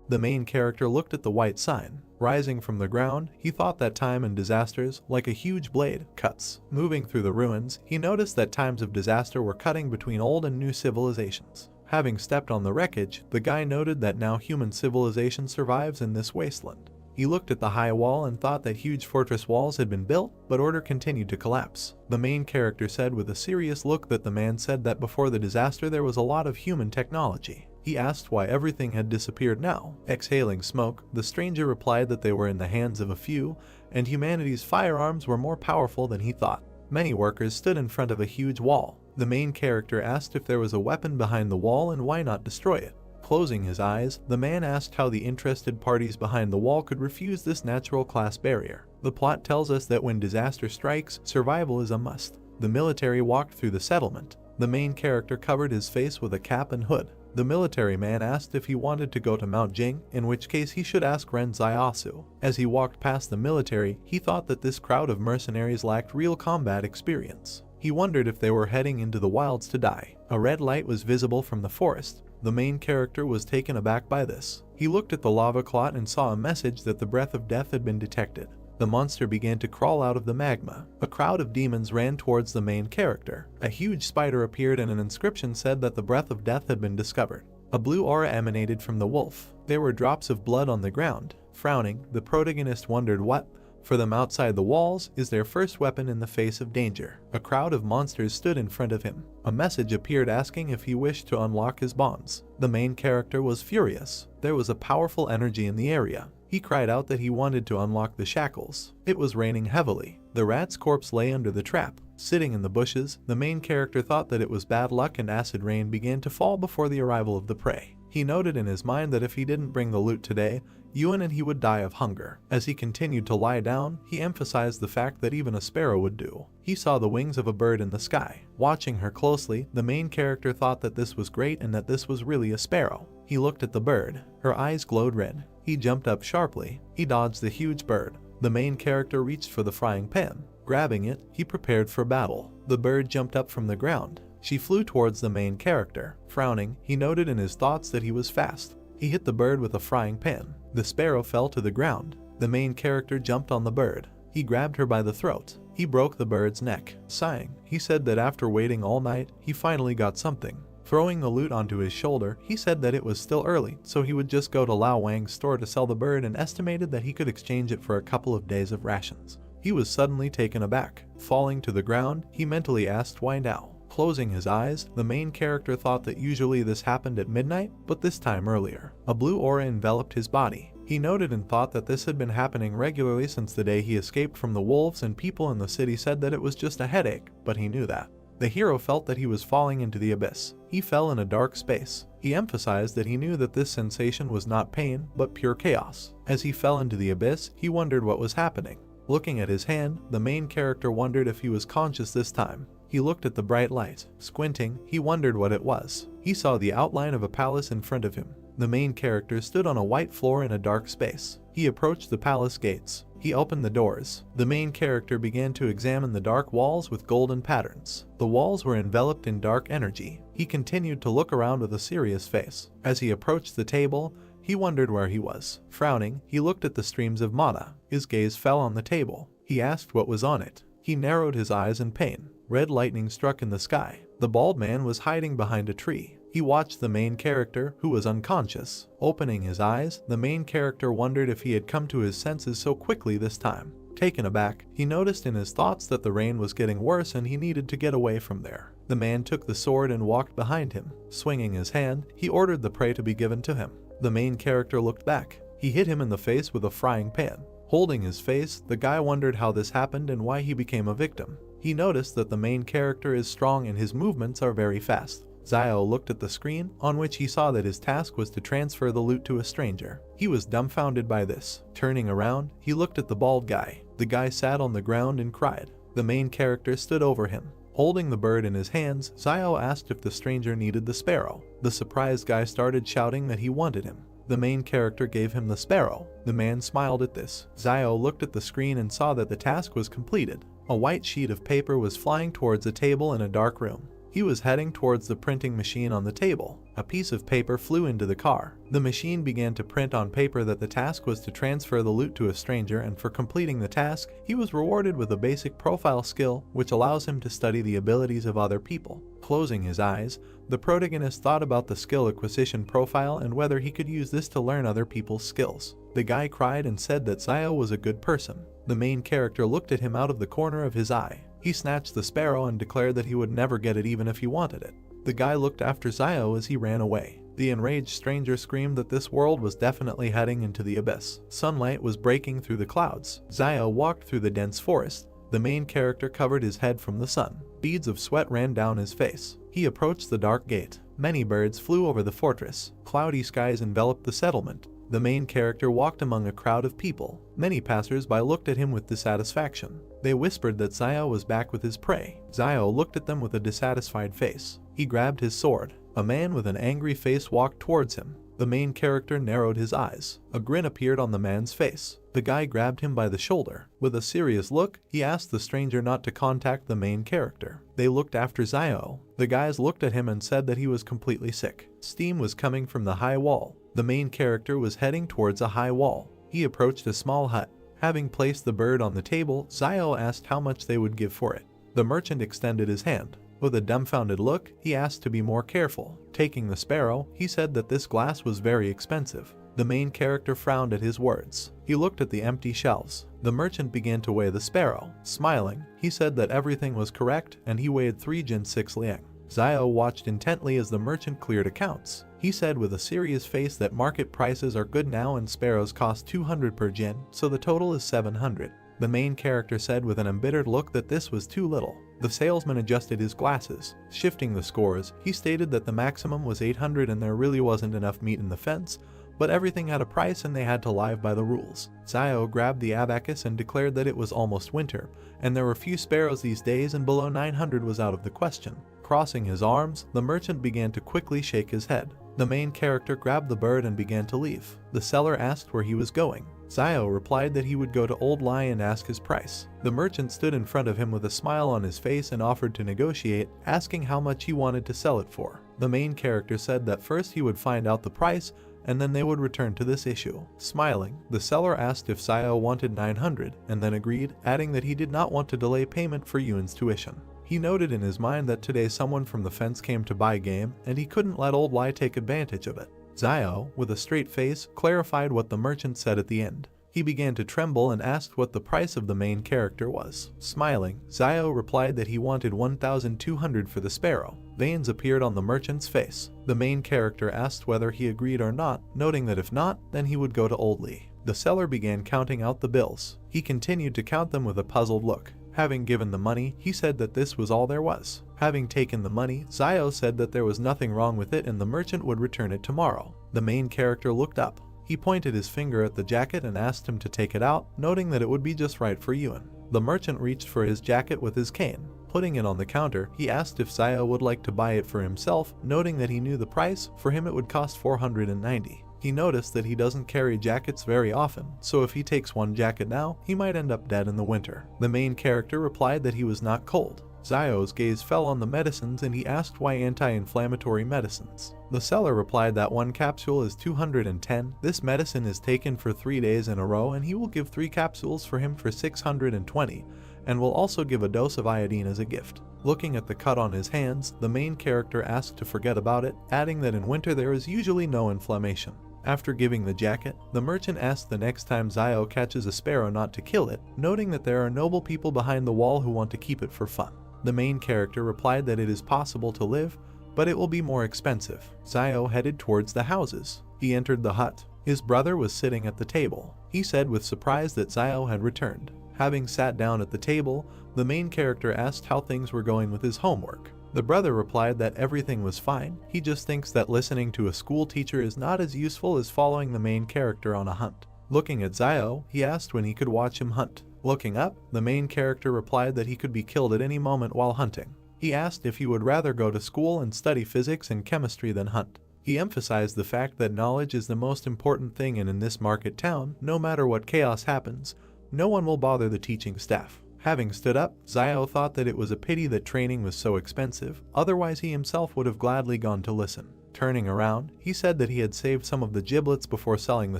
The main character looked at the white sign. Rising from the ground, he thought that time and disasters, like a huge blade, cuts. Moving through the ruins, he noticed that times of disaster were cutting between old and new civilizations. Having stepped on the wreckage, the guy noted that now human civilization survives in this wasteland. He looked at the high wall and thought that huge fortress walls had been built, but order continued to collapse. The main character said with a serious look that the man said that before the disaster there was a lot of human technology. He asked why everything had disappeared now. Exhaling smoke, the stranger replied that they were in the hands of a few, and humanity's firearms were more powerful than he thought. Many workers stood in front of a huge wall. The main character asked if there was a weapon behind the wall and why not destroy it. Closing his eyes, the man asked how the interested parties behind the wall could refuse this natural class barrier. The plot tells us that when disaster strikes, survival is a must. The military walked through the settlement. The main character covered his face with a cap and hood. The military man asked if he wanted to go to Mount Jing, in which case he should ask Ren Zaiasu. As he walked past the military, he thought that this crowd of mercenaries lacked real combat experience. He wondered if they were heading into the wilds to die. A red light was visible from the forest. The main character was taken aback by this. He looked at the lava clot and saw a message that the breath of death had been detected. The monster began to crawl out of the magma. A crowd of demons ran towards the main character. A huge spider appeared and an inscription said that the breath of death had been discovered. A blue aura emanated from the wolf. There were drops of blood on the ground. Frowning, the protagonist wondered what, for them outside the walls, is their first weapon in the face of danger. A crowd of monsters stood in front of him. A message appeared asking if he wished to unlock his bonds. The main character was furious. There was a powerful energy in the area. He cried out that he wanted to unlock the shackles. It was raining heavily. The rat's corpse lay under the trap. Sitting in the bushes, the main character thought that it was bad luck and acid rain began to fall before the arrival of the prey. He noted in his mind that if he didn't bring the loot today, Yuan and he would die of hunger. As he continued to lie down, he emphasized the fact that even a sparrow would do. He saw the wings of a bird in the sky. Watching her closely, the main character thought that this was great and that this was really a sparrow. He looked at the bird. Her eyes glowed red. He jumped up sharply. He dodged the huge bird. The main character reached for the frying pan. Grabbing it, he prepared for battle. The bird jumped up from the ground. She flew towards the main character. Frowning, he noted in his thoughts that he was fast. He hit the bird with a frying pan. The sparrow fell to the ground. The main character jumped on the bird. He grabbed her by the throat. He broke the bird's neck. Sighing, he said that after waiting all night, he finally got something. Throwing the loot onto his shoulder, he said that it was still early, so he would just go to Lao Wang's store to sell the bird and estimated that he could exchange it for a couple of days of rations. He was suddenly taken aback. Falling to the ground, he mentally asked why now. Closing his eyes, the main character thought that usually this happened at midnight, but this time earlier. A blue aura enveloped his body. He noted and thought that this had been happening regularly since the day he escaped from the wolves, and people in the city said that it was just a headache, but he knew that. The hero felt that he was falling into the abyss. He fell in a dark space. He emphasized that he knew that this sensation was not pain, but pure chaos. As he fell into the abyss, he wondered what was happening. Looking at his hand, the main character wondered if he was conscious this time. He looked at the bright light. Squinting, he wondered what it was. He saw the outline of a palace in front of him. The main character stood on a white floor in a dark space. He approached the palace gates. He opened the doors. The main character began to examine the dark walls with golden patterns. The walls were enveloped in dark energy. He continued to look around with a serious face. As he approached the table, he wondered where he was. Frowning, he looked at the streams of mana. His gaze fell on the table. He asked what was on it. He narrowed his eyes in pain. Red lightning struck in the sky. The bald man was hiding behind a tree. He watched the main character, who was unconscious. Opening his eyes, the main character wondered if he had come to his senses so quickly this time. Taken aback, he noticed in his thoughts that the rain was getting worse and he needed to get away from there. The man took the sword and walked behind him. Swinging his hand, he ordered the prey to be given to him. The main character looked back. He hit him in the face with a frying pan. Holding his face, the guy wondered how this happened and why he became a victim. He noticed that the main character is strong and his movements are very fast. Zio looked at the screen, on which he saw that his task was to transfer the loot to a stranger. He was dumbfounded by this. Turning around, he looked at the bald guy. The guy sat on the ground and cried. The main character stood over him. Holding the bird in his hands, Zio asked if the stranger needed the sparrow. The surprised guy started shouting that he wanted him. The main character gave him the sparrow. The man smiled at this. Zio looked at the screen and saw that the task was completed. A white sheet of paper was flying towards a table in a dark room. He was heading towards the printing machine on the table. A piece of paper flew into the car. The machine began to print on paper that the task was to transfer the loot to a stranger, and for completing the task, he was rewarded with a basic profile skill which allows him to study the abilities of other people. Closing his eyes, the protagonist thought about the skill acquisition profile and whether he could use this to learn other people's skills. The guy cried and said that Zio was a good person. The main character looked at him out of the corner of his eye. He snatched the sparrow and declared that he would never get it even if he wanted it. The guy looked after Zio as he ran away. The enraged stranger screamed that this world was definitely heading into the abyss. Sunlight was breaking through the clouds. Zio walked through the dense forest. The main character covered his head from the sun. Beads of sweat ran down his face. He approached the dark gate. Many birds flew over the fortress. Cloudy skies enveloped the settlement. The main character walked among a crowd of people. Many passers-by looked at him with dissatisfaction. They whispered that Zio was back with his prey. Zio looked at them with a dissatisfied face. He grabbed his sword. A man with an angry face walked towards him. The main character narrowed his eyes. A grin appeared on the man's face. The guy grabbed him by the shoulder. With a serious look, he asked the stranger not to contact the main character. They looked after Zio. The guys looked at him and said that he was completely sick. Steam was coming from the high wall. The main character was heading towards a high wall. He approached a small hut. Having placed the bird on the table, Zio asked how much they would give for it. The merchant extended his hand. With a dumbfounded look, he asked to be more careful. Taking the sparrow, he said that this glass was very expensive. The main character frowned at his words. He looked at the empty shelves. The merchant began to weigh the sparrow. Smiling, he said that everything was correct and he weighed 3 jin 6 liang. Zio watched intently as the merchant cleared accounts. He said with a serious face that market prices are good now and sparrows cost 200 per jin, so the total is 700. The main character said with an embittered look that this was too little. The salesman adjusted his glasses. Shifting the scores, he stated that the maximum was 800 and there really wasn't enough meat in the fence, but everything had a price and they had to live by the rules. Zio grabbed the abacus and declared that it was almost winter, and there were few sparrows these days and below 900 was out of the question. Crossing his arms, the merchant began to quickly shake his head. The main character grabbed the bird and began to leave. The seller asked where he was going. Zio replied that he would go to Old Lai and ask his price. The merchant stood in front of him with a smile on his face and offered to negotiate, asking how much he wanted to sell it for. The main character said that first he would find out the price and then they would return to this issue. Smiling, the seller asked if Zio wanted 900 and then agreed, adding that he did not want to delay payment for Yuan's tuition. He noted in his mind that today someone from the fence came to buy game and he couldn't let Old Lai take advantage of it. Zio, with a straight face, clarified what the merchant said at the end. He began to tremble and asked what the price of the main character was. Smiling, Zio replied that he wanted 1,200 for the sparrow. Veins appeared on the merchant's face. The main character asked whether he agreed or not, noting that if not, then he would go to Old Lee. The seller began counting out the bills. He continued to count them with a puzzled look. Having given the money, he said that this was all there was. Having taken the money, Zio said that there was nothing wrong with it and the merchant would return it tomorrow. The main character looked up. He pointed his finger at the jacket and asked him to take it out, noting that it would be just right for Yuan. The merchant reached for his jacket with his cane. Putting it on the counter, he asked if Zio would like to buy it for himself, noting that he knew the price. For him it would cost 490. He noticed that he doesn't carry jackets very often, so if he takes one jacket now, he might end up dead in the winter. The main character replied that he was not cold. Zio's gaze fell on the medicines and he asked why anti-inflammatory medicines. The seller replied that one capsule is 210. This medicine is taken for 3 days in a row and he will give 3 capsules for him for 620 and will also give a dose of iodine as a gift. Looking at the cut on his hands, the main character asked to forget about it, adding that in winter there is usually no inflammation. After giving the jacket, the merchant asked the next time Zio catches a sparrow not to kill it, noting that there are noble people behind the wall who want to keep it for fun. The main character replied that it is possible to live, but it will be more expensive. Zio headed towards the houses. He entered the hut. His brother was sitting at the table. He said with surprise that Zio had returned. Having sat down at the table, the main character asked how things were going with his homework. The brother replied that everything was fine. He just thinks that listening to a school teacher is not as useful as following the main character on a hunt. Looking at Zio, he asked when he could watch him hunt. Looking up, the main character replied that he could be killed at any moment while hunting. He asked if he would rather go to school and study physics and chemistry than hunt. He emphasized the fact that knowledge is the most important thing and in this market town, no matter what chaos happens, no one will bother the teaching staff. Having stood up, Zio thought that it was a pity that training was so expensive, otherwise he himself would have gladly gone to listen. Turning around, he said that he had saved some of the giblets before selling the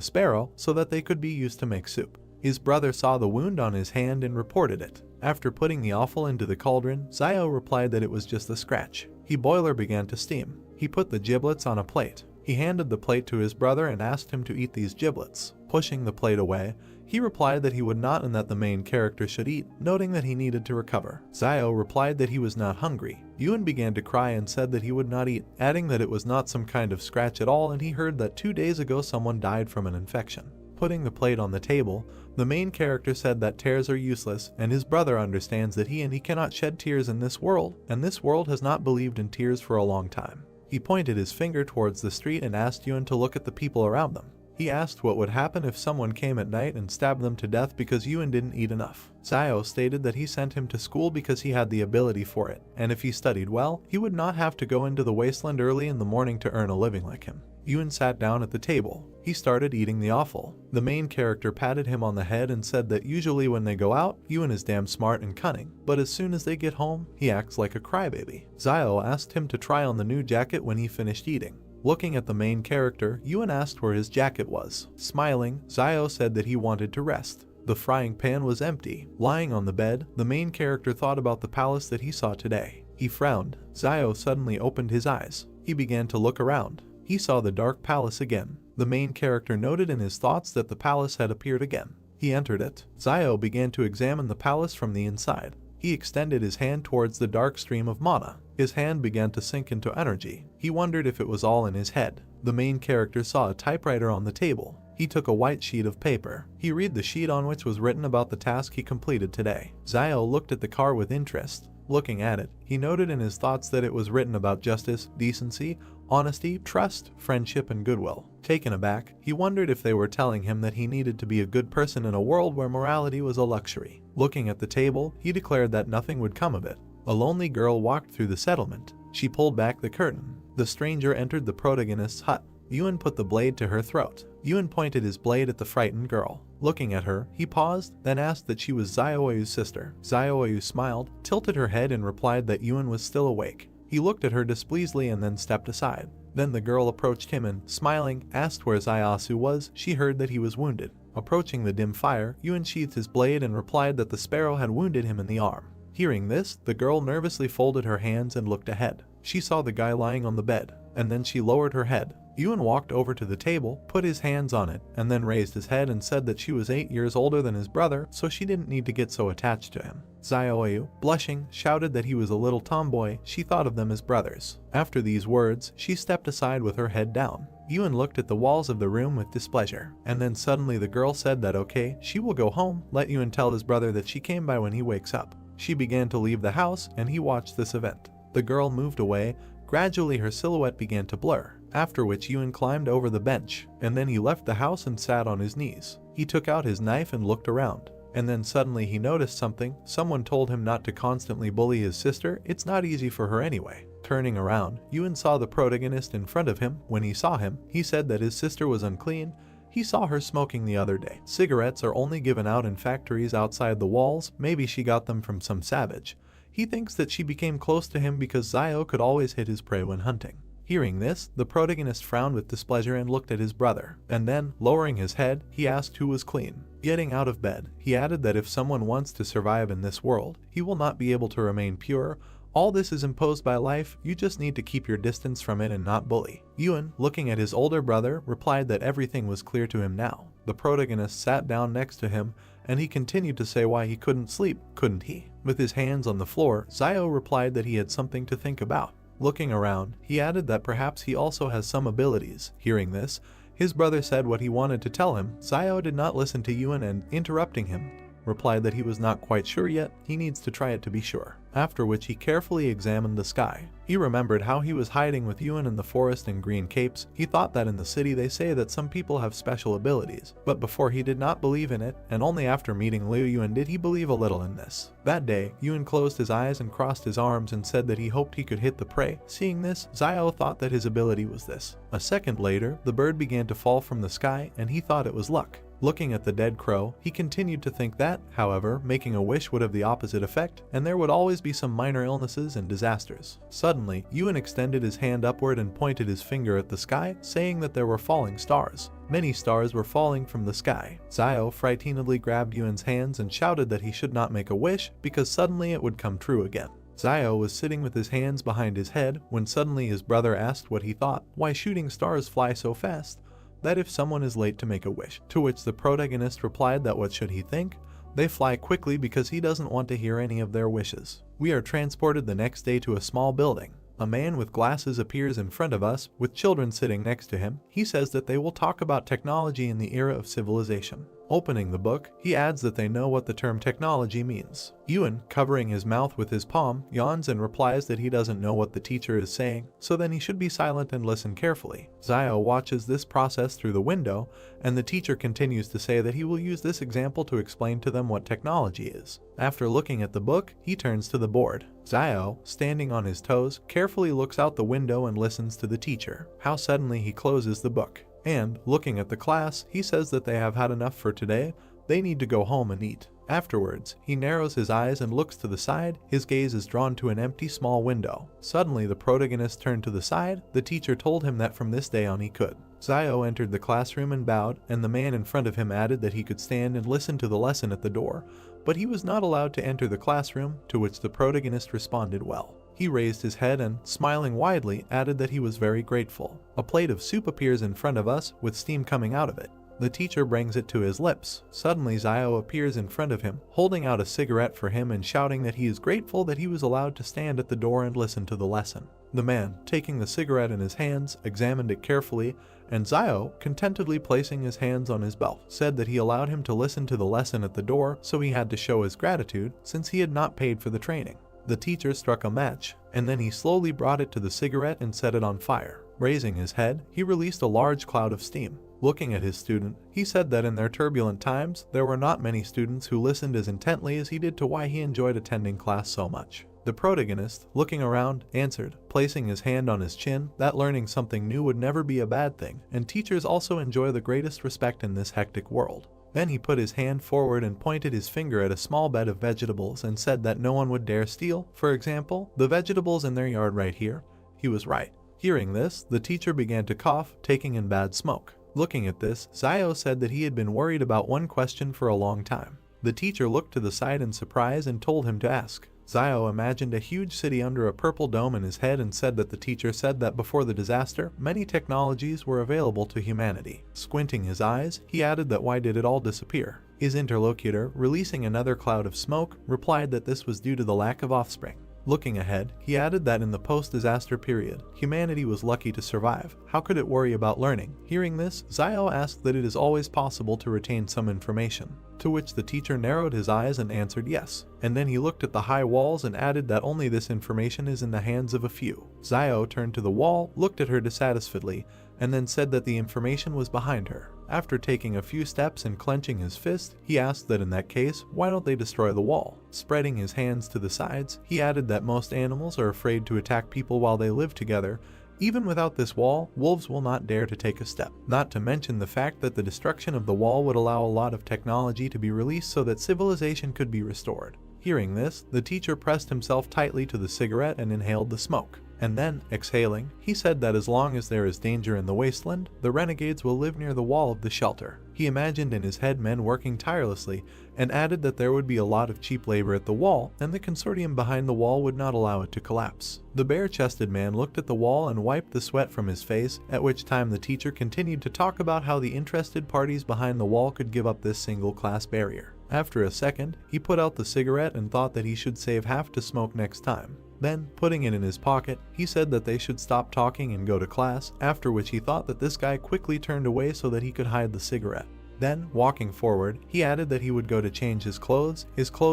sparrow so that they could be used to make soup. His brother saw the wound on his hand and reported it. After putting the offal into the cauldron, Zio replied that it was just a scratch. The boiler began to steam. He put the giblets on a plate. He handed the plate to his brother and asked him to eat these giblets. Pushing the plate away, he replied that he would not and that the main character should eat, noting that he needed to recover. Zio replied that he was not hungry. Yuen began to cry and said that he would not eat, adding that it was not some kind of scratch at all and he heard that 2 days ago someone died from an infection. Putting the plate on the table, the main character said that tears are useless and his brother understands that he cannot shed tears in this world, and this world has not believed in tears for a long time. He pointed his finger towards the street and asked Yuen to look at the people around them. He asked what would happen if someone came at night and stabbed them to death because Yuen didn't eat enough. Zio stated that he sent him to school because he had the ability for it, and if he studied well, he would not have to go into the wasteland early in the morning to earn a living like him. Yuen sat down at the table. He started eating the offal. The main character patted him on the head and said that usually when they go out, Yuen is damn smart and cunning, but as soon as they get home, he acts like a crybaby. Zio asked him to try on the new jacket when he finished eating. Looking at the main character, Yuen asked where his jacket was. Smiling, Zio said that he wanted to rest. The frying pan was empty. Lying on the bed, the main character thought about the palace that he saw today. He frowned. Zio suddenly opened his eyes. He began to look around. He saw the dark palace again. The main character noted in his thoughts that the palace had appeared again. He entered it. Zio began to examine the palace from the inside. He extended his hand towards the dark stream of mana. His hand began to sink into energy. He wondered if it was all in his head. The main character saw a typewriter on the table. He took a white sheet of paper. He read the sheet on which was written about the task he completed today. Zio looked at the car with interest. Looking at it, he noted in his thoughts that it was written about justice, decency, honesty, trust, friendship, and goodwill. Taken aback, he wondered if they were telling him that he needed to be a good person in a world where morality was a luxury. Looking at the table, he declared that nothing would come of it. A lonely girl walked through the settlement. She pulled back the curtain. The stranger entered the protagonist's hut. Yuen put the blade to her throat. Yuen pointed his blade at the frightened girl. Looking at her, he paused, then asked that she was Zioyu's sister. Zioyu smiled, tilted her head and replied that Yuen was still awake. He looked at her displeasedly and then stepped aside. Then the girl approached him and, smiling, asked where Ziosu was. She heard that he was wounded. Approaching the dim fire, Yuen sheathed his blade and replied that the sparrow had wounded him in the arm. Hearing this, the girl nervously folded her hands and looked ahead. She saw the guy lying on the bed, and then she lowered her head. Yuen walked over to the table, put his hands on it, and then raised his head and said that she was 8 years older than his brother, so she didn't need to get so attached to him. Zioyu, blushing, shouted that he was a little tomboy. She thought of them as brothers. After these words, she stepped aside with her head down. Yuen looked at the walls of the room with displeasure, and then suddenly the girl said that okay, she will go home, let Yuen tell his brother that she came by when he wakes up. She began to leave the house, and he watched this event. The girl moved away. Gradually her silhouette began to blur, after which Yuen climbed over the bench, and then he left the house and sat on his knees. He took out his knife and looked around, and then suddenly he noticed something. Someone told him not to constantly bully his sister, it's not easy for her anyway. Turning around, Yuen saw the protagonist in front of him. When he saw him, he said that his sister was unclean. He saw her smoking the other day. Cigarettes are only given out in factories outside the walls. Maybe she got them from some savage. He thinks that she became close to him because Zio could always hit his prey when hunting. Hearing this, the protagonist frowned with displeasure and looked at his brother, and then, lowering his head, he asked who was clean. Getting out of bed, he added that if someone wants to survive in this world, he will not be able to remain pure. All this is imposed by life, you just need to keep your distance from it and not bully. Yuen, looking at his older brother, replied that everything was clear to him now. The protagonist sat down next to him, and he continued to say why he couldn't sleep, couldn't he? With his hands on the floor, Zio replied that he had something to think about. Looking around, he added that perhaps he also has some abilities. Hearing this, his brother said what he wanted to tell him. Zio did not listen to Yuen and, interrupting him, replied that he was not quite sure yet, he needs to try it to be sure. After which he carefully examined the sky. He remembered how he was hiding with Yuen in the forest in green capes. He thought that in the city they say that some people have special abilities, but before he did not believe in it, and only after meeting Liu Yuen did he believe a little in this. That day, Yuen closed his eyes and crossed his arms and said that he hoped he could hit the prey. Seeing this, Zio thought that his ability was this. A second later, the bird began to fall from the sky and he thought it was luck. Looking at the dead crow, he continued to think that, however, making a wish would have the opposite effect, and there would always be some minor illnesses and disasters. Suddenly, Ewan extended his hand upward and pointed his finger at the sky, saying that there were falling stars. Many stars were falling from the sky. Zio frighteningly grabbed Ewan's hands and shouted that he should not make a wish because suddenly it would come true again. Zio was sitting with his hands behind his head when suddenly his brother asked what he thought, why shooting stars fly so fast, that if someone is late to make a wish, to which the protagonist replied that what should he think? They fly quickly because he doesn't want to hear any of their wishes. We are transported the next day to a small building. A man with glasses appears in front of us, with children sitting next to him. He says that they will talk about technology in the era of civilization. Opening the book, he adds that they know what the term technology means. Ewan, covering his mouth with his palm, yawns and replies that he doesn't know what the teacher is saying, so then he should be silent and listen carefully. Zio watches this process through the window, and the teacher continues to say that he will use this example to explain to them what technology is. After looking at the book, he turns to the board. Zio, standing on his toes, carefully looks out the window and listens to the teacher. How suddenly he closes the book. And, looking at the class, he says that they have had enough for today, they need to go home and eat. Afterwards, he narrows his eyes and looks to the side, his gaze is drawn to an empty small window. Suddenly the protagonist turned to the side, the teacher told him that from this day on he could. Zio entered the classroom and bowed, and the man in front of him added that he could stand and listen to the lesson at the door, but he was not allowed to enter the classroom, to which the protagonist responded well. He raised his head and, smiling widely, added that he was very grateful. A plate of soup appears in front of us, with steam coming out of it. The teacher brings it to his lips. Suddenly Zio appears in front of him, holding out a cigarette for him and shouting that he is grateful that he was allowed to stand at the door and listen to the lesson. The man, taking the cigarette in his hands, examined it carefully, and Zio, contentedly placing his hands on his belt, said that he allowed him to listen to the lesson at the door, so he had to show his gratitude, since he had not paid for the training. The teacher struck a match, and then he slowly brought it to the cigarette and set it on fire. Raising his head, he released a large cloud of steam. Looking at his student, he said that in their turbulent times, there were not many students who listened as intently as he did to why he enjoyed attending class so much. The protagonist, looking around, answered, placing his hand on his chin, that learning something new would never be a bad thing, and teachers also enjoy the greatest respect in this hectic world. Then he put his hand forward and pointed his finger at a small bed of vegetables and said that no one would dare steal, for example, the vegetables in their yard right here. He was right. Hearing this, the teacher began to cough, taking in bad smoke. Looking at this, Zio said that he had been worried about one question for a long time. The teacher looked to the side in surprise and told him to ask. Zio imagined a huge city under a purple dome in his head and said that the teacher said that before the disaster, many technologies were available to humanity. Squinting his eyes, he added that why did it all disappear? His interlocutor, releasing another cloud of smoke, replied that this was due to the lack of offspring. Looking ahead, he added that in the post-disaster period, humanity was lucky to survive. How could it worry about learning? Hearing this, Zio asked that it is always possible to retain some information, to which the teacher narrowed his eyes and answered yes. And then he looked at the high walls and added that only this information is in the hands of a few. Zio turned to the wall, looked at her dissatisfiedly, and then said that the information was behind her. After taking a few steps and clenching his fist, he asked that in that case, why don't they destroy the wall? Spreading his hands to the sides, he added that most animals are afraid to attack people while they live together. Even without this wall, wolves will not dare to take a step. Not to mention the fact that the destruction of the wall would allow a lot of technology to be released so that civilization could be restored. Hearing this, the teacher pressed himself tightly to the cigarette and inhaled the smoke. And then, exhaling, he said that as long as there is danger in the wasteland, the renegades will live near the wall of the shelter. He imagined in his head men working tirelessly, and added that there would be a lot of cheap labor at the wall, and the consortium behind the wall would not allow it to collapse. The bare-chested man looked at the wall and wiped the sweat from his face, at which time the teacher continued to talk about how the interested parties behind the wall could give up this single-class barrier. After a second, he put out the cigarette and thought that he should save half to smoke next time. Then, putting it in his pocket, he said that they should stop talking and go to class, after which he thought that this guy quickly turned away so that he could hide the cigarette. Then, walking forward, he added that he would go to change his clothes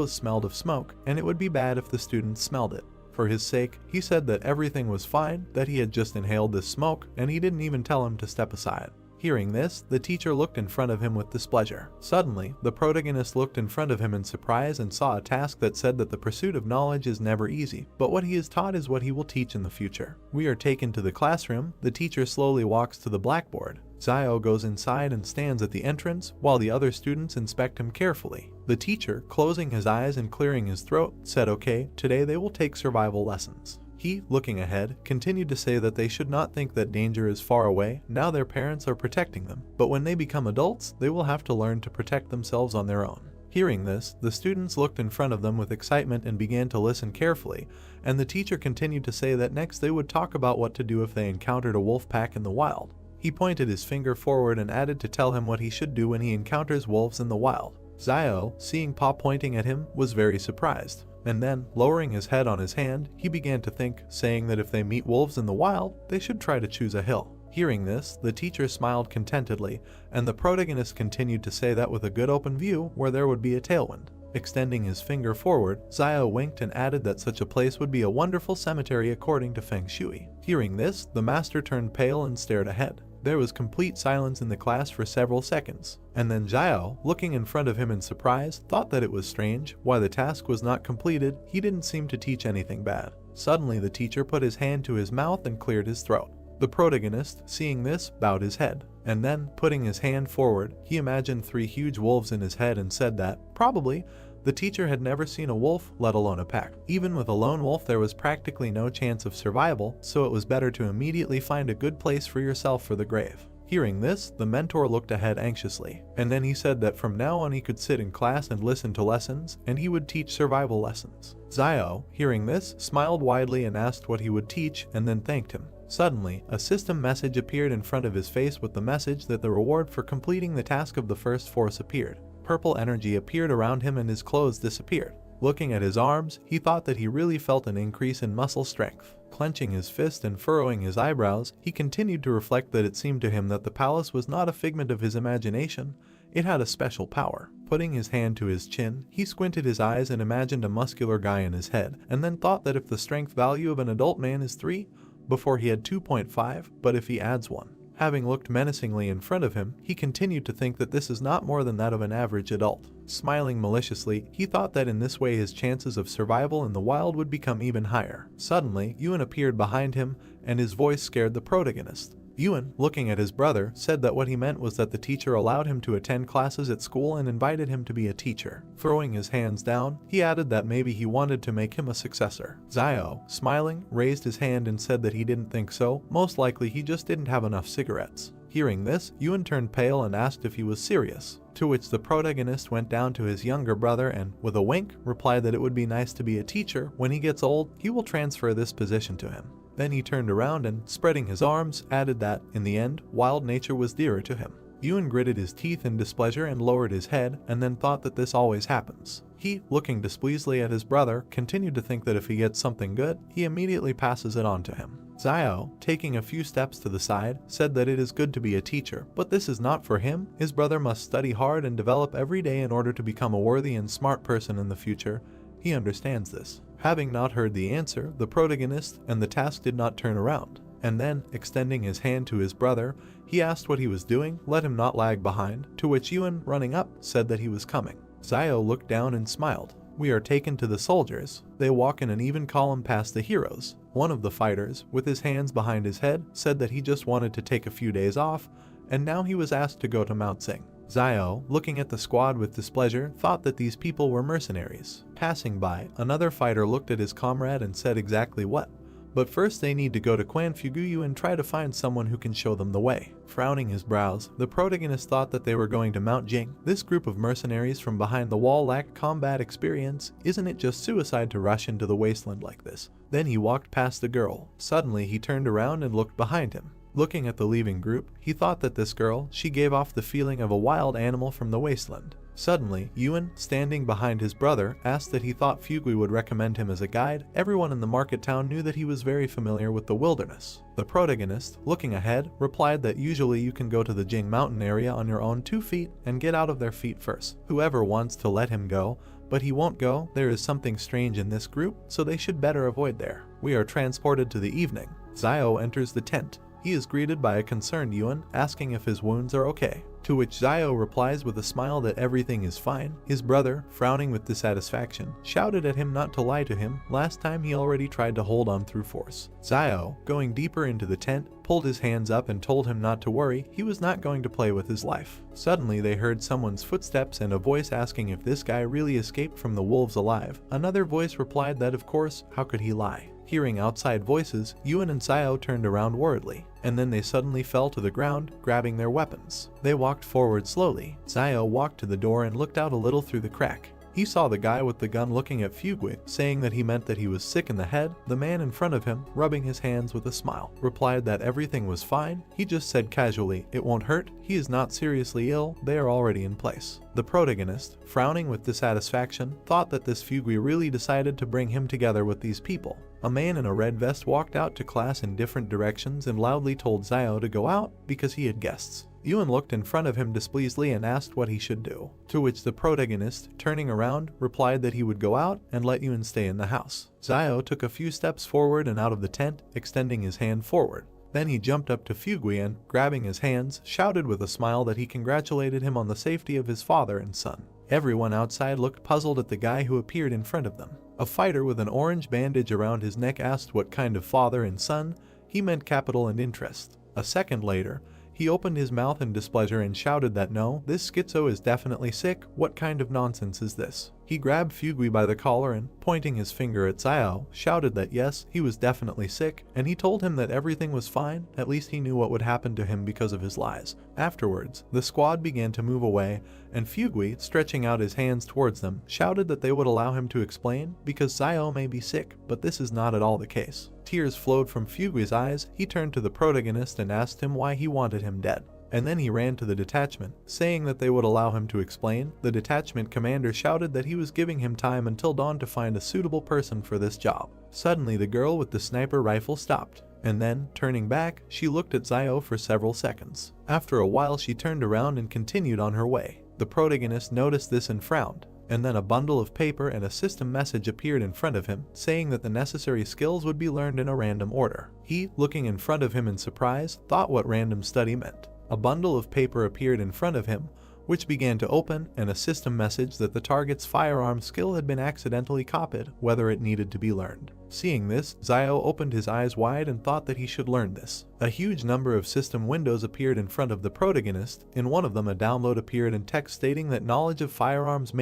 smelled of smoke, and it would be bad if the students smelled it. For his sake, he said that everything was fine, that he had just inhaled this smoke, and he didn't even tell him to step aside. Hearing this, the teacher looked in front of him with displeasure. Suddenly, the protagonist looked in front of him in surprise and saw a task that said that the pursuit of knowledge is never easy, but what he is taught is what he will teach in the future. We are taken to the classroom. The teacher slowly walks to the blackboard. Zio goes inside and stands at the entrance while the other students inspect him carefully. The teacher, closing his eyes and clearing his throat, said okay, today they will take survival lessons. He, looking ahead, continued to say that they should not think that danger is far away, now their parents are protecting them, but when they become adults, they will have to learn to protect themselves on their own. Hearing this, the students looked in front of them with excitement and began to listen carefully, and the teacher continued to say that next they would talk about what to do if they encountered a wolf pack in the wild. He pointed his finger forward and added to tell him what he should do when he encounters wolves in the wild. Zio, seeing Pa pointing at him, was very surprised, and then, lowering his head on his hand, he began to think, saying that if they meet wolves in the wild, they should try to choose a hill. Hearing this, the teacher smiled contentedly, and the protagonist continued to say that with a good open view where there would be a tailwind. Extending his finger forward, Zio winked and added that such a place would be a wonderful cemetery according to Feng Shui. Hearing this, the master turned pale and stared ahead. There was complete silence in the class for several seconds, and then Zio, looking in front of him in surprise, thought that it was strange. Why the task was not completed, he didn't seem to teach anything bad. Suddenly the teacher put his hand to his mouth and cleared his throat. The protagonist, seeing this, bowed his head, and then, putting his hand forward, he imagined 3 huge wolves in his head and said that, probably, the teacher had never seen a wolf, let alone a pack. Even with a lone wolf there was practically no chance of survival, so it was better to immediately find a good place for yourself for the grave. Hearing this, the mentor looked ahead anxiously, and then he said that from now on he could sit in class and listen to lessons, and he would teach survival lessons. Zio, hearing this, smiled widely and asked what he would teach, and then thanked him. Suddenly, a system message appeared in front of his face with the message that the reward for completing the task of the first force appeared. Purple energy appeared around him and his clothes disappeared. Looking at his arms, he thought that he really felt an increase in muscle strength. Clenching his fist and furrowing his eyebrows, he continued to reflect that it seemed to him that the palace was not a figment of his imagination, it had a special power. Putting his hand to his chin, he squinted his eyes and imagined a muscular guy in his head, and then thought that if the strength value of an adult man is 3, before he had 2.5, but if he adds 1. Having looked menacingly in front of him, he continued to think that this is not more than that of an average adult. Smiling maliciously, he thought that in this way his chances of survival in the wild would become even higher. Suddenly, Yuan appeared behind him, and his voice scared the protagonist. Yuan, looking at his brother, said that what he meant was that the teacher allowed him to attend classes at school and invited him to be a teacher. Throwing his hands down, he added that maybe he wanted to make him a successor. Zio, smiling, raised his hand and said that he didn't think so, most likely he just didn't have enough cigarettes. Hearing this, Yuan turned pale and asked if he was serious, to which the protagonist went down to his younger brother and, with a wink, replied that it would be nice to be a teacher. When he gets old, he will transfer this position to him. Then he turned around and, spreading his arms, added that, in the end, wild nature was dearer to him. Yuan gritted his teeth in displeasure and lowered his head, and then thought that this always happens. He, looking displeasedly at his brother, continued to think that if he gets something good, he immediately passes it on to him. Zio, taking a few steps to the side, said that it is good to be a teacher, but this is not for him. His brother must study hard and develop every day in order to become a worthy and smart person in the future. He understands this. Having not heard the answer, the protagonist and the task did not turn around, and then, extending his hand to his brother, he asked what he was doing, let him not lag behind, to which Yuan, running up, said that he was coming. Zio looked down and smiled. We are taken to the soldiers. They walk in an even column past the heroes. One of the fighters, with his hands behind his head, said that he just wanted to take a few days off, and now he was asked to go to Mount Sing. Zio, looking at the squad with displeasure, thought that these people were mercenaries. Passing by, another fighter looked at his comrade and said exactly what. But first they need to go to Quan Fuguyu and try to find someone who can show them the way. Frowning his brows, the protagonist thought that they were going to Mount Jing. This group of mercenaries from behind the wall lacked combat experience. Isn't it just suicide to rush into the wasteland like this? Then he walked past the girl. Suddenly he turned around and looked behind him. Looking at the leaving group, he thought that this girl, she gave off the feeling of a wild animal from the wasteland. Suddenly, Yuan, standing behind his brother, asked that he thought Fugui would recommend him as a guide. Everyone in the market town knew that he was very familiar with the wilderness. The protagonist, looking ahead, replied that usually you can go to the Jing mountain area on your own 2 feet and get out of their feet first. Whoever wants to let him go, but he won't go. There is something strange in this group, so they should better avoid there. We are transported to the evening. Zio enters the tent. He is greeted by a concerned Yuan, asking if his wounds are okay. To which Zio replies with a smile that everything is fine. His brother, frowning with dissatisfaction, shouted at him not to lie to him. Last time he already tried to hold on through force. Zio, going deeper into the tent, pulled his hands up and told him not to worry, he was not going to play with his life. Suddenly they heard someone's footsteps and a voice asking if this guy really escaped from the wolves alive. Another voice replied that of course, how could he lie? Hearing outside voices, Yuan and Zio turned around worriedly, and then they suddenly fell to the ground, grabbing their weapons. They walked forward slowly. Zio walked to the door and looked out a little through the crack. He saw the guy with the gun looking at Fugui, saying that he meant that he was sick in the head. The man in front of him, rubbing his hands with a smile, replied that everything was fine. He just said casually, "It won't hurt. He is not seriously ill. They are already in place." The protagonist, frowning with dissatisfaction, thought that this Fugui really decided to bring him together with these people. A man in a red vest walked out to class in different directions and loudly told Zio to go out because he had guests. Yuan looked in front of him displeasedly and asked what he should do, to which the protagonist, turning around, replied that he would go out and let Yuan stay in the house. Zio took a few steps forward and out of the tent, extending his hand forward. Then he jumped up to Fugui and, grabbing his hands, shouted with a smile that he congratulated him on the safety of his father and son. Everyone outside looked puzzled at the guy who appeared in front of them. A fighter with an orange bandage around his neck asked what kind of father and son. He meant capital and interest. A second later, he opened his mouth in displeasure and shouted that no, this schizo is definitely sick. What kind of nonsense is this? He grabbed Fugui by the collar and, pointing his finger at Zio, shouted that yes, he was definitely sick, and he told him that everything was fine. At least he knew what would happen to him because of his lies. Afterwards, the squad began to move away, and Fugui, stretching out his hands towards them, shouted that they would allow him to explain, because Zio may be sick, but this is not at all the case. Tears flowed from Fugui's eyes. He turned to the protagonist and asked him why he wanted him dead. And then he ran to the detachment, saying that they would allow him to explain. The detachment commander shouted that he was giving him time until dawn to find a suitable person for this job. Suddenly the girl with the sniper rifle stopped, and then, turning back, she looked at Zio for several seconds. After a while she turned around and continued on her way. The protagonist noticed this and frowned, and then a bundle of paper and a system message appeared in front of him, saying that the necessary skills would be learned in a random order. He, looking in front of him in surprise, thought what random study meant. A bundle of paper appeared in front of him, which began to open, and a system message that the target's firearm skill had been accidentally copied, whether it needed to be learned. Seeing this, Zio opened his eyes wide and thought that he should learn this. A huge number of system windows appeared in front of the protagonist. In one of them a download appeared in text stating that knowledge of firearms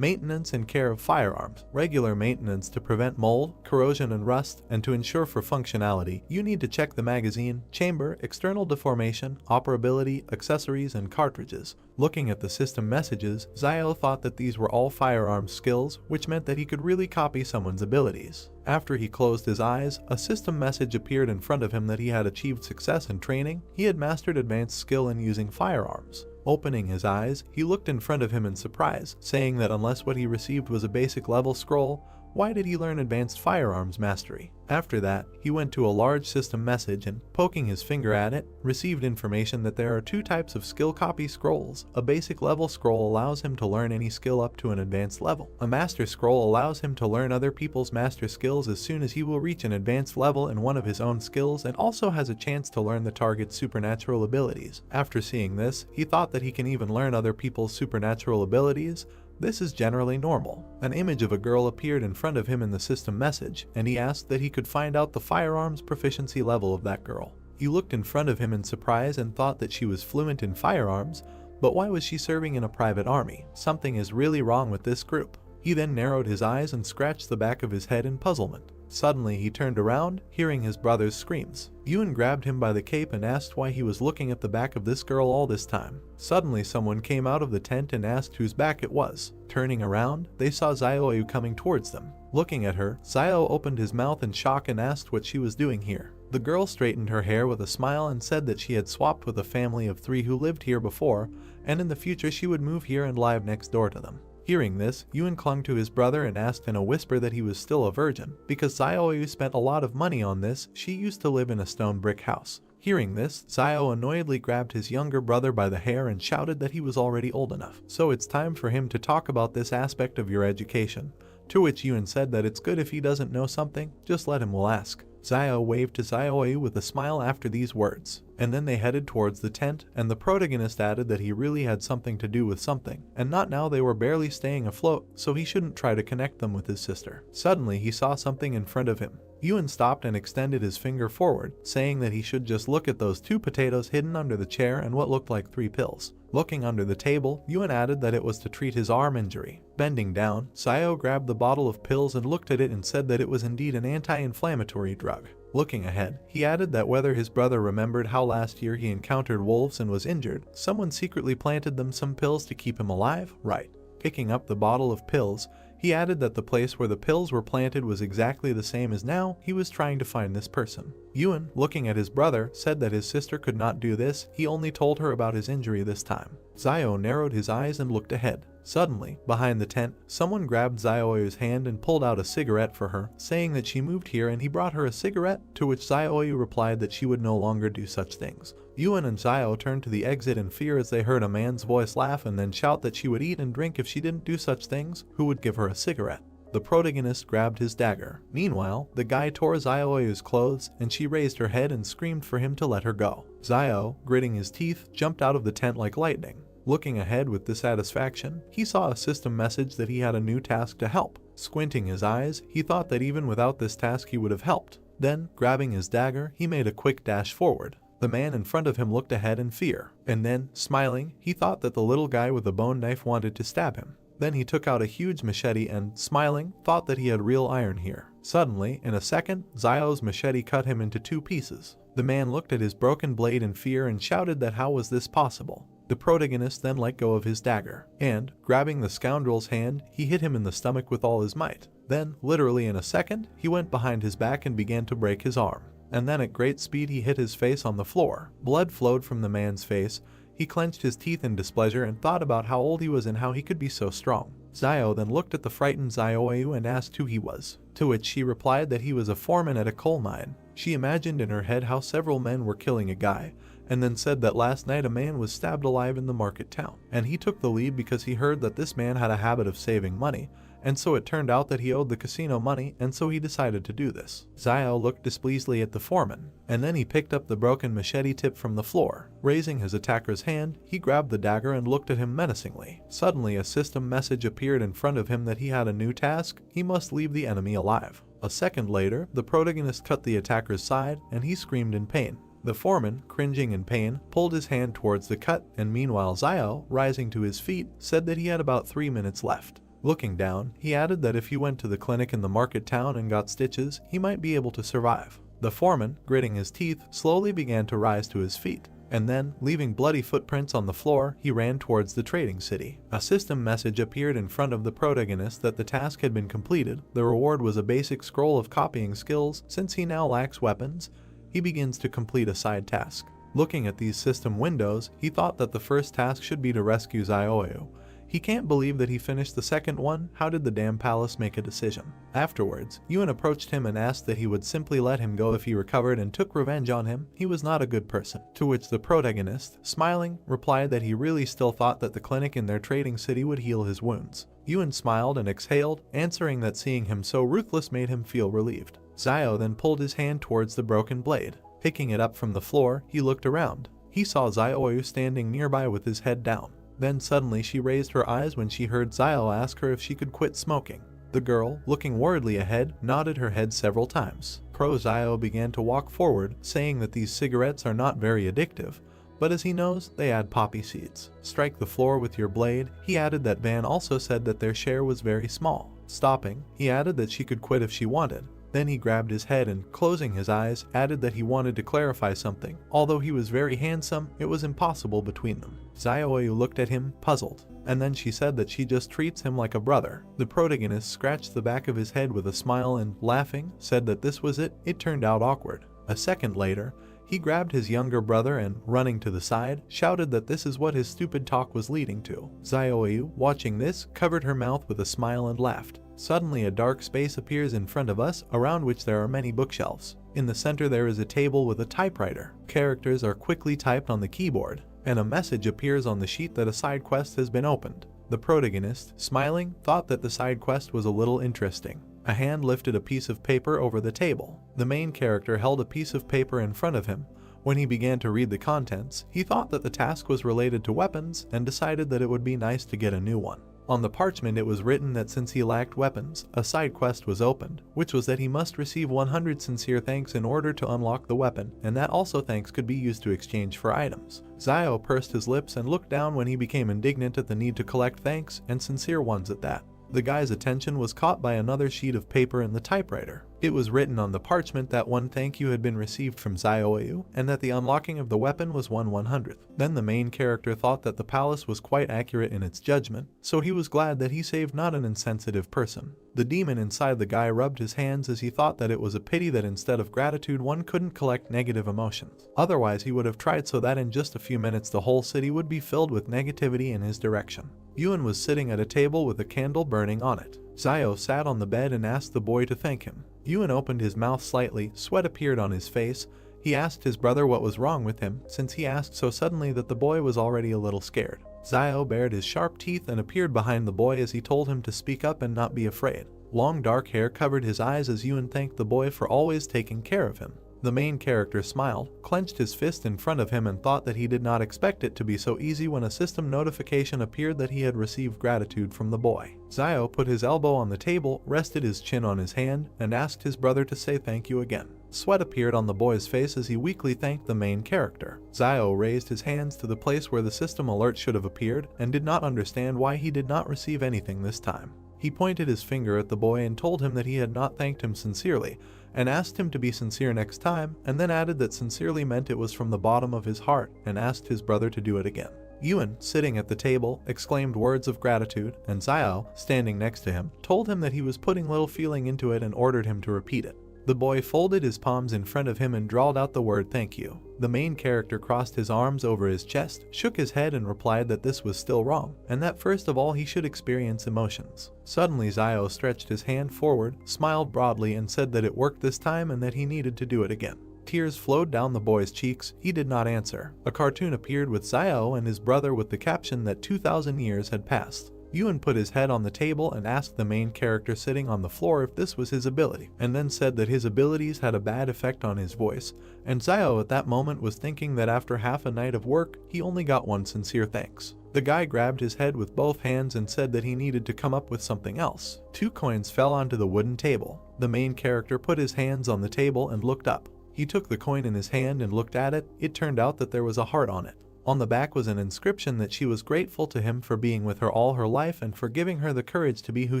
maintenance and care of firearms, regular maintenance to prevent mold, corrosion and rust, and to ensure for functionality, you need to check the magazine, chamber, external deformation, operability, accessories, and cartridges. Looking at the system messages, Zio thought that these were all firearms skills, which meant that he could really copy someone's abilities. After he closed his eyes, a system message appeared in front of him that he had achieved success in training. He had mastered advanced skill in using firearms. Opening his eyes, he looked in front of him in surprise, saying that unless what he received was a basic level scroll, why did he learn advanced firearms mastery? After that, he went to a large system message and, poking his finger at it, received information that there are two types of skill copy scrolls. A basic level scroll allows him to learn any skill up to an advanced level. A master scroll allows him to learn other people's master skills as soon as he will reach an advanced level in one of his own skills, and also has a chance to learn the target's supernatural abilities. After seeing this, he thought that he can even learn other people's supernatural abilities. This is generally normal. An image of a girl appeared in front of him in the system message, and he asked that he could find out the firearms proficiency level of that girl. He looked in front of him in surprise and thought that she was fluent in firearms, but why was she serving in a private army? Something is really wrong with this group. He then narrowed his eyes and scratched the back of his head in puzzlement. Suddenly he turned around, hearing his brother's screams. Yuan grabbed him by the cape and asked why he was looking at the back of this girl all this time. Suddenly someone came out of the tent and asked whose back it was. Turning around, they saw Zio coming towards them. Looking at her, Zio opened his mouth in shock and asked what she was doing here. The girl straightened her hair with a smile and said that she had swapped with a family of 3 who lived here before, and in the future she would move here and live next door to them. Hearing this, Yuan clung to his brother and asked in a whisper that he was still a virgin. Because Zio spent a lot of money on this, she used to live in a stone brick house. Hearing this, Zio annoyedly grabbed his younger brother by the hair and shouted that he was already old enough. So it's time for him to talk about this aspect of your education. To which Yuan said that it's good if he doesn't know something, just let him will ask. Zio waved to Zioyu with a smile after these words, and then they headed towards the tent, and the protagonist added that he really had something to do with something, and not now they were barely staying afloat, so he shouldn't try to connect them with his sister. Suddenly he saw something in front of him. Yuan stopped and extended his finger forward, saying that he should just look at those 2 potatoes hidden under the chair and what looked like 3 pills. Looking under the table, Yuan added that it was to treat his arm injury. Bending down, Zio grabbed the bottle of pills and looked at it and said that it was indeed an anti-inflammatory drug. Looking ahead, he added that whether his brother remembered how last year he encountered wolves and was injured, someone secretly planted them some pills to keep him alive, right? Picking up the bottle of pills, he added that the place where the pills were planted was exactly the same as now he was trying to find this person. Yuan, looking at his brother, said that his sister could not do this, he only told her about his injury this time. Zio narrowed his eyes and looked ahead. Suddenly, behind the tent, someone grabbed Zioyu's hand and pulled out a cigarette for her, saying that she moved here and he brought her a cigarette, to which Zioyu replied that she would no longer do such things. Yuan and Zio turned to the exit in fear as they heard a man's voice laugh and then shout that she would eat and drink if she didn't do such things, who would give her a cigarette. The protagonist grabbed his dagger. Meanwhile, the guy tore Zioyu's clothes and she raised her head and screamed for him to let her go. Zio, gritting his teeth, jumped out of the tent like lightning. Looking ahead with dissatisfaction, he saw a system message that he had a new task to help. Squinting his eyes, he thought that even without this task he would have helped. Then, grabbing his dagger, he made a quick dash forward. The man in front of him looked ahead in fear, and then, smiling, he thought that the little guy with the bone knife wanted to stab him. Then he took out a huge machete and, smiling, thought that he had real iron here. Suddenly, in a second, Zio's machete cut him into 2 pieces. The man looked at his broken blade in fear and shouted that how was this possible? The protagonist then let go of his dagger, and, grabbing the scoundrel's hand, he hit him in the stomach with all his might. Then, literally in a second, he went behind his back and began to break his arm. And then at great speed he hit his face on the floor. Blood flowed from the man's face. He clenched his teeth in displeasure and thought about how old he was and how he could be so strong. Zio then looked at the frightened Zioyu and asked who he was, to which she replied that he was a foreman at a coal mine. She imagined in her head how several men were killing a guy, and then said that last night a man was stabbed alive in the market town, and he took the lead because he heard that this man had a habit of saving money, and so it turned out that he owed the casino money, and so he decided to do this. Zio looked displeasedly at the foreman, and then he picked up the broken machete tip from the floor. Raising his attacker's hand, he grabbed the dagger and looked at him menacingly. Suddenly a system message appeared in front of him that he had a new task: he must leave the enemy alive. A second later, the protagonist cut the attacker's side, and he screamed in pain. The foreman, cringing in pain, pulled his hand towards the cut, and meanwhile Zio, rising to his feet, said that he had about 3 minutes left. Looking down, he added that if he went to the clinic in the market town and got stitches, he might be able to survive. The foreman, gritting his teeth, slowly began to rise to his feet, and then, leaving bloody footprints on the floor, he ran towards the trading city. A system message appeared in front of the protagonist that the task had been completed. The reward was a basic scroll of copying skills. Since he now lacks weapons, he begins to complete a side task. Looking at these system windows, he thought that the first task should be to rescue Zioyu. He can't believe that he finished the second one. How did the damn palace make a decision? Afterwards, Yuan approached him and asked that he would simply let him go if he recovered and took revenge on him. He was not a good person. To which the protagonist, smiling, replied that he really still thought that the clinic in their trading city would heal his wounds. Yuan smiled and exhaled, answering that seeing him so ruthless made him feel relieved. Zio then pulled his hand towards the broken blade. Picking it up from the floor, he looked around. He saw Zioyu standing nearby with his head down. Then suddenly she raised her eyes when she heard Zio ask her if she could quit smoking. The girl, looking worriedly ahead, nodded her head several times. Zio began to walk forward, saying that these cigarettes are not very addictive, but as he knows, they add poppy seeds. Strike the floor with your blade. He added that Van also said that their share was very small. Stopping, he added that she could quit if she wanted. Then he grabbed his head and, closing his eyes, added that he wanted to clarify something. Although he was very handsome, it was impossible between them. Zioyu looked at him, puzzled, and then she said that she just treats him like a brother. The protagonist scratched the back of his head with a smile and, laughing, said that this was it. It turned out awkward. A second later, he grabbed his younger brother and, running to the side, shouted that this is what his stupid talk was leading to. Zioyu, watching this, covered her mouth with a smile and laughed. Suddenly a dark space appears in front of us, around which there are many bookshelves. In the center there is a table with a typewriter. Characters are quickly typed on the keyboard, and a message appears on the sheet that a side quest has been opened. The protagonist, smiling, thought that the side quest was a little interesting. A hand lifted a piece of paper over the table. The main character held a piece of paper in front of him. When he began to read the contents, he thought that the task was related to weapons and decided that it would be nice to get a new one. On the parchment it was written that since he lacked weapons, a side quest was opened, which was that he must receive 100 sincere thanks in order to unlock the weapon, and that also thanks could be used to exchange for items. Zio pursed his lips and looked down when he became indignant at the need to collect thanks, and sincere ones at that. The guy's attention was caught by another sheet of paper in the typewriter. It was written on the parchment that one thank you had been received from Zioyu, and that the unlocking of the weapon was 1/100th. Then the main character thought that the palace was quite accurate in its judgment, so he was glad that he saved not an insensitive person. The demon inside the guy rubbed his hands as he thought that it was a pity that instead of gratitude one couldn't collect negative emotions. Otherwise he would have tried so that in just a few minutes the whole city would be filled with negativity in his direction. Yuan was sitting at a table with a candle burning on it. Zio sat on the bed and asked the boy to thank him. Yuan opened his mouth slightly, sweat appeared on his face. He asked his brother what was wrong with him, since he asked so suddenly that the boy was already a little scared. Zio bared his sharp teeth and appeared behind the boy as he told him to speak up and not be afraid. Long dark hair covered his eyes as Yuan thanked the boy for always taking care of him. The main character smiled, clenched his fist in front of him and thought that he did not expect it to be so easy when a system notification appeared that he had received gratitude from the boy. Zio put his elbow on the table, rested his chin on his hand, and asked his brother to say thank you again. Sweat appeared on the boy's face as he weakly thanked the main character. Zio raised his hands to the place where the system alert should have appeared and did not understand why he did not receive anything this time. He pointed his finger at the boy and told him that he had not thanked him sincerely, and asked him to be sincere next time, and then added that sincerely meant it was from the bottom of his heart, and asked his brother to do it again. Yuan, sitting at the table, exclaimed words of gratitude, and Zio, standing next to him, told him that he was putting little feeling into it and ordered him to repeat it. The boy folded his palms in front of him and drawled out the word thank you. The main character crossed his arms over his chest, shook his head and replied that this was still wrong, and that first of all he should experience emotions. Suddenly Zio stretched his hand forward, smiled broadly and said that it worked this time and that he needed to do it again. Tears flowed down the boy's cheeks. He did not answer. A cartoon appeared with Zio and his brother with the caption that 2,000 years had passed. Yuan put his head on the table and asked the main character sitting on the floor if this was his ability, and then said that his abilities had a bad effect on his voice, and Zio at that moment was thinking that after half a night of work, he only got one sincere thanks. The guy grabbed his head with both hands and said that he needed to come up with something else. 2 coins fell onto the wooden table. The main character put his hands on the table and looked up. He took the coin in his hand and looked at it. It turned out that there was a heart on it. On the back was an inscription that she was grateful to him for being with her all her life and for giving her the courage to be who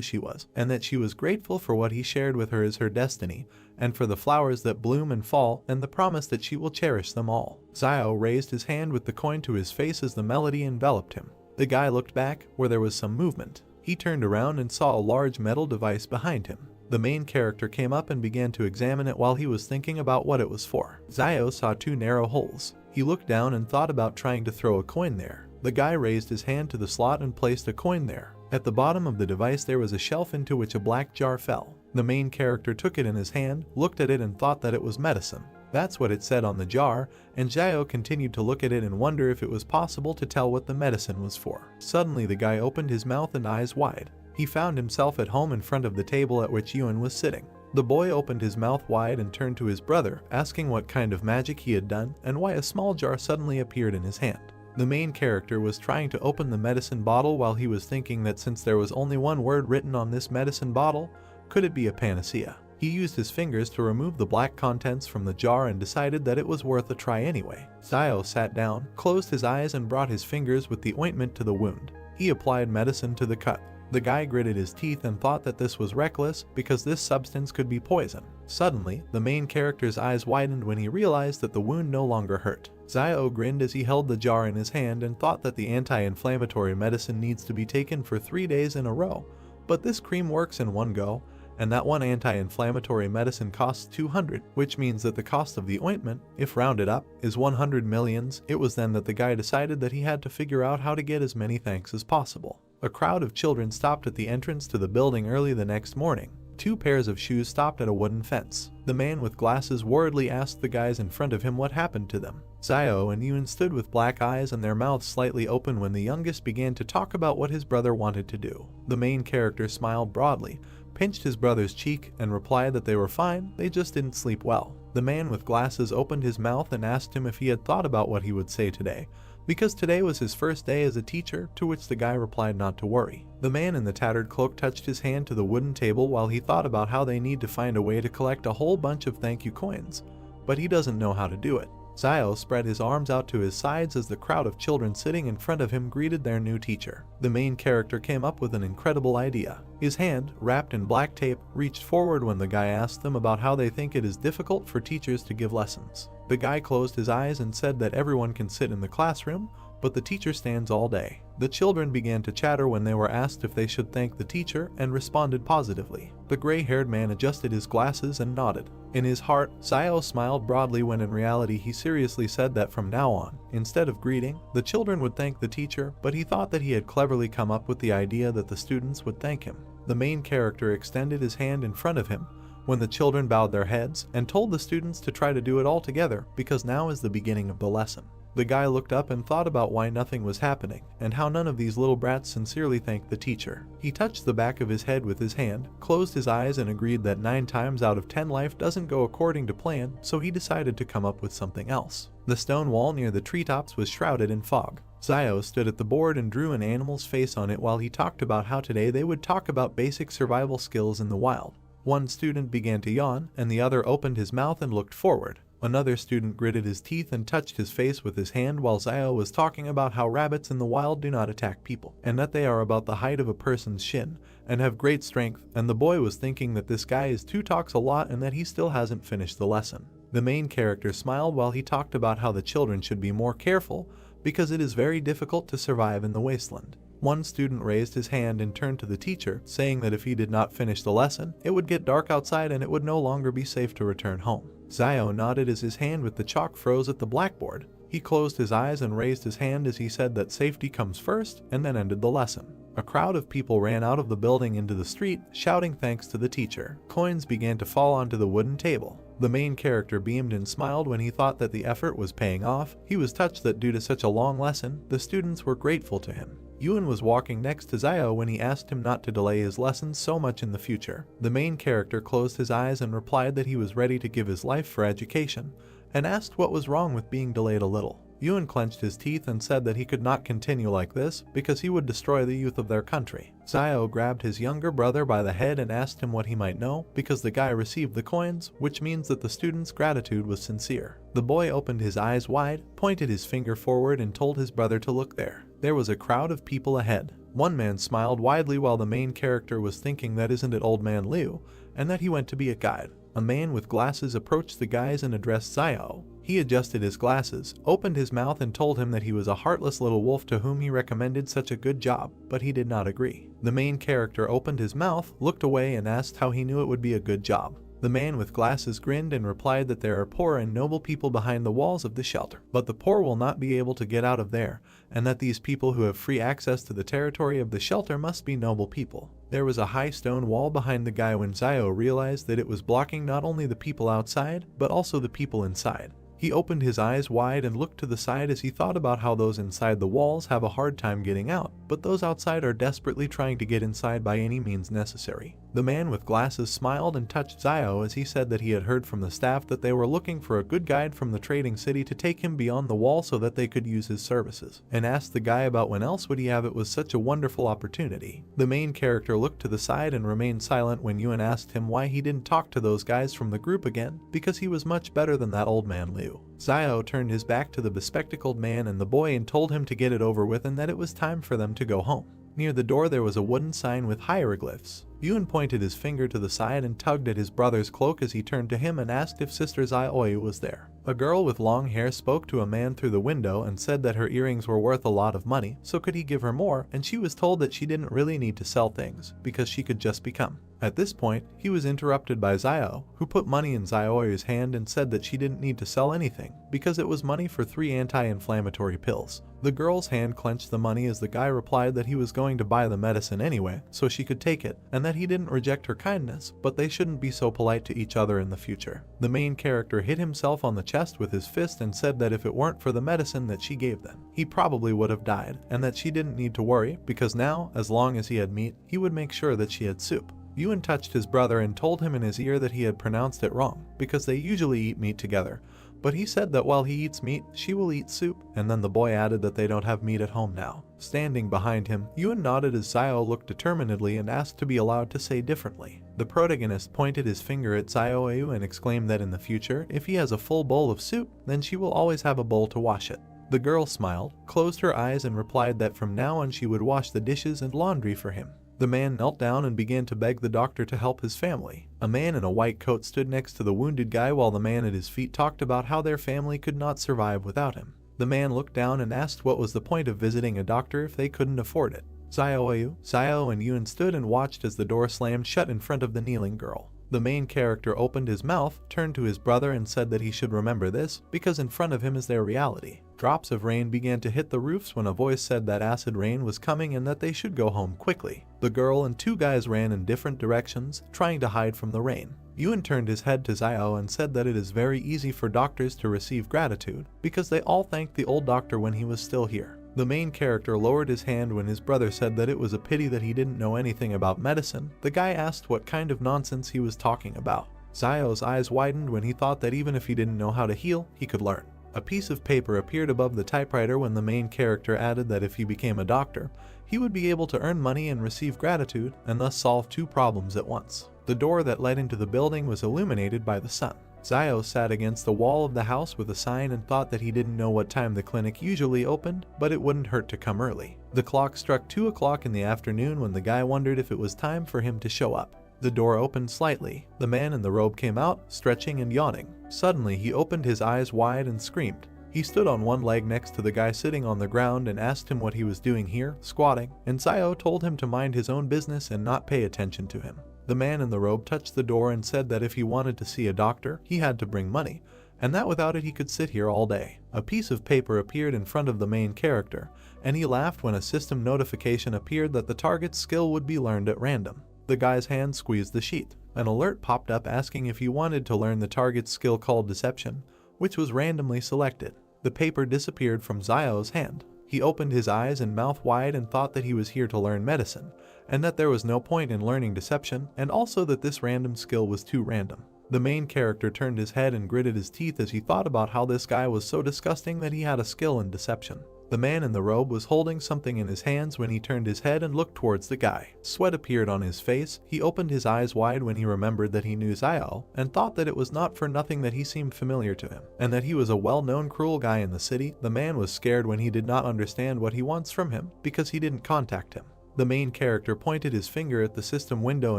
she was, and that she was grateful for what he shared with her as her destiny, and for the flowers that bloom and fall, and the promise that she will cherish them all. Zio raised his hand with the coin to his face as the melody enveloped him. The guy looked back, where there was some movement. He turned around and saw a large metal device behind him. The main character came up and began to examine it while he was thinking about what it was for. Zio saw 2 narrow holes. He looked down and thought about trying to throw a coin there. The guy raised his hand to the slot and placed a coin there. At the bottom of the device there was a shelf into which a black jar fell. The main character took it in his hand, looked at it and thought that it was medicine. That's what it said on the jar, and Zio continued to look at it and wonder if it was possible to tell what the medicine was for. Suddenly the guy opened his mouth and eyes wide. He found himself at home in front of the table at which Yuan was sitting. The boy opened his mouth wide and turned to his brother, asking what kind of magic he had done and why a small jar suddenly appeared in his hand. The main character was trying to open the medicine bottle while he was thinking that since there was only one word written on this medicine bottle, could it be a panacea? He used his fingers to remove the black contents from the jar and decided that it was worth a try anyway. Zio sat down, closed his eyes and brought his fingers with the ointment to the wound. He applied medicine to the cut. The guy gritted his teeth and thought that this was reckless because this substance could be poison. Suddenly, the main character's eyes widened when he realized that the wound no longer hurt. Zio grinned as he held the jar in his hand and thought that the anti-inflammatory medicine needs to be taken for 3 days in a row, but this cream works in one go, and that one anti-inflammatory medicine costs 200, which means that the cost of the ointment, if rounded up, is 100 millions. It was then that the guy decided that he had to figure out how to get as many thanks as possible. A crowd of children stopped at the entrance to the building early the next morning. Two pairs of shoes stopped at a wooden fence. The man with glasses worriedly asked the guys in front of him what happened to them. Zio and Yoon stood with black eyes and their mouths slightly open when the youngest began to talk about what his brother wanted to do. The main character smiled broadly, pinched his brother's cheek, and replied that they were fine, they just didn't sleep well. The man with glasses opened his mouth and asked him if he had thought about what he would say today, because today was his first day as a teacher, to which the guy replied not to worry. The man in the tattered cloak touched his hand to the wooden table while he thought about how they need to find a way to collect a whole bunch of thank you coins, but he doesn't know how to do it. Zio spread his arms out to his sides as the crowd of children sitting in front of him greeted their new teacher. The main character came up with an incredible idea. His hand, wrapped in black tape, reached forward when the guy asked them about how they think it is difficult for teachers to give lessons. The guy closed his eyes and said that everyone can sit in the classroom, but the teacher stands all day. The children began to chatter when they were asked if they should thank the teacher and responded positively. The gray-haired man adjusted his glasses and nodded. In his heart, Zio smiled broadly when in reality he seriously said that from now on, instead of greeting, the children would thank the teacher, but he thought that he had cleverly come up with the idea that the students would thank him. The main character extended his hand in front of him when the children bowed their heads and told the students to try to do it all together because now is the beginning of the lesson. The guy looked up and thought about why nothing was happening, and how none of these little brats sincerely thanked the teacher. He touched the back of his head with his hand, closed his eyes and agreed that 9 times out of 10 life doesn't go according to plan, so he decided to come up with something else. The stone wall near the treetops was shrouded in fog. Zio stood at the board and drew an animal's face on it while he talked about how today they would talk about basic survival skills in the wild. One student began to yawn, and the other opened his mouth and looked forward. Another student gritted his teeth and touched his face with his hand while Zio was talking about how rabbits in the wild do not attack people, and that they are about the height of a person's shin, and have great strength, and the boy was thinking that this guy is too talks a lot and that he still hasn't finished the lesson. The main character smiled while he talked about how the children should be more careful because it is very difficult to survive in the wasteland. One student raised his hand and turned to the teacher, saying that if he did not finish the lesson, it would get dark outside and it would no longer be safe to return home. Zio nodded as his hand with the chalk froze at the blackboard. He closed his eyes and raised his hand as he said that safety comes first, and then ended the lesson. A crowd of people ran out of the building into the street, shouting thanks to the teacher. Coins began to fall onto the wooden table. The main character beamed and smiled when he thought that the effort was paying off. He was touched that due to such a long lesson, the students were grateful to him. Yoon was walking next to Zio when he asked him not to delay his lessons so much in the future. The main character closed his eyes and replied that he was ready to give his life for education, and asked what was wrong with being delayed a little. Yoon clenched his teeth and said that he could not continue like this because he would destroy the youth of their country. Zio grabbed his younger brother by the head and asked him what he might know because the guy received the coins, which means that the student's gratitude was sincere. The boy opened his eyes wide, pointed his finger forward and told his brother to look there. There was a crowd of people ahead. One man smiled widely while the main character was thinking that isn't it old man Liu, and that he went to be a guide. A man with glasses approached the guys and addressed Zio. He adjusted his glasses, opened his mouth and told him that he was a heartless little wolf to whom he recommended such a good job, but he did not agree. The main character opened his mouth, looked away and asked how he knew it would be a good job. The man with glasses grinned and replied that there are poor and noble people behind the walls of the shelter, but the poor will not be able to get out of there, and that these people who have free access to the territory of the shelter must be noble people. There was a high stone wall behind the guy when Zio realized that it was blocking not only the people outside, but also the people inside. He opened his eyes wide and looked to the side as he thought about how those inside the walls have a hard time getting out, but those outside are desperately trying to get inside by any means necessary. The man with glasses smiled and touched Zio as he said that he had heard from the staff that they were looking for a good guide from the trading city to take him beyond the wall so that they could use his services, and asked the guy about when else would he have it was such a wonderful opportunity. The main character looked to the side and remained silent when Yuan asked him why he didn't talk to those guys from the group again, because he was much better than that old man Liu. Zio turned his back to the bespectacled man and the boy and told him to get it over with and that it was time for them to go home. Near the door there was a wooden sign with hieroglyphs. Yoon pointed his finger to the side and tugged at his brother's cloak as he turned to him and asked if Sister Zioi was there. A girl with long hair spoke to a man through the window and said that her earrings were worth a lot of money, so could he give her more, and she was told that she didn't really need to sell things, because she could just become. At this point, he was interrupted by Zio, who put money in Zioi's hand and said that she didn't need to sell anything, because it was money for 3 anti-inflammatory pills, The girl's hand clenched the money as the guy replied that he was going to buy the medicine anyway, so she could take it, and that he didn't reject her kindness, but they shouldn't be so polite to each other in the future. The main character hit himself on the chest with his fist and said that if it weren't for the medicine that she gave them, he probably would have died, and that she didn't need to worry because now, as long as he had meat, he would make sure that she had soup. Yuan touched his brother and told him in his ear that he had pronounced it wrong, because they usually eat meat together. But he said that while he eats meat, she will eat soup, and then the boy added that they don't have meat at home now. Standing behind him, Yuan nodded as Xiao looked determinedly and asked to be allowed to say differently. The protagonist pointed his finger at Xiao and exclaimed that in the future, if he has a full bowl of soup, then she will always have a bowl to wash it. The girl smiled, closed her eyes and replied that from now on she would wash the dishes and laundry for him. The man knelt down and began to beg the doctor to help his family. A man in a white coat stood next to the wounded guy while the man at his feet talked about how their family could not survive without him. The man looked down and asked what was the point of visiting a doctor if they couldn't afford it. Xiao and Yuan stood and watched as the door slammed shut in front of the kneeling girl. The main character opened his mouth, turned to his brother and said that he should remember this, because in front of him is their reality. Drops of rain began to hit the roofs when a voice said that acid rain was coming and that they should go home quickly. The girl and two guys ran in different directions, trying to hide from the rain. Yuan turned his head to Xiao and said that it is very easy for doctors to receive gratitude, because they all thanked the old doctor when he was still here. The main character lowered his hand when his brother said that it was a pity that he didn't know anything about medicine. The guy asked what kind of nonsense he was talking about. Xiao's eyes widened when he thought that even if he didn't know how to heal, he could learn. A piece of paper appeared above the typewriter when the main character added that if he became a doctor, he would be able to earn money and receive gratitude, and thus solve two problems at once. The door that led into the building was illuminated by the sun. Xiao sat against the wall of the house with a sign and thought that he didn't know what time the clinic usually opened, but it wouldn't hurt to come early. The clock struck 2 o'clock in the afternoon when the guy wondered if it was time for him to show up. The door opened slightly. The man in the robe came out, stretching and yawning. Suddenly, he opened his eyes wide and screamed. He stood on one leg next to the guy sitting on the ground and asked him what he was doing here, squatting, and Xiao told him to mind his own business and not pay attention to him. The man in the robe touched the door and said that if he wanted to see a doctor, he had to bring money, and that without it he could sit here all day. A piece of paper appeared in front of the main character, and he laughed when a system notification appeared that the target's skill would be learned at random. The guy's hand squeezed the sheet. An alert popped up asking if he wanted to learn the target's skill called Deception, which was randomly selected. The paper disappeared from Xiao's hand. He opened his eyes and mouth wide and thought that he was here to learn medicine, and that there was no point in learning deception, and also that this random skill was too random. The main character turned his head and gritted his teeth as he thought about how this guy was so disgusting that he had a skill in deception. The man in the robe was holding something in his hands when he turned his head and looked towards the guy. Sweat appeared on his face. He opened his eyes wide when he remembered that he knew Xiao, and thought that it was not for nothing that he seemed familiar to him, and that he was a well-known cruel guy in the city. The man was scared when he did not understand what he wants from him, because he didn't contact him. The main character pointed his finger at the system window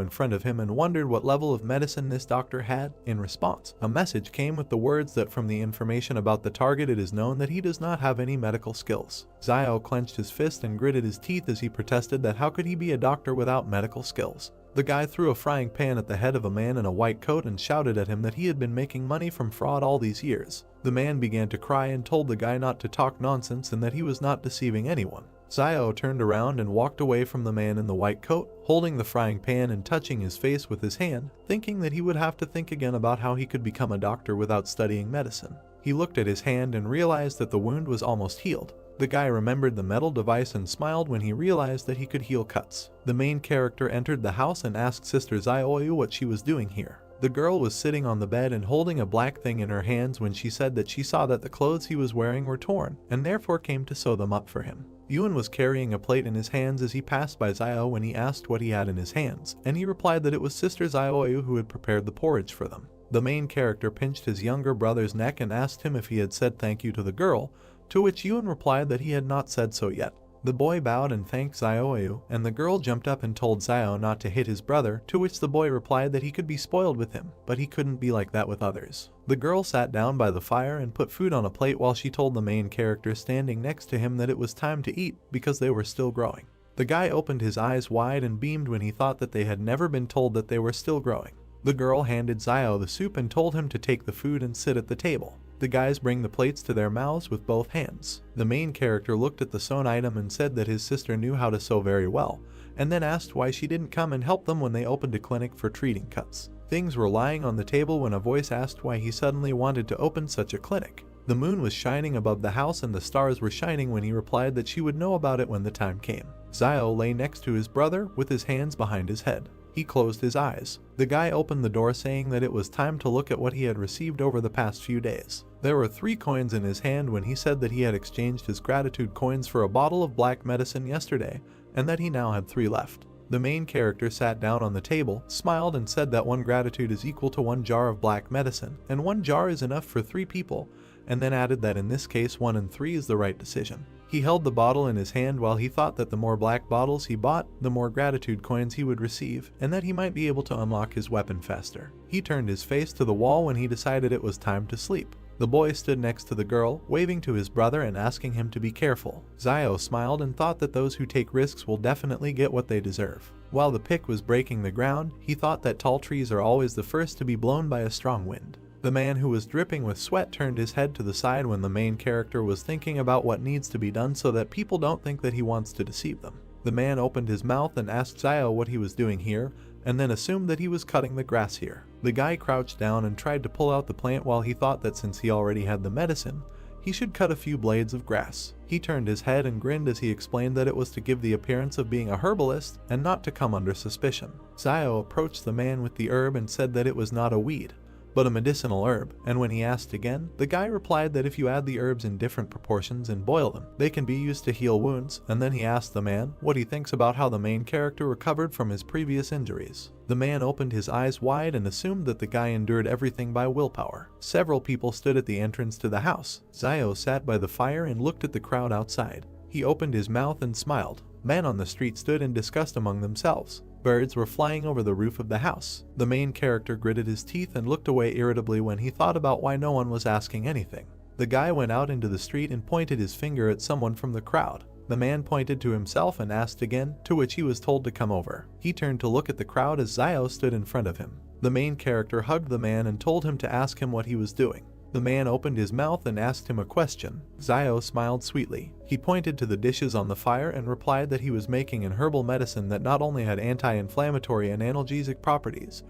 in front of him and wondered what level of medicine this doctor had. In response, a message came with the words that from the information about the target it is known that he does not have any medical skills. Xiao clenched his fist and gritted his teeth as he protested that how could he be a doctor without medical skills. The guy threw a frying pan at the head of a man in a white coat and shouted at him that he had been making money from fraud all these years. The man began to cry and told the guy not to talk nonsense and that he was not deceiving anyone. Xiao turned around and walked away from the man in the white coat, holding the frying pan and touching his face with his hand, thinking that he would have to think again about how he could become a doctor without studying medicine. He looked at his hand and realized that the wound was almost healed. The guy remembered the metal device and smiled when he realized that he could heal cuts. The main character entered the house and asked Sister Xiaoyu what she was doing here. The girl was sitting on the bed and holding a black thing in her hands when she said that she saw that the clothes he was wearing were torn, and therefore came to sew them up for him. Yuan was carrying a plate in his hands as he passed by Xiao when he asked what he had in his hands, and he replied that it was Sister Xiaoyu who had prepared the porridge for them. The main character pinched his younger brother's neck and asked him if he had said thank you to the girl, to which Yuan replied that he had not said so yet. The boy bowed and thanked Xiaoyu, and the girl jumped up and told Xiao not to hit his brother, to which the boy replied that he could be spoiled with him, but he couldn't be like that with others. The girl sat down by the fire and put food on a plate while she told the main character standing next to him that it was time to eat because they were still growing. The guy opened his eyes wide and beamed when he thought that they had never been told that they were still growing. The girl handed Xiao the soup and told him to take the food and sit at the table. The guys bring the plates to their mouths with both hands. The main character looked at the sewn item and said that his sister knew how to sew very well, and then asked why she didn't come and help them when they opened a clinic for treating cuts. Things were lying on the table when a voice asked why he suddenly wanted to open such a clinic. The moon was shining above the house and the stars were shining when he replied that she would know about it when the time came. Zio lay next to his brother with his hands behind his head. He closed his eyes. The guy opened the door saying that it was time to look at what he had received over the past few days. There were 3 coins in his hand when he said that he had exchanged his gratitude coins for a bottle of black medicine yesterday, and that he now had 3 left. The main character sat down on the table, smiled and said that 1 gratitude is equal to 1 jar of black medicine, and 1 jar is enough for 3 people, and then added that in this case 1 and 3 is the right decision. He held the bottle in his hand while he thought that the more black bottles he bought, the more gratitude coins he would receive, and that he might be able to unlock his weapon faster. He turned his face to the wall when he decided it was time to sleep. The boy stood next to the girl, waving to his brother and asking him to be careful. Zio smiled and thought that those who take risks will definitely get what they deserve. While the pick was breaking the ground, he thought that tall trees are always the first to be blown by a strong wind. The man who was dripping with sweat turned his head to the side when the main character was thinking about what needs to be done so that people don't think that he wants to deceive them. The man opened his mouth and asked Zio what he was doing here, and then assumed that he was cutting the grass here. The guy crouched down and tried to pull out the plant while he thought that since he already had the medicine, he should cut a few blades of grass. He turned his head and grinned as he explained that it was to give the appearance of being a herbalist and not to come under suspicion. Zio approached the man with the herb and said that it was not a weed, but a medicinal herb, and when he asked again, the guy replied that if you add the herbs in different proportions and boil them, they can be used to heal wounds, and then he asked the man what he thinks about how the main character recovered from his previous injuries. The man opened his eyes wide and assumed that the guy endured everything by willpower. Several people stood at the entrance to the house. Zio sat by the fire and looked at the crowd outside. He opened his mouth and smiled. Men on the street stood and discussed among themselves. Birds were flying over the roof of the house. The main character gritted his teeth and looked away irritably when he thought about why no one was asking anything. The guy went out into the street and pointed his finger at someone from the crowd. The man pointed to himself and asked again, to which he was told to come over. He turned to look at the crowd as Zio stood in front of him. The main character hugged the man and told him to ask him what he was doing. The man opened his mouth and asked him a question. Zio smiled sweetly. He pointed to the dishes on the fire and replied that he was making an herbal medicine that not only had anti-inflammatory and analgesic properties,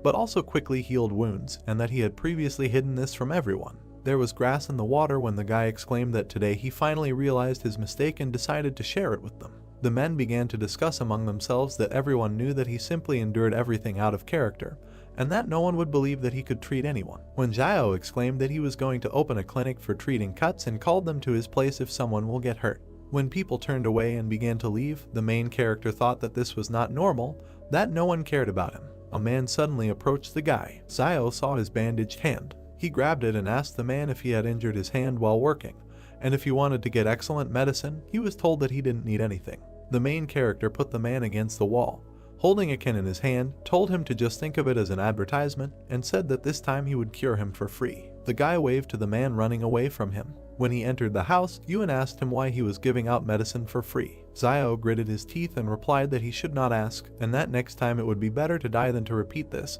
but also quickly healed wounds, and that he had previously hidden this from everyone. There was grass in the water when the guy exclaimed that today he finally realized his mistake and decided to share it with them. The men began to discuss among themselves that everyone knew that he simply endured everything out of character, and that no one would believe that he could treat anyone. When Zio exclaimed that he was going to open a clinic for treating cuts and called them to his place if someone will get hurt. When people turned away and began to leave, the main character thought that this was not normal, that no one cared about him. A man suddenly approached the guy. Zio saw his bandaged hand. He grabbed it and asked the man if he had injured his hand while working, and if he wanted to get excellent medicine. He was told that he didn't need anything. The main character put the man against the wall, holding a can in his hand, told him to just think of it as an advertisement, and said that this time he would cure him for free. The guy waved to the man running away from him. When he entered the house, Ewan asked him why he was giving out medicine for free. Zio gritted his teeth and replied that he should not ask, and that next time it would be better to die than to repeat this,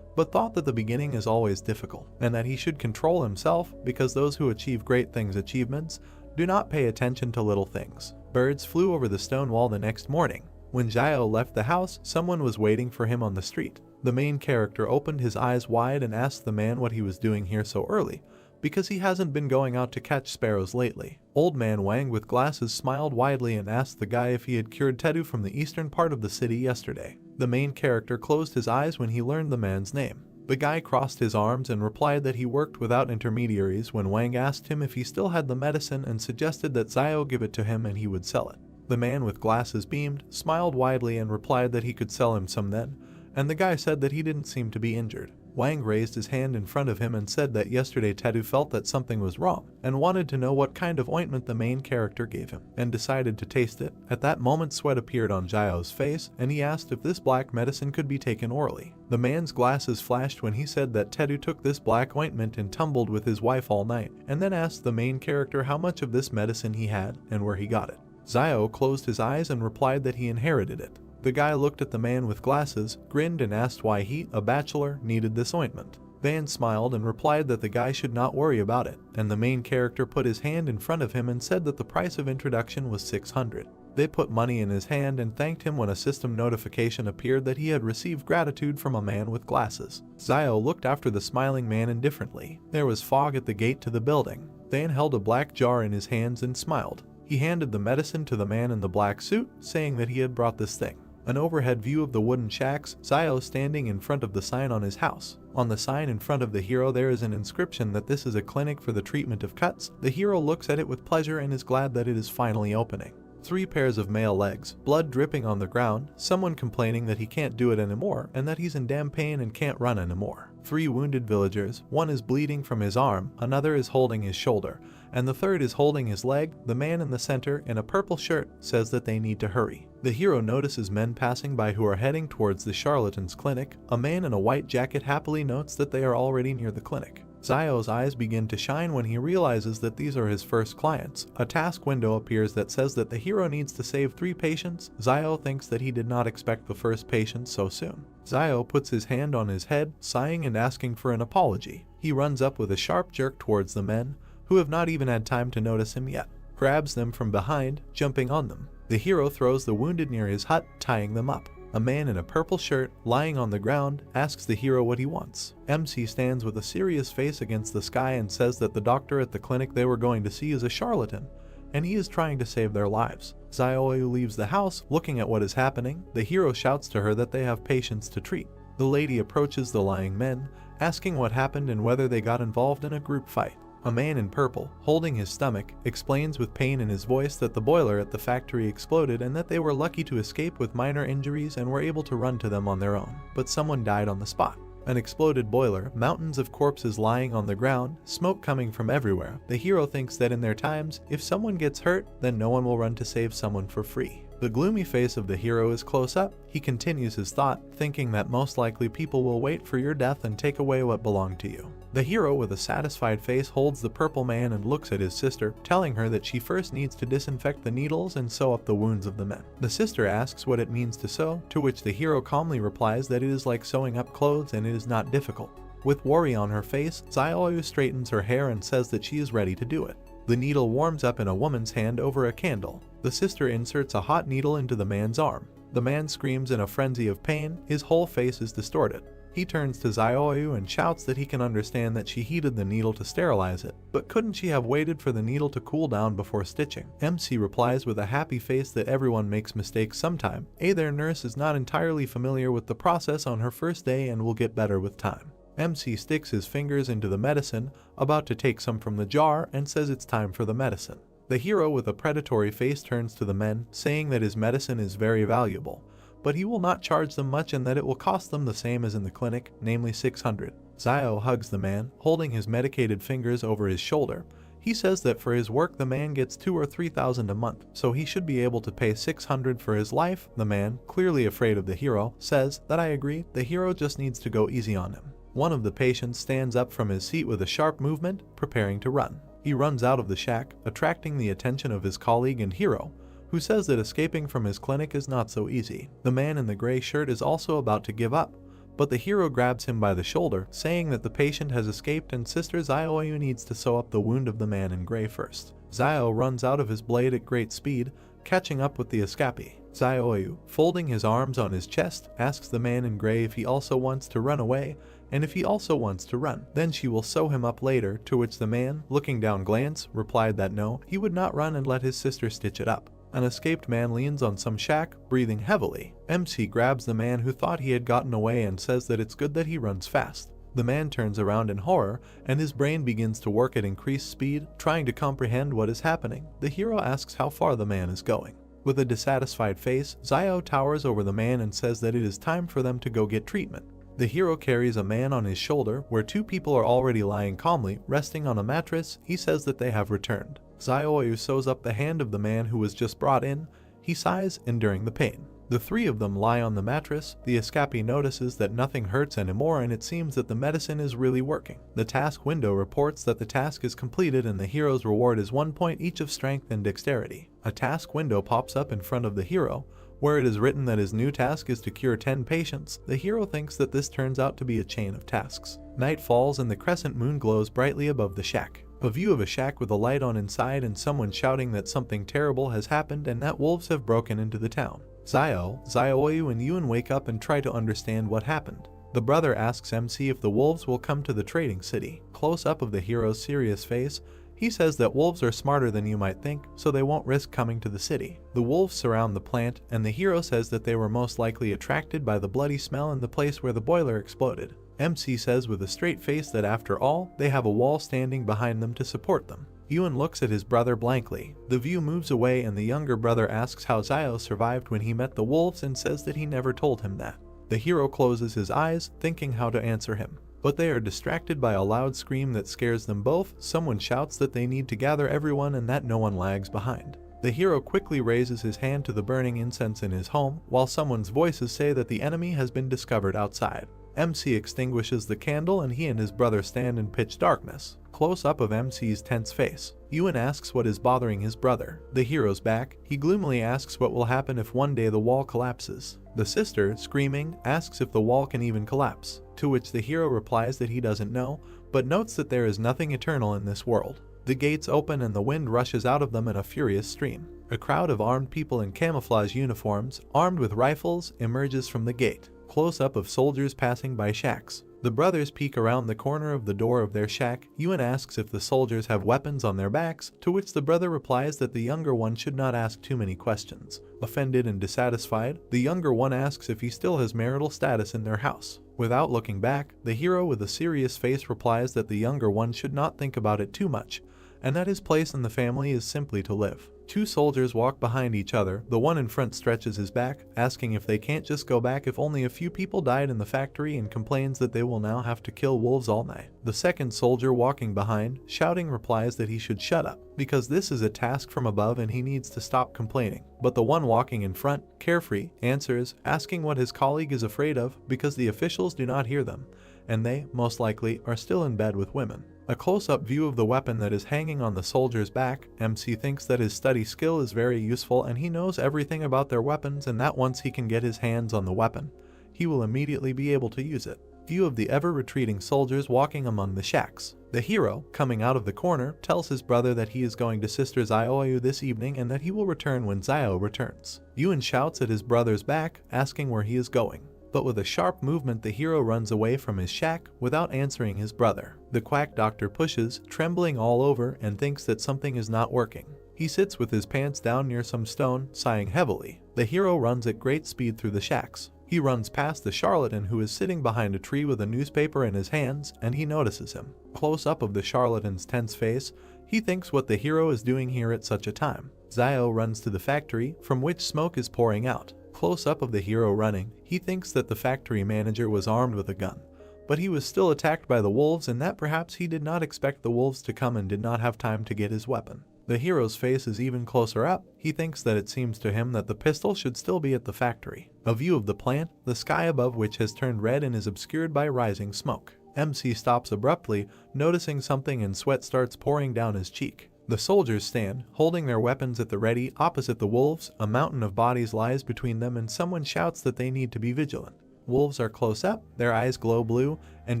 but thought that the beginning is always difficult, and that he should control himself because those who achieve great things achievements do not pay attention to little things. Birds flew over the stone wall the next morning. When Zio left the house, someone was waiting for him on the street. The main character opened his eyes wide and asked the man what he was doing here so early, because he hasn't been going out to catch sparrows lately. Old man Wang with glasses smiled widely and asked the guy if he had cured Tedu from the eastern part of the city yesterday. The main character closed his eyes when he learned the man's name. The guy crossed his arms and replied that he worked without intermediaries when Wang asked him if he still had the medicine and suggested that Zio give it to him and he would sell it. The man with glasses beamed, smiled widely and replied that he could sell him some then, and the guy said that he didn't seem to be injured. Wang raised his hand in front of him and said that yesterday Tedu felt that something was wrong and wanted to know what kind of ointment the main character gave him, and decided to taste it. At that moment sweat appeared on Zio's face and he asked if this black medicine could be taken orally. The man's glasses flashed when he said that Tedu took this black ointment and tumbled with his wife all night, and then asked the main character how much of this medicine he had and where he got it. Zio closed his eyes and replied that he inherited it. The guy looked at the man with glasses, grinned and asked why he, a bachelor, needed this ointment. Van smiled and replied that the guy should not worry about it, and the main character put his hand in front of him and said that the price of introduction was 600. They put money in his hand and thanked him when a system notification appeared that he had received gratitude from a man with glasses. Zio looked after the smiling man indifferently. There was fog at the gate to the building. Van held a black jar in his hands and smiled. He handed the medicine to the man in the black suit, saying that he had brought this thing. An overhead view of the wooden shacks, Zio standing in front of the sign on his house. On the sign in front of the hero there is an inscription that this is a clinic for the treatment of cuts. The hero looks at it with pleasure and is glad that it is finally opening. 3 pairs of male legs, blood dripping on the ground, someone complaining that he can't do it anymore and that he's in damn pain and can't run anymore. 3 wounded villagers, one is bleeding from his arm, another is holding his shoulder, and the third is holding his leg. The man in the center, in a purple shirt, says that they need to hurry. The hero notices men passing by who are heading towards the charlatan's clinic. A man in a white jacket happily notes that they are already near the clinic. Zio's eyes begin to shine when he realizes that these are his first clients. A task window appears that says that the hero needs to save 3 patients. Zio thinks that he did not expect the first patient so soon. Zio puts his hand on his head, sighing and asking for an apology. He runs up with a sharp jerk towards the men, who have not even had time to notice him yet. Grabs them from behind, jumping on them. The hero throws the wounded near his hut, tying them up. A man in a purple shirt, lying on the ground, asks the hero what he wants. MC stands with a serious face against the sky and says that the doctor at the clinic they were going to see is a charlatan, and he is trying to save their lives. Zioyu leaves the house, looking at what is happening. The hero shouts to her that they have patients to treat. The lady approaches the lying men, asking what happened and whether they got involved in a group fight. A man in purple, holding his stomach, explains with pain in his voice that the boiler at the factory exploded and that they were lucky to escape with minor injuries and were able to run to them on their own, but someone died on the spot. An exploded boiler, mountains of corpses lying on the ground, smoke coming from everywhere. The hero thinks that in their times, if someone gets hurt, then no one will run to save someone for free. The gloomy face of the hero is close up. He continues his thought, thinking that most likely people will wait for your death and take away what belonged to you. The hero with a satisfied face holds the purple man and looks at his sister, telling her that she first needs to disinfect the needles and sew up the wounds of the men. The sister asks what it means to sew, to which the hero calmly replies that it is like sewing up clothes and it is not difficult. With worry on her face, Zioyu straightens her hair and says that she is ready to do it. The needle warms up in a woman's hand over a candle. The sister inserts a hot needle into the man's arm. The man screams in a frenzy of pain. His whole face is distorted. He turns to Zioyu and shouts that he can understand that she heated the needle to sterilize it, but couldn't she have waited for the needle to cool down before stitching? MC replies with a happy face that everyone makes mistakes sometime. Their nurse is not entirely familiar with the process on her first day and will get better with time. MC sticks his fingers into the medicine, about to take some from the jar, and says it's time for the medicine. The hero with a predatory face turns to the men, saying that his medicine is very valuable, but he will not charge them much and that it will cost them the same as in the clinic, namely 600. Zio hugs the man, holding his medicated fingers over his shoulder. He says that for his work the man gets 2,000 or 3,000 a month, so he should be able to pay 600 for his life. The man, clearly afraid of the hero, says that I agree, the hero just needs to go easy on him. One of the patients stands up from his seat with a sharp movement, preparing to run. He runs out of the shack, attracting the attention of his colleague and hero, who says that escaping from his clinic is not so easy. The man in the gray shirt is also about to give up, but the hero grabs him by the shoulder, saying that the patient has escaped and Sister Zioyu needs to sew up the wound of the man in gray first. Zio runs out of his blade at great speed, catching up with the escapee. Zioyu, folding his arms on his chest, asks the man in gray if he also wants to run away, and if he also wants to run, then she will sew him up later, to which the man, looking down glance, replied that no, he would not run and let his sister stitch it up. An escaped man leans on some shack, breathing heavily. MC grabs the man who thought he had gotten away and says that it's good that he runs fast. The man turns around in horror, and his brain begins to work at increased speed, trying to comprehend what is happening. The hero asks how far the man is going. With a dissatisfied face, Zio towers over the man and says that it is time for them to go get treatment. The hero carries a man on his shoulder, where 2 people are already lying calmly, resting on a mattress. He says that they have returned. Zioyu sews up the hand of the man who was just brought in. He sighs, enduring the pain. The 3 of them lie on the mattress. The escapee notices that nothing hurts anymore and it seems that the medicine is really working. The task window reports that the task is completed and the hero's reward is 1 point each of strength and dexterity. A task window pops up in front of the hero, where it is written that his new task is to cure 10 patients. The hero thinks that this turns out to be a chain of tasks. Night falls and the crescent moon glows brightly above the shack. A view of a shack with a light on inside and someone shouting that something terrible has happened and that wolves have broken into the town. Zioyu and Yuen wake up and try to understand what happened. The brother asks MC if the wolves will come to the trading city. Close up of the hero's serious face, he says that wolves are smarter than you might think, so they won't risk coming to the city. The wolves surround the plant, and the hero says that they were most likely attracted by the bloody smell in the place where the boiler exploded. MC says with a straight face that after all, they have a wall standing behind them to support them. Yuen looks at his brother blankly. The view moves away and the younger brother asks how Zio survived when he met the wolves and says that he never told him that. The hero closes his eyes, thinking how to answer him. But they are distracted by a loud scream that scares them both. Someone shouts that they need to gather everyone and that no one lags behind. The hero quickly raises his hand to the burning incense in his home, while someone's voices say that the enemy has been discovered outside. MC extinguishes the candle and he and his brother stand in pitch darkness. Close up of MC's tense face. Yuen asks what is bothering his brother. The hero's back. He gloomily asks what will happen if one day the wall collapses. The sister, screaming, asks if the wall can even collapse, to which the hero replies that he doesn't know, but notes that there is nothing eternal in this world. The gates open and the wind rushes out of them in a furious stream. A crowd of armed people in camouflage uniforms, armed with rifles, emerges from the gate. Close-up of soldiers passing by shacks. The brothers peek around the corner of the door of their shack. Yuen asks if the soldiers have weapons on their backs, to which the brother replies that the younger one should not ask too many questions. Offended and dissatisfied, the younger one asks if he still has marital status in their house. Without looking back, the hero with a serious face replies that the younger one should not think about it too much, and that his place in the family is simply to live. Two soldiers walk behind each other. The one in front stretches his back, asking if they can't just go back if only a few people died in the factory, and complains that they will now have to kill wolves all night. The second soldier walking behind, shouting, replies that he should shut up, because this is a task from above and he needs to stop complaining. But the one walking in front, carefree, answers, asking what his colleague is afraid of because the officials do not hear them, and they, most likely, are still in bed with women. A close-up view of the weapon that is hanging on the soldier's back. MC thinks that his study skill is very useful and he knows everything about their weapons, and that once he can get his hands on the weapon, he will immediately be able to use it. View of the ever-retreating soldiers walking among the shacks. The hero, coming out of the corner, tells his brother that he is going to Sister Zioyu this evening and that he will return when Zio returns. Yuen shouts at his brother's back, asking where he is going. But with a sharp movement, the hero runs away from his shack without answering his brother. The quack doctor pushes, trembling all over, and thinks that something is not working. He sits with his pants down near some stone, sighing heavily. The hero runs at great speed through the shacks. He runs past the charlatan who is sitting behind a tree with a newspaper in his hands, and he notices him. Close up of the charlatan's tense face, he thinks what the hero is doing here at such a time. Zio runs to the factory, from which smoke is pouring out. Close up of the hero running, he thinks that the factory manager was armed with a gun, but he was still attacked by the wolves, and that perhaps he did not expect the wolves to come and did not have time to get his weapon. The hero's face is even closer up. He thinks that it seems to him that the pistol should still be at the factory. A view of the plant, the sky above which has turned red and is obscured by rising smoke. MC stops abruptly, noticing something, and sweat starts pouring down his cheek. The soldiers stand, holding their weapons at the ready, opposite the wolves. A mountain of bodies lies between them, and someone shouts that they need to be vigilant. Wolves are close up, their eyes glow blue, and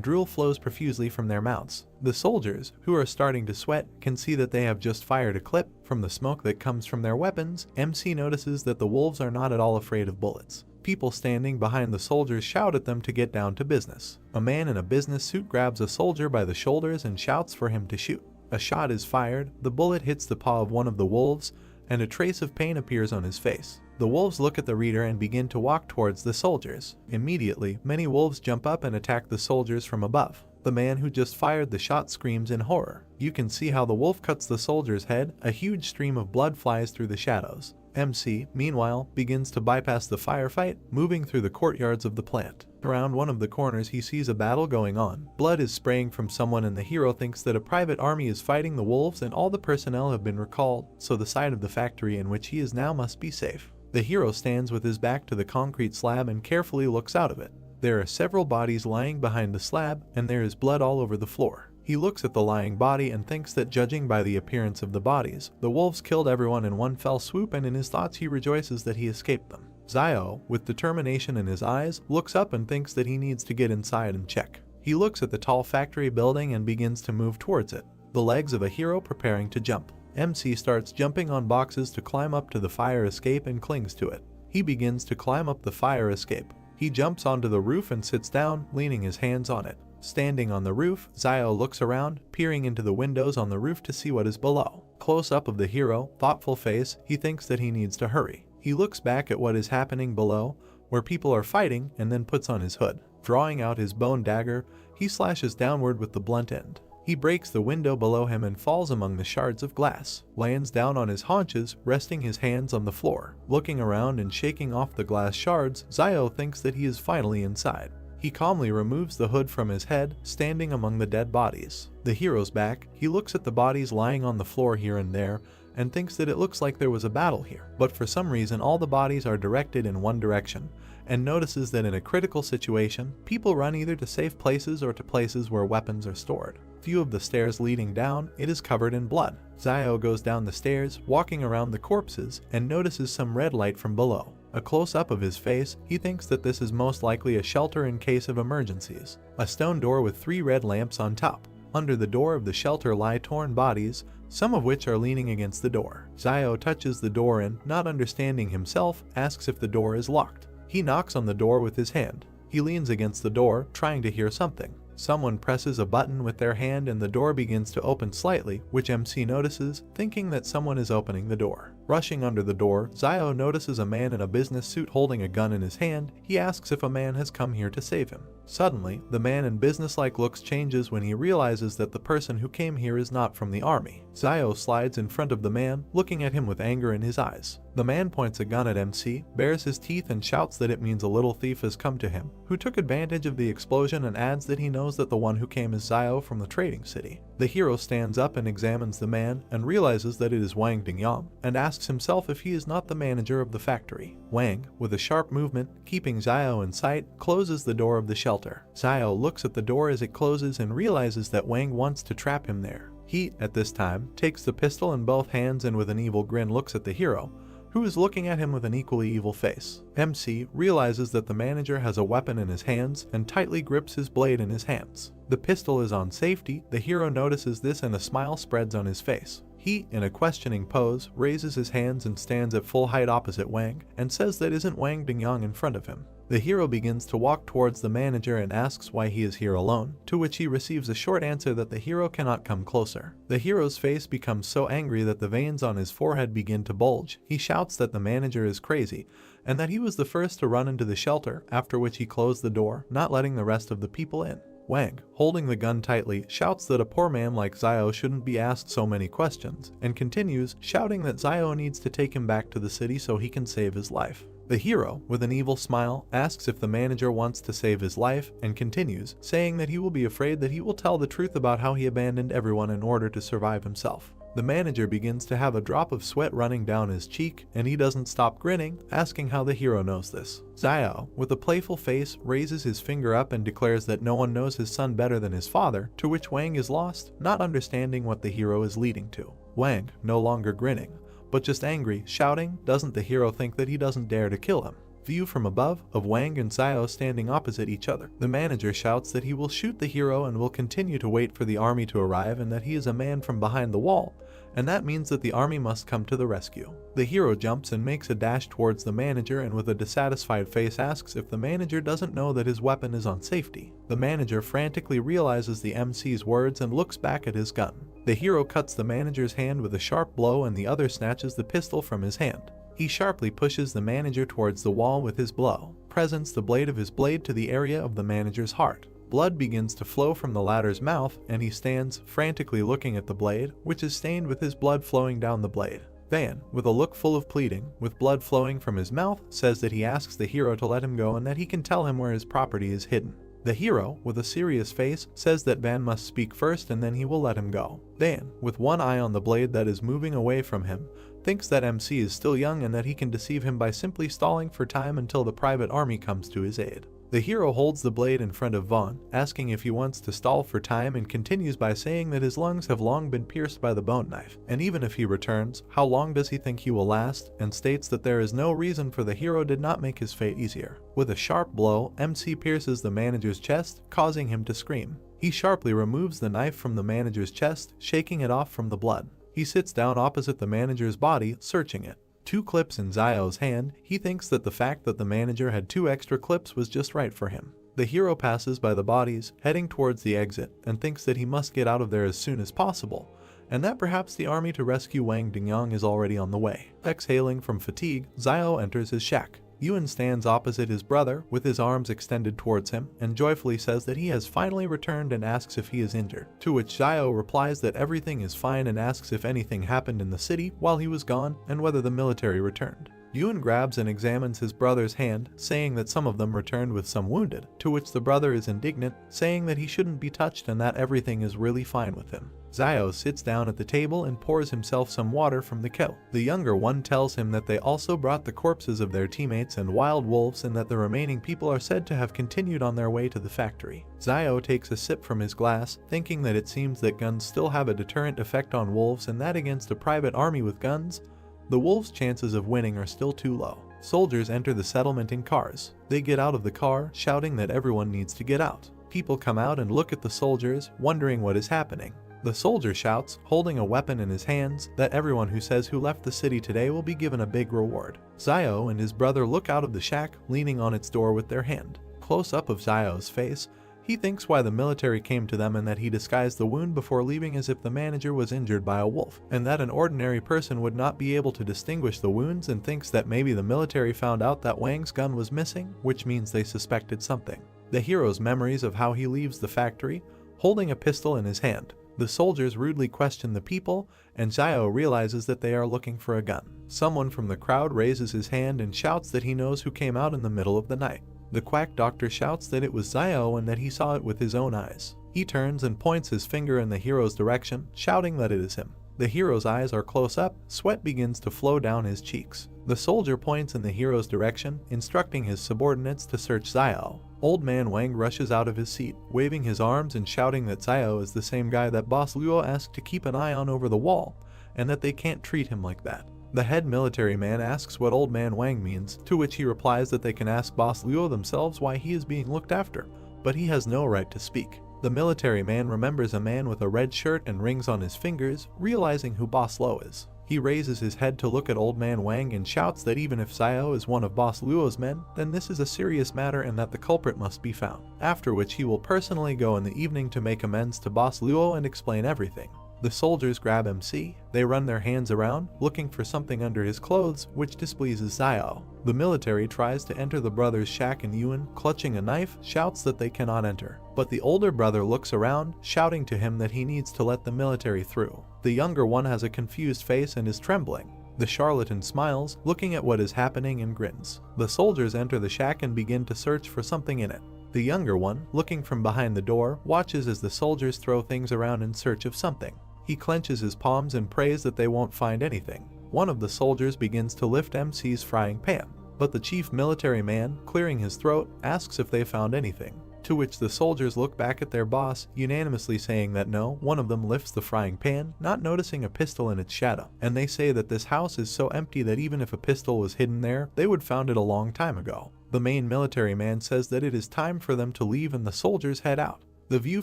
drool flows profusely from their mouths. The soldiers, who are starting to sweat, can see that they have just fired a clip from the smoke that comes from their weapons. MC notices that the wolves are not at all afraid of bullets. People standing behind the soldiers shout at them to get down to business. A man in a business suit grabs a soldier by the shoulders and shouts for him to shoot. A shot is fired, the bullet hits the paw of one of the wolves, and a trace of pain appears on his face. The wolves look at the reader and begin to walk towards the soldiers. Immediately, many wolves jump up and attack the soldiers from above. The man who just fired the shot screams in horror. You can see how the wolf cuts the soldier's head. A huge stream of blood flies through the shadows. MC, meanwhile, begins to bypass the firefight, moving through the courtyards of the plant. Around one of the corners he sees a battle going on. Blood is spraying from someone, and the hero thinks that a private army is fighting the wolves and all the personnel have been recalled, so the side of the factory in which he is now must be safe. The hero stands with his back to the concrete slab and carefully looks out of it. There are several bodies lying behind the slab, and there is blood all over the floor. He looks at the lying body and thinks that, judging by the appearance of the bodies, the wolves killed everyone in one fell swoop, and in his thoughts he rejoices that he escaped them. Zio, with determination in his eyes, looks up and thinks that he needs to get inside and check. He looks at the tall factory building and begins to move towards it, the legs of a hero preparing to jump. MC starts jumping on boxes to climb up to the fire escape and clings to it. He begins to climb up the fire escape. He jumps onto the roof and sits down, leaning his hands on it. Standing on the roof, Zio looks around, peering into the windows on the roof to see what is below. Close up of the hero, thoughtful face, he thinks that he needs to hurry. He looks back at what is happening below, where people are fighting, and then puts on his hood. Drawing out his bone dagger, he slashes downward with the blunt end. He breaks the window below him and falls among the shards of glass, lands down on his haunches, resting his hands on the floor. Looking around and shaking off the glass shards, Zio thinks that he is finally inside. He calmly removes the hood from his head, standing among the dead bodies. The hero's back, he looks at the bodies lying on the floor here and there, and thinks that it looks like there was a battle here. But for some reason all the bodies are directed in one direction, and notices that in a critical situation, people run either to safe places or to places where weapons are stored. View of the stairs leading down, it is covered in blood. Zio goes down the stairs, walking around the corpses, and notices some red light from below. A close-up of his face, he thinks that this is most likely a shelter in case of emergencies. A stone door with 3 red lamps on top. Under the door of the shelter lie torn bodies, some of which are leaning against the door. Zio touches the door and, not understanding himself, asks if the door is locked. He knocks on the door with his hand. He leans against the door, trying to hear something. Someone presses a button with their hand and the door begins to open slightly, which MC notices, thinking that someone is opening the door. Rushing under the door, Zio notices a man in a business suit holding a gun in his hand. He asks if a man has come here to save him. Suddenly, the man in businesslike looks changes when he realizes that the person who came here is not from the army. Zio slides in front of the man, looking at him with anger in his eyes. The man points a gun at MC, bares his teeth and shouts that it means a little thief has come to him, who took advantage of the explosion, and adds that he knows that the one who came is Zio from the trading city. The hero stands up and examines the man and realizes that it is Wang Dingyang, and asks himself if he is not the manager of the factory. Wang, with a sharp movement, keeping Zio in sight, closes the door of the shelter. Zio looks at the door as it closes and realizes that Wang wants to trap him there. He, at this time, takes the pistol in both hands and with an evil grin looks at the hero, who is looking at him with an equally evil face. MC realizes that the manager has a weapon in his hands and tightly grips his blade in his hands. The pistol is on safety. The hero notices this and a smile spreads on his face. He, in a questioning pose, raises his hands and stands at full height opposite Wang, and says that isn't Wang Dingyang in front of him. The hero begins to walk towards the manager and asks why he is here alone, to which he receives a short answer that the hero cannot come closer. The hero's face becomes so angry that the veins on his forehead begin to bulge. He shouts that the manager is crazy, and that he was the first to run into the shelter, after which he closed the door, not letting the rest of the people in. Wang, holding the gun tightly, shouts that a poor man like Zio shouldn't be asked so many questions, and continues, shouting that Zio needs to take him back to the city so he can save his life. The hero, with an evil smile, asks if the manager wants to save his life, and continues, saying that he will be afraid that he will tell the truth about how he abandoned everyone in order to survive himself. The manager begins to have a drop of sweat running down his cheek, and he doesn't stop grinning, asking how the hero knows this. Zio, with a playful face, raises his finger up and declares that no one knows his son better than his father, to which Wang is lost, not understanding what the hero is leading to. Wang, no longer grinning, but just angry, shouting, doesn't the hero think that he doesn't dare to kill him? View from above, of Wang and Zio standing opposite each other. The manager shouts that he will shoot the hero and will continue to wait for the army to arrive, and that he is a man from behind the wall, and that means that the army must come to the rescue. The hero jumps and makes a dash towards the manager, and with a dissatisfied face asks if the manager doesn't know that his weapon is on safety. The manager frantically realizes the MC's words and looks back at his gun. The hero cuts the manager's hand with a sharp blow, and the other snatches the pistol from his hand. He sharply pushes the manager towards the wall with his blow, presents the blade of his blade to the area of the manager's heart. Blood begins to flow from the latter's mouth, and he stands, frantically looking at the blade, which is stained with his blood flowing down the blade. Van, with a look full of pleading, with blood flowing from his mouth, says that he asks the hero to let him go and that he can tell him where his property is hidden. The hero, with a serious face, says that Van must speak first and then he will let him go. Van, with one eye on the blade that is moving away from him, thinks that MC is still young and that he can deceive him by simply stalling for time until the private army comes to his aid. The hero holds the blade in front of Vaughn, asking if he wants to stall for time, and continues by saying that his lungs have long been pierced by the bone knife, and even if he returns, how long does he think he will last, and states that there is no reason for the hero did not make his fate easier. With a sharp blow, MC pierces the manager's chest, causing him to scream. He sharply removes the knife from the manager's chest, shaking it off from the blood. He sits down opposite the manager's body, searching it. 2 clips in Zio's hand. He thinks that the fact that the manager had 2 extra clips was just right for him. The hero passes by the bodies, heading towards the exit, and thinks that he must get out of there as soon as possible, and that perhaps the army to rescue Wang Dingyang is already on the way. Exhaling from fatigue, Zio enters his shack. Yuan stands opposite his brother, with his arms extended towards him, and joyfully says that he has finally returned and asks if he is injured, to which Zio replies that everything is fine and asks if anything happened in the city while he was gone and whether the military returned. Yuan grabs and examines his brother's hand, saying that some of them returned with some wounded, to which the brother is indignant, saying that he shouldn't be touched and that everything is really fine with him. Zio sits down at the table and pours himself some water from the kettle. The younger one tells him that they also brought the corpses of their teammates and wild wolves, and that the remaining people are said to have continued on their way to the factory. Zio takes a sip from his glass, thinking that it seems that guns still have a deterrent effect on wolves, and that against a private army with guns, the wolves' chances of winning are still too low. Soldiers enter the settlement in cars. They get out of the car, shouting that everyone needs to get out. People come out and look at the soldiers, wondering what is happening. The soldier shouts, holding a weapon in his hands, that everyone who says who left the city today will be given a big reward. Zio and his brother look out of the shack, leaning on its door with their hand. Close up of Zio's face, he thinks why the military came to them and that he disguised the wound before leaving as if the manager was injured by a wolf, and that an ordinary person would not be able to distinguish the wounds, and thinks that maybe the military found out that Wang's gun was missing, which means they suspected something. The hero's memories of how he leaves the factory, holding a pistol in his hand. The soldiers rudely question the people, and Zio realizes that they are looking for a gun. Someone from the crowd raises his hand and shouts that he knows who came out in the middle of the night. The quack doctor shouts that it was Zio and that he saw it with his own eyes. He turns and points his finger in the hero's direction, shouting that it is him. The hero's eyes are close up, sweat begins to flow down his cheeks. The soldier points in the hero's direction, instructing his subordinates to search Zio. Old man Wang rushes out of his seat, waving his arms and shouting that Zio is the same guy that Boss Luo asked to keep an eye on over the wall, and that they can't treat him like that. The head military man asks what Old Man Wang means, to which he replies that they can ask Boss Luo themselves why he is being looked after, but he has no right to speak. The military man remembers a man with a red shirt and rings on his fingers, realizing who Boss Luo is. He raises his head to look at Old Man Wang and shouts that even if Zio is one of Boss Luo's men, then this is a serious matter and that the culprit must be found, after which he will personally go in the evening to make amends to Boss Luo and explain everything. The soldiers grab MC, they run their hands around, looking for something under his clothes, which displeases Zio. The military tries to enter the brothers' shack and Yuan, clutching a knife, shouts that they cannot enter. But the older brother looks around, shouting to him that he needs to let the military through. The younger one has a confused face and is trembling. The charlatan smiles, looking at what is happening, and grins. The soldiers enter the shack and begin to search for something in it. The younger one, looking from behind the door, watches as the soldiers throw things around in search of something. He clenches his palms and prays that they won't find anything. One of the soldiers begins to lift MC's frying pan, but the chief military man, clearing his throat, asks if they found anything, to which the soldiers look back at their boss, unanimously saying that no. One of them lifts the frying pan, not noticing a pistol in its shadow, and they say that this house is so empty that even if a pistol was hidden there, they would found it a long time ago. The main military man says that it is time for them to leave and the soldiers head out. The view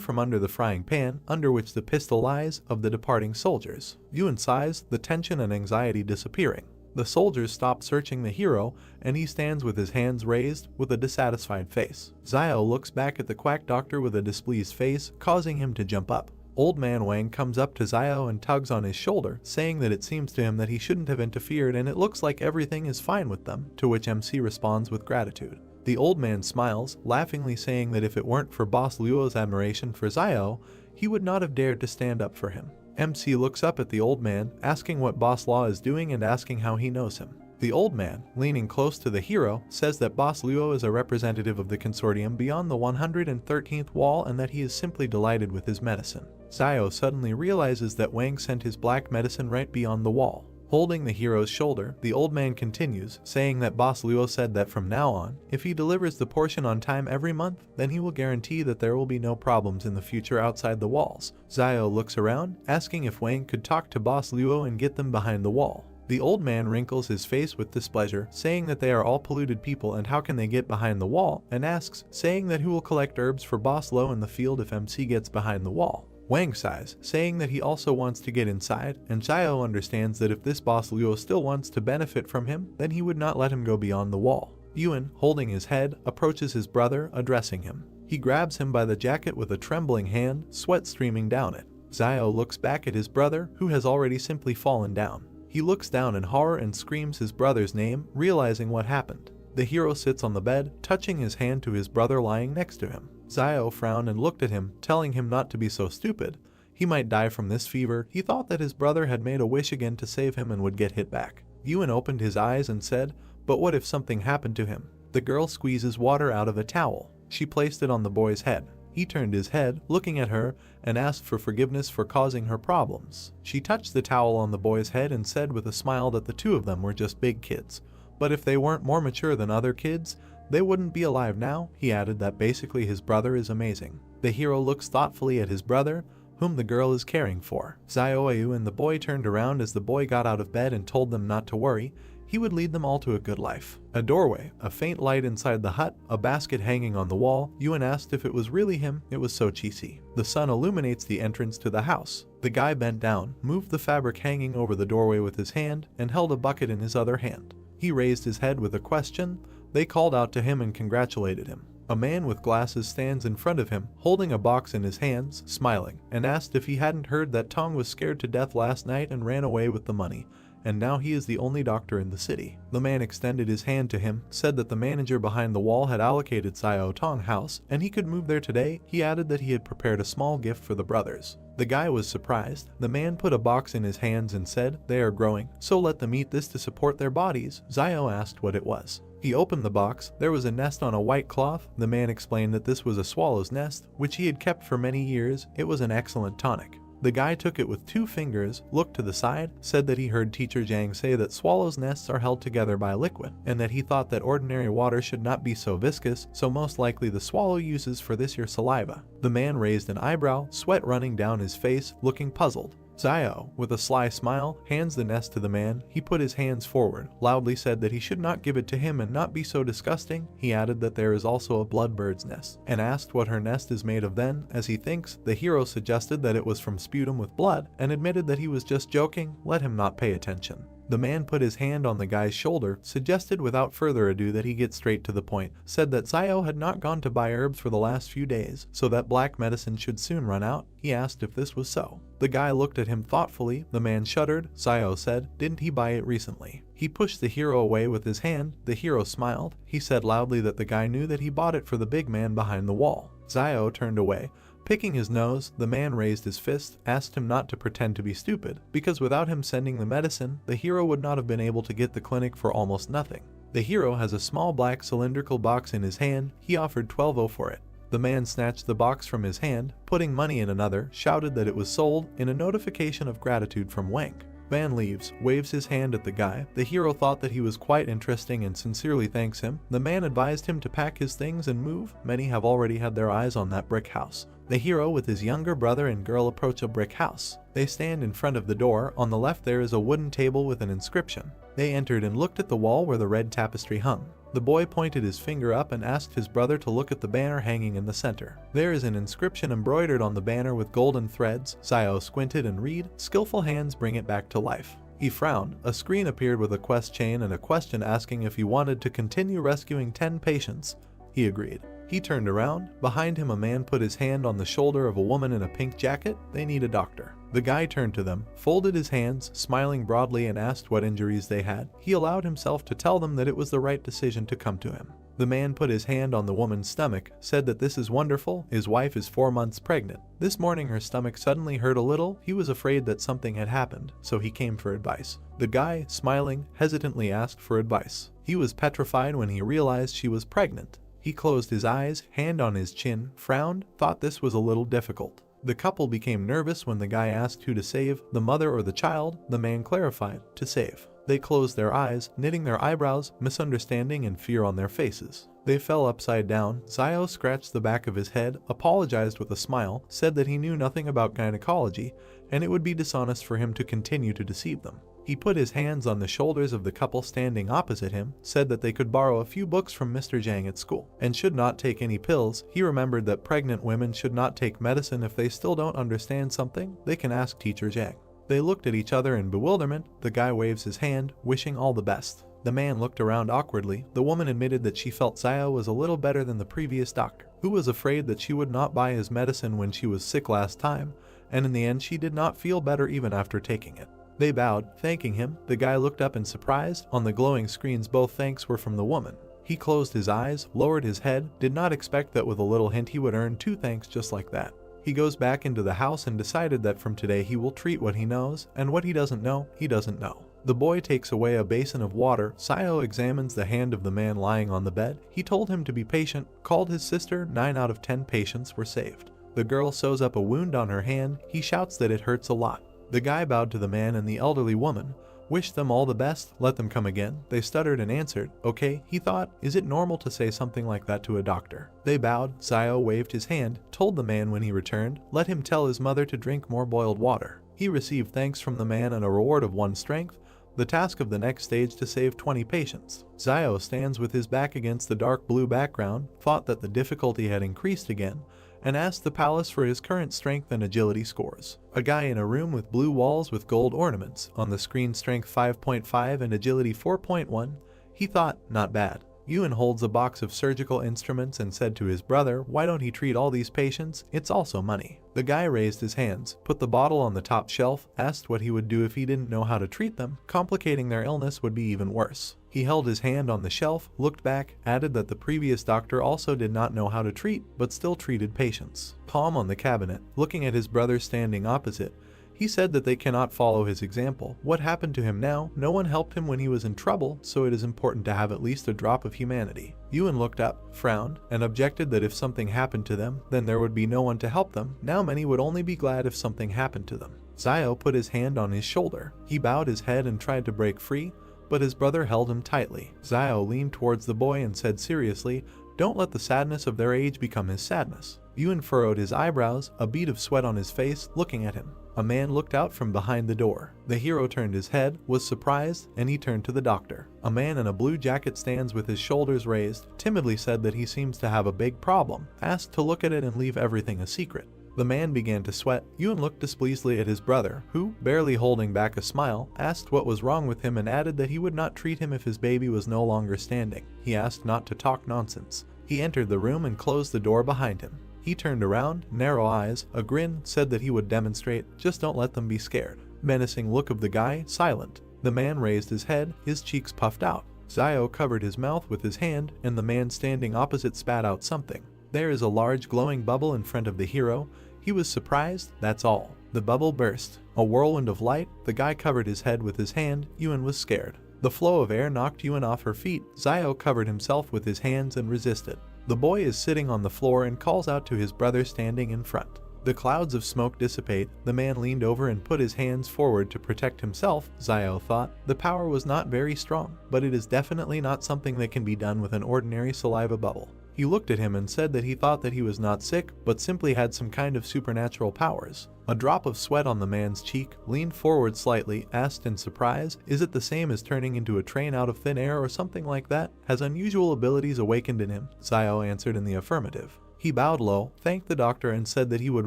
from under the frying pan, under which the pistol lies, of the departing soldiers. Yuan sighs, the tension and anxiety disappearing. The soldiers stop searching the hero, and he stands with his hands raised, with a dissatisfied face. Zio looks back at the quack doctor with a displeased face, causing him to jump up. Old Man Wang comes up to Zio and tugs on his shoulder, saying that it seems to him that he shouldn't have interfered and it looks like everything is fine with them, to which MC responds with gratitude. The old man smiles, laughingly saying that if it weren't for Boss Luo's admiration for Zio, he would not have dared to stand up for him. MC looks up at the old man, asking what Boss Luo is doing and asking how he knows him. The old man, leaning close to the hero, says that Boss Luo is a representative of the consortium beyond the 113th wall and that he is simply delighted with his medicine. Zio suddenly realizes that Wang sent his black medicine right beyond the wall. Holding the hero's shoulder, the old man continues, saying that Boss Luo said that from now on, if he delivers the portion on time every month, then he will guarantee that there will be no problems in the future outside the walls. Xiao looks around, asking if Wang could talk to Boss Luo and get them behind the wall. The old man wrinkles his face with displeasure, saying that they are all polluted people and how can they get behind the wall, and asks, saying that who will collect herbs for Boss Luo in the field if MC gets behind the wall. Wang sighs, saying that he also wants to get inside, and Xiao understands that if this Boss Luo still wants to benefit from him, then he would not let him go beyond the wall. Yuan, holding his head, approaches his brother, addressing him. He grabs him by the jacket with a trembling hand, sweat streaming down it. Xiao looks back at his brother, who has already simply fallen down. He looks down in horror and screams his brother's name, realizing what happened. The hero sits on the bed, touching his hand to his brother lying next to him. Xiao frowned and looked at him, telling him not to be so stupid. He might die from this fever. He thought that his brother had made a wish again to save him and would get hit back. Yuan opened his eyes and said, "But what if something happened to him?" The girl squeezes water out of a towel. She placed it on the boy's head. He turned his head, looking at her, and asked for forgiveness for causing her problems. She touched the towel on the boy's head and said with a smile that the two of them were just big kids. But if they weren't more mature than other kids, they wouldn't be alive now. He added that basically his brother is amazing. The hero looks thoughtfully at his brother, whom the girl is caring for. Xiaoyu and the boy turned around as the boy got out of bed and told them not to worry. He would lead them all to a good life. A doorway, a faint light inside the hut, a basket hanging on the wall. Yuan asked if it was really him. It was so cheesy. The sun illuminates the entrance to the house. The guy bent down, moved the fabric hanging over the doorway with his hand, and held a bucket in his other hand. He raised his head with a question. They called out to him and congratulated him. A man with glasses stands in front of him, holding a box in his hands, smiling, and asked if he hadn't heard that Tong was scared to death last night and ran away with the money, and now he is the only doctor in the city. The man extended his hand to him, said that the manager behind the wall had allocated Xiao Tong house, and he could move there today. He added that he had prepared a small gift for the brothers. The guy was surprised. The man put a box in his hands and said, "They are growing, so let them eat this to support their bodies." Xiao asked what it was. He opened the box. There was a nest on a white cloth. The man explained that this was a swallow's nest, which he had kept for many years. It was an excellent tonic. The guy took it with 2 fingers, looked to the side, said that he heard teacher Zhang say that swallows' nests are held together by liquid, and that he thought that ordinary water should not be so viscous, so most likely the swallow uses for this your saliva. The man raised an eyebrow, sweat running down his face, looking puzzled. Xiao, with a sly smile, hands the nest to the man. He put his hands forward, loudly said that he should not give it to him and not be so disgusting. He added that there is also a bloodbird's nest, and asked what her nest is made of. Then, as he thinks, the hero suggested that it was from sputum with blood, and admitted that he was just joking. Let him not pay attention. The man put his hand on the guy's shoulder, suggested without further ado that he get straight to the point, said that Xiao had not gone to buy herbs for the last few days, so that black medicine should soon run out. He asked if this was so. The guy looked at him thoughtfully. The man shuddered. Xiao said, "Didn't he buy it recently?" He pushed the hero away with his hand. The hero smiled. He said loudly that the guy knew that he bought it for the big man behind the wall. Xiao turned away. Picking his nose, the man raised his fist, asked him not to pretend to be stupid, because without him sending the medicine, the hero would not have been able to get the clinic for almost nothing. The hero has a small black cylindrical box in his hand. He offered 12 for it. The man snatched the box from his hand, putting money in another, shouted that it was sold, in a notification of gratitude from Wang. Van leaves, waves his hand at the guy. The hero thought that he was quite interesting and sincerely thanks him. The man advised him to pack his things and move. Many have already had their eyes on that brick house. The hero with his younger brother and girl approach a brick house. They stand in front of the door. On the left there is a wooden table with an inscription. They entered and looked at the wall where the red tapestry hung. The boy pointed his finger up and asked his brother to look at the banner hanging in the center. There is an inscription embroidered on the banner with golden threads. Xiao squinted and read, "Skillful hands bring it back to life." He frowned. A screen appeared with a quest chain and a question asking if he wanted to continue rescuing 10 patients. He agreed. He turned around. Behind him a man put his hand on the shoulder of a woman in a pink jacket. They need a doctor. The guy turned to them, folded his hands, smiling broadly, and asked what injuries they had. He allowed himself to tell them that it was the right decision to come to him. The man put his hand on the woman's stomach, said that this is wonderful. His wife is 4 months pregnant. This morning her stomach suddenly hurt a little. He was afraid that something had happened, so he came for advice. The guy, smiling, hesitantly asked for advice. He was petrified when he realized she was pregnant. He closed his eyes, hand on his chin, frowned, thought this was a little difficult. The couple became nervous when the guy asked who to save, the mother or the child. The man clarified, to save. They closed their eyes, knitting their eyebrows, misunderstanding and fear on their faces. They fell upside down. Zio scratched the back of his head, apologized with a smile, said that he knew nothing about gynecology, and it would be dishonest for him to continue to deceive them. He put his hands on the shoulders of the couple standing opposite him, said that they could borrow a few books from Mr. Zhang at school, and should not take any pills. He remembered that pregnant women should not take medicine. If they still don't understand something, they can ask Teacher Zhang. They looked at each other in bewilderment. The guy waves his hand, wishing all the best. The man looked around awkwardly. The woman admitted that she felt Zio was a little better than the previous doctor, who was afraid that she would not buy his medicine when she was sick last time, and in the end she did not feel better even after taking it. They bowed, thanking him. The guy looked up in surprise. On the glowing screens both thanks were from the woman. He closed his eyes, lowered his head, did not expect that with a little hint he would earn 2 thanks just like that. He goes back into the house and decided that from today he will treat what he knows, and what he doesn't know, he doesn't know. The boy takes away a basin of water. Zio examines the hand of the man lying on the bed. He told him to be patient, called his sister. 9 out of 10 patients were saved. The girl sews up a wound on her hand. He shouts that it hurts a lot. The guy bowed to the man and the elderly woman, wished them all the best, let them come again. They stuttered and answered, okay. He thought, is it normal to say something like that to a doctor? They bowed. Zio waved his hand, told the man when he returned, let him tell his mother to drink more boiled water. He received thanks from the man and a reward of 1 strength. The task of the next stage to save 20 patients. Zio stands with his back against the dark blue background, thought that the difficulty had increased again, and asked the palace for his current strength and agility scores. A guy in a room with blue walls with gold ornaments, on the screen strength 5.5 and agility 4.1. He thought, not bad. Yuan holds a box of surgical instruments and said to his brother, why don't he treat all these patients? It's also money. The guy raised his hands, put the bottle on the top shelf, asked what he would do if he didn't know how to treat them. Complicating their illness would be even worse. He held his hand on the shelf, looked back, added that the previous doctor also did not know how to treat, but still treated patients. Palm on the cabinet, looking at his brother standing opposite. He said that they cannot follow his example. What happened to him now? No one helped him when he was in trouble, so it is important to have at least a drop of humanity. Yuan looked up, frowned, and objected that if something happened to them, then there would be no one to help them. Now many would only be glad if something happened to them. Zio put his hand on his shoulder. He bowed his head and tried to break free, but his brother held him tightly. Zio leaned towards the boy and said seriously, don't let the sadness of their age become his sadness. Yuan furrowed his eyebrows, a bead of sweat on his face, looking at him. A man looked out from behind the door. The hero turned his head, was surprised, and he turned to the doctor. A man in a blue jacket stands with his shoulders raised, timidly said that he seems to have a big problem, asked to look at it and leave everything a secret. The man began to sweat. Yuan looked displeasedly at his brother, who, barely holding back a smile, asked what was wrong with him and added that he would not treat him if his baby was no longer standing. He asked not to talk nonsense. He entered the room and closed the door behind him. He turned around, narrow eyes, a grin, said that he would demonstrate, just don't let them be scared. Menacing look of the guy, silent. The man raised his head, his cheeks puffed out. Zio covered his mouth with his hand, and the man standing opposite spat out something. There is a large glowing bubble in front of the hero. He was surprised, that's all. The bubble burst. A whirlwind of light. The guy covered his head with his hand. Yuan was scared. The flow of air knocked Yuan off her feet. Zio covered himself with his hands and resisted. The boy is sitting on the floor and calls out to his brother standing in front. The clouds of smoke dissipate. The man leaned over and put his hands forward to protect himself. Zio thought the power was not very strong, but it is definitely not something that can be done with an ordinary saliva bubble. He looked at him and said that he thought that he was not sick, but simply had some kind of supernatural powers. A drop of sweat on the man's cheek, leaned forward slightly, asked in surprise, is it the same as turning into a train out of thin air or something like that? Has unusual abilities awakened in him? Zio answered in the affirmative. He bowed low, thanked the doctor and said that he would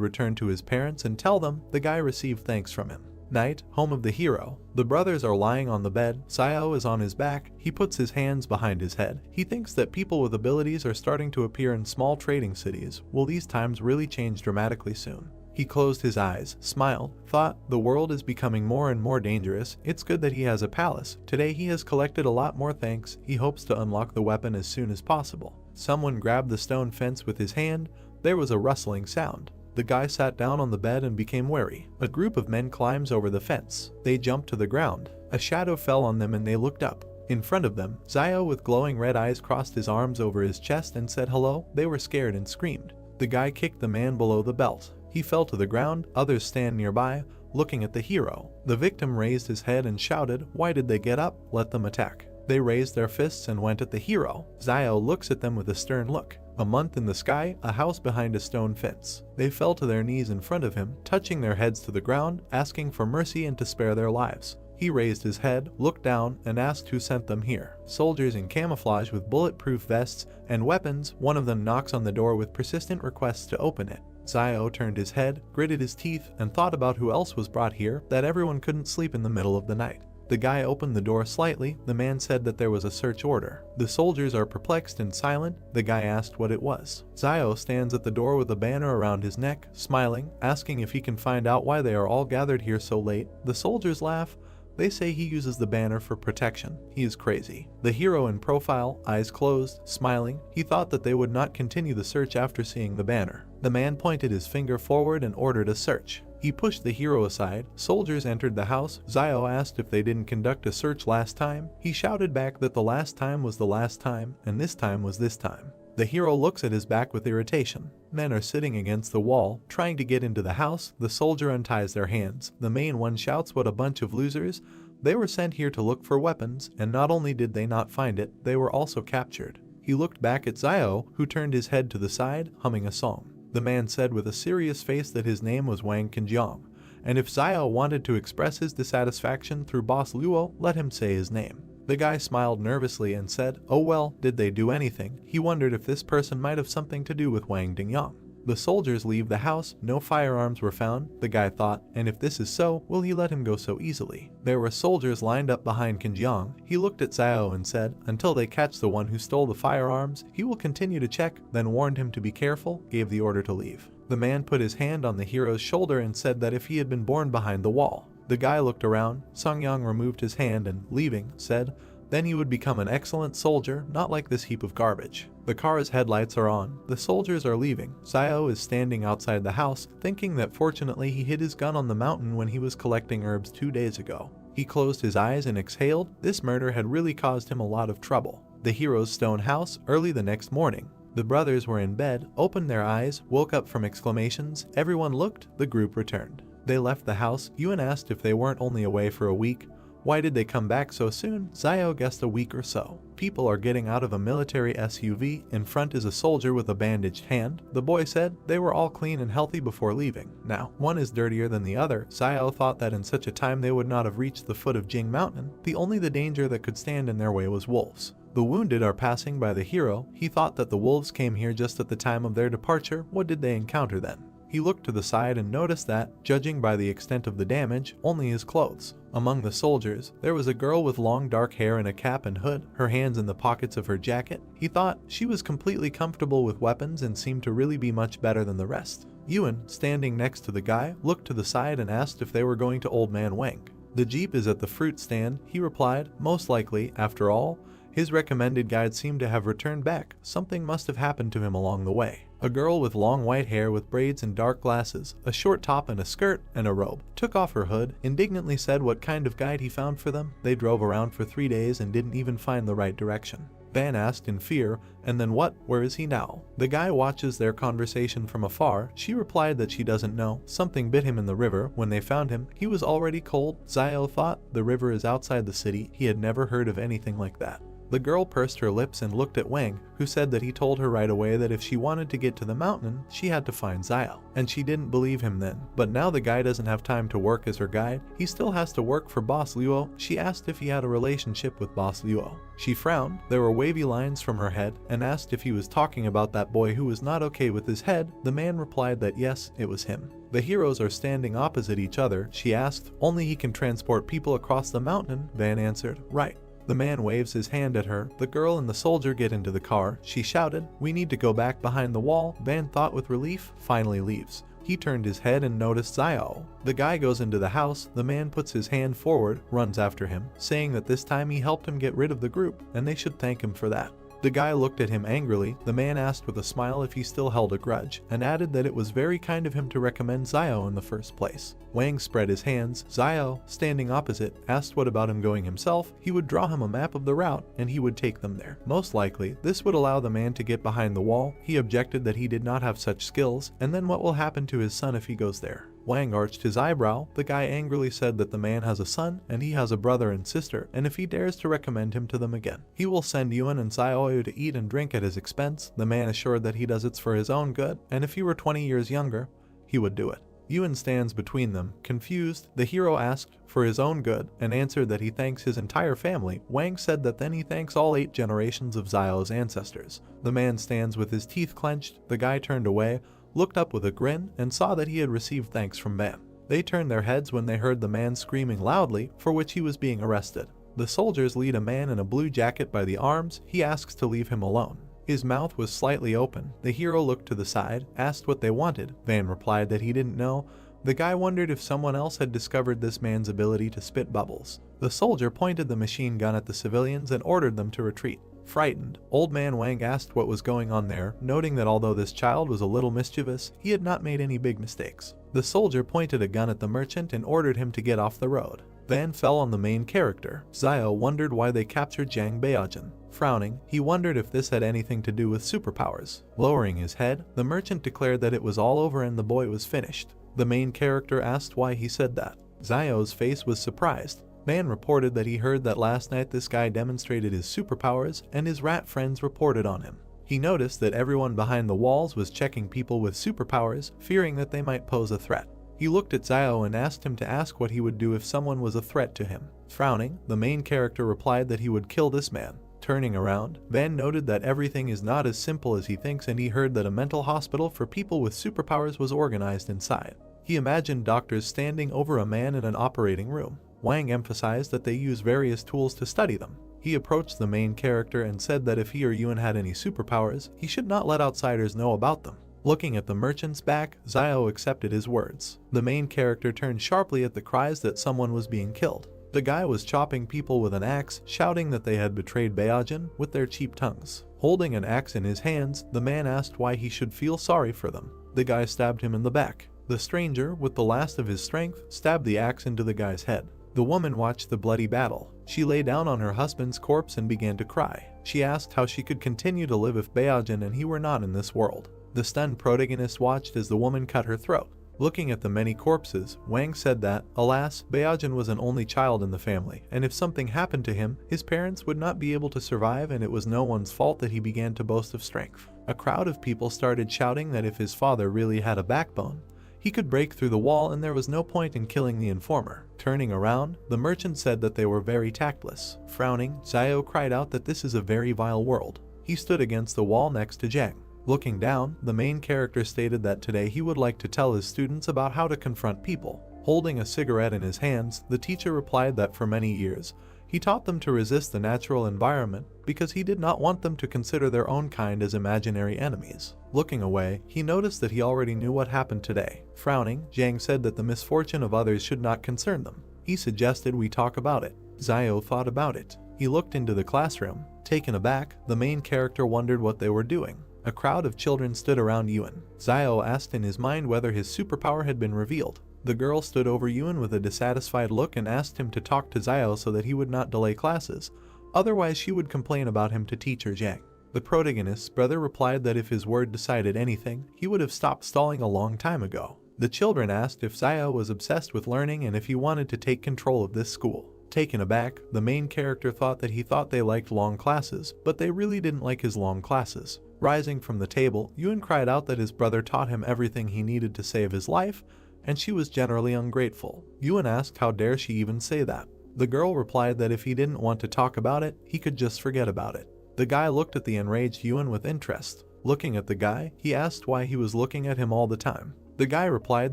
return to his parents and tell them. The guy received thanks from him. Night, home of the hero. The brothers are lying on the bed. Zio is on his back. He puts his hands behind his head. He thinks that people with abilities are starting to appear in small trading cities. Will these times really change dramatically soon? He closed his eyes, smiled, thought, the world is becoming more and more dangerous. It's good that he has a palace. Today he has collected a lot more thanks. He hopes to unlock the weapon as soon as possible. Someone grabbed the stone fence with his hand. There was a rustling sound. The guy sat down on the bed and became wary. A group of men climbs over the fence. They jumped to the ground. A shadow fell on them and they looked up. In front of them, Zio with glowing red eyes crossed his arms over his chest and said hello. They were scared and screamed. The guy kicked the man below the belt. He fell to the ground, others stand nearby, looking at the hero. The victim raised his head and shouted, "Why did they get up? Let them attack." They raised their fists and went at the hero. Xiao looks at them with a stern look. A month in the sky, a house behind a stone fence. They fell to their knees in front of him, touching their heads to the ground, asking for mercy and to spare their lives. He raised his head, looked down, and asked who sent them here. Soldiers in camouflage with bulletproof vests and weapons. One of them knocks on the door with persistent requests to open it. Xiao turned his head, gritted his teeth, and thought about who else was brought here, that everyone couldn't sleep in the middle of the night. The guy opened the door slightly. The man said that there was a search order. The soldiers are perplexed and silent. The guy asked what it was. Xiao stands at the door with a banner around his neck, smiling, asking if he can find out why they are all gathered here so late. The soldiers laugh. They say he uses the banner for protection. He is crazy. The hero in profile, eyes closed, smiling. He thought that they would not continue the search after seeing the banner. The man pointed his finger forward and ordered a search. He pushed the hero aside. Soldiers entered the house. Xiao asked if they didn't conduct a search last time. He shouted back that the last time was the last time, and this time was this time. The hero looks at his back with irritation. Men are sitting against the wall, trying to get into the house. The soldier unties their hands. The main one shouts, "What a bunch of losers." They were sent here to look for weapons, and not only did they not find it, they were also captured. He looked back at Xiao, who turned his head to the side, humming a song. The man said with a serious face that his name was Wang Qinjiang, and if Xiao wanted to express his dissatisfaction through Boss Luo, let him say his name. The guy smiled nervously and said, "Oh well, did they do anything?" He wondered if this person might have something to do with Wang Dingyang. The soldiers leave the house. No firearms were found. The guy thought, and if this is so, will he let him go so easily? There were soldiers lined up behind Qinjiang. He looked at Xiao and said, "Until they catch the one who stole the firearms, he will continue to check," then warned him to be careful, gave the order to leave. The man put his hand on the hero's shoulder and said that if he had been born behind the wall. The guy looked around. Songyang removed his hand and, leaving, said, "Then he would become an excellent soldier, not like this heap of garbage." The car's headlights are on. The soldiers are leaving. Xiao is standing outside the house, thinking that fortunately he hid his gun on the mountain when he was collecting herbs 2 days ago. He closed his eyes and exhaled. This murder had really caused him a lot of trouble. The hero's stone house, early the next morning. The brothers were in bed, opened their eyes, woke up from exclamations. Everyone looked. The group returned. They left the house. Yuan asked if they weren't only away for a week. Why did they come back so soon? Xiao guessed a week or so. People are getting out of a military SUV. In front is a soldier with a bandaged hand. The boy said they were all clean and healthy before leaving. Now, one is dirtier than the other. Xiao thought that in such a time they would not have reached the foot of Jing Mountain. The only danger that could stand in their way was wolves. The wounded are passing by the hero. He thought that the wolves came here just at the time of their departure. What did they encounter then? He looked to the side and noticed that, judging by the extent of the damage, only his clothes. Among the soldiers, there was a girl with long dark hair and a cap and hood, her hands in the pockets of her jacket. He thought she was completely comfortable with weapons and seemed to really be much better than the rest. Yuan, standing next to the guy, looked to the side and asked if they were going to Old Man Wang. "The jeep is at the fruit stand," he replied. Most likely, after all, his recommended guide seemed to have returned back. Something must have happened to him along the way. A girl with long white hair with braids and dark glasses, a short top and a skirt and a robe, took off her hood, indignantly said what kind of guide he found for them. They drove around for 3 days and didn't even find the right direction. Van asked in fear, "And then what? Where is he now?" The guy watches their conversation from afar. She replied that she doesn't know. Something bit him in the river. When they found him, he was already cold. Xiao thought the river is outside the city. He had never heard of anything like that. The girl pursed her lips and looked at Wang, who said that he told her right away that if she wanted to get to the mountain, she had to find Xiao. And she didn't believe him then. But now the guy doesn't have time to work as her guide. He still has to work for Boss Luo. She asked if he had a relationship with Boss Luo. She frowned. There were wavy lines from her head, and asked if he was talking about that boy who was not okay with his head. The man replied that yes, it was him. The heroes are standing opposite each other. She asked, "Only he can transport people across the mountain?" Van answered, "Right." The man waves his hand at her. The girl and the soldier get into the car. She shouted, "We need to go back behind the wall." Van thought with relief, finally leaves. He turned his head and noticed Xiao. The guy goes into the house. The man puts his hand forward, runs after him, saying that this time he helped him get rid of the group, and they should thank him for that. The guy looked at him angrily. The man asked with a smile if he still held a grudge, and added that it was very kind of him to recommend Xiao in the first place. Wang spread his hands. Xiao, standing opposite, asked what about him going himself. He would draw him a map of the route, and he would take them there. Most likely, this would allow the man to get behind the wall. He objected that he did not have such skills, and then what will happen to his son if he goes there? Wang arched his eyebrow. The guy angrily said that the man has a son, and he has a brother and sister, and if he dares to recommend him to them again, he will send Yuan and Xiaoyu to eat and drink at his expense. The man assured that he does it for his own good, and if he were 20 years younger, he would do it. Yuan stands between them, confused. The hero asked for his own good, and answered that he thanks his entire family. Wang said that then he thanks all 8 generations of Xiao's ancestors. The man stands with his teeth clenched. The guy turned away, looked up with a grin, and saw that he had received thanks from man. They turned their heads when they heard the man screaming loudly, for which he was being arrested. The soldiers lead a man in a blue jacket by the arms. He asks to leave him alone. His mouth was slightly open. The hero looked to the side, asked what they wanted. Van replied that he didn't know. The guy wondered if someone else had discovered this man's ability to spit bubbles. The soldier pointed the machine gun at the civilians and ordered them to retreat. Frightened, old man Wang asked what was going on there, noting that although this child was a little mischievous, he had not made any big mistakes. The soldier pointed a gun at the merchant and ordered him to get off the road. Van fell on the main character. Xiao wondered why they captured Zhang Beijing. Frowning, he wondered if this had anything to do with superpowers. Lowering his head, the merchant declared that it was all over and the boy was finished. The main character asked why he said that. Xiao's face was surprised. Man reported that he heard that last night this guy demonstrated his superpowers, and his rat friends reported on him. He noticed that everyone behind the walls was checking people with superpowers, fearing that they might pose a threat. He looked at Xiao and asked him to ask what he would do if someone was a threat to him. Frowning, the main character replied that he would kill this man. Turning around, Van noted that everything is not as simple as he thinks, and he heard that a mental hospital for people with superpowers was organized inside. He imagined doctors standing over a man in an operating room. Wang emphasized that they use various tools to study them. He approached the main character and said that if he or Yuan had any superpowers, he should not let outsiders know about them. Looking at the merchant's back, Xiao accepted his words. The main character turned sharply at the cries that someone was being killed. The guy was chopping people with an axe, shouting that they had betrayed Beijing with their cheap tongues. Holding an axe in his hands, the man asked why he should feel sorry for them. The guy stabbed him in the back. The stranger, with the last of his strength, stabbed the axe into the guy's head. The woman watched the bloody battle. She lay down on her husband's corpse and began to cry. She asked how she could continue to live if Beijing and he were not in this world. The stunned protagonist watched as the woman cut her throat. Looking at the many corpses, Wang said that, alas, Beijing was an only child in the family, and if something happened to him, his parents would not be able to survive, and it was no one's fault that he began to boast of strength. A crowd of people started shouting that if his father really had a backbone, he could break through the wall and there was no point in killing the informer. Turning around, the merchant said that they were very tactless. Frowning, Xiao cried out that this is a very vile world. He stood against the wall next to Zhang. Looking down, the main character stated that today he would like to tell his students about how to confront people. Holding a cigarette in his hands, the teacher replied that for many years, he taught them to resist the natural environment because he did not want them to consider their own kind as imaginary enemies. Looking away, he noticed that he already knew what happened today. Frowning, Zhang said that the misfortune of others should not concern them. He suggested we talk about it. Xiao thought about it. He looked into the classroom. Taken aback, the main character wondered what they were doing. A crowd of children stood around Yuan. Xiao asked in his mind whether his superpower had been revealed. The girl stood over Yuan with a dissatisfied look and asked him to talk to Xiao so that he would not delay classes, otherwise she would complain about him to teacher Zhang. The protagonist's brother replied that if his word decided anything, he would have stopped stalling a long time ago. The children asked if Xiao was obsessed with learning and if he wanted to take control of this school. Taken aback, the main character thought that he thought they liked long classes, but they really didn't like his long classes. Rising from the table, Yuan cried out that his brother taught him everything he needed to save his life, and she was generally ungrateful. Yuan asked how dare she even say that. The girl replied that if he didn't want to talk about it, he could just forget about it. The guy looked at the enraged Yuan with interest. Looking at the guy, he asked why he was looking at him all the time. The guy replied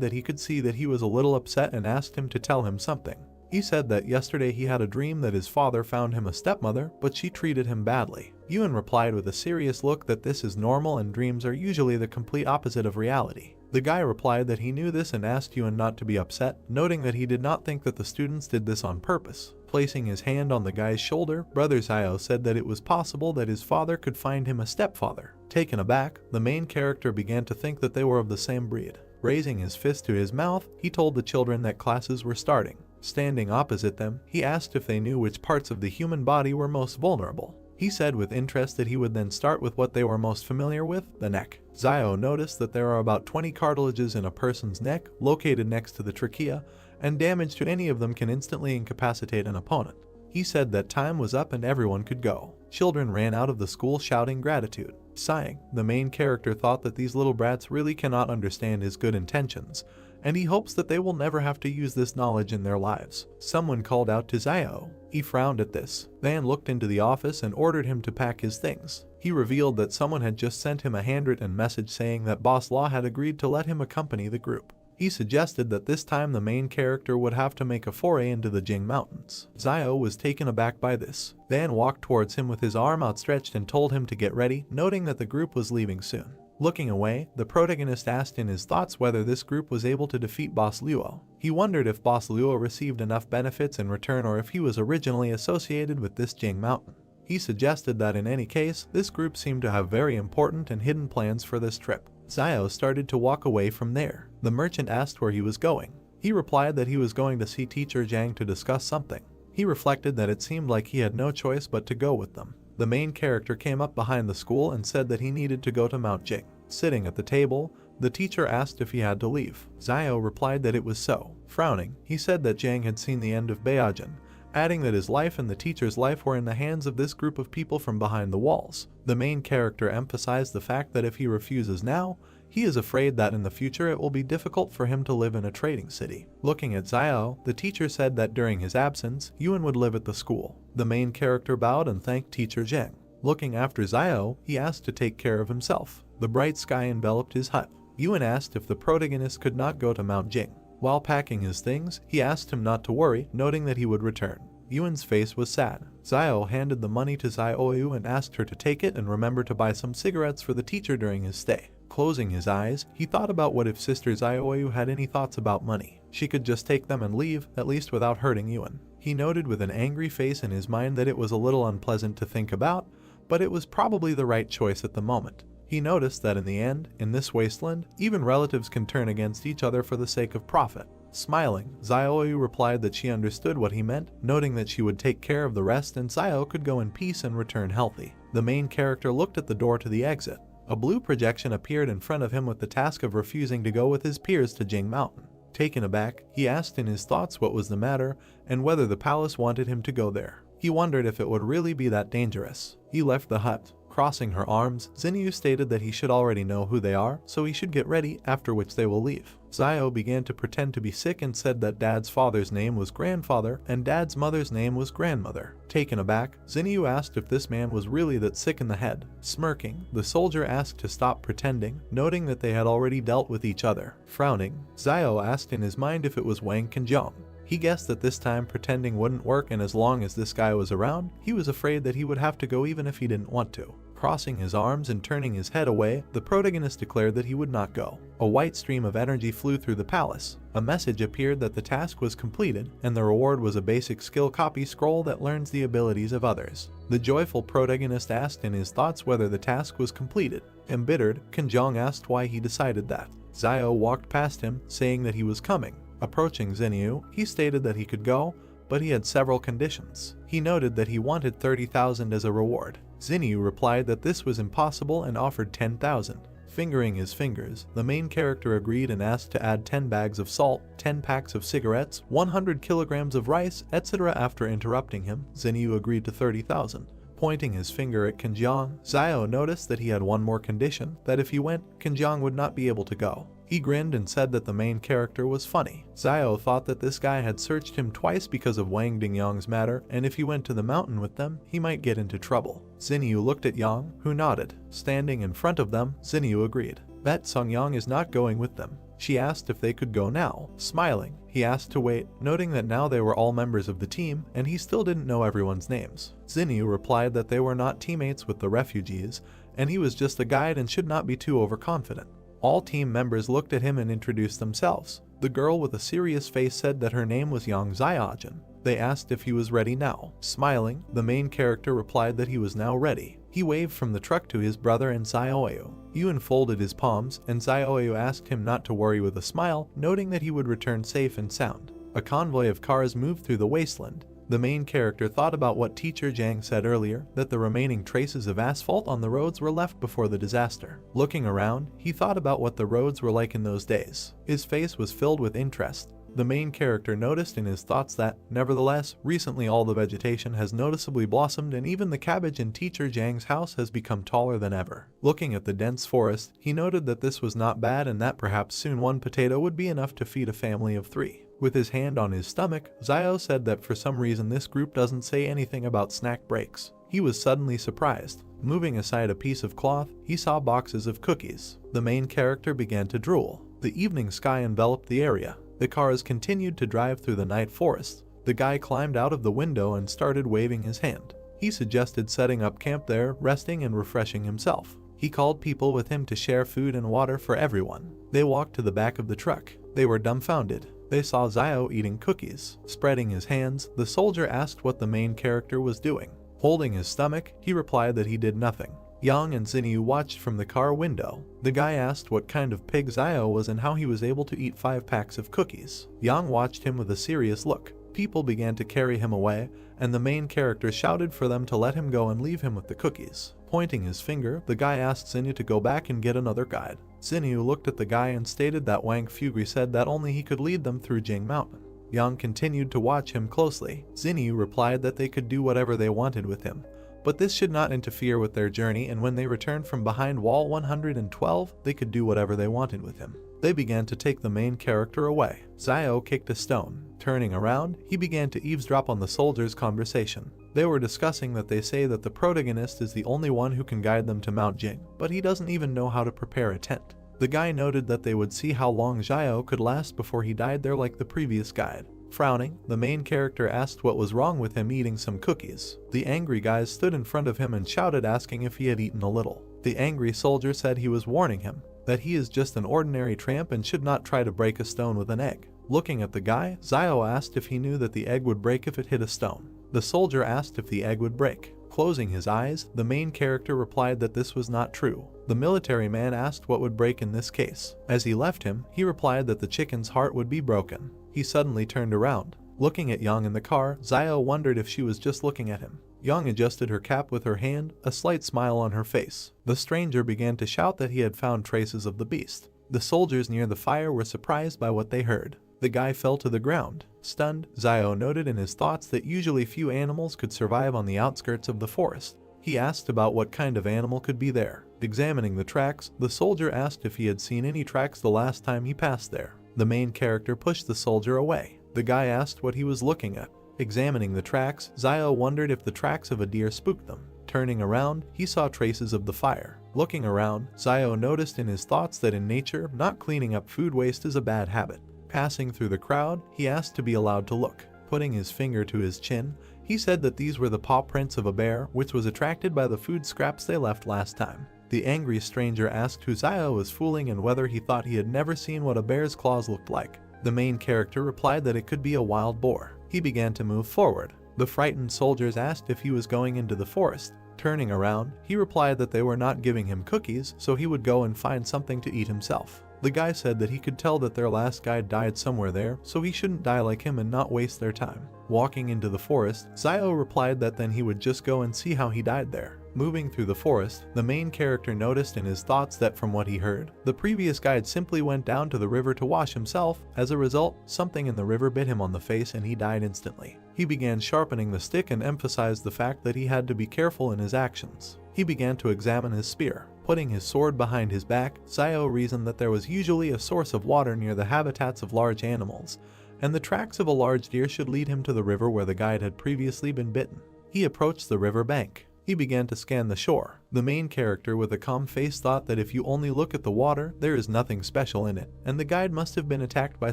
that he could see that he was a little upset and asked him to tell him something. He said that yesterday he had a dream that his father found him a stepmother, but she treated him badly. Yuan replied with a serious look that this is normal and dreams are usually the complete opposite of reality. The guy replied that he knew this and asked Yuan not to be upset, noting that he did not think that the students did this on purpose. Placing his hand on the guy's shoulder, Brother Xiao said that it was possible that his father could find him a stepfather. Taken aback, the main character began to think that they were of the same breed. Raising his fist to his mouth, he told the children that classes were starting. Standing opposite them, he asked if they knew which parts of the human body were most vulnerable. He said with interest that he would then start with what they were most familiar with, the neck. Xiao noticed that there are about 20 cartilages in a person's neck, located next to the trachea, and damage to any of them can instantly incapacitate an opponent. He said that time was up and everyone could go. Children ran out of the school shouting gratitude. Sighing, the main character thought that these little brats really cannot understand his good intentions, and he hopes that they will never have to use this knowledge in their lives. Someone called out to Xiao. He frowned at this, then looked into the office and ordered him to pack his things. He revealed that someone had just sent him a handwritten message saying that Boss Law had agreed to let him accompany the group. He suggested that this time the main character would have to make a foray into the Jing Mountains. Xiao was taken aback by this, then walked towards him with his arm outstretched and told him to get ready, noting that the group was leaving soon. Looking away, the protagonist asked in his thoughts whether this group was able to defeat Boss Luo. He wondered if Boss Luo received enough benefits in return or if he was originally associated with this Jing Mountain. He suggested that in any case, this group seemed to have very important and hidden plans for this trip. Xiao started to walk away from there. The merchant asked where he was going. He replied that he was going to see Teacher Zhang to discuss something. He reflected that it seemed like he had no choice but to go with them. The main character came up behind the school and said that he needed to go to Mount Jing. Sitting at the table, the teacher asked if he had to leave. Xiao replied that it was so. Frowning, he said that Zhang had seen the end of Beijing, adding that his life and the teacher's life were in the hands of this group of people from behind the walls. The main character emphasized the fact that if he refuses now, he is afraid that in the future it will be difficult for him to live in a trading city. Looking at Xiao, the teacher said that during his absence, Yuan would live at the school. The main character bowed and thanked Teacher Zhang. Looking after Xiao, he asked to take care of himself. The bright sky enveloped his hut. Yuan asked if the protagonist could not go to Mount Jing. While packing his things, he asked him not to worry, noting that he would return. Yuan's face was sad. Xiao handed the money to Xiaoyu and asked her to take it and remember to buy some cigarettes for the teacher during his stay. Closing his eyes, he thought about what if Sister Xiaoyu had any thoughts about money. She could just take them and leave, at least without hurting Yuan. He noted with an angry face in his mind that it was a little unpleasant to think about, but it was probably the right choice at the moment. He noticed that in the end, in this wasteland, even relatives can turn against each other for the sake of profit. Smiling, Xiaoyu replied that she understood what he meant, noting that she would take care of the rest and Xiao could go in peace and return healthy. The main character looked at the door to the exit. A blue projection appeared in front of him with the task of refusing to go with his peers to Jing Mountain. Taken aback, he asked in his thoughts what was the matter and whether the palace wanted him to go there. He wondered if it would really be that dangerous. He left the hut. Crossing her arms, Xinyu stated that he should already know who they are, so he should get ready, after which they will leave. Xiao began to pretend to be sick and said that Dad's father's name was grandfather and Dad's mother's name was grandmother. Taken aback, Xinyu asked if this man was really that sick in the head. Smirking, the soldier asked to stop pretending, noting that they had already dealt with each other. Frowning, Xiao asked in his mind if it was Wang Qinjiang. He guessed that this time pretending wouldn't work, and as long as this guy was around, he was afraid that he would have to go even if he didn't want to. Crossing his arms and turning his head away, the protagonist declared that he would not go. A white stream of energy flew through the palace. A message appeared that the task was completed, and the reward was a basic skill copy scroll that learns the abilities of others. The joyful protagonist asked in his thoughts whether the task was completed. Embittered, Qinjiang asked why he decided that. Xiao walked past him, saying that he was coming. Approaching Xinyu, he stated that he could go, but he had several conditions. He noted that he wanted 30,000 as a reward. Xinyu replied that this was impossible and offered 10,000. Fingering his fingers, the main character agreed and asked to add 10 bags of salt, 10 packs of cigarettes, 100 kilograms of rice, etc. After interrupting him, Xinyu agreed to 30,000. Pointing his finger at Qinjiang, Xiao noticed that he had one more condition, that if he went, Qinjiang would not be able to go. He grinned and said that the main character was funny. Xiao thought that this guy had searched him twice because of Wang Dingyang's matter, and if he went to the mountain with them, he might get into trouble. Xinyu looked at Yang, who nodded. Standing in front of them, Xinyu agreed. Bet Songyang is not going with them. She asked if they could go now. Smiling, he asked to wait, noting that now they were all members of the team, and he still didn't know everyone's names. Xinyu replied that they were not teammates with the refugees, and he was just a guide and should not be too overconfident. All team members looked at him and introduced themselves. The girl with a serious face said that her name was Yang Xiaojin. They asked if he was ready now. Smiling, the main character replied that he was now ready. He waved from the truck to his brother and Xiaoyu. Yun folded his palms, and Xiaoyu asked him not to worry with a smile, noting that he would return safe and sound. A convoy of cars moved through the wasteland. The main character thought about what teacher Zhang said earlier, that the remaining traces of asphalt on the roads were left before the disaster. Looking around, he thought about what the roads were like in those days. His face was filled with interest. The main character noticed in his thoughts that, nevertheless, recently all the vegetation has noticeably blossomed and even the cabbage in teacher Zhang's house has become taller than ever. Looking at the dense forest, he noted that this was not bad and that perhaps soon one potato would be enough to feed a family of 3. With his hand on his stomach, Xiao said that for some reason this group doesn't say anything about snack breaks. He was suddenly surprised. Moving aside a piece of cloth, he saw boxes of cookies. The main character began to drool. The evening sky enveloped the area. The cars continued to drive through the night forest. The guy climbed out of the window and started waving his hand. He suggested setting up camp there, resting and refreshing himself. He called people with him to share food and water for everyone. They walked to the back of the truck. They were dumbfounded. They saw Xiao eating cookies. Spreading his hands, the soldier asked what the main character was doing. Holding his stomach, he replied that he did nothing. Yang and Xinyu watched from the car window. The guy asked what kind of pig Xiao was and how he was able to eat 5 packs of cookies. Yang watched him with a serious look. People began to carry him away, and the main character shouted for them to let him go and leave him with the cookies. Pointing his finger, the guy asked Xinyu to go back and get another guide. Xinyu looked at the guy and stated that Wang Fugri said that only he could lead them through Jing Mountain. Yang continued to watch him closely. Xinyu replied that they could do whatever they wanted with him, but this should not interfere with their journey, and when they returned from behind wall 112, they could do whatever they wanted with him. They began to take the main character away. Xiao kicked a stone. Turning around, he began to eavesdrop on the soldiers' conversation. They were discussing that they say that the protagonist is the only one who can guide them to Mount Jing, but he doesn't even know how to prepare a tent. The guy noted that they would see how long Xiao could last before he died there like the previous guide. Frowning, the main character asked what was wrong with him eating some cookies. The angry guys stood in front of him and shouted asking if he had eaten a little. The angry soldier said he was warning him, that he is just an ordinary tramp and should not try to break a stone with an egg. Looking at the guy, Xiao asked if he knew that the egg would break if it hit a stone. The soldier asked if the egg would break. Closing his eyes, the main character replied that this was not true. The military man asked what would break in this case. As he left him, he replied that the chicken's heart would be broken. He suddenly turned around. Looking at Yang in the car, Xiao wondered if she was just looking at him. Yang adjusted her cap with her hand, a slight smile on her face. The stranger began to shout that he had found traces of the beast. The soldiers near the fire were surprised by what they heard. The guy fell to the ground. Stunned, Xiao noted in his thoughts that usually few animals could survive on the outskirts of the forest. He asked about what kind of animal could be there. Examining the tracks, the soldier asked if he had seen any tracks the last time he passed there. The main character pushed the soldier away. The guy asked what he was looking at. Examining the tracks, Xiao wondered if the tracks of a deer spooked them. Turning around, he saw traces of the fire. Looking around, Xiao noticed in his thoughts that in nature, not cleaning up food waste is a bad habit. Passing through the crowd, he asked to be allowed to look. Putting his finger to his chin, he said that these were the paw prints of a bear, which was attracted by the food scraps they left last time. The angry stranger asked who Xiao was fooling and whether he thought he had never seen what a bear's claws looked like. The main character replied that it could be a wild boar. He began to move forward. The frightened soldiers asked if he was going into the forest. Turning around, he replied that they were not giving him cookies, so he would go and find something to eat himself. The guy said that he could tell that their last guide died somewhere there, so he shouldn't die like him and not waste their time. Walking into the forest, Xiao replied that then he would just go and see how he died there. Moving through the forest, the main character noticed in his thoughts that from what he heard, the previous guide simply went down to the river to wash himself. As a result, something in the river bit him on the face and he died instantly. He began sharpening the stick and emphasized the fact that he had to be careful in his actions. He began to examine his spear. Putting his sword behind his back, Xiao reasoned that there was usually a source of water near the habitats of large animals, and the tracks of a large deer should lead him to the river where the guide had previously been bitten. He approached the river bank. He began to scan the shore. The main character with a calm face thought that if you only look at the water, there is nothing special in it, and the guide must have been attacked by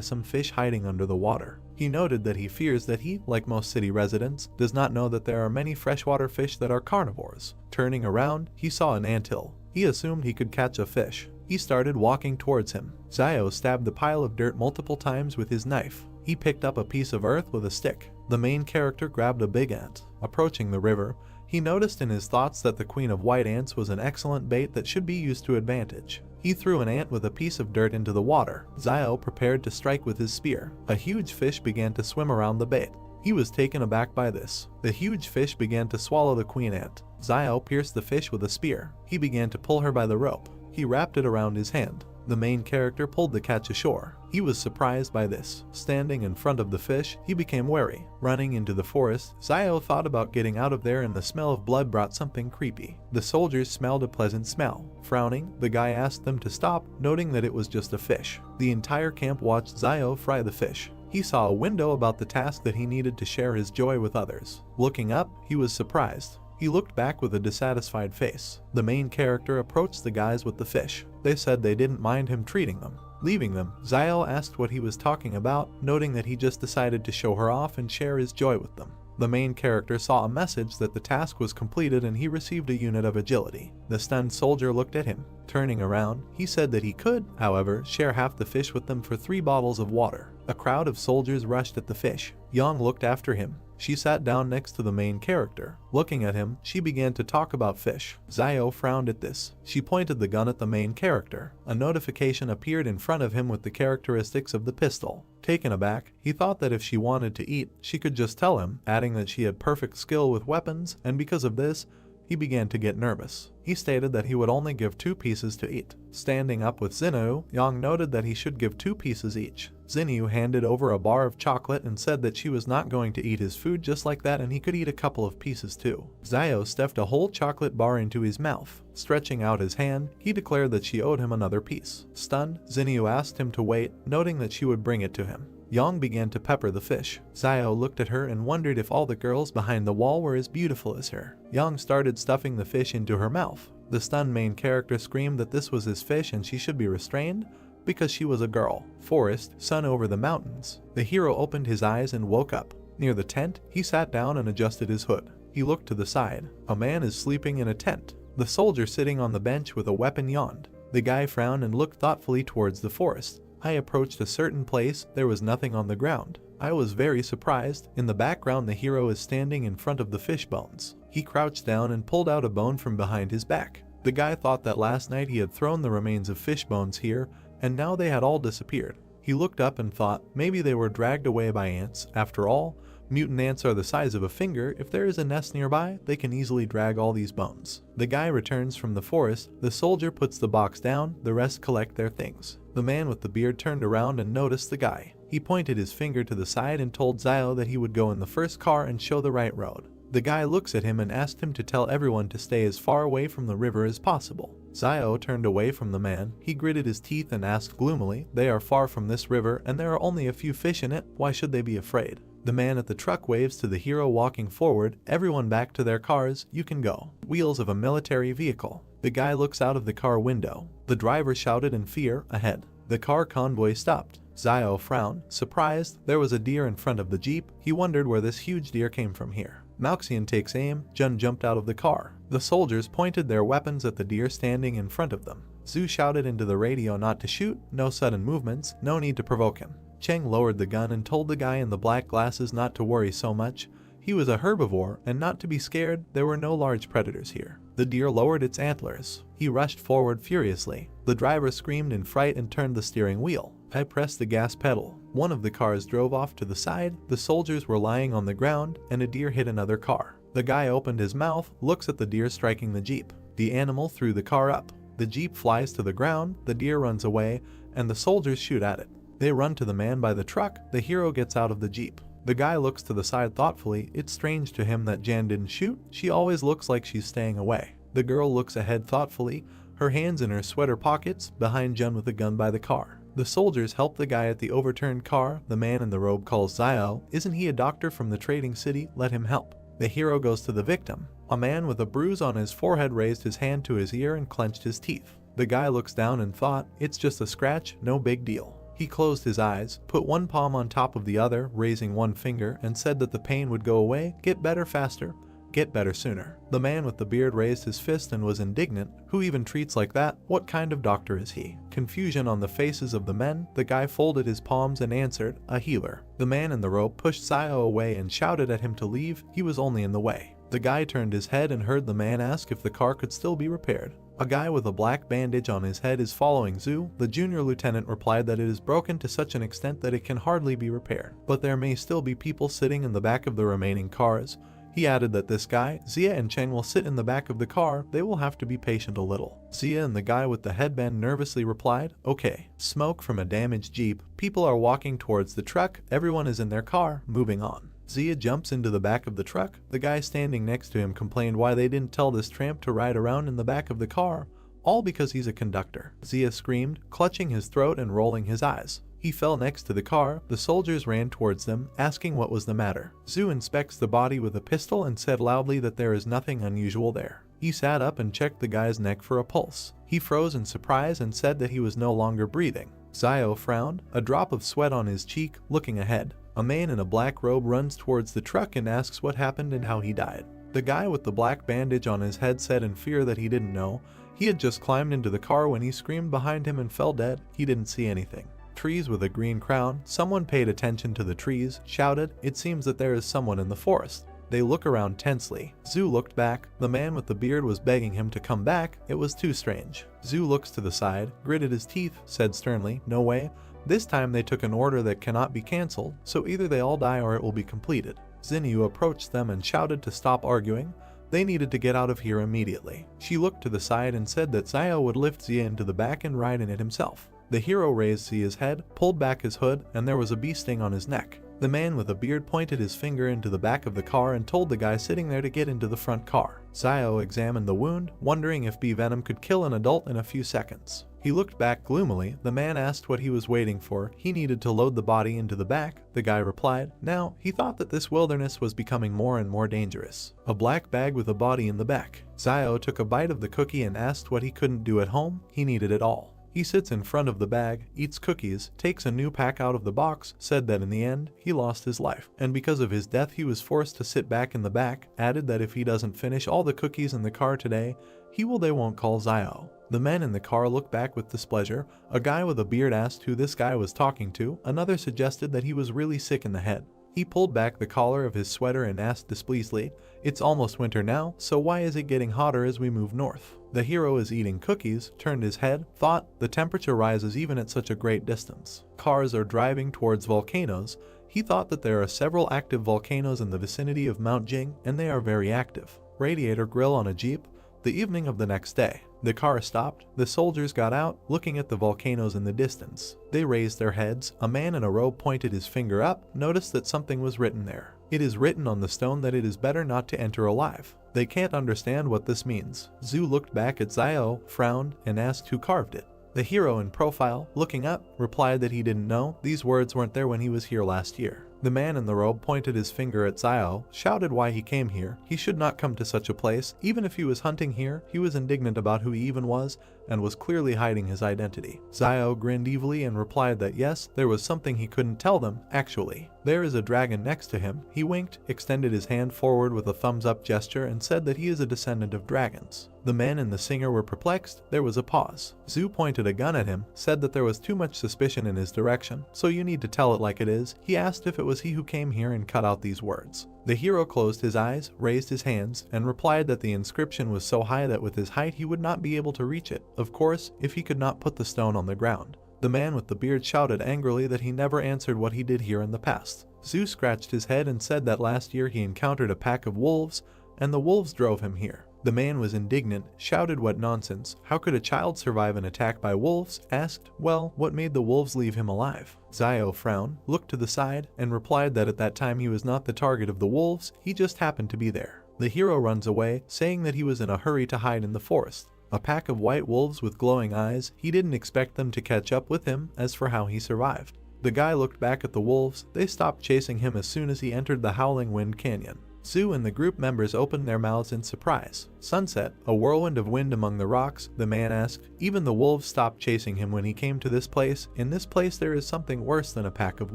some fish hiding under the water. He noted that he fears that he, like most city residents, does not know that there are many freshwater fish that are carnivores. Turning around, he saw an anthill. He assumed he could catch a fish. He started walking towards him. Zio stabbed the pile of dirt multiple times with his knife. He picked up a piece of earth with a stick. The main character grabbed a big ant. Approaching the river, he noticed in his thoughts that the queen of white ants was an excellent bait that should be used to advantage. He threw an ant with a piece of dirt into the water. Zio prepared to strike with his spear. A huge fish began to swim around the bait. He was taken aback by this. The huge fish began to swallow the queen ant. Zio pierced the fish with a spear. He began to pull her by the rope. He wrapped it around his hand. The main character pulled the catch ashore. He was surprised by this. Standing in front of the fish, he became wary. Running into the forest, Zio thought about getting out of there, and the smell of blood brought something creepy. The soldiers smelled a pleasant smell. Frowning, the guy asked them to stop, noting that it was just a fish. The entire camp watched Zio fry the fish. He saw a window about the task that he needed to share his joy with others. Looking up, he was surprised. He looked back with a dissatisfied face. The main character approached the guys with the fish. They said they didn't mind him treating them. Leaving them, Zio asked what he was talking about, noting that he just decided to show her off and share his joy with them. The main character saw a message that the task was completed and he received a unit of agility. The stunned soldier looked at him. Turning around, he said that he could, however, share half the fish with them for 3 bottles of water. A crowd of soldiers rushed at the fish. Yang looked after him. She sat down next to the main character. Looking at him, she began to talk about fish. Zio frowned at this. She pointed the gun at the main character. A notification appeared in front of him with the characteristics of the pistol. Taken aback, he thought that if she wanted to eat, she could just tell him, adding that she had perfect skill with weapons, and because of this, he began to get nervous. He stated that he would only give 2 pieces to eat. Standing up with Xinu, Yang noted that he should give 2 pieces each. Xinu handed over a bar of chocolate and said that she was not going to eat his food just like that and he could eat a couple of pieces too. Zio stuffed a whole chocolate bar into his mouth. Stretching out his hand, he declared that she owed him another piece. Stunned, Xinu asked him to wait, noting that she would bring it to him. Yang began to pepper the fish. Zio looked at her and wondered if all the girls behind the wall were as beautiful as her. Yang started stuffing the fish into her mouth. The stunned main character screamed that this was his fish and she should be restrained because she was a girl. Forest, sun over the mountains. The hero opened his eyes and woke up. Near the tent, he sat down and adjusted his hood. He looked to the side. A man is sleeping in a tent. The soldier sitting on the bench with a weapon yawned. The guy frowned and looked thoughtfully towards the forest. I approached a certain place. There was nothing on the ground. I was very surprised. In the background, the hero is standing in front of the fish bones. He crouched down and pulled out a bone from behind his back. The guy thought that last night he had thrown the remains of fish bones here, and now they had all disappeared. He looked up and thought maybe they were dragged away by ants. After all, mutant ants are the size of a finger. If there is a nest nearby, they can easily drag all these bones. The guy returns from the forest. The soldier puts the box down. The rest collect their things. The man with the beard turned around and noticed the guy. He pointed his finger to the side and told Zio that he would go in the first car and show the right road. The guy looks at him and asked him to tell everyone to stay as far away from the river as possible. Zio turned away from the man. He gritted his teeth and asked gloomily, "They are far from this river and there are only a few fish in it. Why should they be afraid?" The man at the truck waves to the hero walking forward. Everyone back to their cars. You can go. Wheels of a military vehicle. The guy looks out of the car window. The driver shouted in fear, ahead. The car convoy stopped. Zio frowned. Surprised, there was a deer in front of the jeep. He wondered where this huge deer came from here. Malxian takes aim. Jun jumped out of the car. The soldiers pointed their weapons at the deer standing in front of them. Zhu shouted into the radio not to shoot, no sudden movements, no need to provoke him. Cheng lowered the gun and told the guy in the black glasses not to worry so much. He was a herbivore and not to be scared. There were no large predators here. The deer lowered its antlers. He rushed forward furiously. The driver screamed in fright and turned the steering wheel. I pressed the gas pedal. One of the cars drove off to the side. The soldiers were lying on the ground and a deer hit another car. The guy opened his mouth, looks at the deer striking the jeep. The animal threw the car up. The jeep flies to the ground, the deer runs away, and the soldiers shoot at it. They run to the man by the truck. The hero gets out of the jeep. The guy looks to the side thoughtfully. It's strange to him that Jan didn't shoot. She always looks like she's staying away. The girl looks ahead thoughtfully, her hands in her sweater pockets, behind Jun with a gun by the car. The soldiers help the guy at the overturned car. The man in the robe calls Zio. Isn't he a doctor from the trading city? Let him help. The hero goes to the victim. A man with a bruise on his forehead raised his hand to his ear and clenched his teeth. The guy looks down and thought, it's just a scratch, no big deal. He closed his eyes, put one palm on top of the other, raising one finger, and said that the pain would go away, get better faster, Get better sooner. The man with the beard raised his fist and was indignant. Who even treats like that? What kind of doctor is he? Confusion on the faces of the men, the guy folded his palms and answered, a healer. The man in the robe pushed Zayo away and shouted at him to leave, he was only in the way. The guy turned his head and heard the man ask if the car could still be repaired. A guy with a black bandage on his head is following Zhu. The junior lieutenant replied that it is broken to such an extent that it can hardly be repaired, but there may still be people sitting in the back of the remaining cars. He added that this guy, Zia and Cheng will sit in the back of the car, they will have to be patient a little. Zia and the guy with the headband nervously replied, okay. Smoke from a damaged jeep, people are walking towards the truck, everyone is in their car, moving on. Zia jumps into the back of the truck. The guy standing next to him complained why they didn't tell this tramp to ride around in the back of the car, all because he's a conductor. Zia screamed, clutching his throat and rolling his eyes. He fell next to the car. The soldiers ran towards them, asking what was the matter. Zhu inspects the body with a pistol and said loudly that there is nothing unusual there. He sat up and checked the guy's neck for a pulse. He froze in surprise and said that he was no longer breathing. Zayo frowned, a drop of sweat on his cheek, looking ahead. A man in a black robe runs towards the truck and asks what happened and how he died. The guy with the black bandage on his head said in fear that he didn't know. He had just climbed into the car when he screamed behind him and fell dead. He didn't see anything. Trees with a green crown. Someone paid attention to the trees, shouted, it seems that there is someone in the forest. They look around tensely. Zhu looked back. The man with the beard was begging him to come back. It was too strange. Zhu looks to the side, gritted his teeth, said sternly, no way. This time they took an order that cannot be cancelled, so either they all die or it will be completed. Zinyu approached them and shouted to stop arguing. They needed to get out of here immediately. She looked to the side and said that Zayo would lift Zia into the back and ride in it himself. The hero raised Zia's head, pulled back his hood, and there was a bee sting on his neck. The man with a beard pointed his finger into the back of the car and told the guy sitting there to get into the front car. Zayo examined the wound, wondering if bee venom could kill an adult in a few seconds. He looked back gloomily. The man asked what he was waiting for. He needed to load the body into the back. The guy replied. Now, he thought that this wilderness was becoming more and more dangerous. A black bag with a body in the back. Zayo took a bite of the cookie and asked what he couldn't do at home. He needed it all. He sits in front of the bag, eats cookies, takes a new pack out of the box, said that in the end, he lost his life, and because of his death he was forced to sit back in the back, added that if he doesn't finish all the cookies in the car today, they won't call Zayo. The men in the car looked back with displeasure. A guy with a beard asked who this guy was talking to. Another suggested that he was really sick in the head. He pulled back the collar of his sweater and asked displeasedly, it's almost winter now, so why is it getting hotter as we move north? The hero is eating cookies, turned his head, thought, the temperature rises even at such a great distance. Cars are driving towards volcanoes. He thought that there are several active volcanoes in the vicinity of Mount Jing, and they are very active. Radiator grill on a jeep. The evening of the next day, the car stopped. The soldiers got out, looking at the volcanoes in the distance. They raised their heads. A man in a robe pointed his finger up, noticed that something was written there. It is written on the stone that it is better not to enter alive. They can't understand what this means. Zhu looked back at Zayo, frowned, and asked who carved it. The hero in profile, looking up, replied that he didn't know. These words weren't there when he was here last year. The man in the robe pointed his finger at Zayo, shouted why he came here. He should not come to such a place. Even if he was hunting here, he was indignant about who he even was, and was clearly hiding his identity. Zayo grinned evilly and replied that yes, there was something he couldn't tell them, actually. There is a dragon next to him. He winked, extended his hand forward with a thumbs-up gesture, and said that he is a descendant of dragons. The man and the singer were perplexed. There was a pause. Zhu pointed a gun at him, said that there was too much suspicion in his direction, so you need to tell it like it is. He asked if it was he who came here and cut out these words. The hero closed his eyes, raised his hands, and replied that the inscription was so high that with his height he would not be able to reach it, of course, if he could not put the stone on the ground. The man with the beard shouted angrily that he never answered what he did here in the past. Zhu scratched his head and said that last year he encountered a pack of wolves, and the wolves drove him here. The man was indignant, shouted what nonsense, how could a child survive an attack by wolves, asked, well, what made the wolves leave him alive? Zayo frowned, looked to the side, and replied that at that time he was not the target of the wolves, he just happened to be there. The hero runs away, saying that he was in a hurry to hide in the forest. A pack of white wolves with glowing eyes, he didn't expect them to catch up with him. As for how he survived, the guy looked back at the wolves. They stopped chasing him as soon as he entered the Howling Wind Canyon. Zhu and the group members opened their mouths in surprise. Sunset, a whirlwind of wind among the rocks, the man asked. Even the wolves stopped chasing him when he came to this place. In this place there is something worse than a pack of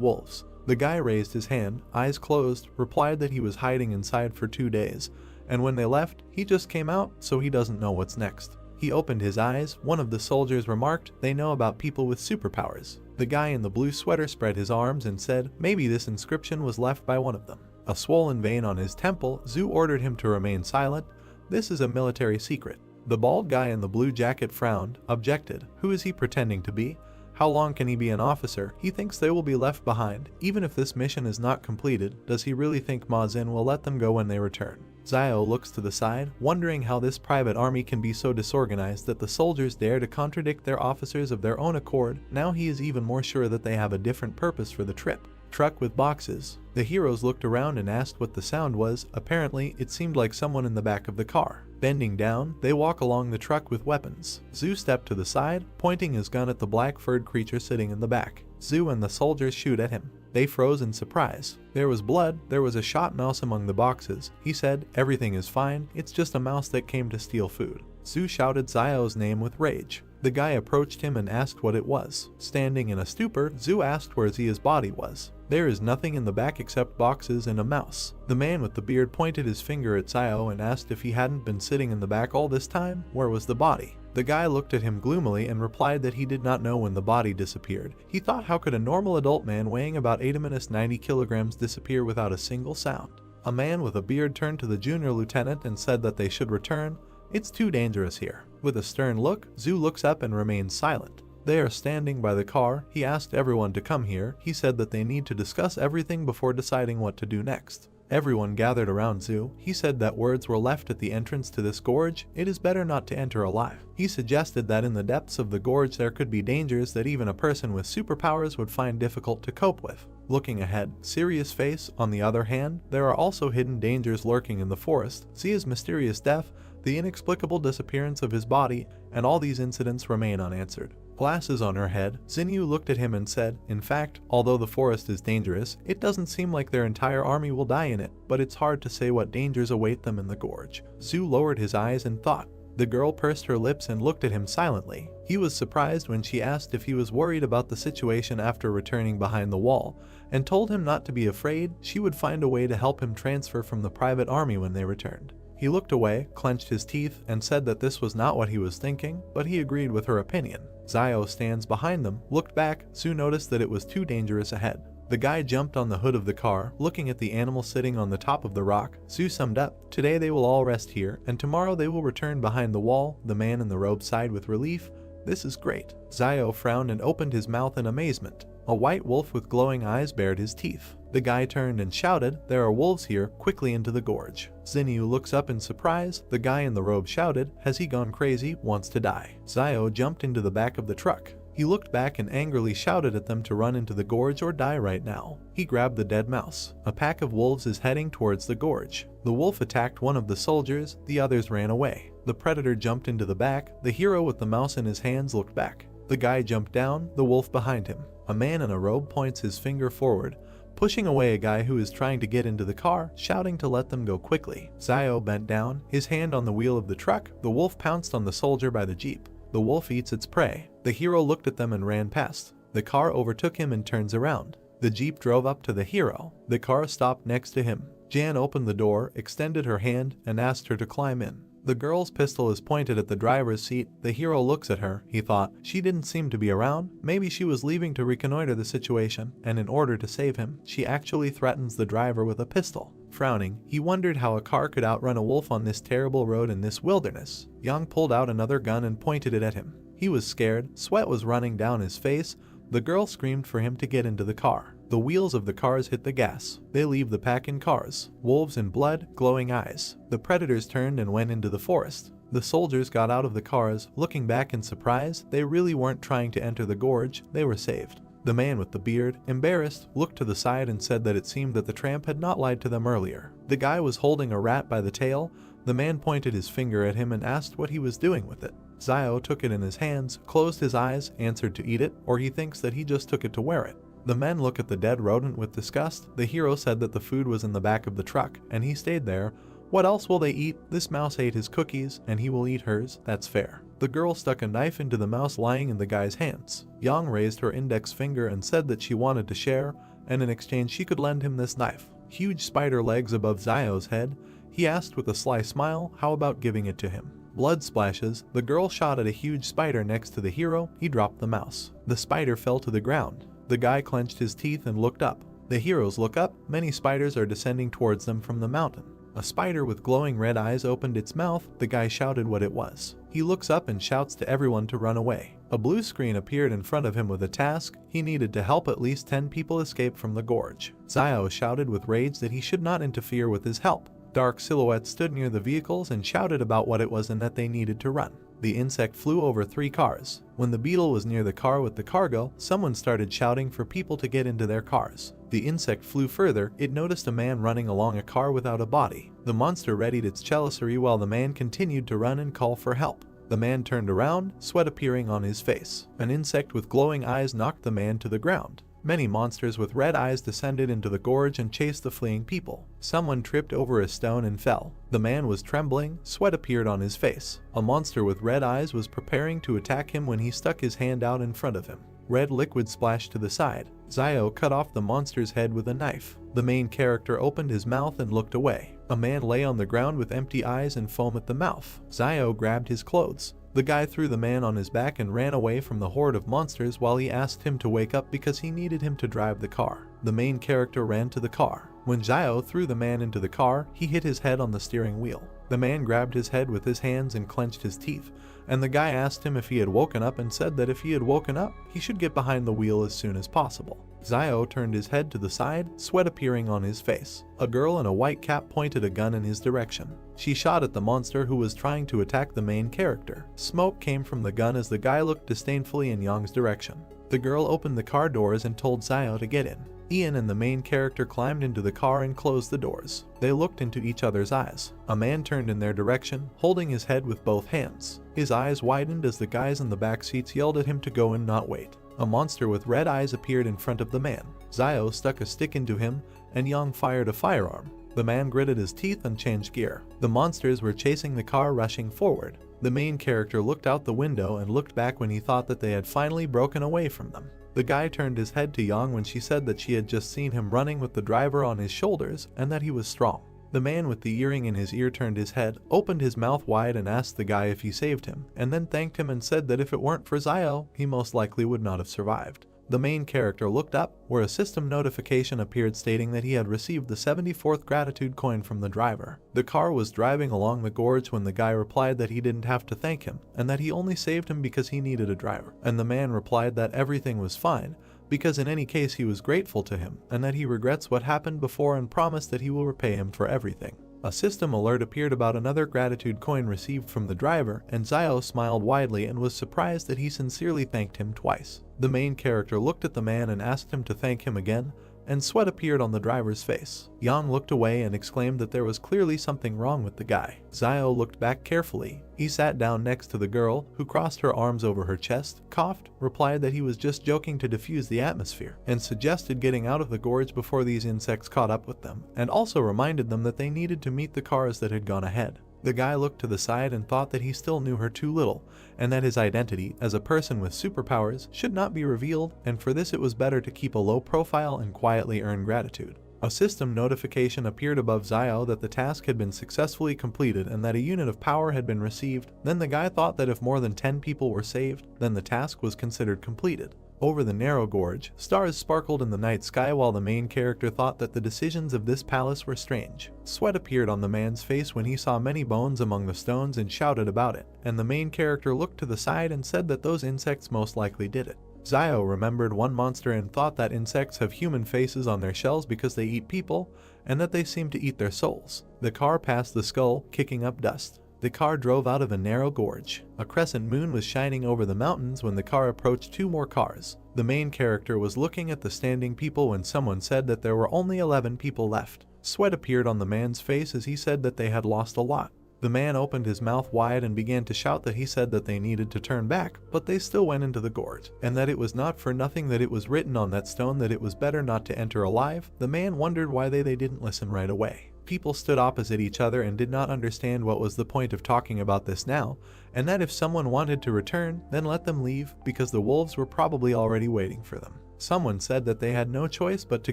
wolves. The guy raised his hand, eyes closed, replied that he was hiding inside for 2 days. and when they left, he just came out, so he doesn't know what's next. He opened his eyes. One of the soldiers remarked, "They know about people with superpowers." The guy in the blue sweater spread his arms and said, "Maybe this inscription was left by one of them." A swollen vein on his temple, Zhu ordered him to remain silent. "This is a military secret." The bald guy in the blue jacket frowned, objected. Who is he pretending to be? How long can he be an officer? He thinks they will be left behind. Even if this mission is not completed, does he really think Ma Xin will let them go when they return? Xiao looks to the side, wondering how this private army can be so disorganized that the soldiers dare to contradict their officers of their own accord. Now he is even more sure that they have a different purpose for the trip. Truck with boxes. The heroes looked around and asked what the sound was. Apparently, it seemed like someone in the back of the car. Bending down, they walk along the truck with weapons. Zhu stepped to the side, pointing his gun at the black-furred creature sitting in the back. Zhu and the soldiers shoot at him. They froze in surprise. There was blood. There was a shot mouse among the boxes. He said, "Everything is fine. It's just a mouse that came to steal food." Zhu shouted Xiao's name with rage. The guy approached him and asked what it was. Standing in a stupor, Zhu asked where Zia's body was. "There is nothing in the back except boxes and a mouse." The man with the beard pointed his finger at Xiao and asked if he hadn't been sitting in the back all this time. Where was the body? The guy looked at him gloomily and replied that he did not know when the body disappeared. He thought, how could a normal adult man weighing about 80-90 kilograms disappear without a single sound? A man with a beard turned to the junior lieutenant and said that they should return. "It's too dangerous here." With a stern look, Zhu looks up and remains silent. They are standing by the car. He asked everyone to come here. He said that they need to discuss everything before deciding what to do next. Everyone gathered around Zhu. He said that words were left at the entrance to this gorge. It is better not to enter alive. He suggested that in the depths of the gorge there could be dangers that even a person with superpowers would find difficult to cope with. Looking ahead, serious face. On the other hand, there are also hidden dangers lurking in the forest. Zia's mysterious death, the inexplicable disappearance of his body, and all these incidents remain unanswered. Glasses on her head, Xinyu looked at him and said, "In fact, although the forest is dangerous, it doesn't seem like their entire army will die in it, but it's hard to say what dangers await them in the gorge." Zhu lowered his eyes and thought. The girl pursed her lips and looked at him silently. He was surprised when she asked if he was worried about the situation after returning behind the wall, and told him not to be afraid. She would find a way to help him transfer from the private army when they returned. He looked away, clenched his teeth, and said that this was not what he was thinking, but he agreed with her opinion. Xiao stands behind them, looked back. Zhu noticed that it was too dangerous ahead. The guy jumped on the hood of the car, looking at the animal sitting on the top of the rock. Zhu summed up, "Today they will all rest here, and tomorrow they will return behind the wall." The man in the robe sighed with relief. "This is great." Xiao frowned and opened his mouth in amazement. A white wolf with glowing eyes bared his teeth. The guy turned and shouted, "There are wolves here, quickly into the gorge." Xinyu looks up in surprise. The guy in the robe shouted, "Has he gone crazy? Wants to die?" Xiao jumped into the back of the truck. He looked back and angrily shouted at them to run into the gorge or die right now. He grabbed the dead mouse. A pack of wolves is heading towards the gorge. The wolf attacked one of the soldiers, the others ran away. The predator jumped into the back. The hero with the mouse in his hands looked back. The guy jumped down, the wolf behind him. A man in a robe points his finger forward, pushing away a guy who is trying to get into the car, shouting to let them go quickly. Xiao bent down, his hand on the wheel of the truck. The wolf pounced on the soldier by the jeep. The wolf eats its prey. The hero looked at them and ran past. The car overtook him and turns around. The jeep drove up to the hero. The car stopped next to him. Jan opened the door, extended her hand, and asked her to climb in. The girl's pistol is pointed at the driver's seat. The hero looks at her. He thought, she didn't seem to be around. Maybe she was leaving to reconnoiter the situation, and in order to save him, she actually threatens the driver with a pistol. Frowning, he wondered how a car could outrun a wolf on this terrible road in this wilderness. Yang pulled out another gun and pointed it at him. He was scared. Sweat was running down his face. The girl screamed for him to get into the car. The wheels of the cars hit the gas. They leave the pack in cars. Wolves in blood, glowing eyes. The predators turned and went into the forest. The soldiers got out of the cars, looking back in surprise. They really weren't trying to enter the gorge. They were saved. The man with the beard, embarrassed, looked to the side and said that it seemed that the tramp had not lied to them earlier. The guy was holding a rat by the tail. The man pointed his finger at him and asked what he was doing with it. Xiao took it in his hands, closed his eyes, answered to eat it, or he thinks that he just took it to wear it. The men look at the dead rodent with disgust. The hero said that the food was in the back of the truck, and he stayed there. What else will they eat? This mouse ate his cookies, and he will eat hers. That's fair. The girl stuck a knife into the mouse lying in the guy's hands. Yang raised her index finger and said that she wanted to share, and in exchange she could lend him this knife. Huge spider legs above Xiao's head. He asked with a sly smile, how about giving it to him? Blood splashes, the girl shot at a huge spider next to the hero, he dropped the mouse. The spider fell to the ground. The guy clenched his teeth and looked up. The heroes look up, many spiders are descending towards them from the mountain. A spider with glowing red eyes opened its mouth, the guy shouted what it was. He looks up and shouts to everyone to run away. A blue screen appeared in front of him with a task, he needed to help at least 10 people escape from the gorge. Xiao shouted with rage that he should not interfere with his help. Dark silhouettes stood near the vehicles and shouted about what it was and that they needed to run. The insect flew over 3 cars. When the beetle was near the car with the cargo, someone started shouting for people to get into their cars. The insect flew further, it noticed a man running along a car without a body. The monster readied its chalicery while the man continued to run and call for help. The man turned around, sweat appearing on his face. An insect with glowing eyes knocked the man to the ground. Many monsters with red eyes descended into the gorge and chased the fleeing people. Someone tripped over a stone and fell. The man was trembling, sweat appeared on his face. A monster with red eyes was preparing to attack him when he stuck his hand out in front of him. Red liquid splashed to the side. Xiao cut off the monster's head with a knife. The main character opened his mouth and looked away. A man lay on the ground with empty eyes and foam at the mouth. Xiao grabbed his clothes. The guy threw the man on his back and ran away from the horde of monsters while he asked him to wake up because he needed him to drive the car. The main character ran to the car. When Xiao threw the man into the car, he hit his head on the steering wheel. The man grabbed his head with his hands and clenched his teeth, and the guy asked him if he had woken up and said that if he had woken up, he should get behind the wheel as soon as possible. Xiao turned his head to the side, sweat appearing on his face. A girl in a white cap pointed a gun in his direction. She shot at the monster who was trying to attack the main character. Smoke came from the gun as the guy looked disdainfully in Yang's direction. The girl opened the car doors and told Xiao to get in. Ian and the main character climbed into the car and closed the doors. They looked into each other's eyes. A man turned in their direction, holding his head with both hands. His eyes widened as the guys in the back seats yelled at him to go and not wait. A monster with red eyes appeared in front of the man. Xiao stuck a stick into him, and Yang fired a firearm. The man gritted his teeth and changed gear. The monsters were chasing the car, rushing forward. The main character looked out the window and looked back when he thought that they had finally broken away from them. The guy turned his head to Yang when she said that she had just seen him running with the driver on his shoulders and that he was strong. The man with the earring in his ear turned his head, opened his mouth wide and asked the guy if he saved him, and then thanked him and said that if it weren't for Xiao, he most likely would not have survived. The main character looked up, where a system notification appeared stating that he had received the 74th gratitude coin from the driver. The car was driving along the gorge when the guy replied that he didn't have to thank him, and that he only saved him because he needed a driver. And the man replied that everything was fine, because in any case he was grateful to him, and that he regrets what happened before and promised that he will repay him for everything. A system alert appeared about another gratitude coin received from the driver, and Xiao smiled widely and was surprised that he sincerely thanked him twice. The main character looked at the man and asked him to thank him again, and sweat appeared on the driver's face. Yang looked away and exclaimed that there was clearly something wrong with the guy. Xiao looked back carefully. He sat down next to the girl, who crossed her arms over her chest, coughed, replied that he was just joking to diffuse the atmosphere, and suggested getting out of the gorge before these insects caught up with them, and also reminded them that they needed to meet the cars that had gone ahead. The guy looked to the side and thought that he still knew her too little, and that his identity as a person with superpowers should not be revealed, and for this it was better to keep a low profile and quietly earn gratitude. A system notification appeared above Xiao that the task had been successfully completed and that a unit of power had been received. Then the guy thought that if more than 10 people were saved, then the task was considered completed. Over the narrow gorge, stars sparkled in the night sky while the main character thought that the decisions of this palace were strange. Sweat appeared on the man's face when he saw many bones among the stones and shouted about it, and the main character looked to the side and said that those insects most likely did it. Xiao remembered one monster and thought that insects have human faces on their shells because they eat people, and that they seem to eat their souls. The car passed the skull, kicking up dust. The car drove out of a narrow gorge. A crescent moon was shining over the mountains when the car approached 2 more cars. The main character was looking at the standing people when someone said that there were only 11 people left. Sweat appeared on the man's face as he said that they had lost a lot. The man opened his mouth wide and began to shout that he said that they needed to turn back, but they still went into the gorge, and that it was not for nothing that it was written on that stone that it was better not to enter alive. The man wondered why they didn't listen right away. People stood opposite each other and did not understand what was the point of talking about this now, and that if someone wanted to return, then let them leave, because the wolves were probably already waiting for them. Someone said that they had no choice but to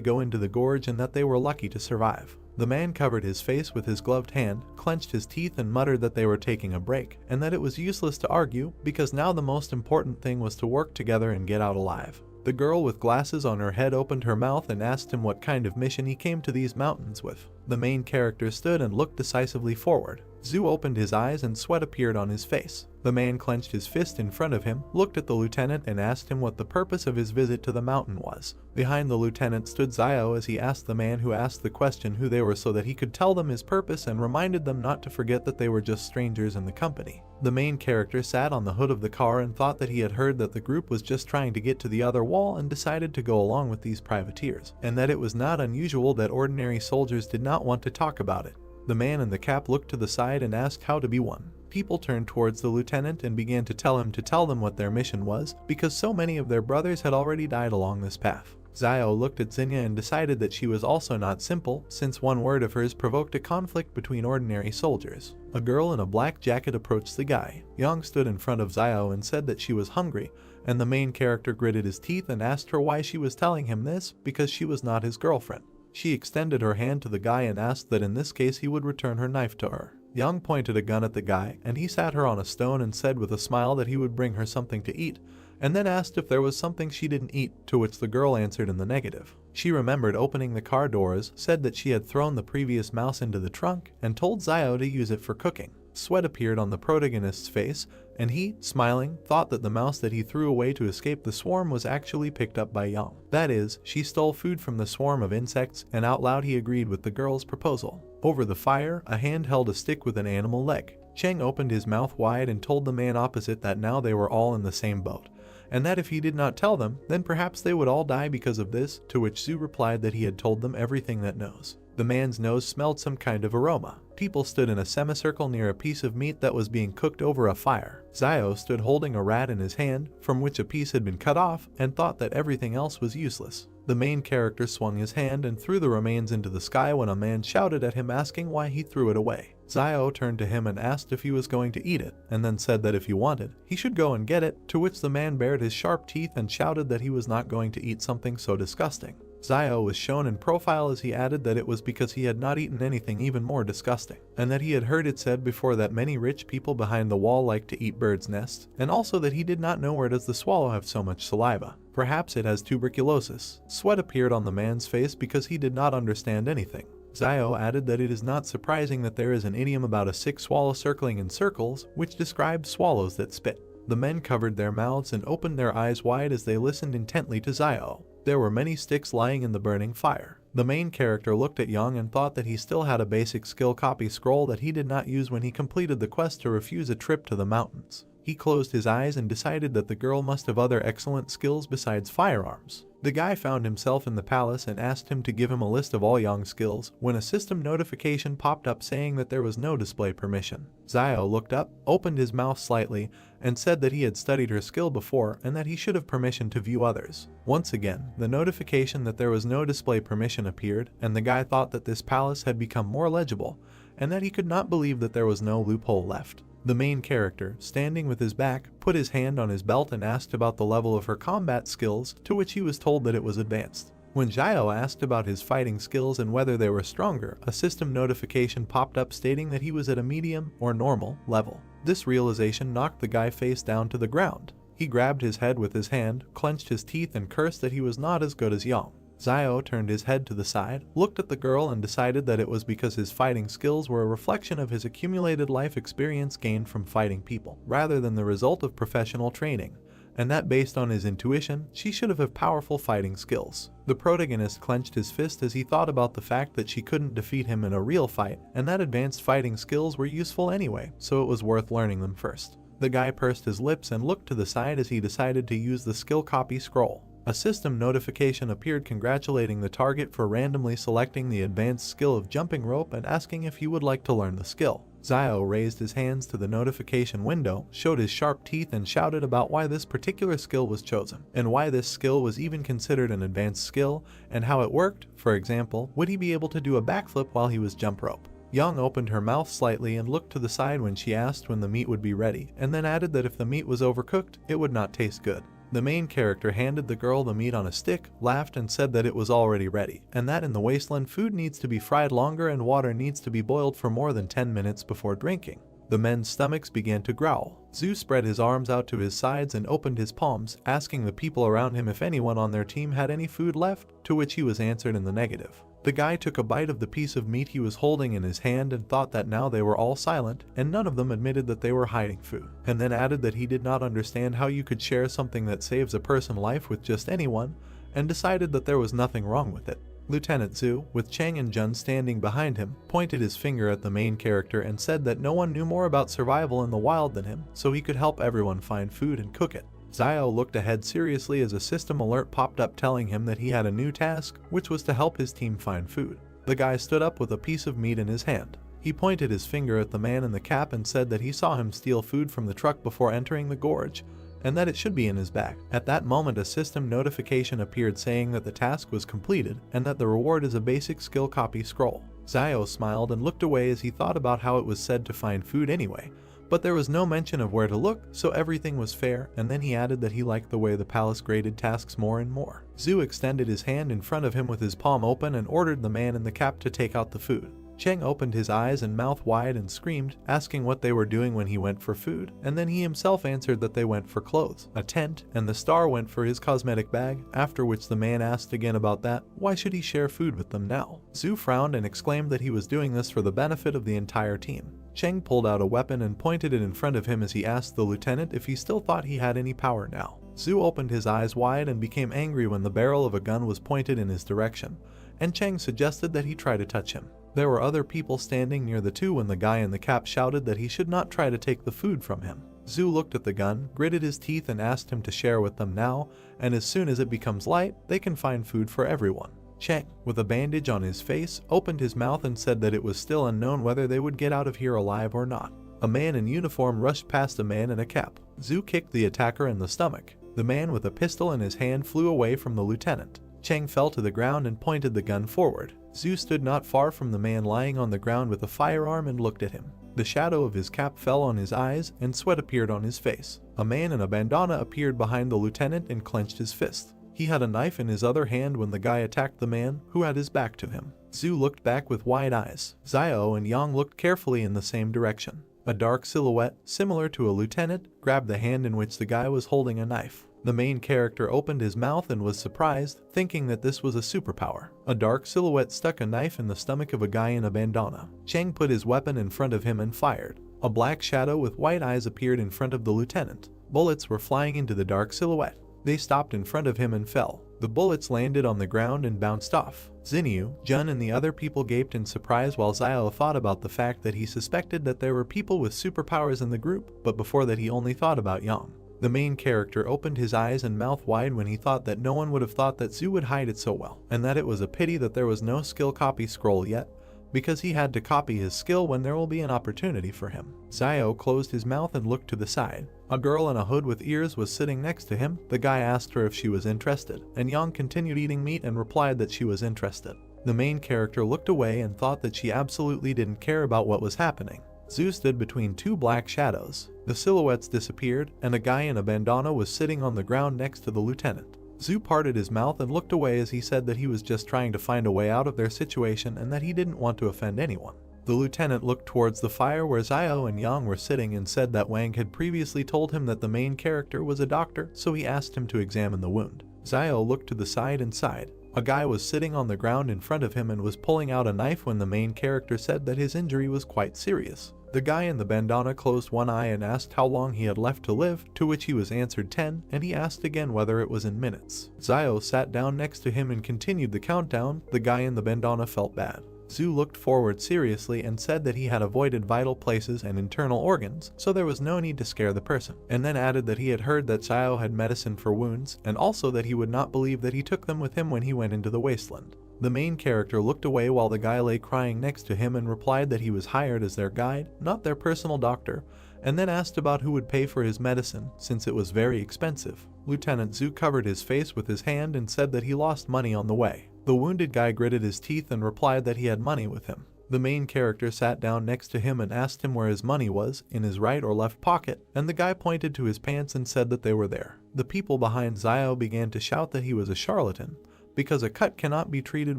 go into the gorge and that they were lucky to survive. The man covered his face with his gloved hand, clenched his teeth and muttered that they were taking a break, and that it was useless to argue because now the most important thing was to work together and get out alive. The girl with glasses on her head opened her mouth and asked him what kind of mission he came to these mountains with. The main character stood and looked decisively forward. Zhu opened his eyes and sweat appeared on his face. The man clenched his fist in front of him, looked at the lieutenant and asked him what the purpose of his visit to the mountain was. Behind the lieutenant stood Xiao as he asked the man who asked the question who they were so that he could tell them his purpose and reminded them not to forget that they were just strangers in the company. The main character sat on the hood of the car and thought that he had heard that the group was just trying to get to the other wall and decided to go along with these privateers, and that it was not unusual that ordinary soldiers did not want to talk about it. The man in the cap looked to the side and asked how to be one. People turned towards the lieutenant and began to tell them what their mission was, because so many of their brothers had already died along this path. Xiao looked at Xenia and decided that she was also not simple, since one word of hers provoked a conflict between ordinary soldiers. A girl in a black jacket approached the guy. Yang stood in front of Xiao and said that she was hungry, and the main character gritted his teeth and asked her why she was telling him this, because she was not his girlfriend. She extended her hand to the guy and asked that in this case he would return her knife to her. Yang pointed a gun at the guy, and he sat her on a stone and said with a smile that he would bring her something to eat, and then asked if there was something she didn't eat, to which the girl answered in the negative. She remembered opening the car doors, said that she had thrown the previous mouse into the trunk, and told Xiao to use it for cooking. Sweat appeared on the protagonist's face, and he, smiling, thought that the mouse that he threw away to escape the swarm was actually picked up by Yang. That is, she stole food from the swarm of insects, and out loud he agreed with the girl's proposal. Over the fire, a hand held a stick with an animal leg. Cheng opened his mouth wide and told the man opposite that now they were all in the same boat, and that if he did not tell them, then perhaps they would all die because of this, to which Zhu replied that he had told them everything that knows. The man's nose smelled some kind of aroma. People stood in a semicircle near a piece of meat that was being cooked over a fire. Xiao stood holding a rat in his hand, from which a piece had been cut off, and thought that everything else was useless. The main character swung his hand and threw the remains into the sky when a man shouted at him asking why he threw it away. Xiao turned to him and asked if he was going to eat it, and then said that if he wanted, he should go and get it, to which the man bared his sharp teeth and shouted that he was not going to eat something so disgusting. Xiao was shown in profile as he added that it was because he had not eaten anything even more disgusting, and that he had heard it said before that many rich people behind the wall like to eat birds' nests, and also that he did not know where does the swallow have so much saliva. Perhaps it has tuberculosis. Sweat appeared on the man's face because he did not understand anything. Xiao added that it is not surprising that there is an idiom about a sick swallow circling in circles, which describes swallows that spit. The men covered their mouths and opened their eyes wide as they listened intently to Xiao. There were many sticks lying in the burning fire. The main character looked at Yang and thought that he still had a basic skill copy scroll that he did not use when he completed the quest to refuse a trip to the mountains. He closed his eyes and decided that the girl must have other excellent skills besides firearms. The guy found himself in the palace and asked him to give him a list of all Yang's skills when a system notification popped up saying that there was no display permission. Xiao looked up, opened his mouth slightly, and said that he had studied her skill before and that he should have permission to view others. Once again, the notification that there was no display permission appeared, and the guy thought that this palace had become more legible, and that he could not believe that there was no loophole left. The main character, standing with his back, put his hand on his belt and asked about the level of her combat skills, to which he was told that it was advanced. When Xiao asked about his fighting skills and whether they were stronger, a system notification popped up stating that he was at a medium or normal level. This realization knocked the guy face down to the ground. He grabbed his head with his hand, clenched his teeth and cursed that he was not as good as Yang. Xiao turned his head to the side, looked at the girl and decided that it was because his fighting skills were a reflection of his accumulated life experience gained from fighting people, rather than the result of professional training, and that based on his intuition, she should have powerful fighting skills. The protagonist clenched his fist as he thought about the fact that she couldn't defeat him in a real fight, and that advanced fighting skills were useful anyway, so it was worth learning them first. The guy pursed his lips and looked to the side as he decided to use the skill copy scroll. A system notification appeared congratulating the target for randomly selecting the advanced skill of jumping rope and asking if he would like to learn the skill. Xiao raised his hands to the notification window, showed his sharp teeth and shouted about why this particular skill was chosen, and why this skill was even considered an advanced skill, and how it worked. For example, would he be able to do a backflip while he was jump rope? Yang opened her mouth slightly and looked to the side when she asked when the meat would be ready, and then added that if the meat was overcooked, it would not taste good. The main character handed the girl the meat on a stick, laughed and said that it was already ready, and that in the wasteland food needs to be fried longer and water needs to be boiled for more than 10 minutes before drinking. The men's stomachs began to growl. Zhu spread his arms out to his sides and opened his palms, asking the people around him if anyone on their team had any food left, to which he was answered in the negative. The guy took a bite of the piece of meat he was holding in his hand and thought that now they were all silent, and none of them admitted that they were hiding food, and then added that he did not understand how you could share something that saves a person's life with just anyone, and decided that there was nothing wrong with it. Lieutenant Zhu, with Chang and Jun standing behind him, pointed his finger at the main character and said that no one knew more about survival in the wild than him, so he could help everyone find food and cook it. Xiao looked ahead seriously as a system alert popped up telling him that he had a new task, which was to help his team find food. The guy stood up with a piece of meat in his hand. He pointed his finger at the man in the cap and said that he saw him steal food from the truck before entering the gorge, and that it should be in his bag. At that moment a system notification appeared saying that the task was completed and that the reward is a basic skill copy scroll. Xiao smiled and looked away as he thought about how it was said to find food anyway, but there was no mention of where to look, so everything was fair, and then he added that he liked the way the palace graded tasks more and more. Zhu extended his hand in front of him with his palm open and ordered the man in the cap to take out the food. Cheng opened his eyes and mouth wide and screamed, asking what they were doing when he went for food, and then he himself answered that they went for clothes, a tent, and the star went for his cosmetic bag, after which the man asked again about that. Why should he share food with them now? Zhu frowned and exclaimed that he was doing this for the benefit of the entire team. Cheng pulled out a weapon and pointed it in front of him as he asked the lieutenant if he still thought he had any power now. Zhu opened his eyes wide and became angry when the barrel of a gun was pointed in his direction, and Cheng suggested that he try to touch him. There were other people standing near the two when the guy in the cap shouted that he should not try to take the food from him. Zhu looked at the gun, gritted his teeth and asked him to share with them now, and as soon as it becomes light, they can find food for everyone. Cheng, with a bandage on his face, opened his mouth and said that it was still unknown whether they would get out of here alive or not. A man in uniform rushed past a man in a cap. Zhu kicked the attacker in the stomach. The man with a pistol in his hand flew away from the lieutenant. Cheng fell to the ground and pointed the gun forward. Zhu stood not far from the man lying on the ground with a firearm and looked at him. The shadow of his cap fell on his eyes and sweat appeared on his face. A man in a bandana appeared behind the lieutenant and clenched his fist. He had a knife in his other hand when the guy attacked the man, who had his back to him. Zhu looked back with wide eyes. Xiao and Yang looked carefully in the same direction. A dark silhouette, similar to a lieutenant, grabbed the hand in which the guy was holding a knife. The main character opened his mouth and was surprised, thinking that this was a superpower. A dark silhouette stuck a knife in the stomach of a guy in a bandana. Cheng put his weapon in front of him and fired. A black shadow with white eyes appeared in front of the lieutenant. Bullets were flying into the dark silhouette. They stopped in front of him and fell. The bullets landed on the ground and bounced off. Xinyu, Jun and the other people gaped in surprise while Xiao thought about the fact that he suspected that there were people with superpowers in the group, but before that he only thought about Yang. The main character opened his eyes and mouth wide when he thought that no one would have thought that Zhu would hide it so well, and that it was a pity that there was no skill copy scroll yet, because he had to copy his skill when there will be an opportunity for him. Xiao closed his mouth and looked to the side. A girl in a hood with ears was sitting next to him. The guy asked her if she was interested, and Yang continued eating meat and replied that she was interested. The main character looked away and thought that she absolutely didn't care about what was happening. Zhu stood between two black shadows. The silhouettes disappeared, and a guy in a bandana was sitting on the ground next to the lieutenant. Zhu parted his mouth and looked away as he said that he was just trying to find a way out of their situation and that he didn't want to offend anyone. The lieutenant looked towards the fire where Xiao and Yang were sitting and said that Wang had previously told him that the main character was a doctor, so he asked him to examine the wound. Xiao looked to the side and sighed. A guy was sitting on the ground in front of him and was pulling out a knife when the main character said that his injury was quite serious. The guy in the bandana closed one eye and asked how long he had left to live, to which he was answered 10, and he asked again whether it was in minutes. Xiao sat down next to him and continued the countdown. The guy in the bandana felt bad. Zhu looked forward seriously and said that he had avoided vital places and internal organs, so there was no need to scare the person, and then added that he had heard that Xiao had medicine for wounds, and also that he would not believe that he took them with him when he went into the wasteland. The main character looked away while the guy lay crying next to him and replied that he was hired as their guide, not their personal doctor, and then asked about who would pay for his medicine, since it was very expensive. Lieutenant Zhu covered his face with his hand and said that he lost money on the way. The wounded guy gritted his teeth and replied that he had money with him. The main character sat down next to him and asked him where his money was, in his right or left pocket, and the guy pointed to his pants and said that they were there. The people behind Zio began to shout that he was a charlatan, because a cut cannot be treated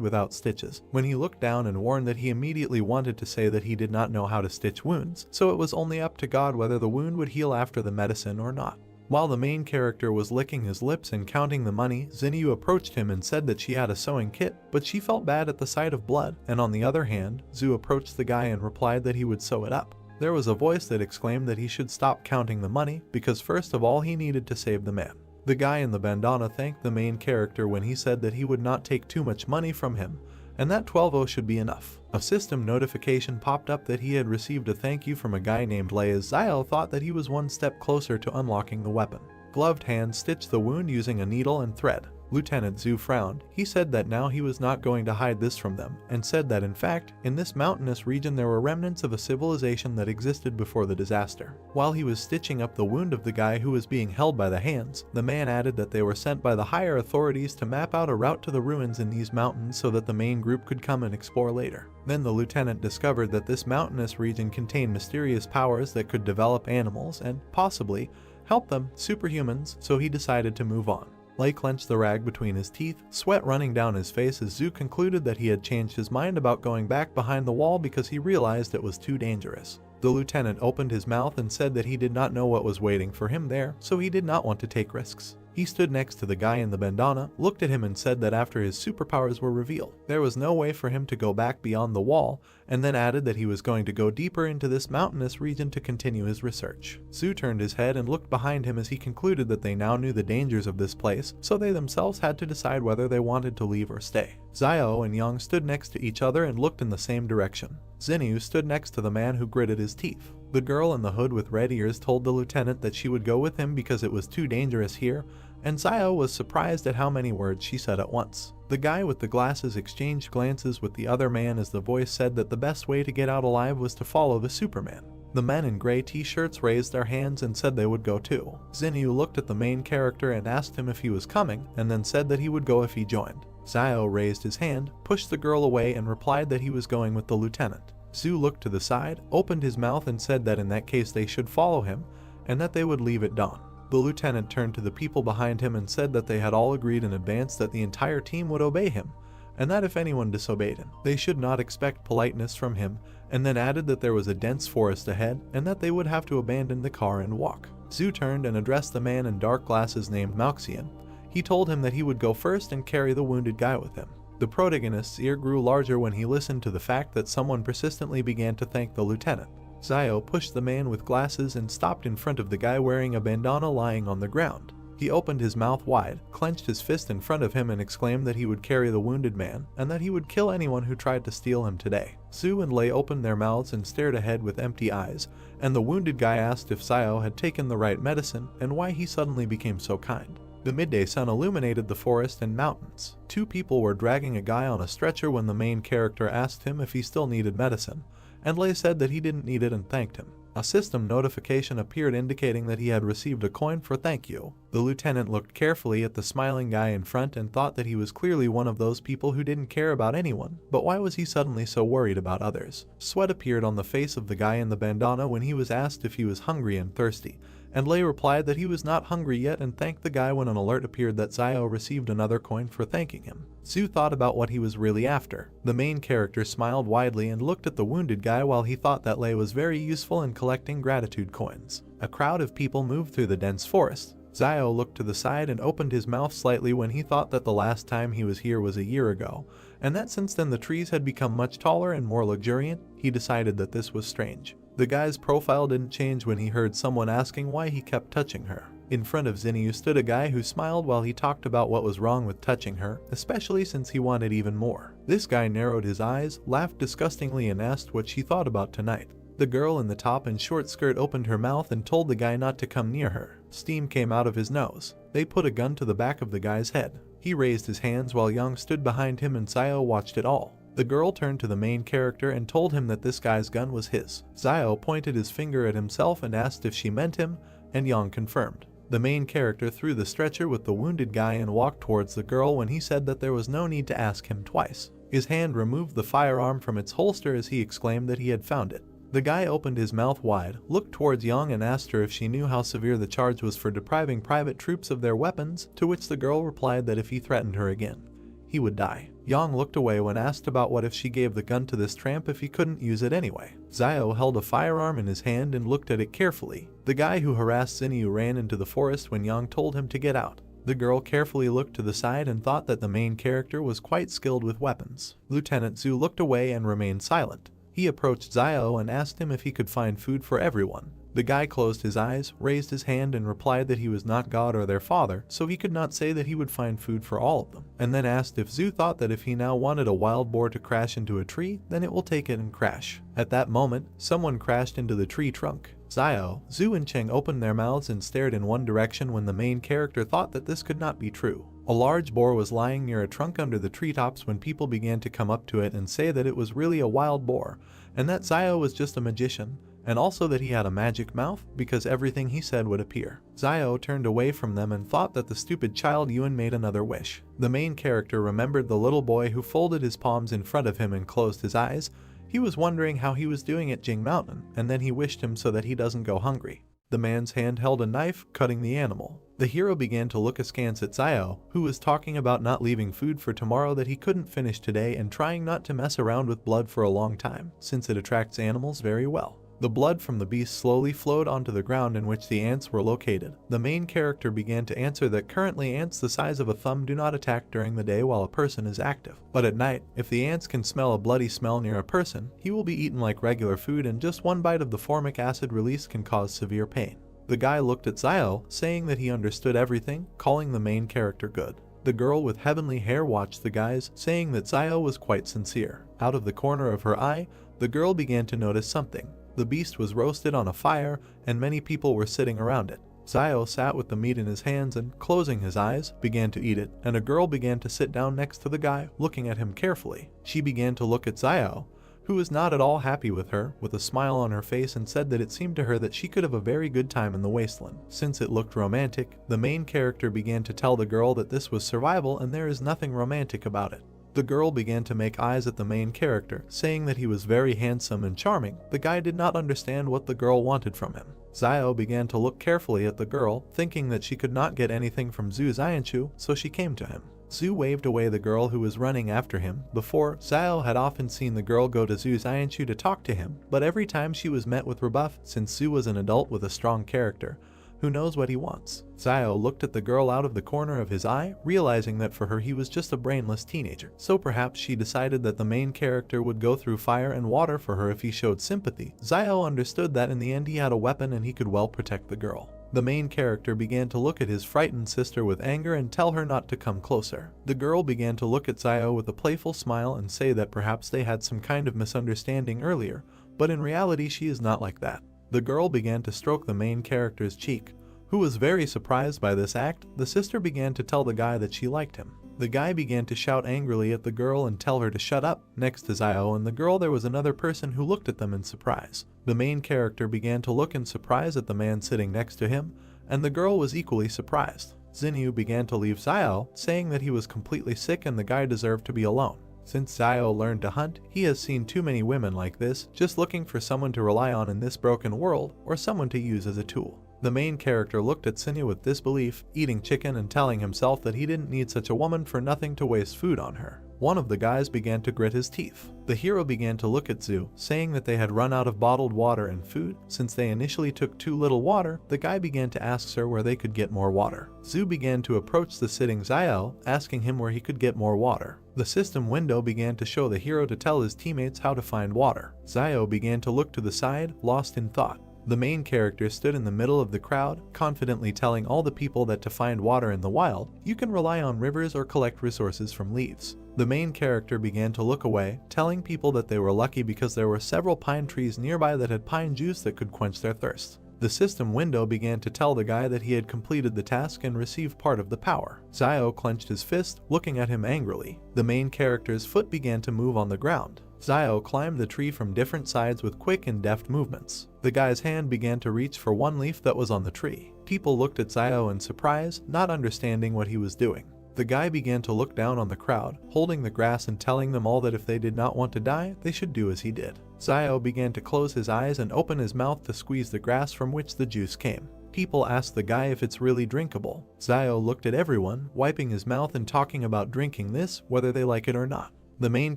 without stitches. When he looked down and warned that he immediately wanted to say that he did not know how to stitch wounds, so it was only up to God whether the wound would heal after the medicine or not. While the main character was licking his lips and counting the money, Zinyu approached him and said that she had a sewing kit, but she felt bad at the sight of blood, and on the other hand, Zhu approached the guy and replied that he would sew it up. There was a voice that exclaimed that he should stop counting the money, because first of all he needed to save the man. The guy in the bandana thanked the main character when he said that he would not take too much money from him, and that 12-0 should be enough. A system notification popped up that he had received a thank you from a guy named Lei, as Zio thought that he was one step closer to unlocking the weapon. Gloved hands stitched the wound using a needle and thread. Lieutenant Zhu frowned. He said that now he was not going to hide this from them, and said that in fact, in this mountainous region there were remnants of a civilization that existed before the disaster. While he was stitching up the wound of the guy who was being held by the hands, the man added that they were sent by the higher authorities to map out a route to the ruins in these mountains so that the main group could come and explore later. Then the lieutenant discovered that this mountainous region contained mysterious powers that could develop animals and, possibly, help them, superhumans, so he decided to move on. Lei clenched the rag between his teeth, sweat running down his face as Zhu concluded that he had changed his mind about going back behind the wall because he realized it was too dangerous. The lieutenant opened his mouth and said that he did not know what was waiting for him there, so he did not want to take risks. He stood next to the guy in the bandana, looked at him and said that after his superpowers were revealed, there was no way for him to go back beyond the wall, and then added that he was going to go deeper into this mountainous region to continue his research. Zhu turned his head and looked behind him as he concluded that they now knew the dangers of this place, so they themselves had to decide whether they wanted to leave or stay. Zio and Yang stood next to each other and looked in the same direction. Zinyu stood next to the man who gritted his teeth. The girl in the hood with red ears told the lieutenant that she would go with him because it was too dangerous here, and Zio was surprised at how many words she said at once. The guy with the glasses exchanged glances with the other man as the voice said that the best way to get out alive was to follow the Superman. The men in gray t-shirts raised their hands and said they would go too. Zinyu looked at the main character and asked him if he was coming, and then said that he would go if he joined. Zio raised his hand, pushed the girl away and replied that he was going with the lieutenant. Zhu looked to the side, opened his mouth and said that in that case they should follow him, and that they would leave at dawn. The lieutenant turned to the people behind him and said that they had all agreed in advance that the entire team would obey him, and that if anyone disobeyed him, they should not expect politeness from him, and then added that there was a dense forest ahead and that they would have to abandon the car and walk. Zhu turned and addressed the man in dark glasses named Malxian. He told him that he would go first and carry the wounded guy with him. The protagonist's ear grew larger when he listened to the fact that someone persistently began to thank the lieutenant. Zio pushed the man with glasses and stopped in front of the guy wearing a bandana lying on the ground. He opened his mouth wide, clenched his fist in front of him and exclaimed that he would carry the wounded man, and that he would kill anyone who tried to steal him today. Zhu and Lei opened their mouths and stared ahead with empty eyes, and the wounded guy asked if Zio had taken the right medicine and why he suddenly became so kind. The midday sun illuminated the forest and mountains. Two people were dragging a guy on a stretcher when the main character asked him if he still needed medicine, and Lei said that he didn't need it and thanked him. A system notification appeared indicating that he had received a coin for thank you. The lieutenant looked carefully at the smiling guy in front and thought that he was clearly one of those people who didn't care about anyone, but why was he suddenly so worried about others? Sweat appeared on the face of the guy in the bandana when he was asked if he was hungry and thirsty, and Lei replied that he was not hungry yet and thanked the guy when an alert appeared that Zio received another coin for thanking him. Zhu thought about what he was really after. The main character smiled widely and looked at the wounded guy while he thought that Lei was very useful in collecting gratitude coins. A crowd of people moved through the dense forest. Zio looked to the side and opened his mouth slightly when he thought that the last time he was here was a year ago, and that since then the trees had become much taller and more luxuriant. He decided that this was strange. The guy's profile didn't change when he heard someone asking why he kept touching her. In front of Zinyu stood a guy who smiled while he talked about what was wrong with touching her, especially since he wanted even more. This guy narrowed his eyes, laughed disgustingly and asked what she thought about tonight. The girl in the top and short skirt opened her mouth and told the guy not to come near her. Steam came out of his nose. They put a gun to the back of the guy's head. He raised his hands while Young stood behind him and Zio watched it all. The girl turned to the main character and told him that this guy's gun was his. Zio pointed his finger at himself and asked if she meant him, and Yang confirmed. The main character threw the stretcher with the wounded guy and walked towards the girl when he said that there was no need to ask him twice. His hand removed the firearm from its holster as he exclaimed that he had found it. The guy opened his mouth wide, looked towards Yang and asked her if she knew how severe the charge was for depriving private troops of their weapons, to which the girl replied that if he threatened her again, he would die. Yang looked away when asked about what if she gave the gun to this tramp if he couldn't use it anyway. Xiao held a firearm in his hand and looked at it carefully. The guy who harassed Xinyu ran into the forest when Yang told him to get out. The girl carefully looked to the side and thought that the main character was quite skilled with weapons. Lieutenant Zhu looked away and remained silent. He approached Xiao and asked him if he could find food for everyone. The guy closed his eyes, raised his hand and replied that he was not God or their father, so he could not say that he would find food for all of them, and then asked if Zhu thought that if he now wanted a wild boar to crash into a tree, then it will take it and crash. At that moment, someone crashed into the tree trunk. Xiao, Zhu and Cheng opened their mouths and stared in one direction when the main character thought that this could not be true. A large boar was lying near a trunk under the treetops when people began to come up to it and say that it was really a wild boar, and that Xiao was just a magician, and also that he had a magic mouth because everything he said would appear. Xiao turned away from them and thought that the stupid child Yuan made another wish. The main character remembered the little boy who folded his palms in front of him and closed his eyes. He was wondering how he was doing at Jing Mountain, and then he wished him so that he doesn't go hungry. The man's hand held a knife, cutting the animal. The hero began to look askance at Xiao, who was talking about not leaving food for tomorrow that he couldn't finish today and trying not to mess around with blood for a long time, since it attracts animals very well. The blood from the beast slowly flowed onto the ground in which the ants were located. The main character began to answer that currently ants the size of a thumb do not attack during the day while a person is active. But at night, if the ants can smell a bloody smell near a person, he will be eaten like regular food and just one bite of the formic acid release can cause severe pain. The guy looked at Xiao, saying that he understood everything, calling the main character good. The girl with heavenly hair watched the guys, saying that Xiao was quite sincere. Out of the corner of her eye, the girl began to notice something. The beast was roasted on a fire, and many people were sitting around it. Xiao sat with the meat in his hands and, closing his eyes, began to eat it, and a girl began to sit down next to the guy, looking at him carefully. She began to look at Xiao, who was not at all happy with her, with a smile on her face, and said that it seemed to her that she could have a very good time in the wasteland. Since it looked romantic, the main character began to tell the girl that this was survival and there is nothing romantic about it. The girl began to make eyes at the main character, saying that he was very handsome and charming. The guy did not understand what the girl wanted from him. Xiao began to look carefully at the girl, thinking that she could not get anything from Zhu Xianchu, so she came to him. Zhu waved away the girl who was running after him. Before, Xiao had often seen the girl go to Zhu Xianchu to talk to him, but every time she was met with rebuff, since Zhu was an adult with a strong character who knows what he wants. Xiao looked at the girl out of the corner of his eye, realizing that for her he was just a brainless teenager. So perhaps she decided that the main character would go through fire and water for her if he showed sympathy. Xiao understood that in the end he had a weapon and he could well protect the girl. The main character began to look at his frightened sister with anger and tell her not to come closer. The girl began to look at Xiao with a playful smile and say that perhaps they had some kind of misunderstanding earlier, but in reality she is not like that. The girl began to stroke the main character's cheek, who was very surprised by this act. The sister began to tell the guy that she liked him. The guy began to shout angrily at the girl and tell her to shut up. Next to Xiao and the girl there was another person who looked at them in surprise. The main character began to look in surprise at the man sitting next to him, and the girl was equally surprised. Xinyu began to leave Xiao, saying that he was completely sick and the guy deserved to be alone. Since Xiao learned to hunt, he has seen too many women like this, just looking for someone to rely on in this broken world, or someone to use as a tool. The main character looked at Xinyu with disbelief, eating chicken and telling himself that he didn't need such a woman for nothing to waste food on her. One of the guys began to grit his teeth. The hero began to look at Zhu, saying that they had run out of bottled water and food. Since they initially took too little water, the guy began to ask her where they could get more water. Zhu began to approach the sitting Xiao, asking him where he could get more water. The system window began to show the hero to tell his teammates how to find water. Xiao began to look to the side, lost in thought. The main character stood in the middle of the crowd, confidently telling all the people that to find water in the wild, you can rely on rivers or collect resources from leaves. The main character began to look away, telling people that they were lucky because there were several pine trees nearby that had pine juice that could quench their thirst. The system window began to tell the guy that he had completed the task and received part of the power. Xiao clenched his fist, looking at him angrily. The main character's foot began to move on the ground. Xiao climbed the tree from different sides with quick and deft movements. The guy's hand began to reach for one leaf that was on the tree. People looked at Xiao in surprise, not understanding what he was doing. The guy began to look down on the crowd, holding the grass and telling them all that if they did not want to die, they should do as he did. Zio began to close his eyes and open his mouth to squeeze the grass from which the juice came. People asked the guy if it's really drinkable. Zio looked at everyone, wiping his mouth and talking about drinking this, whether they like it or not. The main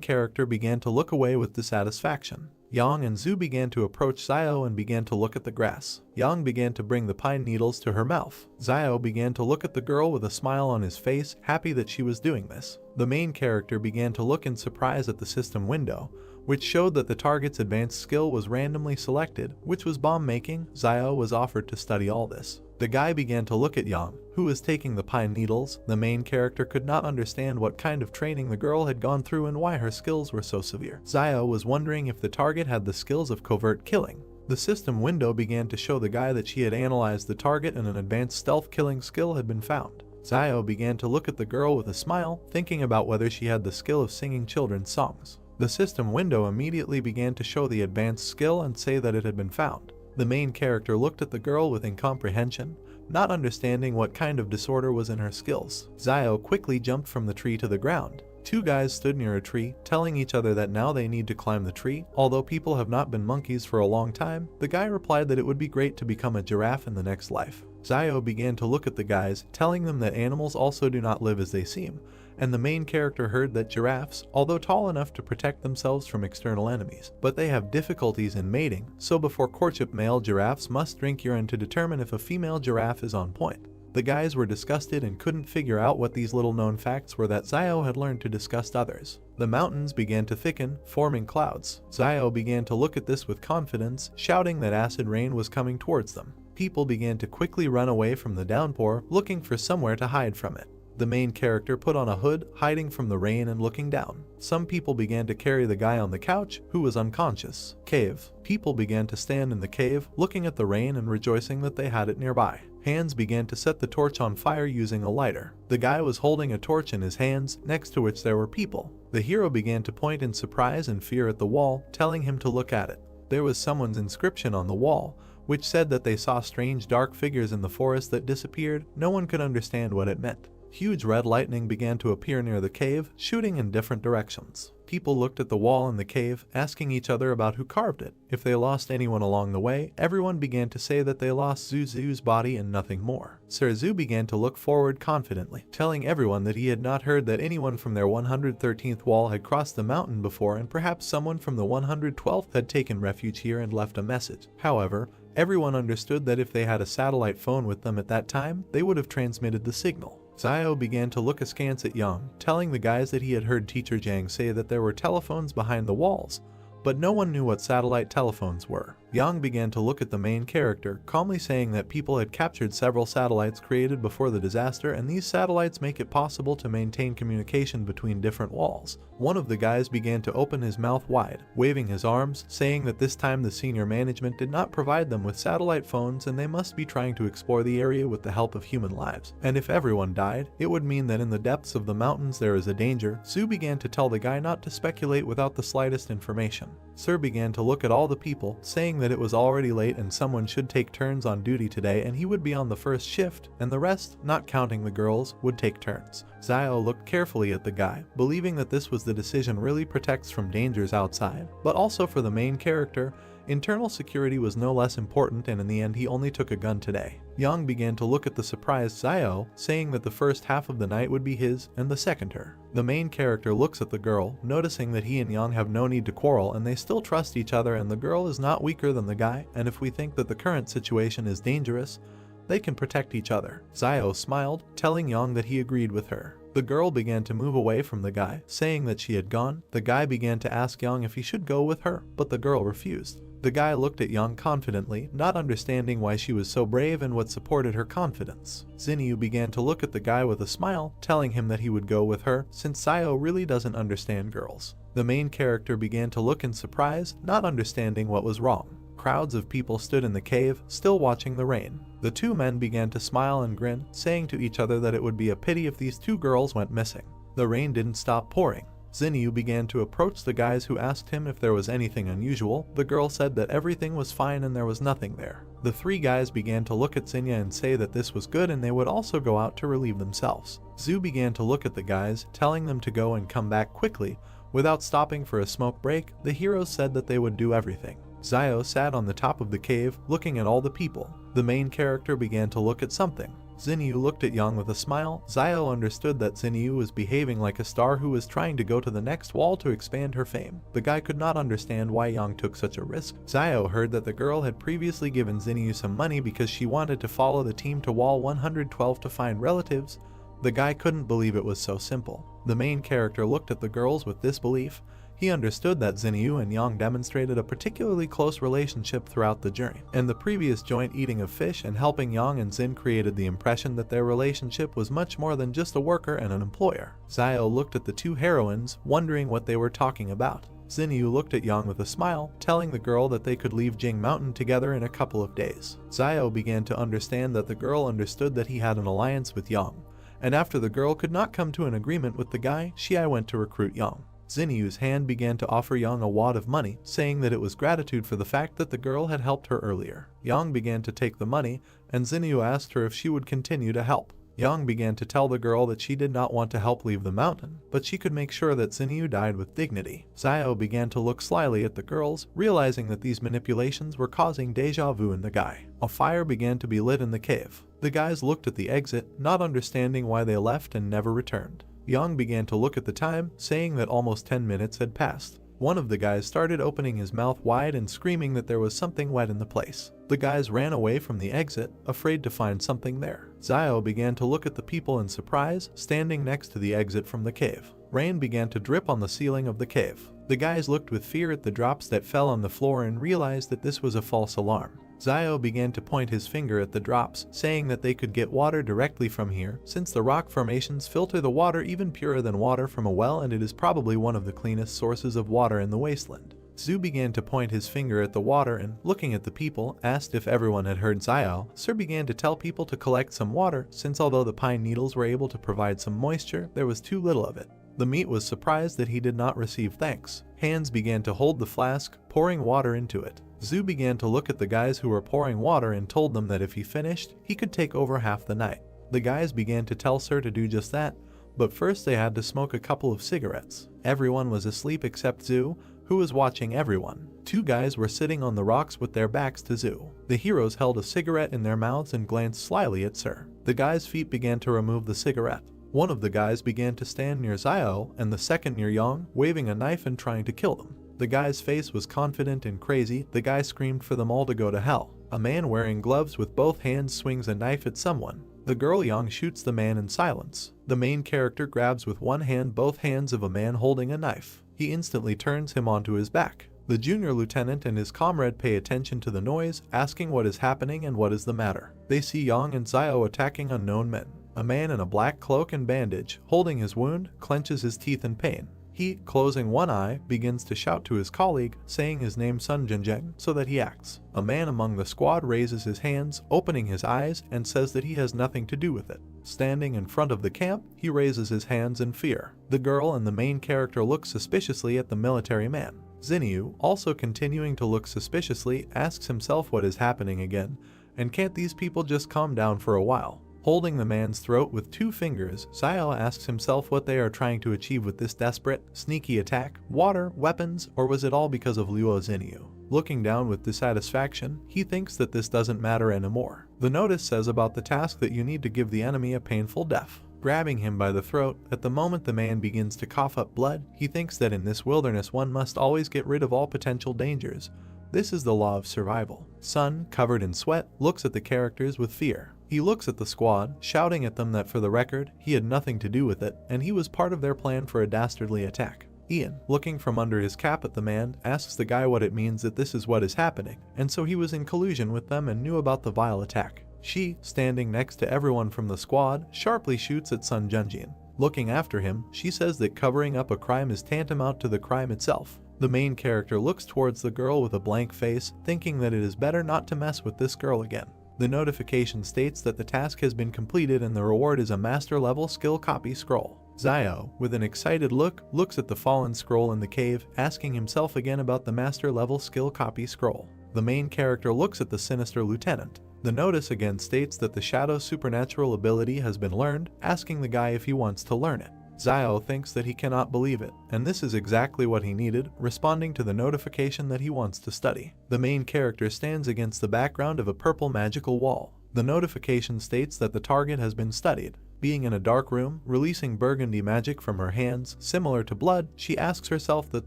character began to look away with dissatisfaction. Yang and Zhu began to approach Zio and began to look at the grass. Yang began to bring the pine needles to her mouth. Zio began to look at the girl with a smile on his face, happy that she was doing this. The main character began to look in surprise at the system window, which showed that the target's advanced skill was randomly selected, which was bomb making. Zio was offered to study all this. The guy began to look at Yang, who was taking the pine needles. The main character could not understand what kind of training the girl had gone through and why her skills were so severe. Zio was wondering if the target had the skills of covert killing. The system window began to show the guy that she had analyzed the target and an advanced stealth killing skill had been found. Zio began to look at the girl with a smile, thinking about whether she had the skill of singing children's songs. The system window immediately began to show the advanced skill and say that it had been found. The main character looked at the girl with incomprehension, not understanding what kind of disorder was in her skills. Zio quickly jumped from the tree to the ground. Two guys stood near a tree, telling each other that now they need to climb the tree. Although people have not been monkeys for a long time, the guy replied that it would be great to become a giraffe in the next life. Zio began to look at the guys, telling them that animals also do not live as they seem, and the main character heard that giraffes, although tall enough to protect themselves from external enemies, but they have difficulties in mating, so before courtship male giraffes must drink urine to determine if a female giraffe is on point. The guys were disgusted and couldn't figure out what these little known facts were that Zio had learned to disgust others. The mountains began to thicken, forming clouds. Zio began to look at this with confidence, shouting that acid rain was coming towards them. People began to quickly run away from the downpour, looking for somewhere to hide from it. The main character put on a hood, hiding from the rain and looking down. Some people began to carry the guy on the couch, who was unconscious. Cave. People began to stand in the cave, looking at the rain and rejoicing that they had it nearby. Hands began to set the torch on fire using a lighter. The guy was holding a torch in his hands, next to which there were people. The hero began to point in surprise and fear at the wall, telling him to look at it. There was someone's inscription on the wall, which said that they saw strange dark figures in the forest that disappeared. No one could understand what it meant. Huge red lightning began to appear near the cave, shooting in different directions. People looked at the wall in the cave, asking each other about who carved it. If they lost anyone along the way, everyone began to say that they lost Zuzu's body and nothing more. Sir Zhu began to look forward confidently, telling everyone that he had not heard that anyone from their 113th wall had crossed the mountain before, and perhaps someone from the 112th had taken refuge here and left a message. However, everyone understood that if they had a satellite phone with them at that time, they would have transmitted the signal. Zio began to look askance at Yang, telling the guys that he had heard Teacher Jiang say that there were telephones behind the walls, but no one knew what satellite telephones were. Yang began to look at the main character, calmly saying that people had captured several satellites created before the disaster, and these satellites make it possible to maintain communication between different walls. One of the guys began to open his mouth wide, waving his arms, saying that this time the senior management did not provide them with satellite phones and they must be trying to explore the area with the help of human lives. And if everyone died, it would mean that in the depths of the mountains there is a danger. Zhu began to tell the guy not to speculate without the slightest information. Sir began to look at all the people, saying that it was already late and someone should take turns on duty today and he would be on the first shift, and the rest, not counting the girls, would take turns. Zio looked carefully at the guy, believing that this was the decision really protects from dangers outside, but also for the main character. Internal security was no less important, and in the end he only took a gun today. Yang began to look at the surprised Zio, saying that the first half of the night would be his and the second her. The main character looks at the girl, noticing that he and Yang have no need to quarrel and they still trust each other, and the girl is not weaker than the guy, and if we think that the current situation is dangerous, they can protect each other. Zio smiled, telling Yang that he agreed with her. The girl began to move away from the guy, saying that she had gone. The guy began to ask Yang if he should go with her, but the girl refused. The guy looked at Yang confidently, not understanding why she was so brave and what supported her confidence. Xinyu began to look at the guy with a smile, telling him that he would go with her, since Zio really doesn't understand girls. The main character began to look in surprise, not understanding what was wrong. Crowds of people stood in the cave, still watching the rain. The two men began to smile and grin, saying to each other that it would be a pity if these two girls went missing. The rain didn't stop pouring. Xinyu began to approach the guys who asked him if there was anything unusual. The girl said that everything was fine and there was nothing there. The three guys began to look at Xinyu and say that this was good and they would also go out to relieve themselves. Zhu began to look at the guys, telling them to go and come back quickly, Without stopping for a smoke break, the heroes said that they would do everything. Zio sat on the top of the cave, looking at all the people. The main character began to look at something. Zinyu looked at Yang with a smile. Zio understood that Zinyu was behaving like a star who was trying to go to the next wall to expand her fame. The guy could not understand why Yang took such a risk. Zio heard that the girl had previously given Zinyu some money because she wanted to follow the team to wall 112 to find relatives. The guy couldn't believe it was so simple. The main character looked at the girls with disbelief. He understood that Zinyu and Yang demonstrated a particularly close relationship throughout the journey, and the previous joint eating of fish and helping Yang and Zin created the impression that their relationship was much more than just a worker and an employer. Zio looked at the two heroines, wondering what they were talking about. Zinyu looked at Yang with a smile, telling the girl that they could leave Jing Mountain together in a couple of days. Zio began to understand that the girl understood that he had an alliance with Yang, and after the girl could not come to an agreement with the guy, Xiai went to recruit Yang. Zinyu's hand began to offer Yang a wad of money, saying that it was gratitude for the fact that the girl had helped her earlier. Yang began to take the money, and Zinyu asked her if she would continue to help. Yang began to tell the girl that she did not want to help leave the mountain, but she could make sure that Zinyu died with dignity. Zio began to look slyly at the girls, realizing that these manipulations were causing deja vu in the guy. A fire began to be lit in the cave. The guys looked at the exit, not understanding why they left and never returned. Yang began to look at the time, saying that almost 10 minutes had passed. One of the guys started opening his mouth wide and screaming that there was something wet in the place. The guys ran away from the exit, afraid to find something there. Zio began to look at the people in surprise, standing next to the exit from the cave. Rain began to drip on the ceiling of the cave. The guys looked with fear at the drops that fell on the floor and realized that this was a false alarm. Zio began to point his finger at the drops, saying that they could get water directly from here, since the rock formations filter the water even purer than water from a well, and it is probably one of the cleanest sources of water in the wasteland. Zhu began to point his finger at the water and, looking at the people, asked if everyone had heard Zio. Sir began to tell people to collect some water, since although the pine needles were able to provide some moisture, there was too little of it. The meat was surprised that he did not receive thanks. Hands began to hold the flask, pouring water into it. Zhu began to look at the guys who were pouring water and told them that if he finished, he could take over half the night. The guys began to tell Sir to do just that, but first they had to smoke a couple of cigarettes. Everyone was asleep except Zhu, who was watching everyone. Two guys were sitting on the rocks with their backs to Zhu. The heroes held a cigarette in their mouths and glanced slyly at Sir. The guy's feet began to remove the cigarette. One of the guys began to stand near Zio, and the second near Yang, waving a knife and trying to kill them. The guy's face was confident and crazy. The guy screamed for them all to go to hell. A man wearing gloves with both hands swings a knife at someone. The girl Yang shoots the man in silence. The main character grabs with one hand both hands of a man holding a knife. He instantly turns him onto his back. The junior lieutenant and his comrade pay attention to the noise, asking what is happening and what is the matter. They see Yang and Zio attacking unknown men. A man in a black cloak and bandage, holding his wound, clenches his teeth in pain. He, closing one eye, begins to shout to his colleague, saying his name Sun Jinjeng, so that he acts. A man among the squad raises his hands, opening his eyes, and says that he has nothing to do with it. Standing in front of the camp, he raises his hands in fear. The girl and the main character look suspiciously at the military man. Zinyu, also continuing to look suspiciously, asks himself what is happening again, and can't these people just calm down for a while? Holding the man's throat with two fingers, Zio asks himself what they are trying to achieve with this desperate, sneaky attack, water, weapons, or was it all because of Luo Zinyu? Looking down with dissatisfaction, he thinks that this doesn't matter anymore. The notice says about the task that you need to give the enemy a painful death. Grabbing him by the throat, at the moment the man begins to cough up blood, he thinks that in this wilderness one must always get rid of all potential dangers. This is the law of survival. Sun, covered in sweat, looks at the characters with fear. He looks at the squad, shouting at them that for the record, he had nothing to do with it, and he was part of their plan for a dastardly attack. Ian, looking from under his cap at the man, asks the guy what it means that this is what is happening, and so he was in collusion with them and knew about the vile attack. She, standing next to everyone from the squad, sharply shoots at Sun Junjin. Looking after him, she says that covering up a crime is tantamount to the crime itself. The main character looks towards the girl with a blank face, thinking that it is better not to mess with this girl again. The notification states that the task has been completed and the reward is a master-level skill copy scroll. Zio, with an excited look, looks at the fallen scroll in the cave, asking himself again about the master-level skill copy scroll. The main character looks at the sinister lieutenant. The notice again states that the Shadow supernatural ability has been learned, asking the guy if he wants to learn it. Xiao thinks that he cannot believe it, and this is exactly what he needed, responding to the notification that he wants to study. The main character stands against the background of a purple magical wall. The notification states that the target has been studied. Being in a dark room, releasing burgundy magic from her hands, similar to blood, she asks herself that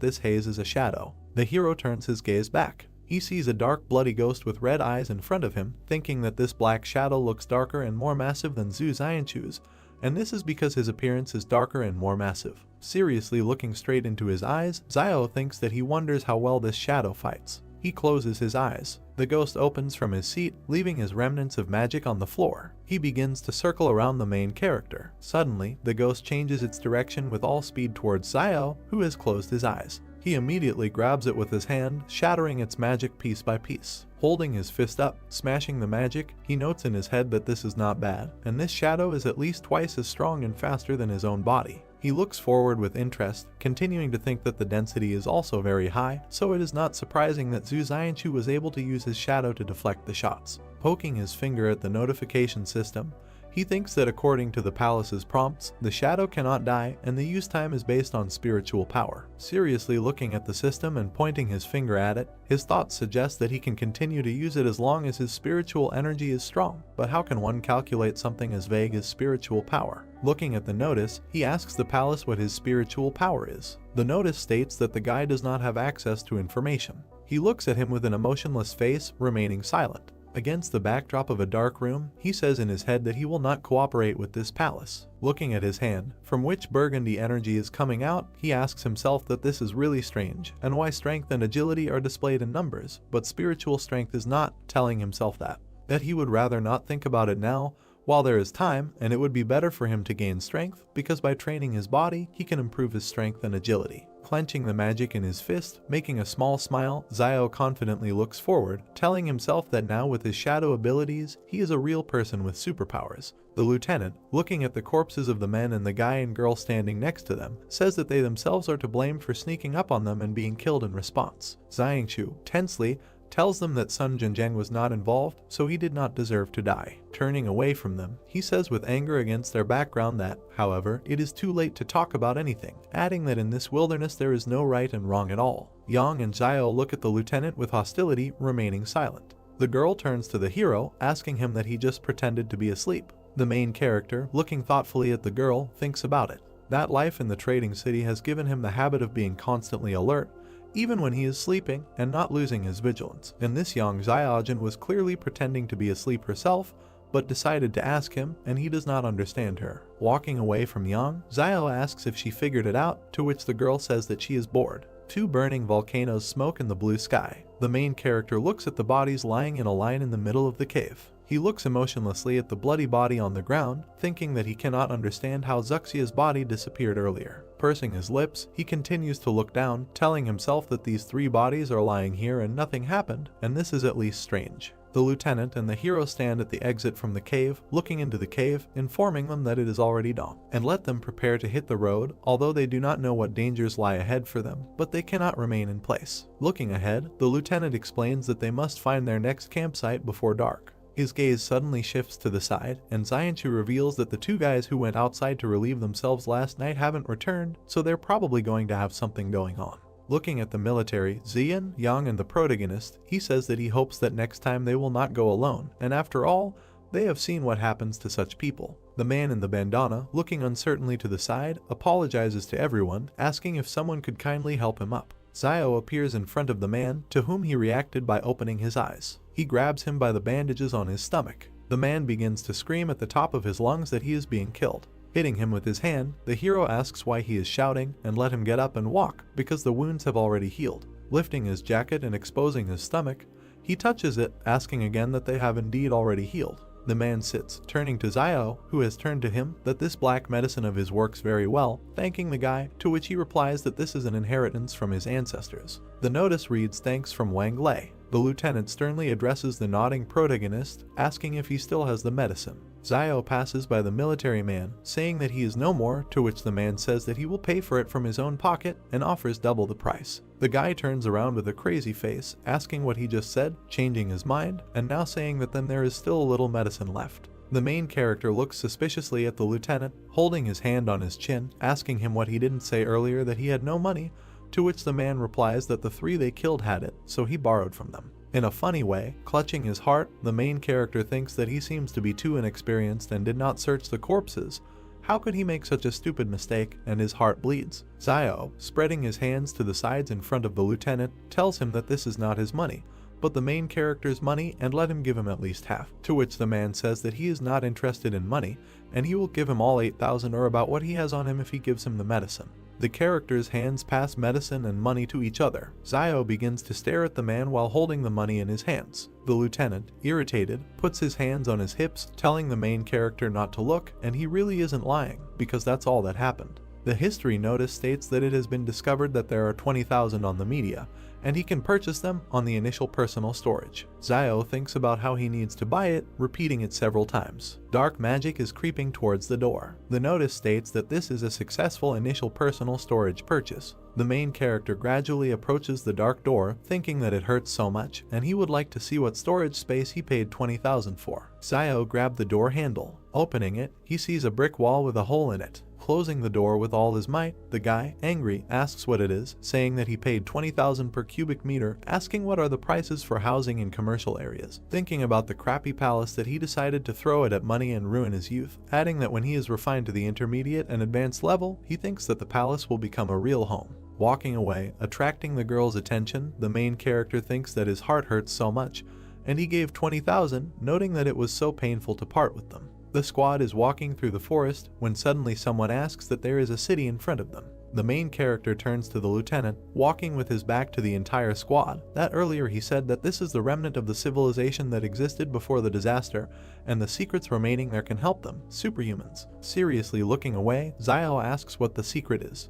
this haze is a shadow. The hero turns his gaze back. He sees a dark bloody ghost with red eyes in front of him, thinking that this black shadow looks darker and more massive than Zhu Xianchu's, and this is because his appearance is darker and more massive. Seriously looking straight into his eyes, Xiao thinks that he wonders how well this shadow fights. He closes his eyes. The ghost opens from his seat, leaving his remnants of magic on the floor. He begins to circle around the main character. Suddenly, the ghost changes its direction with all speed towards Xiao, who has closed his eyes. He immediately grabs it with his hand, shattering its magic piece by piece. Holding his fist up, smashing the magic, he notes in his head that this is not bad, and this shadow is at least twice as strong and faster than his own body. He looks forward with interest, continuing to think that the density is also very high, so it is not surprising that Zhu Xianchu was able to use his shadow to deflect the shots. Poking his finger at the notification system, he thinks that according to the palace's prompts, the shadow cannot die and the use time is based on spiritual power. Seriously looking at the system and pointing his finger at it, his thoughts suggest that he can continue to use it as long as his spiritual energy is strong. But how can one calculate something as vague as spiritual power? Looking at the notice, he asks the palace what his spiritual power is. The notice states that the guy does not have access to information. He looks at him with an emotionless face, remaining silent. Against the backdrop of a dark room, he says in his head that he will not cooperate with this palace. Looking at his hand, from which burgundy energy is coming out, he asks himself that this is really strange, and why strength and agility are displayed in numbers, but spiritual strength is not, telling himself that he would rather not think about it now, while there is time, and it would be better for him to gain strength, because by training his body, he can improve his strength and agility. Clenching the magic in his fist, making a small smile, Xiao confidently looks forward, telling himself that now with his shadow abilities, he is a real person with superpowers. The lieutenant, looking at the corpses of the men and the guy and girl standing next to them, says that they themselves are to blame for sneaking up on them and being killed in response. Xianchu, tensely, tells them that Sun Zhenjiang was not involved, so he did not deserve to die. Turning away from them, he says with anger against their background that, however, it is too late to talk about anything, adding that in this wilderness there is no right and wrong at all. Yang and Xiao look at the lieutenant with hostility, remaining silent. The girl turns to the hero, asking him that he just pretended to be asleep. The main character, looking thoughtfully at the girl, thinks about it. That life in the trading city has given him the habit of being constantly alert, even when he is sleeping, and not losing his vigilance. And this young Xiaojin was clearly pretending to be asleep herself, but decided to ask him, and he does not understand her. Walking away from Yang, Xiao asks if she figured it out, to which the girl says that she is bored. Two burning volcanoes smoke in the blue sky. The main character looks at the bodies lying in a line in the middle of the cave. He looks emotionlessly at the bloody body on the ground, thinking that he cannot understand how Zuxia's body disappeared earlier. Pursing his lips, he continues to look down, telling himself that these three bodies are lying here and nothing happened, and this is at least strange. The lieutenant and the hero stand at the exit from the cave, looking into the cave, informing them that it is already dawn, and let them prepare to hit the road, although they do not know what dangers lie ahead for them, but they cannot remain in place. Looking ahead, the lieutenant explains that they must find their next campsite before dark. His gaze suddenly shifts to the side, and Xianchu reveals that the two guys who went outside to relieve themselves last night haven't returned, so they're probably going to have something going on. Looking at the military, Xian, Yang, and the protagonist, he says that he hopes that next time they will not go alone, and after all, they have seen what happens to such people. The man in the bandana, looking uncertainly to the side, apologizes to everyone, asking if someone could kindly help him up. Xiao appears in front of the man, to whom he reacted by opening his eyes. He grabs him by the bandages on his stomach. The man begins to scream at the top of his lungs that he is being killed. Hitting him with his hand, the hero asks why he is shouting and let him get up and walk, because the wounds have already healed. Lifting his jacket and exposing his stomach, he touches it, asking again that they have indeed already healed. The man sits, turning to Xiao, who has turned to him that this black medicine of his works very well, thanking the guy, to which he replies that this is an inheritance from his ancestors. The notice reads thanks from Wang Lei. The lieutenant sternly addresses the nodding protagonist, asking if he still has the medicine. Xiao passes by the military man, saying that he is no more, to which the man says that he will pay for it from his own pocket and offers double the price. The guy turns around with a crazy face, asking what he just said, changing his mind, and now saying that then there is still a little medicine left. The main character looks suspiciously at the lieutenant, holding his hand on his chin, asking him what he didn't say earlier that he had no money, to which the man replies that the 3 they killed had it, so he borrowed from them. In a funny way, clutching his heart, the main character thinks that he seems to be too inexperienced and did not search the corpses. How could he make such a stupid mistake, and his heart bleeds? Zio, spreading his hands to the sides in front of the lieutenant, tells him that this is not his money, but the main character's money, and let him give him at least half, to which the man says that he is not interested in money, and he will give him all 8,000 or about what he has on him if he gives him the medicine. The characters' hands pass medicine and money to each other. Zio begins to stare at the man while holding the money in his hands. The lieutenant, irritated, puts his hands on his hips, telling the main character not to look, and he really isn't lying, because that's all that happened. The history notice states that it has been discovered that there are 20,000 on the media, and he can purchase them on the initial personal storage. Zio thinks about how he needs to buy it, repeating it several times. Dark magic is creeping towards the door. The notice states that this is a successful initial personal storage purchase. The main character gradually approaches the dark door, thinking that it hurts so much, and he would like to see what storage space he paid 20,000 for. Zio grabbed the door handle. Opening it, he sees a brick wall with a hole in it. Closing the door with all his might, the guy, angry, asks what it is, saying that he paid 20,000 per cubic meter, asking what are the prices for housing in commercial areas. Thinking about the crappy palace that he decided to throw it at money and ruin his youth, adding that when he is refined to the intermediate and advanced level, he thinks that the palace will become a real home. Walking away, attracting the girl's attention, the main character thinks that his heart hurts so much, and he gave 20,000, noting that it was so painful to part with them. The squad is walking through the forest when suddenly someone asks that there is a city in front of them. The main character turns to the lieutenant, walking with his back to the entire squad. That earlier he said that this is the remnant of the civilization that existed before the disaster, and the secrets remaining there can help them, superhumans. Seriously looking away, Zio asks what the secret is.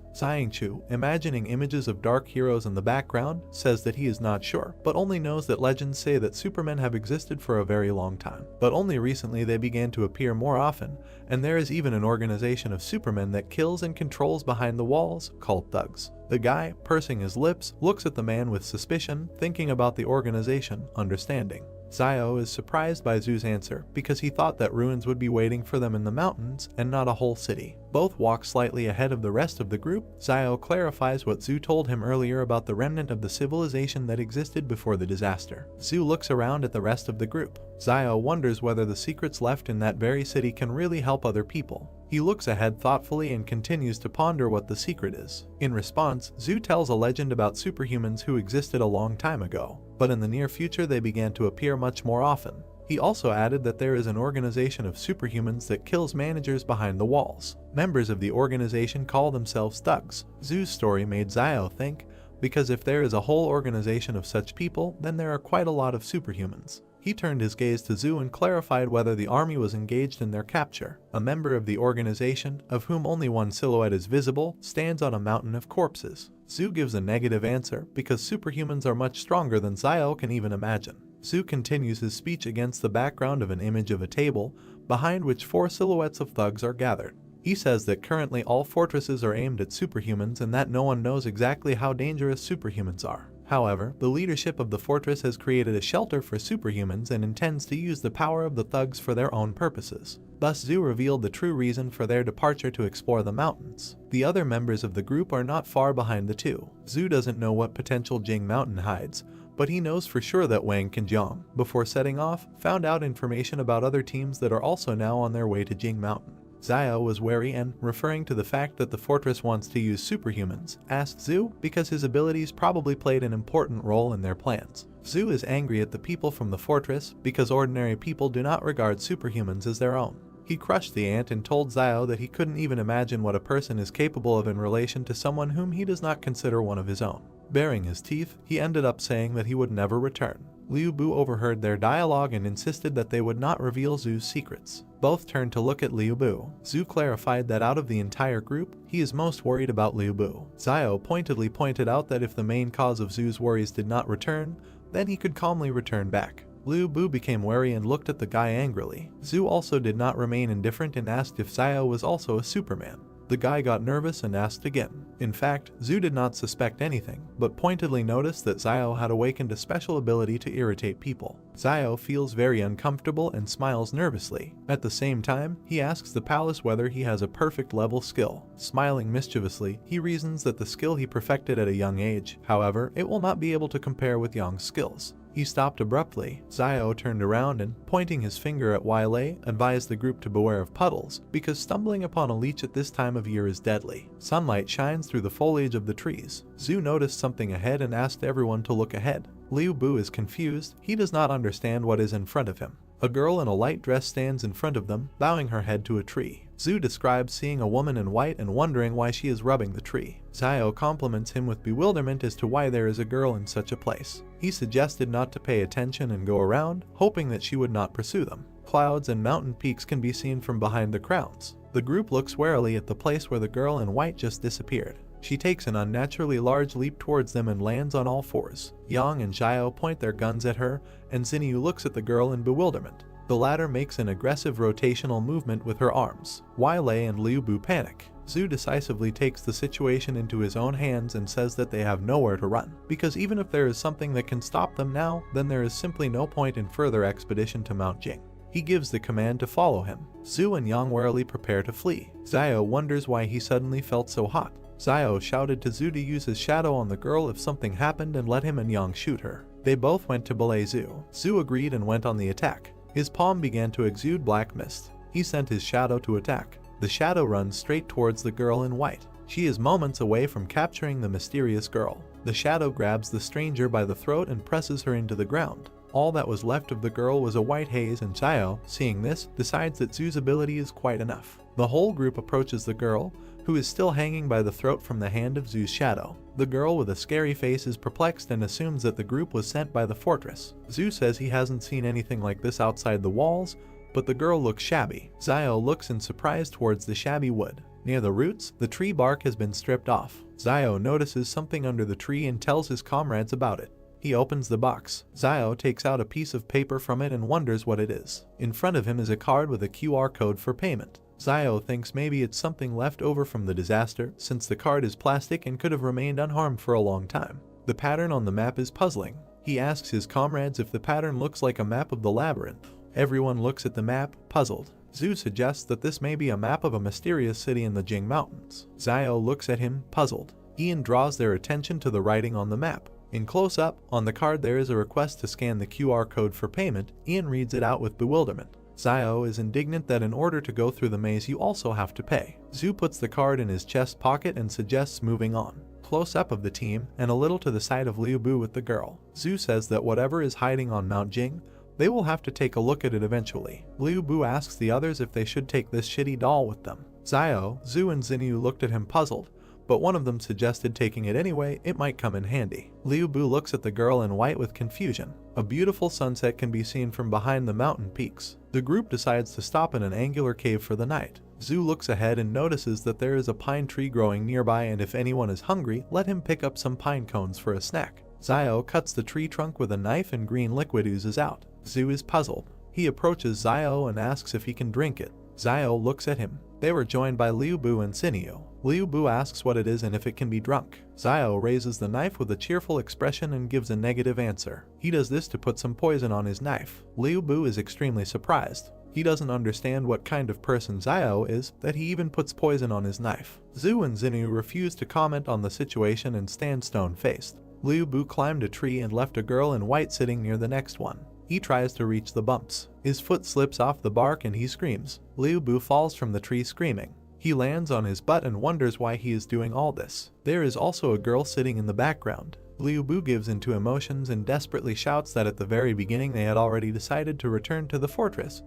Chu, imagining images of dark heroes in the background, says that he is not sure, but only knows that legends say that supermen have existed for a very long time. But only recently they began to appear more often, and there is even an organization of supermen that kills and controls behind the walls, called thugs. The guy, pursing his lips, looks at the man with suspicion, thinking about the organization, understanding. Zio is surprised by Zoo's answer, because he thought that ruins would be waiting for them in the mountains, and not a whole city. Both walk slightly ahead of the rest of the group. Zio clarifies what Zoo told him earlier about the remnant of the civilization that existed before the disaster. Zoo looks around at the rest of the group. Zio wonders whether the secrets left in that very city can really help other people. He looks ahead thoughtfully and continues to ponder what the secret is. In response, Zoo tells a legend about superhumans who existed a long time ago, but in the near future they began to appear much more often. He also added that there is an organization of superhumans that kills managers behind the walls. Members of the organization call themselves thugs. Zoo's story made Zio think, because if there is a whole organization of such people, then there are quite a lot of superhumans. He turned his gaze to Zoo and clarified whether the army was engaged in their capture. A member of the organization, of whom only one silhouette is visible, stands on a mountain of corpses. Zoo gives a negative answer because superhumans are much stronger than Zio can even imagine. Zoo continues his speech against the background of an image of a table, behind which 4 silhouettes of thugs are gathered. He says that currently all fortresses are aimed at superhumans and that no one knows exactly how dangerous superhumans are. However, the leadership of the fortress has created a shelter for superhumans and intends to use the power of the thugs for their own purposes. Thus, Zoo revealed the true reason for their departure to explore the mountains. The other members of the group are not far behind the two. Zoo doesn't know what potential Jing Mountain hides, but he knows for sure that Wang Kanjiang, before setting off, found out information about other teams that are also now on their way to Jing Mountain. Zio was wary and, referring to the fact that the fortress wants to use superhumans, asked Zoo because his abilities probably played an important role in their plans. Zoo is angry at the people from the fortress because ordinary people do not regard superhumans as their own. He crushed the ant and told Zio that he couldn't even imagine what a person is capable of in relation to someone whom he does not consider one of his own. Baring his teeth, he ended up saying that he would never return. Liu Bu overheard their dialogue and insisted that they would not reveal Zoo's secrets. Both turned to look at Liu Bu. Zoo clarified that out of the entire group, he is most worried about Liu Bu. Zio pointedly pointed out that if the main cause of Zoo's worries did not return, then he could calmly return back. Liu Bu became wary and looked at the guy angrily. Zoo also did not remain indifferent and asked if Zio was also a Superman. The guy got nervous and asked again. In fact, Zhu did not suspect anything, but pointedly noticed that Xiao had awakened a special ability to irritate people. Xiao feels very uncomfortable and smiles nervously. At the same time, he asks the palace whether he has a perfect level skill. Smiling mischievously, he reasons that the skill he perfected at a young age, however, it will not be able to compare with Yang's skills. He stopped abruptly. Xiao turned around and, pointing his finger at Yahello, advised the group to beware of puddles, because stumbling upon a leech at this time of year is deadly. Sunlight shines through the foliage of the trees. Zhu noticed something ahead and asked everyone to look ahead. Liu Bu is confused. He does not understand what is in front of him. A girl in a light dress stands in front of them, bowing her head to a tree. Zhu describes seeing a woman in white and wondering why she is rubbing the tree. Xiao compliments him with bewilderment as to why there is a girl in such a place. He suggested not to pay attention and go around, hoping that she would not pursue them. Clouds and mountain peaks can be seen from behind the crowns. The group looks warily at the place where the girl in white just disappeared. She takes an unnaturally large leap towards them and lands on all fours. Yang and Xiao point their guns at her, and Xinyu looks at the girl in bewilderment. The latter makes an aggressive rotational movement with her arms. Yahello and Liu Bu panic. Zhu decisively takes the situation into his own hands and says that they have nowhere to run, because even if there is something that can stop them now, then there is simply no point in further expedition to Mount Jing. He gives the command to follow him. Zhu and Yang warily prepare to flee. Xiao wonders why he suddenly felt so hot. Xiao shouted to Zhu to use his shadow on the girl if something happened and let him and Yang shoot her. They both went to belay Zhu. Zhu agreed and went on the attack. His palm began to exude black mist. He sent his shadow to attack. The shadow runs straight towards the girl in white. She is moments away from capturing the mysterious girl. The shadow grabs the stranger by the throat and presses her into the ground. All that was left of the girl was a white haze, and Xiao, seeing this, decides that Zhu's ability is quite enough. The whole group approaches the girl, who is still hanging by the throat from the hand of Zhu's shadow. The girl with a scary face is perplexed and assumes that the group was sent by the fortress. Zhu says he hasn't seen anything like this outside the walls, but the girl looks shabby. Xiao looks in surprise towards the shabby wood. Near the roots, the tree bark has been stripped off. Xiao notices something under the tree and tells his comrades about it. He opens the box. Xiao takes out a piece of paper from it and wonders what it is. In front of him is a card with a QR code for payment. Xiao thinks maybe it's something left over from the disaster, since the card is plastic and could have remained unharmed for a long time. The pattern on the map is puzzling. He asks his comrades if the pattern looks like a map of the labyrinth. Everyone looks at the map, puzzled. Zhu suggests that this may be a map of a mysterious city in the Jing Mountains. Xiao looks at him, puzzled. Ian draws their attention to the writing on the map. In close-up, on the card there is a request to scan the QR code for payment. Ian reads it out with bewilderment. Xiao is indignant that in order to go through the maze you also have to pay. Zhu puts the card in his chest pocket and suggests moving on. Close-up of the team, and a little to the side of Liu Bu with the girl. Zhu says that whatever is hiding on Mount Jing, they will have to take a look at it eventually. Liu Bu asks the others if they should take this shitty doll with them. Xiao, Zhu and Xinyu looked at him puzzled, but one of them suggested taking it anyway, it might come in handy. Liu Bu looks at the girl in white with confusion. A beautiful sunset can be seen from behind the mountain peaks. The group decides to stop in an angular cave for the night. Zhu looks ahead and notices that there is a pine tree growing nearby, and if anyone is hungry, let him pick up some pine cones for a snack. Xiao cuts the tree trunk with a knife and green liquid oozes out. Zhu is puzzled. He approaches Xiao and asks if he can drink it. Xiao looks at him. They were joined by Liu Bu and Xinyu. Liu Bu asks what it is and if it can be drunk. Xiao raises the knife with a cheerful expression and gives a negative answer. He does this to put some poison on his knife. Liu Bu is extremely surprised. He doesn't understand what kind of person Xiao is, that he even puts poison on his knife. Zhu and Xinyu refuse to comment on the situation and stand stone-faced. Liu Bu climbed a tree and left a girl in white sitting near the next one. He tries to reach the bumps. His foot slips off the bark and he screams. Liu Bu falls from the tree screaming. He lands on his butt and wonders why he is doing all this. There is also a girl sitting in the background. Liu Bu gives into emotions and desperately shouts that at the very beginning they had already decided to return to the fortress,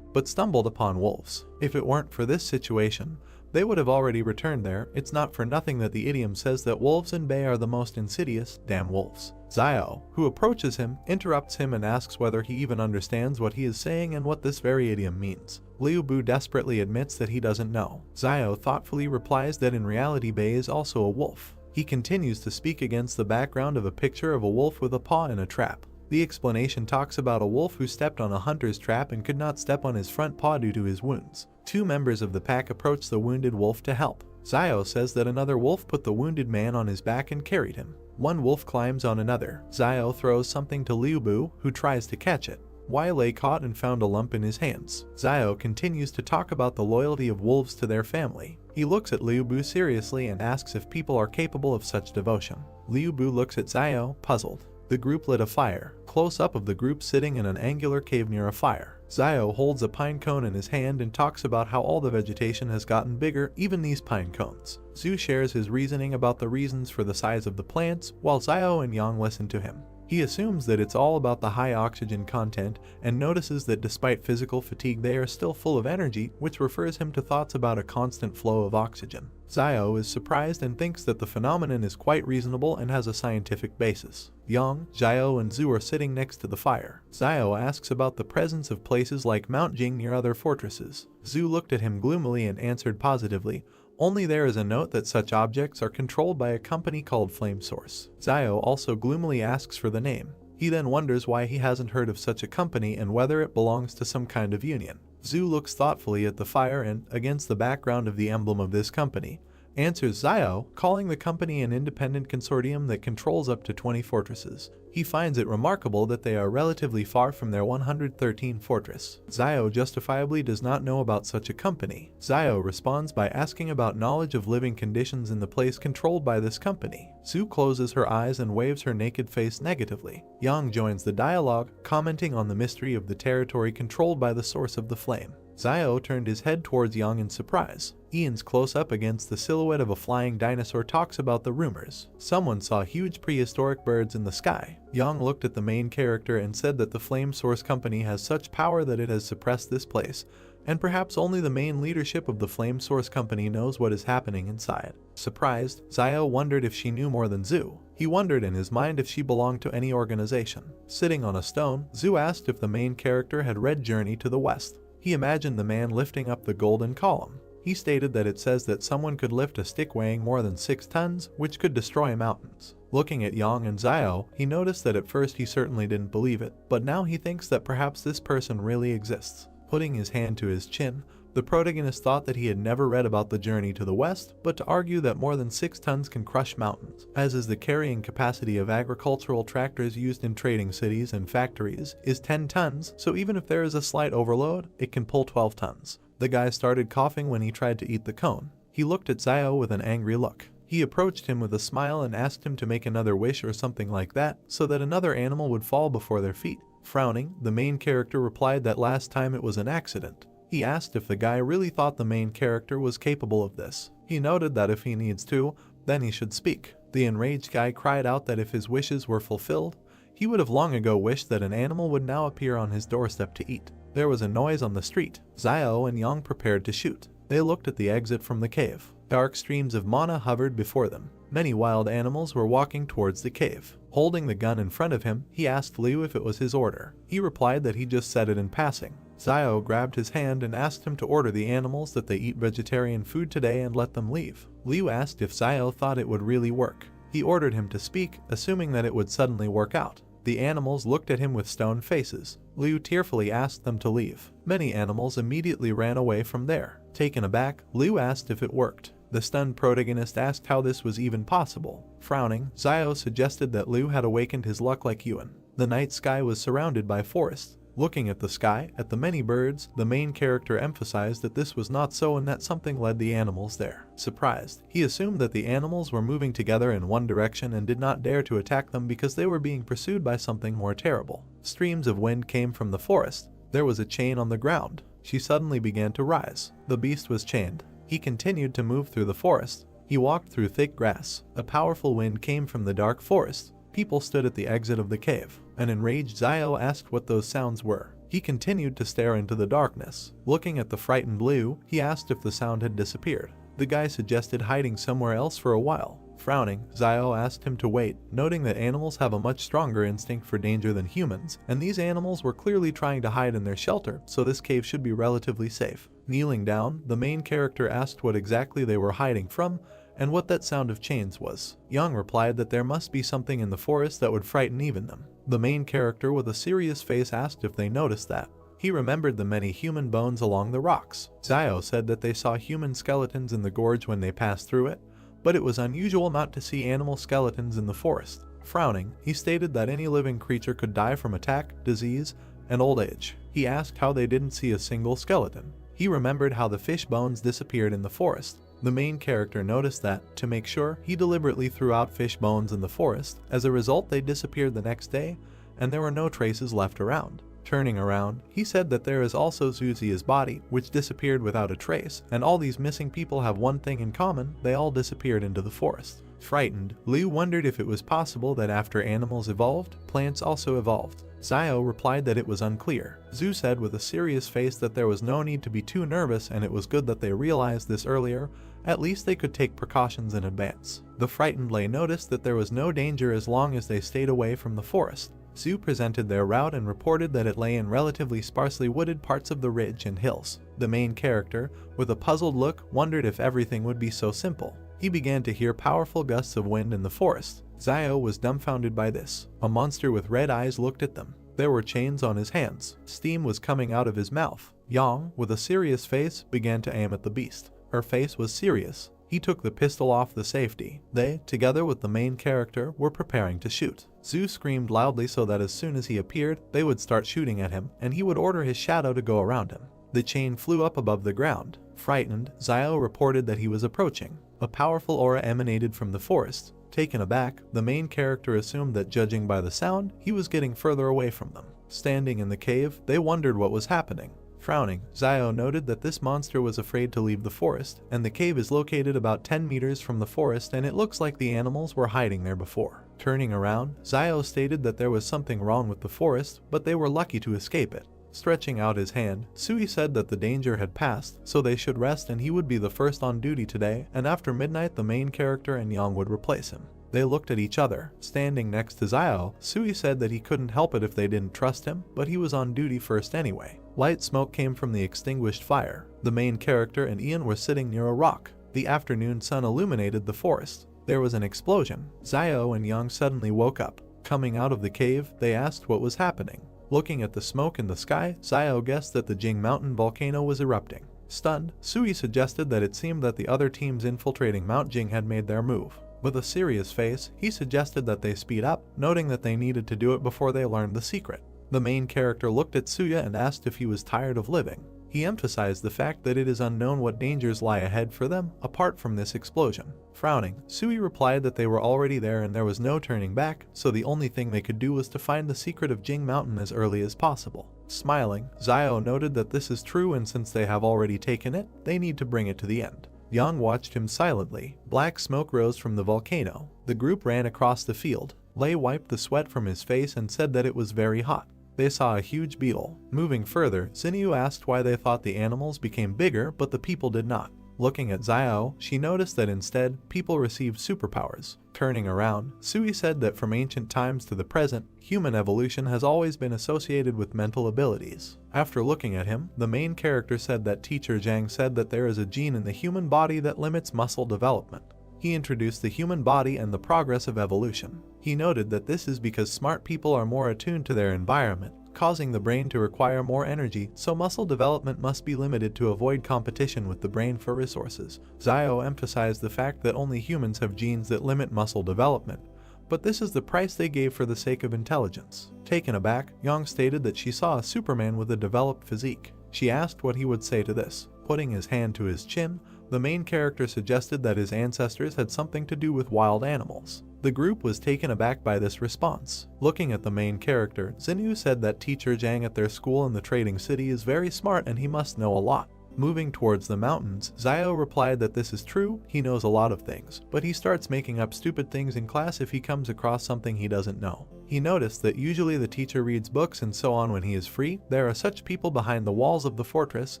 but stumbled upon wolves. If it weren't for this situation, they would have already returned there. It's not for nothing that the idiom says that wolves in bay are the most insidious, damn wolves. Xiao, who approaches him, interrupts him and asks whether he even understands what he is saying and what this very idiom means. Liu Bu desperately admits that he doesn't know. Xiao thoughtfully replies that in reality Bei is also a wolf. He continues to speak against the background of a picture of a wolf with a paw in a trap. The explanation talks about a wolf who stepped on a hunter's trap and could not step on his front paw due to his wounds. Two members of the pack approach the wounded wolf to help. Zio says that another wolf put the wounded man on his back and carried him. One wolf climbs on another. Zio throws something to Liu Bu, who tries to catch it. Yahello caught and found a lump in his hands. Zio continues to talk about the loyalty of wolves to their family. He looks at Liu Bu seriously and asks if people are capable of such devotion. Liu Bu looks at Zio, puzzled. The group lit a fire. Close up of the group sitting in an angular cave near a fire. Zio holds a pine cone in his hand and talks about how all the vegetation has gotten bigger, even these pine cones. Zhu shares his reasoning about the reasons for the size of the plants, while Zio and Yang listen to him. He assumes that it's all about the high oxygen content and notices that despite physical fatigue they are still full of energy, which refers him to thoughts about a constant flow of oxygen. Zio is surprised and thinks that the phenomenon is quite reasonable and has a scientific basis. Yang, Zio, and Zhu are sitting next to the fire. Zio asks about the presence of places like Mount Jing near other fortresses. Zhu looked at him gloomily and answered positively, only there is a note that such objects are controlled by a company called Flame Source. Zio also gloomily asks for the name. He then wonders why he hasn't heard of such a company and whether it belongs to some kind of union. Zhu looks thoughtfully at the fire and, against the background of the emblem of this company, answers Zio, calling the company an independent consortium that controls up to 20 fortresses. He finds it remarkable that they are relatively far from their 113th fortress. Zio justifiably does not know about such a company. Zio responds by asking about knowledge of living conditions in the place controlled by this company. Zhu closes her eyes and waves her naked face negatively. Yang joins the dialogue, commenting on the mystery of the territory controlled by the source of the flame. Zio turned his head towards Yang in surprise. Ian's close-up against the silhouette of a flying dinosaur talks about the rumors. Someone saw huge prehistoric birds in the sky. Yang looked at the main character and said that the Flame Source Company has such power that it has suppressed this place, and perhaps only the main leadership of the Flame Source Company knows what is happening inside. Surprised, Zio wondered if she knew more than Zhu. He wondered in his mind if she belonged to any organization. Sitting on a stone, Zhu asked if the main character had read Journey to the West. He imagined the man lifting up the golden column. He stated that it says that someone could lift a stick weighing more than 6 tons, which could destroy mountains. Looking at Yang and Zio, he noticed that at first he certainly didn't believe it, but now he thinks that perhaps this person really exists. Putting his hand to his chin, the protagonist thought that he had never read about the Journey to the West, but to argue that more than 6 tons can crush mountains, as is the carrying capacity of agricultural tractors used in trading cities and factories, is 10 tons, so even if there is a slight overload, it can pull 12 tons. The guy started coughing when he tried to eat the cone. He looked at Zio with an angry look. He approached him with a smile and asked him to make another wish or something like that, so that another animal would fall before their feet. Frowning, the main character replied that last time it was an accident. He asked if the guy really thought the main character was capable of this. He noted that if he needs to, then he should speak. The enraged guy cried out that if his wishes were fulfilled, he would have long ago wished that an animal would now appear on his doorstep to eat. There was a noise on the street. Zio and Yang prepared to shoot. They looked at the exit from the cave. Dark streams of mana hovered before them. Many wild animals were walking towards the cave. Holding the gun in front of him, he asked Liu if it was his order. He replied that he just said it in passing. Zio grabbed his hand and asked him to order the animals that they eat vegetarian food today and let them leave. Liu asked if Zio thought it would really work. He ordered him to speak, assuming that it would suddenly work out. The animals looked at him with stone faces. Liu tearfully asked them to leave. Many animals immediately ran away from there. Taken aback, Liu asked if it worked. The stunned protagonist asked how this was even possible. Frowning, Zio suggested that Liu had awakened his luck like Yuan. The night sky was surrounded by forests. Looking at the sky, at the many birds, the main character emphasized that this was not so and that something led the animals there. Surprised, he assumed that the animals were moving together in one direction and did not dare to attack them because they were being pursued by something more terrible. Streams of wind came from the forest. There was a chain on the ground. She suddenly began to rise. The beast was chained. He continued to move through the forest. He walked through thick grass. A powerful wind came from the dark forest. People stood at the exit of the cave. An enraged Zio asked what those sounds were. He continued to stare into the darkness. Looking at the frightened Liu, he asked if the sound had disappeared. The guy suggested hiding somewhere else for a while. Frowning, Zio asked him to wait, noting that animals have a much stronger instinct for danger than humans, and these animals were clearly trying to hide in their shelter, so this cave should be relatively safe. Kneeling down, the main character asked what exactly they were hiding from, and what that sound of chains was. Young replied that there must be something in the forest that would frighten even them. The main character with a serious face asked if they noticed that. He remembered the many human bones along the rocks. Zio said that they saw human skeletons in the gorge when they passed through it, but it was unusual not to see animal skeletons in the forest. Frowning, he stated that any living creature could die from attack, disease, and old age. He asked how they didn't see a single skeleton. He remembered how the fish bones disappeared in the forest. The main character noticed that, to make sure, he deliberately threw out fish bones in the forest. As a result, they disappeared the next day, and there were no traces left around. Turning around, he said that there is also Zuzia's body, which disappeared without a trace, and all these missing people have one thing in common: they all disappeared into the forest. Frightened, Liu wondered if it was possible that after animals evolved, plants also evolved. Zio replied that it was unclear. Zhu said with a serious face that there was no need to be too nervous and it was good that they realized this earlier, at least they could take precautions in advance. The frightened Lei noticed that there was no danger as long as they stayed away from the forest. Zhu presented their route and reported that it lay in relatively sparsely wooded parts of the ridge and hills. The main character, with a puzzled look, wondered if everything would be so simple. He began to hear powerful gusts of wind in the forest. Zio was dumbfounded by this. A monster with red eyes looked at them. There were chains on his hands. Steam was coming out of his mouth. Yang, with a serious face, began to aim at the beast. Her face was serious. He took the pistol off the safety. They, together with the main character, were preparing to shoot. Zhu screamed loudly so that as soon as he appeared, they would start shooting at him, and he would order his shadow to go around him. The chain flew up above the ground. Frightened, Zio reported that he was approaching. A powerful aura emanated from the forest. Taken aback, the main character assumed that judging by the sound, he was getting further away from them. Standing in the cave, they wondered what was happening. Frowning, Zio noted that this monster was afraid to leave the forest, and the cave is located about 10 meters from the forest and it looks like the animals were hiding there before. Turning around, Zio stated that there was something wrong with the forest, but they were lucky to escape it. Stretching out his hand, Sui said that the danger had passed, so they should rest and he would be the first on duty today, and after midnight the main character and Yang would replace him. They looked at each other. Standing next to Zio, Sui said that he couldn't help it if they didn't trust him, but he was on duty first anyway. Light smoke came from the extinguished fire. The main character and Ian were sitting near a rock. The afternoon sun illuminated the forest. There was an explosion. Zio and Yang suddenly woke up. Coming out of the cave, they asked what was happening. Looking at the smoke in the sky, Zio guessed that the Jing Mountain volcano was erupting. Stunned, Sui suggested that it seemed that the other teams infiltrating Mount Jing had made their move. With a serious face, he suggested that they speed up, noting that they needed to do it before they learned the secret. The main character looked at Suya and asked if he was tired of living. He emphasized the fact that it is unknown what dangers lie ahead for them, apart from this explosion. Frowning, Sui replied that they were already there and there was no turning back, so the only thing they could do was to find the secret of Jing Mountain as early as possible. Smiling, Zio noted that this is true and since they have already taken it, they need to bring it to the end. Yang watched him silently. Black smoke rose from the volcano. The group ran across the field. Lei wiped the sweat from his face and said that it was very hot. They saw a huge beetle. Moving further, Xinyu asked why they thought the animals became bigger but the people did not. Looking at Zio, she noticed that instead, people received superpowers. Turning around, Sui said that from ancient times to the present, human evolution has always been associated with mental abilities. After looking at him, the main character said that Teacher Zhang said that there is a gene in the human body that limits muscle development. He introduced the human body and the progress of evolution. He noted that this is because smart people are more attuned to their environment, causing the brain to require more energy, so muscle development must be limited to avoid competition with the brain for resources. Zio emphasized the fact that only humans have genes that limit muscle development, but this is the price they gave for the sake of intelligence. Taken aback, Yang stated that she saw a Superman with a developed physique. She asked what he would say to this. Putting his hand to his chin, the main character suggested that his ancestors had something to do with wild animals. The group was taken aback by this response. Looking at the main character, Xinyu said that Teacher Zhang at their school in the trading city is very smart and he must know a lot. Moving towards the mountains, Zio replied that this is true, he knows a lot of things, but he starts making up stupid things in class if he comes across something he doesn't know. He noticed that usually the teacher reads books and so on when he is free. There are such people behind the walls of the fortress,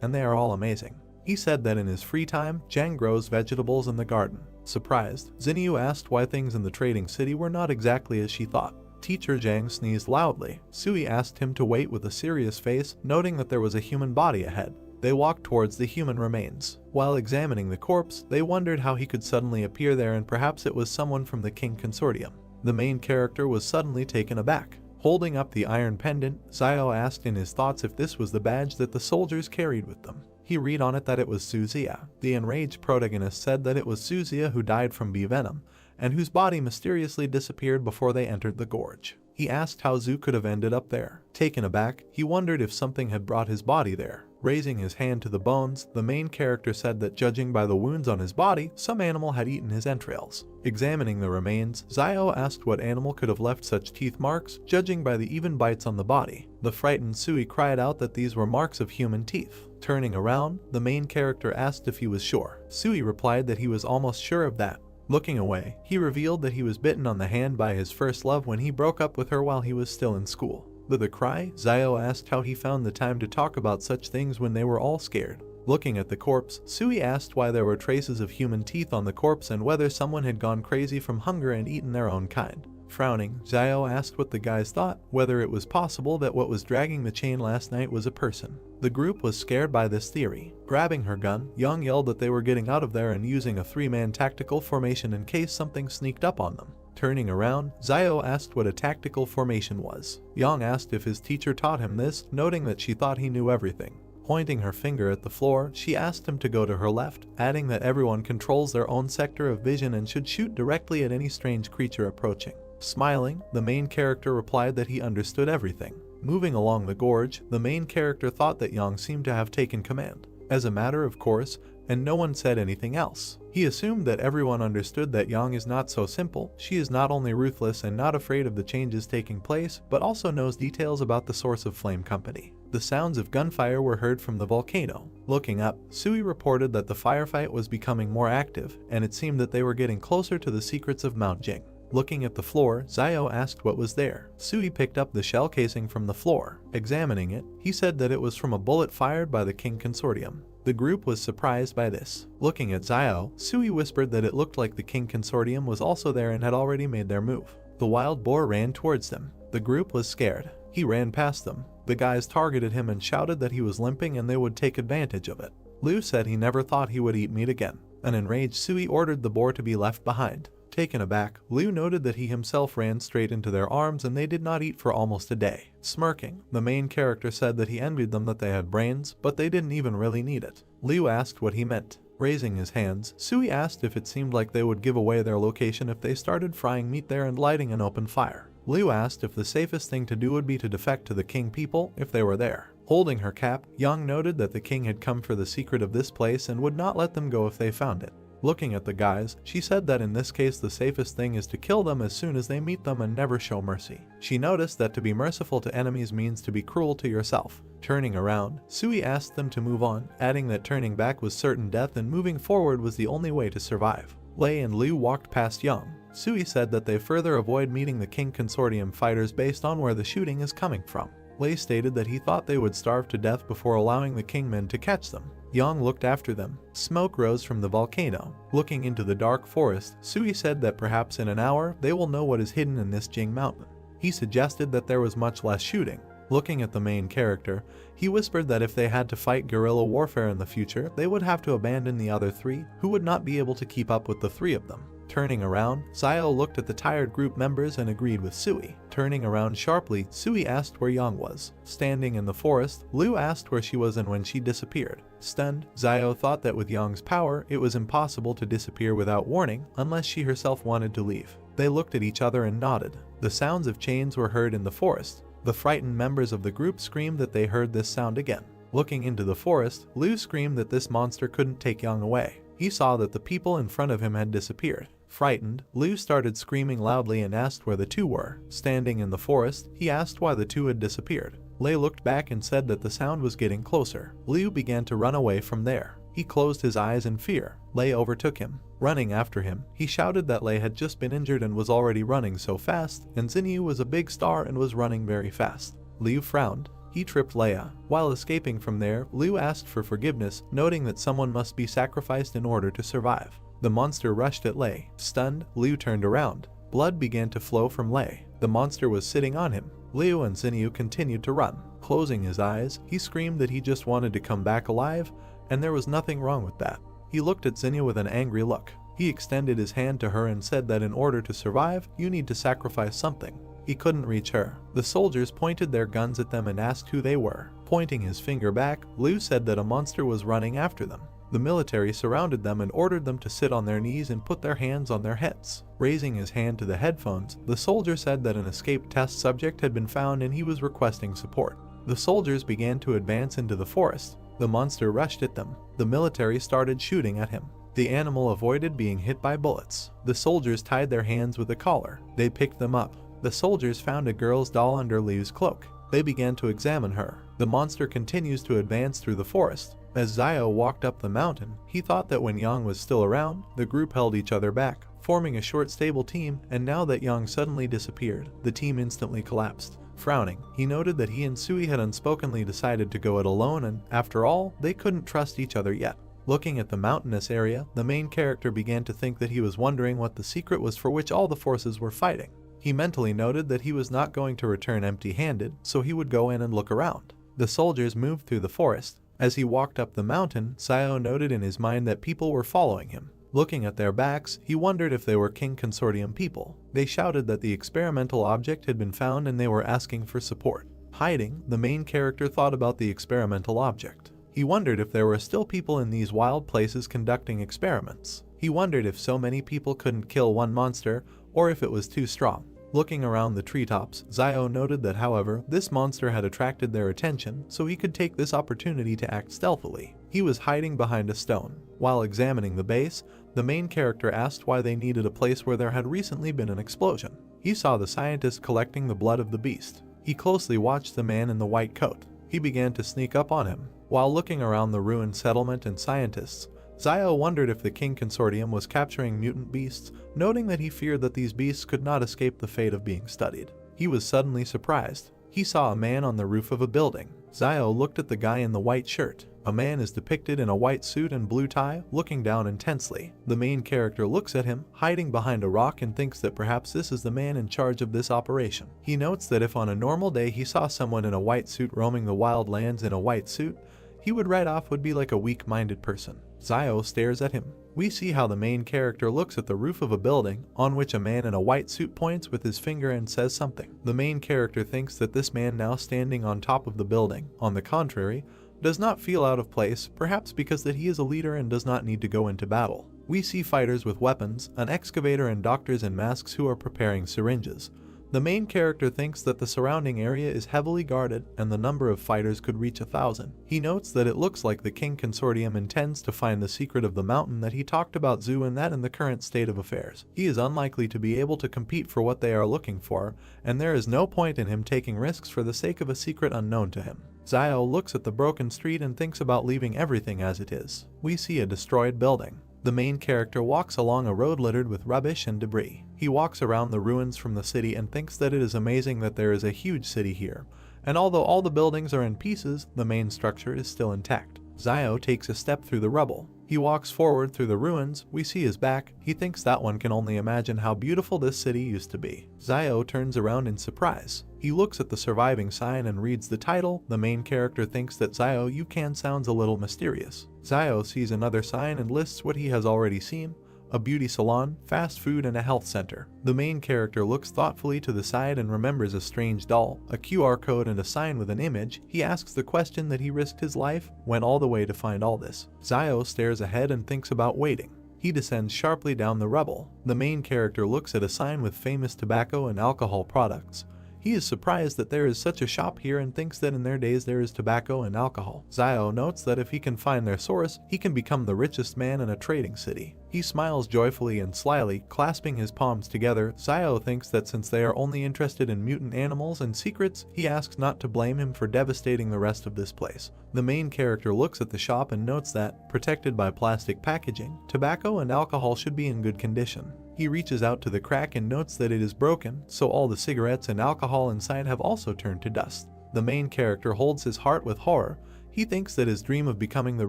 and they are all amazing. He said that in his free time, Zhang grows vegetables in the garden. Surprised, Xinyu asked why things in the trading city were not exactly as she thought. Teacher Zhang sneezed loudly. Sui asked him to wait with a serious face, noting that there was a human body ahead. They walked towards the human remains. While examining the corpse, they wondered how he could suddenly appear there, and perhaps it was someone from the King Consortium. The main character was suddenly taken aback. Holding up the iron pendant, Xiao asked in his thoughts if this was the badge that the soldiers carried with them. He read on it that it was Suziya. The enraged protagonist said that it was Suziya who died from bee venom, and whose body mysteriously disappeared before they entered the gorge. He asked how Zhu could have ended up there. Taken aback, he wondered if something had brought his body there. Raising his hand to the bones, the main character said that judging by the wounds on his body, some animal had eaten his entrails. Examining the remains, Xiao asked what animal could have left such teeth marks, judging by the even bites on the body. The frightened Sui cried out that these were marks of human teeth. Turning around, the main character asked if he was sure. Sui replied that he was almost sure of that. Looking away, he revealed that he was bitten on the hand by his first love when he broke up with her while he was still in school. With a cry, Xiao asked how he found the time to talk about such things when they were all scared. Looking at the corpse, Sui asked why there were traces of human teeth on the corpse and whether someone had gone crazy from hunger and eaten their own kind. Frowning, Xiao asked what the guys thought, whether it was possible that what was dragging the chain last night was a person. The group was scared by this theory. Grabbing her gun, Yang yelled that they were getting out of there and using a three-man tactical formation in case something sneaked up on them. Turning around, Xiao asked what a tactical formation was. Yang asked if his teacher taught him this, noting that she thought he knew everything. Pointing her finger at the floor, she asked him to go to her left, adding that everyone controls their own sector of vision and should shoot directly at any strange creature approaching. Smiling, the main character replied that he understood everything. Moving along the gorge, the main character thought that Yang seemed to have taken command. As a matter of course, and no one said anything else. He assumed that everyone understood that Yang is not so simple. She is not only ruthless and not afraid of the changes taking place, but also knows details about the source of Flame Company. The sounds of gunfire were heard from the volcano. Looking up, Sui reported that the firefight was becoming more active, and it seemed that they were getting closer to the secrets of Mount Jing. Looking at the floor, Xiao asked what was there. Sui picked up the shell casing from the floor. Examining it, he said that it was from a bullet fired by the King Consortium. The group was surprised by this. Looking at Xiao, Sui whispered that it looked like the King Consortium was also there and had already made their move. The wild boar ran towards them. The group was scared. He ran past them. The guys targeted him and shouted that he was limping and they would take advantage of it. Liu said he never thought he would eat meat again. An enraged Sui ordered the boar to be left behind. Taken aback, Liu noted that he himself ran straight into their arms and they did not eat for almost a day. Smirking, the main character said that he envied them that they had brains, but they didn't even really need it. Liu asked what he meant. Raising his hands, Sui asked if it seemed like they would give away their location if they started frying meat there and lighting an open fire. Liu asked if the safest thing to do would be to defect to the king people if they were there. Holding her cap, Yang noted that the king had come for the secret of this place and would not let them go if they found it. Looking at the guys, she said that in this case the safest thing is to kill them as soon as they meet them and never show mercy. She noticed that to be merciful to enemies means to be cruel to yourself. Turning around, Sui asked them to move on, adding that turning back was certain death and moving forward was the only way to survive. Lei and Liu walked past Yang. Sui said that they further avoid meeting the King Consortium fighters based on where the shooting is coming from. Lei stated that he thought they would starve to death before allowing the Kingmen to catch them. Yang looked after them. Smoke rose from the volcano. Looking into the dark forest, Sui said that perhaps in an hour they will know what is hidden in this Jing mountain. He suggested that there was much less shooting. Looking at the main character, he whispered that if they had to fight guerrilla warfare in the future, they would have to abandon the other three, who would not be able to keep up with the three of them. Turning around, Xiao looked at the tired group members and agreed with Sui. Turning around sharply, Sui asked where Yang was. Standing in the forest, Liu asked where she was and when she disappeared. Stunned, Xiao thought that with Yang's power, it was impossible to disappear without warning unless she herself wanted to leave. They looked at each other and nodded. The sounds of chains were heard in the forest. The frightened members of the group screamed that they heard this sound again. Looking into the forest, Liu screamed that this monster couldn't take Yang away. He saw that the people in front of him had disappeared. Frightened, Liu started screaming loudly and asked where the two were. Standing in the forest, he asked why the two had disappeared. Lei looked back and said that the sound was getting closer. Liu began to run away from there. He closed his eyes in fear. Lei overtook him. Running after him, he shouted that Lei had just been injured and was already running so fast, and Xinyu was a big star and was running very fast. Liu frowned. He tripped Leia. While escaping from there, Liu asked for forgiveness, noting that someone must be sacrificed in order to survive. The monster rushed at Lei. Stunned, Liu turned around. Blood began to flow from Lei. The monster was sitting on him. Liu and Zinyu continued to run. Closing his eyes, he screamed that he just wanted to come back alive, and there was nothing wrong with that. He looked at Zinyu with an angry look. He extended his hand to her and said that in order to survive, you need to sacrifice something. He couldn't reach her. The soldiers pointed their guns at them and asked who they were. Pointing his finger back, Liu said that a monster was running after them. The military surrounded them and ordered them to sit on their knees and put their hands on their heads. Raising his hand to the headphones, the soldier said that an escaped test subject had been found and he was requesting support. The soldiers began to advance into the forest. The monster rushed at them. The military started shooting at him. The animal avoided being hit by bullets. The soldiers tied their hands with a collar. They picked them up. The soldiers found a girl's doll under Liu's cloak. They began to examine her. The monster continues to advance through the forest. As Xiao walked up the mountain, he thought that when Yang was still around, the group held each other back, forming a short stable team, and now that Yang suddenly disappeared, the team instantly collapsed. Frowning, he noted that he and Sui had unspokenly decided to go it alone and, after all, they couldn't trust each other yet. Looking at the mountainous area, the main character began to think that he was wondering what the secret was for which all the forces were fighting. He mentally noted that he was not going to return empty-handed, so he would go in and look around. The soldiers moved through the forest. As he walked up the mountain, Xiao noted in his mind that people were following him. Looking at their backs, he wondered if they were King Consortium people. They shouted that the experimental object had been found and they were asking for support. Hiding, the main character thought about the experimental object. He wondered if there were still people in these wild places conducting experiments. He wondered if so many people couldn't kill one monster, or if it was too strong. Looking around the treetops, Xiao noted that, however, this monster had attracted their attention, so he could take this opportunity to act stealthily. He was hiding behind a stone. While examining the base, the main character asked why they needed a place where there had recently been an explosion. He saw the scientist collecting the blood of the beast. He closely watched the man in the white coat. He began to sneak up on him. While looking around the ruined settlement and scientists, Xiao wondered if the King Consortium was capturing mutant beasts, noting that he feared that these beasts could not escape the fate of being studied. He was suddenly surprised. He saw a man on the roof of a building. Xiao looked at the guy in the white shirt. A man is depicted in a white suit and blue tie, looking down intensely. The main character looks at him, hiding behind a rock, and thinks that perhaps this is the man in charge of this operation. He notes that if on a normal day he saw someone in a white suit roaming the wild lands in a white suit, he would write off would be like a weak-minded person. Xiao stares at him. We see how the main character looks at the roof of a building, on which a man in a white suit points with his finger and says something. The main character thinks that this man now standing on top of the building, on the contrary, does not feel out of place, perhaps because that he is a leader and does not need to go into battle. We see fighters with weapons, an excavator and doctors in masks who are preparing syringes. The main character thinks that the surrounding area is heavily guarded and the number of fighters could reach 1,000. He notes that it looks like the King Consortium intends to find the secret of the mountain that he talked about Zhu, and that in the current state of affairs, he is unlikely to be able to compete for what they are looking for, and there is no point in him taking risks for the sake of a secret unknown to him. Xiao looks at the broken street and thinks about leaving everything as it is. We see a destroyed building. The main character walks along a road littered with rubbish and debris. He walks around the ruins from the city and thinks that it is amazing that there is a huge city here, and although all the buildings are in pieces, the main structure is still intact. Xiao takes a step through the rubble. He walks forward through the ruins. We see his back. He thinks that one can only imagine how beautiful this city used to be. Xiao turns around in surprise. He looks at the surviving sign and reads the title. The main character thinks that Xiao you can sounds a little mysterious. Xiao sees another sign and lists what he has already seen: a beauty salon, fast food, and a health center. The main character looks thoughtfully to the side and remembers a strange doll, a QR code, and a sign with an image. He asks the question that he risked his life, went all the way to find all this. Xiao stares ahead and thinks about waiting. He descends sharply down the rubble. The main character looks at a sign with famous tobacco and alcohol products. He is surprised that there is such a shop here and thinks that in their days there is tobacco and alcohol. Xiao notes that if he can find their source, he can become the richest man in a trading city. He smiles joyfully and slyly, clasping his palms together. Xiao thinks that since they are only interested in mutant animals and secrets, he asks not to blame him for devastating the rest of this place. The main character looks at the shop and notes that, protected by plastic packaging, tobacco and alcohol should be in good condition. He reaches out to the crack and notes that it is broken, so all the cigarettes and alcohol inside have also turned to dust. The main character holds his heart with horror. He thinks that his dream of becoming the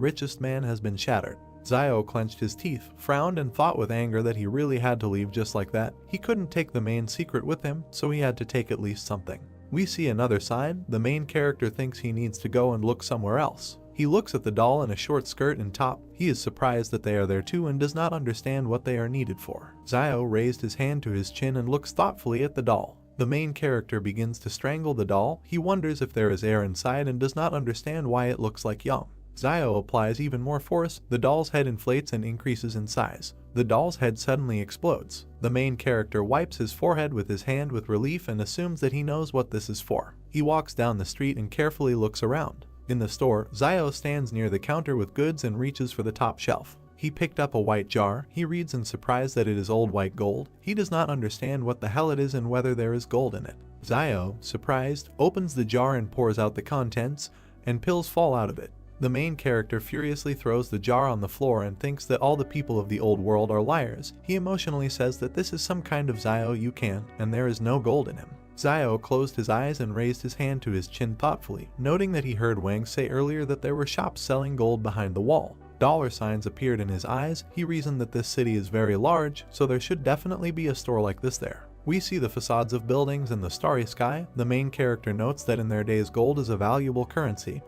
richest man has been shattered. Xiao clenched his teeth, frowned, and thought with anger that he really had to leave just like that. He couldn't take the main secret with him, so he had to take at least something. We see another sign. The main character thinks he needs to go and look somewhere else. He looks at the doll in a short skirt and top. He is surprised that they are there too and does not understand what they are needed for. Zio raised his hand to his chin and looks thoughtfully at the doll. The main character begins to strangle the doll. He wonders if there is air inside and does not understand why it looks like young. Zio applies even more force. The doll's head inflates and increases in size. The doll's head suddenly explodes. The main character wipes his forehead with his hand with relief and assumes that he knows what this is for. He walks down the street and carefully looks around. In the store, Zio stands near the counter with goods and reaches for the top shelf. He picked up a white jar. He reads in surprise that it is old white gold. He does not understand what the hell it is and whether there is gold in it. Zio, surprised, opens the jar and pours out the contents, and pills fall out of it. The main character furiously throws the jar on the floor and thinks that all the people of the old world are liars. He emotionally says that this is some kind of Zio you can, and there is no gold in him. Zio closed his eyes and raised his hand to his chin thoughtfully, noting that he heard Wang say earlier that there were shops selling gold behind the wall. Dollar signs appeared in his eyes. He reasoned that this city is very large, so there should definitely be a store like this there. We see the facades of buildings and the starry sky. The main character notes that in their days gold is a valuable currency,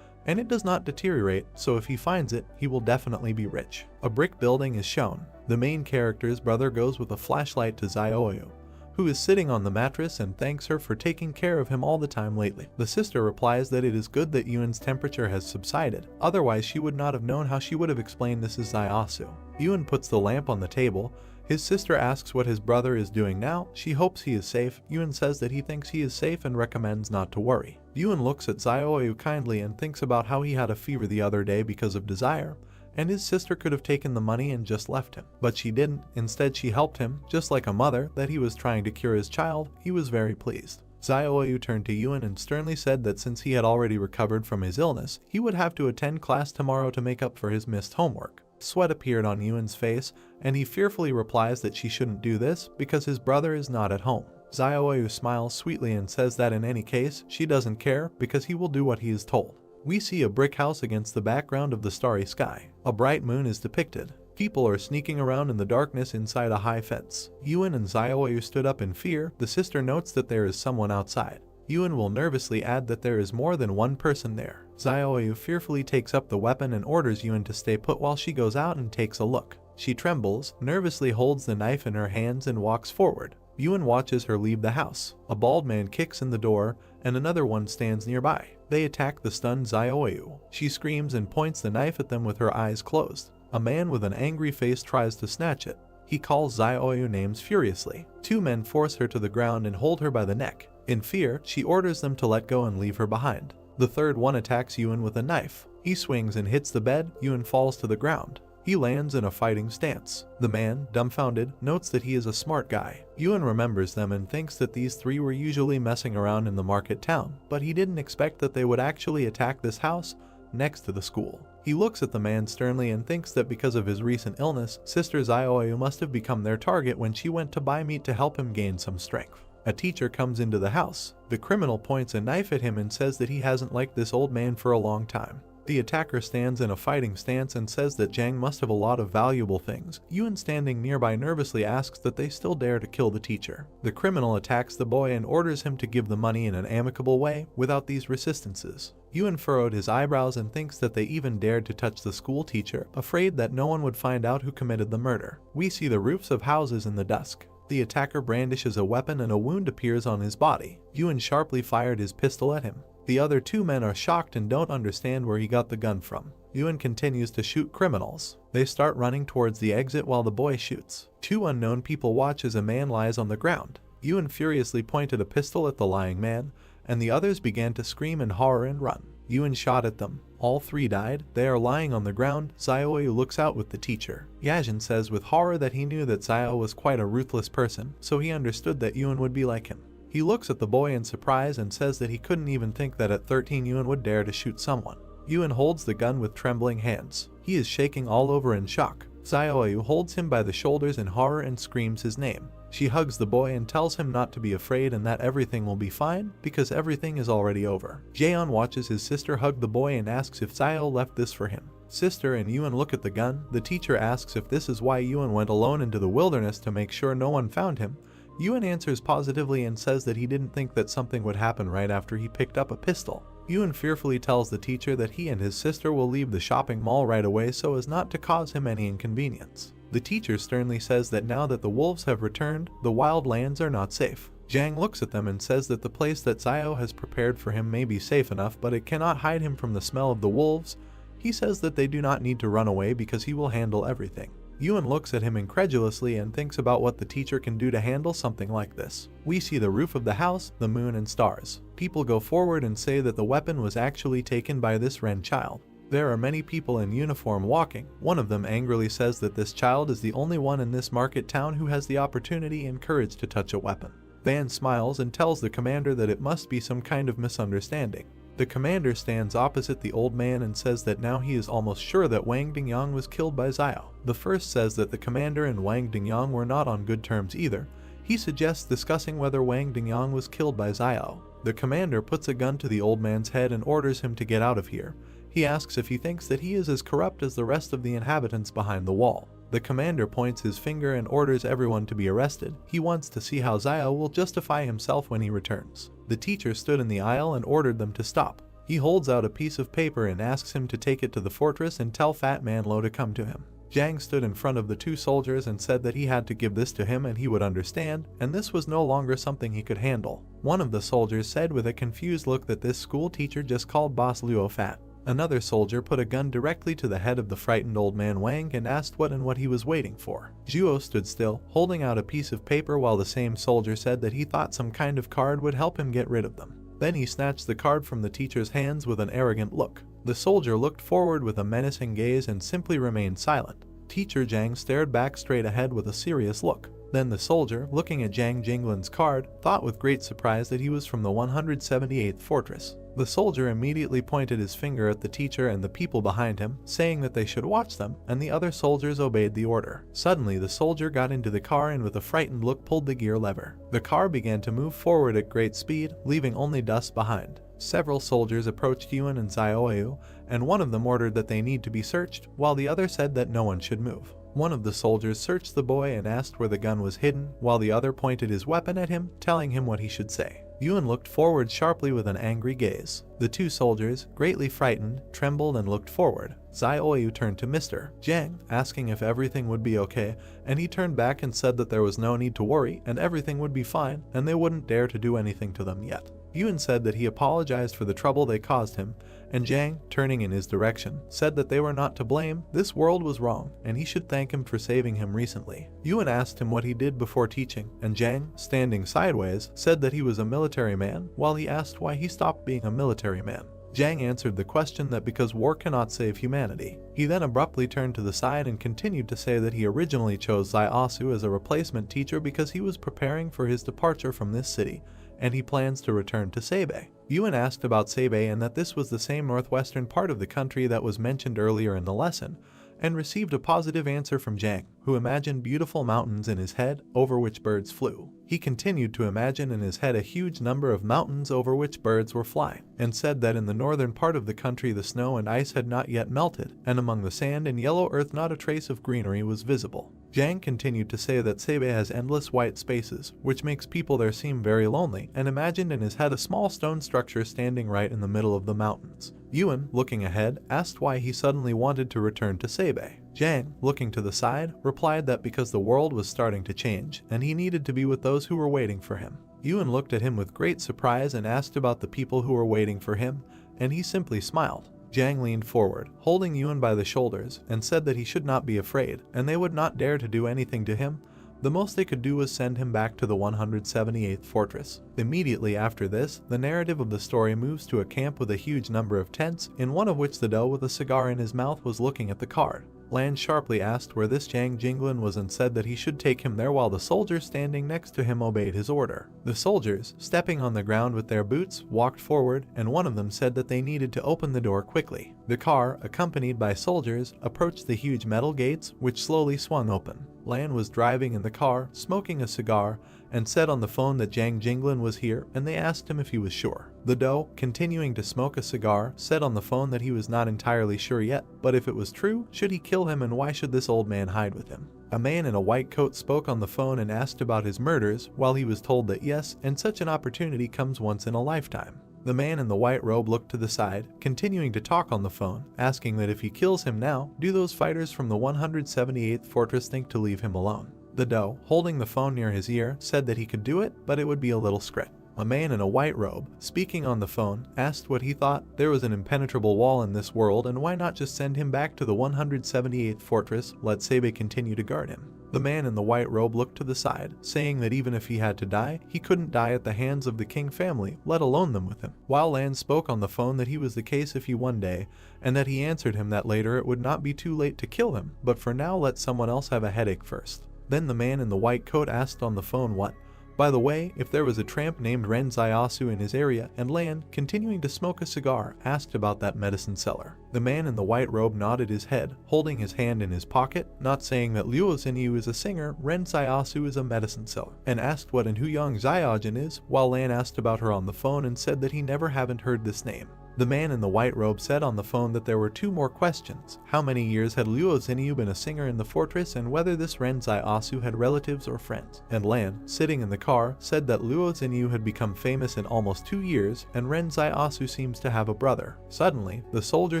and it does not deteriorate, so if he finds it, he will definitely be rich. A brick building is shown. The main character's brother goes with a flashlight to Zio, who is sitting on the mattress, and thanks her for taking care of him all the time lately. The sister replies that it is good that Yuan's temperature has subsided, otherwise she would not have known how she would have explained this is Ziosu. Yuan puts the lamp on the table. His sister asks what his brother is doing now. She hopes he is safe. Yuan says that he thinks he is safe and recommends not to worry. Yuan looks at Zio kindly and thinks about how he had a fever the other day because of desire, and his sister could have taken the money and just left him. But she didn't. Instead, she helped him, just like a mother, that he was trying to cure his child. He was very pleased. Zio turned to Yuan and sternly said that since he had already recovered from his illness, he would have to attend class tomorrow to make up for his missed homework. Sweat appeared on Yuan's face, and he fearfully replies that she shouldn't do this because his brother is not at home. Zio smiles sweetly and says that in any case, she doesn't care because he will do what he is told. We see a brick house against the background of the starry sky. A bright moon is depicted. People are sneaking around in the darkness inside a high fence. Yuan and Zio stood up in fear. The sister notes that there is someone outside. Yuan will nervously add that there is more than one person there. Zio fearfully takes up the weapon and orders Yuan to stay put while she goes out and takes a look. She trembles, nervously holds the knife in her hands and walks forward. Yuan watches her leave the house. A bald man kicks in the door, and another one stands nearby. They attack the stunned Zio. She screams and points the knife at them with her eyes closed. A man with an angry face tries to snatch it. He calls Zio names furiously. Two men force her to the ground and hold her by the neck. In fear, she orders them to let go and leave her behind. The third one attacks Yuan with a knife. He swings and hits the bed. Yuan falls to the ground. He lands in a fighting stance. The man, dumbfounded, notes that he is a smart guy. Yuan remembers them and thinks that these three were usually messing around in the market town, but he didn't expect that they would actually attack this house next to the school. He looks at the man sternly and thinks that because of his recent illness, Sister Zio must have become their target when she went to buy meat to help him gain some strength. A teacher comes into the house. The criminal points a knife at him and says that he hasn't liked this old man for a long time. The attacker stands in a fighting stance and says that Zhang must have a lot of valuable things. Yuan, standing nearby, nervously asks that they still dare to kill the teacher. The criminal attacks the boy and orders him to give the money in an amicable way without these resistances. Yuan furrowed his eyebrows and thinks that they even dared to touch the school teacher, afraid that no one would find out who committed the murder. We see the roofs of houses in the dusk. The attacker brandishes a weapon and a wound appears on his body. Yuan sharply fired his pistol at him. The other two men are shocked and don't understand where he got the gun from. Yuan continues to shoot criminals. They start running towards the exit while the boy shoots. Two unknown people watch as a man lies on the ground. Yuan furiously pointed a pistol at the lying man, and the others began to scream in horror and run. Yuan shot at them. All three died. They are lying on the ground. Zio looks out with the teacher. Yajin says with horror that he knew that Zio was quite a ruthless person, so he understood that Yuan would be like him. He looks at the boy in surprise and says that he couldn't even think that at 13 Yuan would dare to shoot someone. Yuan holds the gun with trembling hands. He is shaking all over in shock. Zio holds him by the shoulders in horror and screams his name. She hugs the boy and tells him not to be afraid and that everything will be fine because everything is already over. Jaeon watches his sister hug the boy and asks if Zio left this for him. Sister and Yuan look at the gun. The teacher asks if this is why Yuan went alone into the wilderness to make sure no one found him. Yuan answers positively and says that he didn't think that something would happen right after he picked up a pistol. Yuan fearfully tells the teacher that he and his sister will leave the shopping mall right away so as not to cause him any inconvenience. The teacher sternly says that now that the wolves have returned, the wild lands are not safe. Zhang looks at them and says that the place that Xiao has prepared for him may be safe enough, but it cannot hide him from the smell of the wolves. He says that they do not need to run away because he will handle everything. Yuan looks at him incredulously and thinks about what the teacher can do to handle something like this. We see the roof of the house, the moon and stars. People go forward and say that the weapon was actually taken by this Ren child. There are many people in uniform walking. One of them angrily says that this child is the only one in this market town who has the opportunity and courage to touch a weapon. Van smiles and tells the commander that it must be some kind of misunderstanding. The commander stands opposite the old man and says that now he is almost sure that Wang Dingyang was killed by Xiao. The first says that the commander and Wang Dingyang were not on good terms either. He suggests discussing whether Wang Dingyang was killed by Xiao. The commander puts a gun to the old man's head and orders him to get out of here. He asks if he thinks that he is as corrupt as the rest of the inhabitants behind the wall. The commander points his finger and orders everyone to be arrested. He wants to see how Xiao will justify himself when he returns. The teacher stood in the aisle and ordered them to stop. He holds out a piece of paper and asks him to take it to the fortress and tell Fat Man Lo to come to him. Zhang stood in front of the two soldiers and said that he had to give this to him and he would understand, and this was no longer something he could handle. One of the soldiers said with a confused look that this school teacher just called Boss Luo fat. Another soldier put a gun directly to the head of the frightened old man Wang and asked what he was waiting for. Zhuo stood still, holding out a piece of paper while the same soldier said that he thought some kind of card would help him get rid of them. Then he snatched the card from the teacher's hands with an arrogant look. The soldier looked forward with a menacing gaze and simply remained silent. Teacher Zhang stared back straight ahead with a serious look. Then the soldier, looking at Zhang Jinglin's card, thought with great surprise that he was from the 178th fortress. The soldier immediately pointed his finger at the teacher and the people behind him, saying that they should watch them, and the other soldiers obeyed the order. Suddenly the soldier got into the car and with a frightened look pulled the gear lever. The car began to move forward at great speed, leaving only dust behind. Several soldiers approached Yuan and Xiaoyu, and one of them ordered that they need to be searched, while the other said that no one should move. One of the soldiers searched the boy and asked where the gun was hidden, while the other pointed his weapon at him, telling him what he should say. Yuan looked forward sharply with an angry gaze. The two soldiers, greatly frightened, trembled and looked forward. Xiaoyu turned to Mr. Zhang, asking if everything would be okay, and he turned back and said that there was no need to worry and everything would be fine and they wouldn't dare to do anything to them yet. Yuan said that he apologized for the trouble they caused him, and Zhang, turning in his direction, said that they were not to blame, this world was wrong, and he should thank him for saving him recently. Yuan asked him what he did before teaching, and Zhang, standing sideways, said that he was a military man, while he asked why he stopped being a military man. Zhang answered the question that because war cannot save humanity. He then abruptly turned to the side and continued to say that he originally chose Xiaosu as a replacement teacher because he was preparing for his departure from this city, and he plans to return to Sabei. Yuan asked about Sabei and that this was the same northwestern part of the country that was mentioned earlier in the lesson, and received a positive answer from Zhang, who imagined beautiful mountains in his head over which birds flew. He continued to imagine in his head a huge number of mountains over which birds were flying, and said that in the northern part of the country the snow and ice had not yet melted, and among the sand and yellow earth not a trace of greenery was visible. Zhang continued to say that Sabei has endless white spaces, which makes people there seem very lonely, and imagined in his head a small stone structure standing right in the middle of the mountains. Yuan, looking ahead, asked why he suddenly wanted to return to Sabei. Zhang, looking to the side, replied that because the world was starting to change, and he needed to be with those who were waiting for him. Yuan looked at him with great surprise and asked about the people who were waiting for him, and he simply smiled. Zhang leaned forward, holding Yuan by the shoulders, and said that he should not be afraid, and they would not dare to do anything to him. The most they could do was send him back to the 178th fortress. Immediately after this, the narrative of the story moves to a camp with a huge number of tents, in one of which the doe with a cigar in his mouth was looking at the card. Lan sharply asked where this Zhang Jinglin was and said that he should take him there while the soldiers standing next to him obeyed his order. The soldiers, stepping on the ground with their boots, walked forward, and one of them said that they needed to open the door quickly. The car, accompanied by soldiers, approached the huge metal gates, which slowly swung open. Lan was driving in the car, smoking a cigar, and said on the phone that Zhang Jinglin was here, and they asked him if he was sure. The doe, continuing to smoke a cigar, said on the phone that he was not entirely sure yet, but if it was true, should he kill him and why should this old man hide with him? A man in a white coat spoke on the phone and asked about his murders, while he was told that yes, and such an opportunity comes once in a lifetime. The man in the white robe looked to the side, continuing to talk on the phone, asking that if he kills him now, do those fighters from the 178th Fortress think to leave him alone? The doe, holding the phone near his ear, said that he could do it, but it would be a little script. A man in a white robe, speaking on the phone, asked what he thought. There was an impenetrable wall in this world and why not just send him back to the 178th Fortress, let Sebe continue to guard him. The man in the white robe looked to the side, saying that even if he had to die, he couldn't die at the hands of the king family, let alone them with him. While Lan spoke on the phone that he was the case if he one day, and that he answered him that later it would not be too late to kill him, but for now let someone else have a headache first. Then the man in the white coat asked on the phone what. By the way, if there was a tramp named Ren Zaiasu in his area, and Lan, continuing to smoke a cigar, asked about that medicine seller. The man in the white robe nodded his head, holding his hand in his pocket, not saying that Luo Xinyu is a singer, Ren Zaiasu is a medicine seller, and asked what and who Yang Xiaojin is, while Lan asked about her on the phone and said that he never haven't heard this name. The man in the white robe said on the phone that there were two more questions. How many years had Luo Xinyu been a singer in the fortress and whether this Ren Zaiasu had relatives or friends. And Lan, sitting in the car, said that Luo Xinyu had become famous in almost 2 years and Ren Zaiasu seems to have a brother. Suddenly, the soldier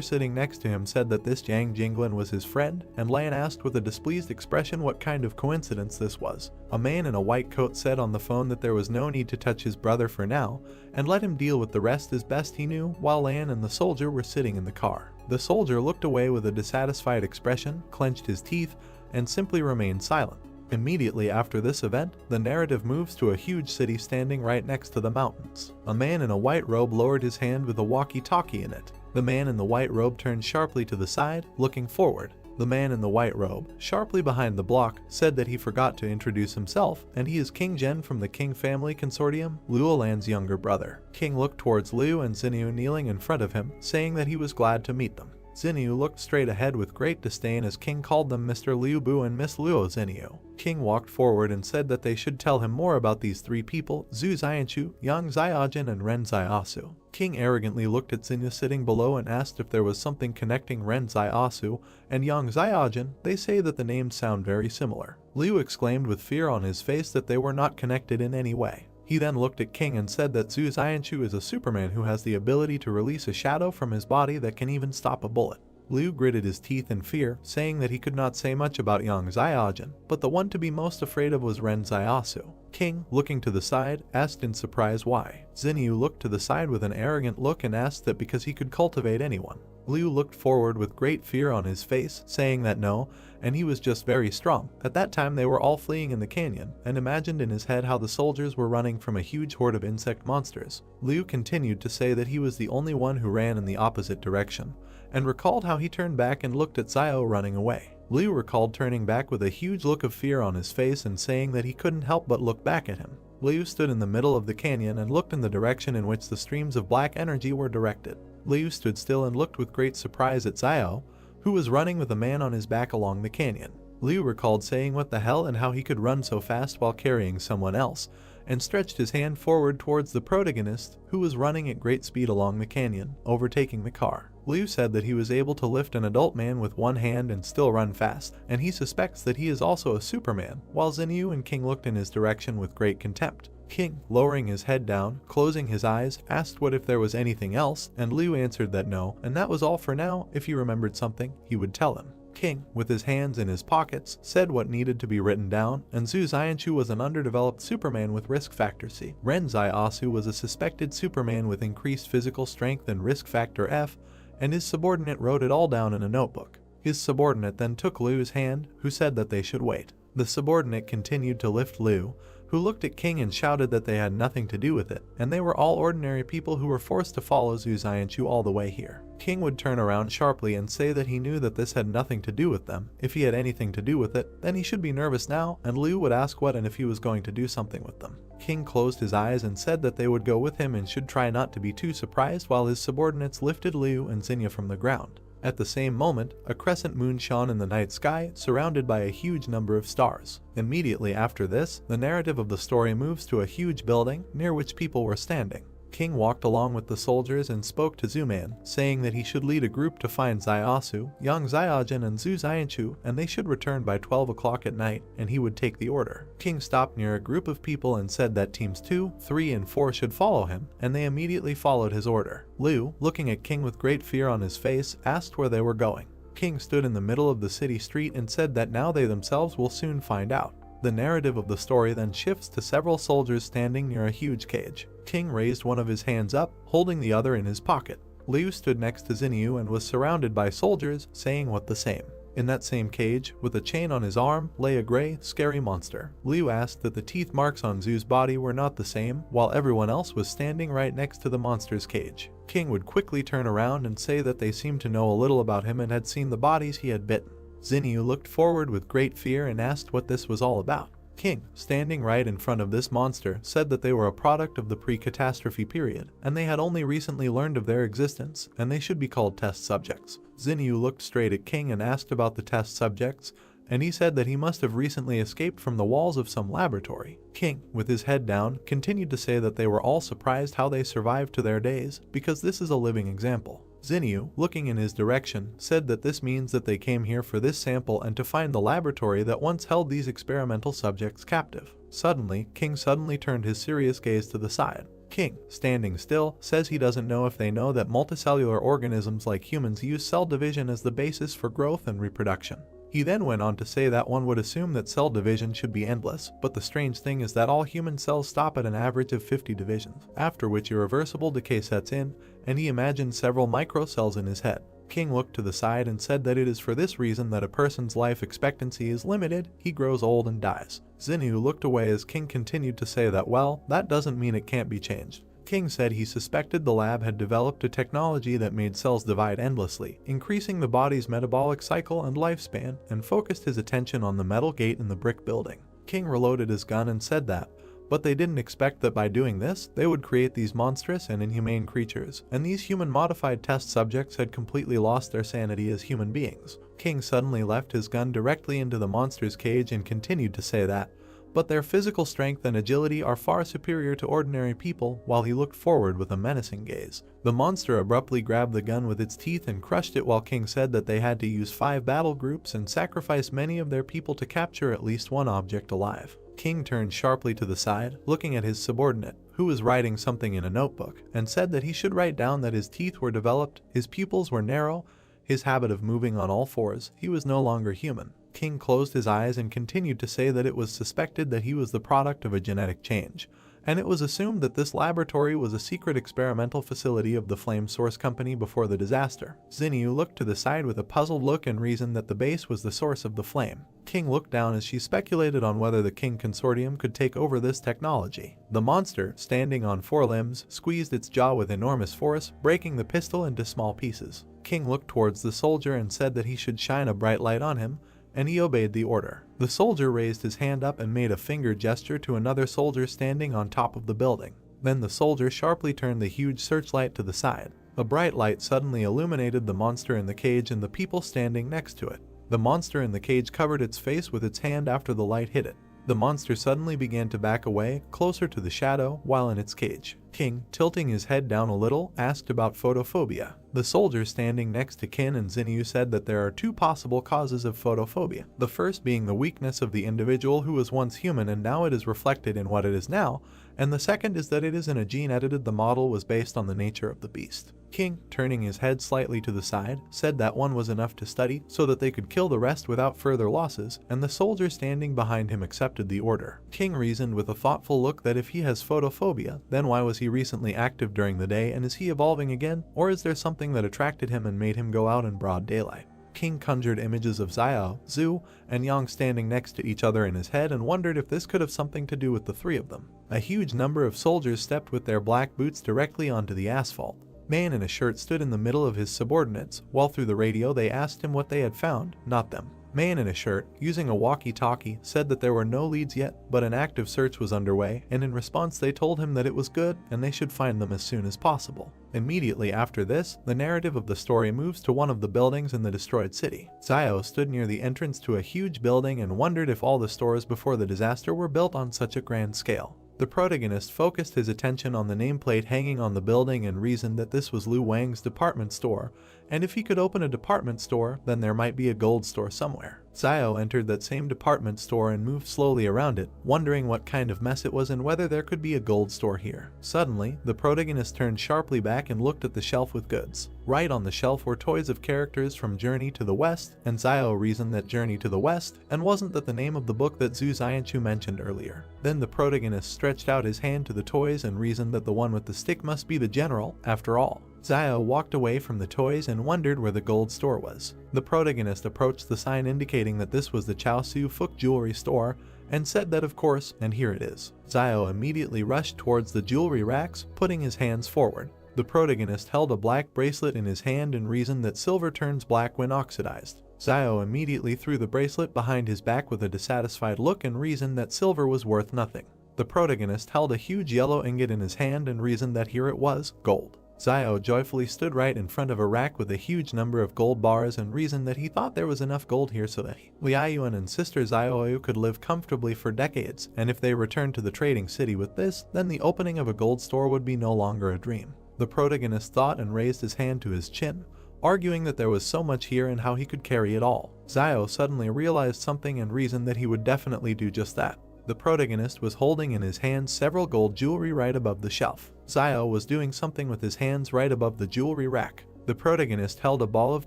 sitting next to him said that this Yang Jinglin was his friend, and Lan asked with a displeased expression what kind of coincidence this was. A man in a white coat said on the phone that there was no need to touch his brother for now, and let him deal with the rest as best he knew, while Lan and the soldier were sitting in the car. The soldier looked away with a dissatisfied expression, clenched his teeth, and simply remained silent. Immediately after this event, the narrative moves to a huge city standing right next to the mountains. A man in a white robe lowered his hand with a walkie-talkie in it. The man in the white robe turned sharply to the side, looking forward. The man in the white robe, sharply behind the block, said that he forgot to introduce himself, and he is King Zhen from the King Family Consortium, Luo Lan's younger brother. King looked towards Liu and Xinyu kneeling in front of him, saying that he was glad to meet them. Xinyu looked straight ahead with great disdain as King called them Mr. Liu Bu and Miss Luo Xinyu. King walked forward and said that they should tell him more about these three people, Zhu Xianchu, Yang Xiaojin and Ren Zaiasu. King arrogantly looked at Xinyu sitting below and asked if there was something connecting Ren Zaiasu and Yang Xiaojin. They say that the names sound very similar. Liu exclaimed with fear on his face that they were not connected in any way. He then looked at King and said that Zhu Xianchu is a Superman who has the ability to release a shadow from his body that can even stop a bullet. Liu gritted his teeth in fear, saying that he could not say much about Yang Xiaojin, but the one to be most afraid of was Ren Zaiasu. King, looking to the side, asked in surprise why. Xinyu looked to the side with an arrogant look and asked that because he could cultivate anyone. Liu looked forward with great fear on his face, saying that no, and he was just very strong. At that time they were all fleeing in the canyon, and imagined in his head how the soldiers were running from a huge horde of insect monsters. Liu continued to say that he was the only one who ran in the opposite direction, and recalled how he turned back and looked at Xiao running away. Liu recalled turning back with a huge look of fear on his face and saying that he couldn't help but look back at him. Liu stood in the middle of the canyon and looked in the direction in which the streams of black energy were directed. Liu stood still and looked with great surprise at Xiao, who was running with a man on his back along the canyon. Liu recalled saying what the hell and how he could run so fast while carrying someone else, and stretched his hand forward towards the protagonist, who was running at great speed along the canyon, overtaking the car. Liu said that he was able to lift an adult man with one hand and still run fast, and he suspects that he is also a Superman, while Xinyu and King looked in his direction with great contempt. King, lowering his head down, closing his eyes, asked what if there was anything else, and Liu answered that no, and that was all for now. If he remembered something, he would tell him. King, with his hands in his pockets, said what needed to be written down, and Zhu Xianchu was an underdeveloped Superman with risk factor C. Ren Zaiasu was a suspected Superman with increased physical strength and risk factor F, and his subordinate wrote it all down in a notebook. His subordinate then took Liu's hand, who said that they should wait. The subordinate continued to lift Liu, who looked at King and shouted that they had nothing to do with it, and they were all ordinary people who were forced to follow Zhu Xianchu all the way here. King would turn around sharply and say that he knew that this had nothing to do with them. If he had anything to do with it, then he should be nervous now, and Liu would ask what and if he was going to do something with them. King closed his eyes and said that they would go with him and should try not to be too surprised while his subordinates lifted Liu and Xinyu from the ground. At the same moment, a crescent moon shone in the night sky, surrounded by a huge number of stars. Immediately after this, the narrative of the story moves to a huge building, near which people were standing. King walked along with the soldiers and spoke to Zuman, saying that he should lead a group to find Zaiasu, Yang Xiaojin and Zhu Xianchu, and they should return by 12 o'clock at night, and he would take the order. King stopped near a group of people and said that teams 2, 3, and 4 should follow him, and they immediately followed his order. Liu, looking at King with great fear on his face, asked where they were going. King stood in the middle of the city street and said that now they themselves will soon find out. The narrative of the story then shifts to several soldiers standing near a huge cage. King raised one of his hands up, holding the other in his pocket. Liu stood next to Xinyu and was surrounded by soldiers, saying what the same. In that same cage, with a chain on his arm, lay a gray, scary monster. Liu asked that the teeth marks on Zhu's body were not the same, while everyone else was standing right next to the monster's cage. King would quickly turn around and say that they seemed to know a little about him and had seen the bodies he had bitten. Xinyu looked forward with great fear and asked what this was all about. King, standing right in front of this monster, said that they were a product of the pre-catastrophe period, and they had only recently learned of their existence, and they should be called test subjects. Xinyu looked straight at King and asked about the test subjects, and he said that he must have recently escaped from the walls of some laboratory. King, with his head down, continued to say that they were all surprised how they survived to their days, because this is a living example. Xinyu, looking in his direction, said that this means that they came here for this sample and to find the laboratory that once held these experimental subjects captive. Suddenly, King turned his serious gaze to the side. King, standing still, says he doesn't know if they know that multicellular organisms like humans use cell division as the basis for growth and reproduction. He then went on to say that one would assume that cell division should be endless, but the strange thing is that all human cells stop at an average of 50 divisions, after which irreversible decay sets in, and he imagined several microcells in his head. King looked to the side and said that it is for this reason that a person's life expectancy is limited, he grows old and dies. Xinyu looked away as King continued to say that, well, that doesn't mean it can't be changed. King said he suspected the lab had developed a technology that made cells divide endlessly, increasing the body's metabolic cycle and lifespan, and focused his attention on the metal gate in the brick building. King reloaded his gun and said that, but they didn't expect that by doing this, they would create these monstrous and inhumane creatures, and these human-modified test subjects had completely lost their sanity as human beings. King suddenly left his gun directly into the monster's cage and continued to say that, but their physical strength and agility are far superior to ordinary people, while he looked forward with a menacing gaze. The monster abruptly grabbed the gun with its teeth and crushed it, while King said that they had to use 5 battle groups and sacrifice many of their people to capture at least one object alive. King turned sharply to the side, looking at his subordinate, who was writing something in a notebook, and said that he should write down that his teeth were developed, his pupils were narrow, his habit of moving on all fours, he was no longer human. King closed his eyes and continued to say that it was suspected that he was the product of a genetic change, and it was assumed that this laboratory was a secret experimental facility of the Flame Source Company before the disaster. Xinyu looked to the side with a puzzled look and reasoned that the base was the source of the flame. King looked down as she speculated on whether the King Consortium could take over this technology. The monster, standing on 4 limbs, squeezed its jaw with enormous force, breaking the pistol into small pieces. King looked towards the soldier and said that he should shine a bright light on him, and he obeyed the order. The soldier raised his hand up and made a finger gesture to another soldier standing on top of the building. Then the soldier sharply turned the huge searchlight to the side. A bright light suddenly illuminated the monster in the cage and the people standing next to it. The monster in the cage covered its face with its hand after the light hit it. The monster suddenly began to back away, closer to the shadow, while in its cage. King, tilting his head down a little, asked about photophobia. The soldier standing next to Kin and Xinyu said that there are 2 possible causes of photophobia. The first being the weakness of the individual who was once human and now it is reflected in what it is now, and the second is that it is in a gene edited. The model was based on the nature of the beast. King, turning his head slightly to the side, said that one was enough to study so that they could kill the rest without further losses, and the soldier standing behind him accepted the order. King reasoned with a thoughtful look that if he has photophobia, then why was he recently active during the day, and is he evolving again, or is there something that attracted him and made him go out in broad daylight? King conjured images of Xiao, Zhu, and Yang standing next to each other in his head and wondered if this could have something to do with the 3 of them. A huge number of soldiers stepped with their black boots directly onto the asphalt. Man in a shirt stood in the middle of his subordinates, while through the radio they asked him what they had found, not them. Man in a shirt, using a walkie-talkie, said that there were no leads yet, but an active search was underway, and in response they told him that it was good and they should find them as soon as possible. Immediately after this, the narrative of the story moves to one of the buildings in the destroyed city. Xiao stood near the entrance to a huge building and wondered if all the stores before the disaster were built on such a grand scale. The protagonist focused his attention on the nameplate hanging on the building and reasoned that this was Lu Wang's department store, and if he could open a department store, then there might be a gold store somewhere. Zio entered that same department store and moved slowly around it, wondering what kind of mess it was and whether there could be a gold store here. Suddenly, the protagonist turned sharply back and looked at the shelf with goods. Right on the shelf were toys of characters from Journey to the West, and Zio reasoned that Journey to the West, and wasn't that the name of the book that Zhu Xianchu mentioned earlier. Then the protagonist stretched out his hand to the toys and reasoned that the one with the stick must be the general, after all. Zio walked away from the toys and wondered where the gold store was. The protagonist approached the sign indicating that this was the Chao Su Fuk jewelry store and said that of course, and here it is. Zio immediately rushed towards the jewelry racks, putting his hands forward. The protagonist held a black bracelet in his hand and reasoned that silver turns black when oxidized. Zio immediately threw the bracelet behind his back with a dissatisfied look and reasoned that silver was worth nothing. The protagonist held a huge yellow ingot in his hand and reasoned that here it was, gold. Zio joyfully stood right in front of a rack with a huge number of gold bars and reasoned that he thought there was enough gold here so that he, Liaoyuan and sister Zioyu could live comfortably for decades, and if they returned to the trading city with this, then the opening of a gold store would be no longer a dream. The protagonist thought and raised his hand to his chin, arguing that there was so much here and how he could carry it all. Zio suddenly realized something and reasoned that he would definitely do just that. The protagonist was holding in his hands several gold jewelry right above the shelf. Zio was doing something with his hands right above the jewelry rack. The protagonist held a ball of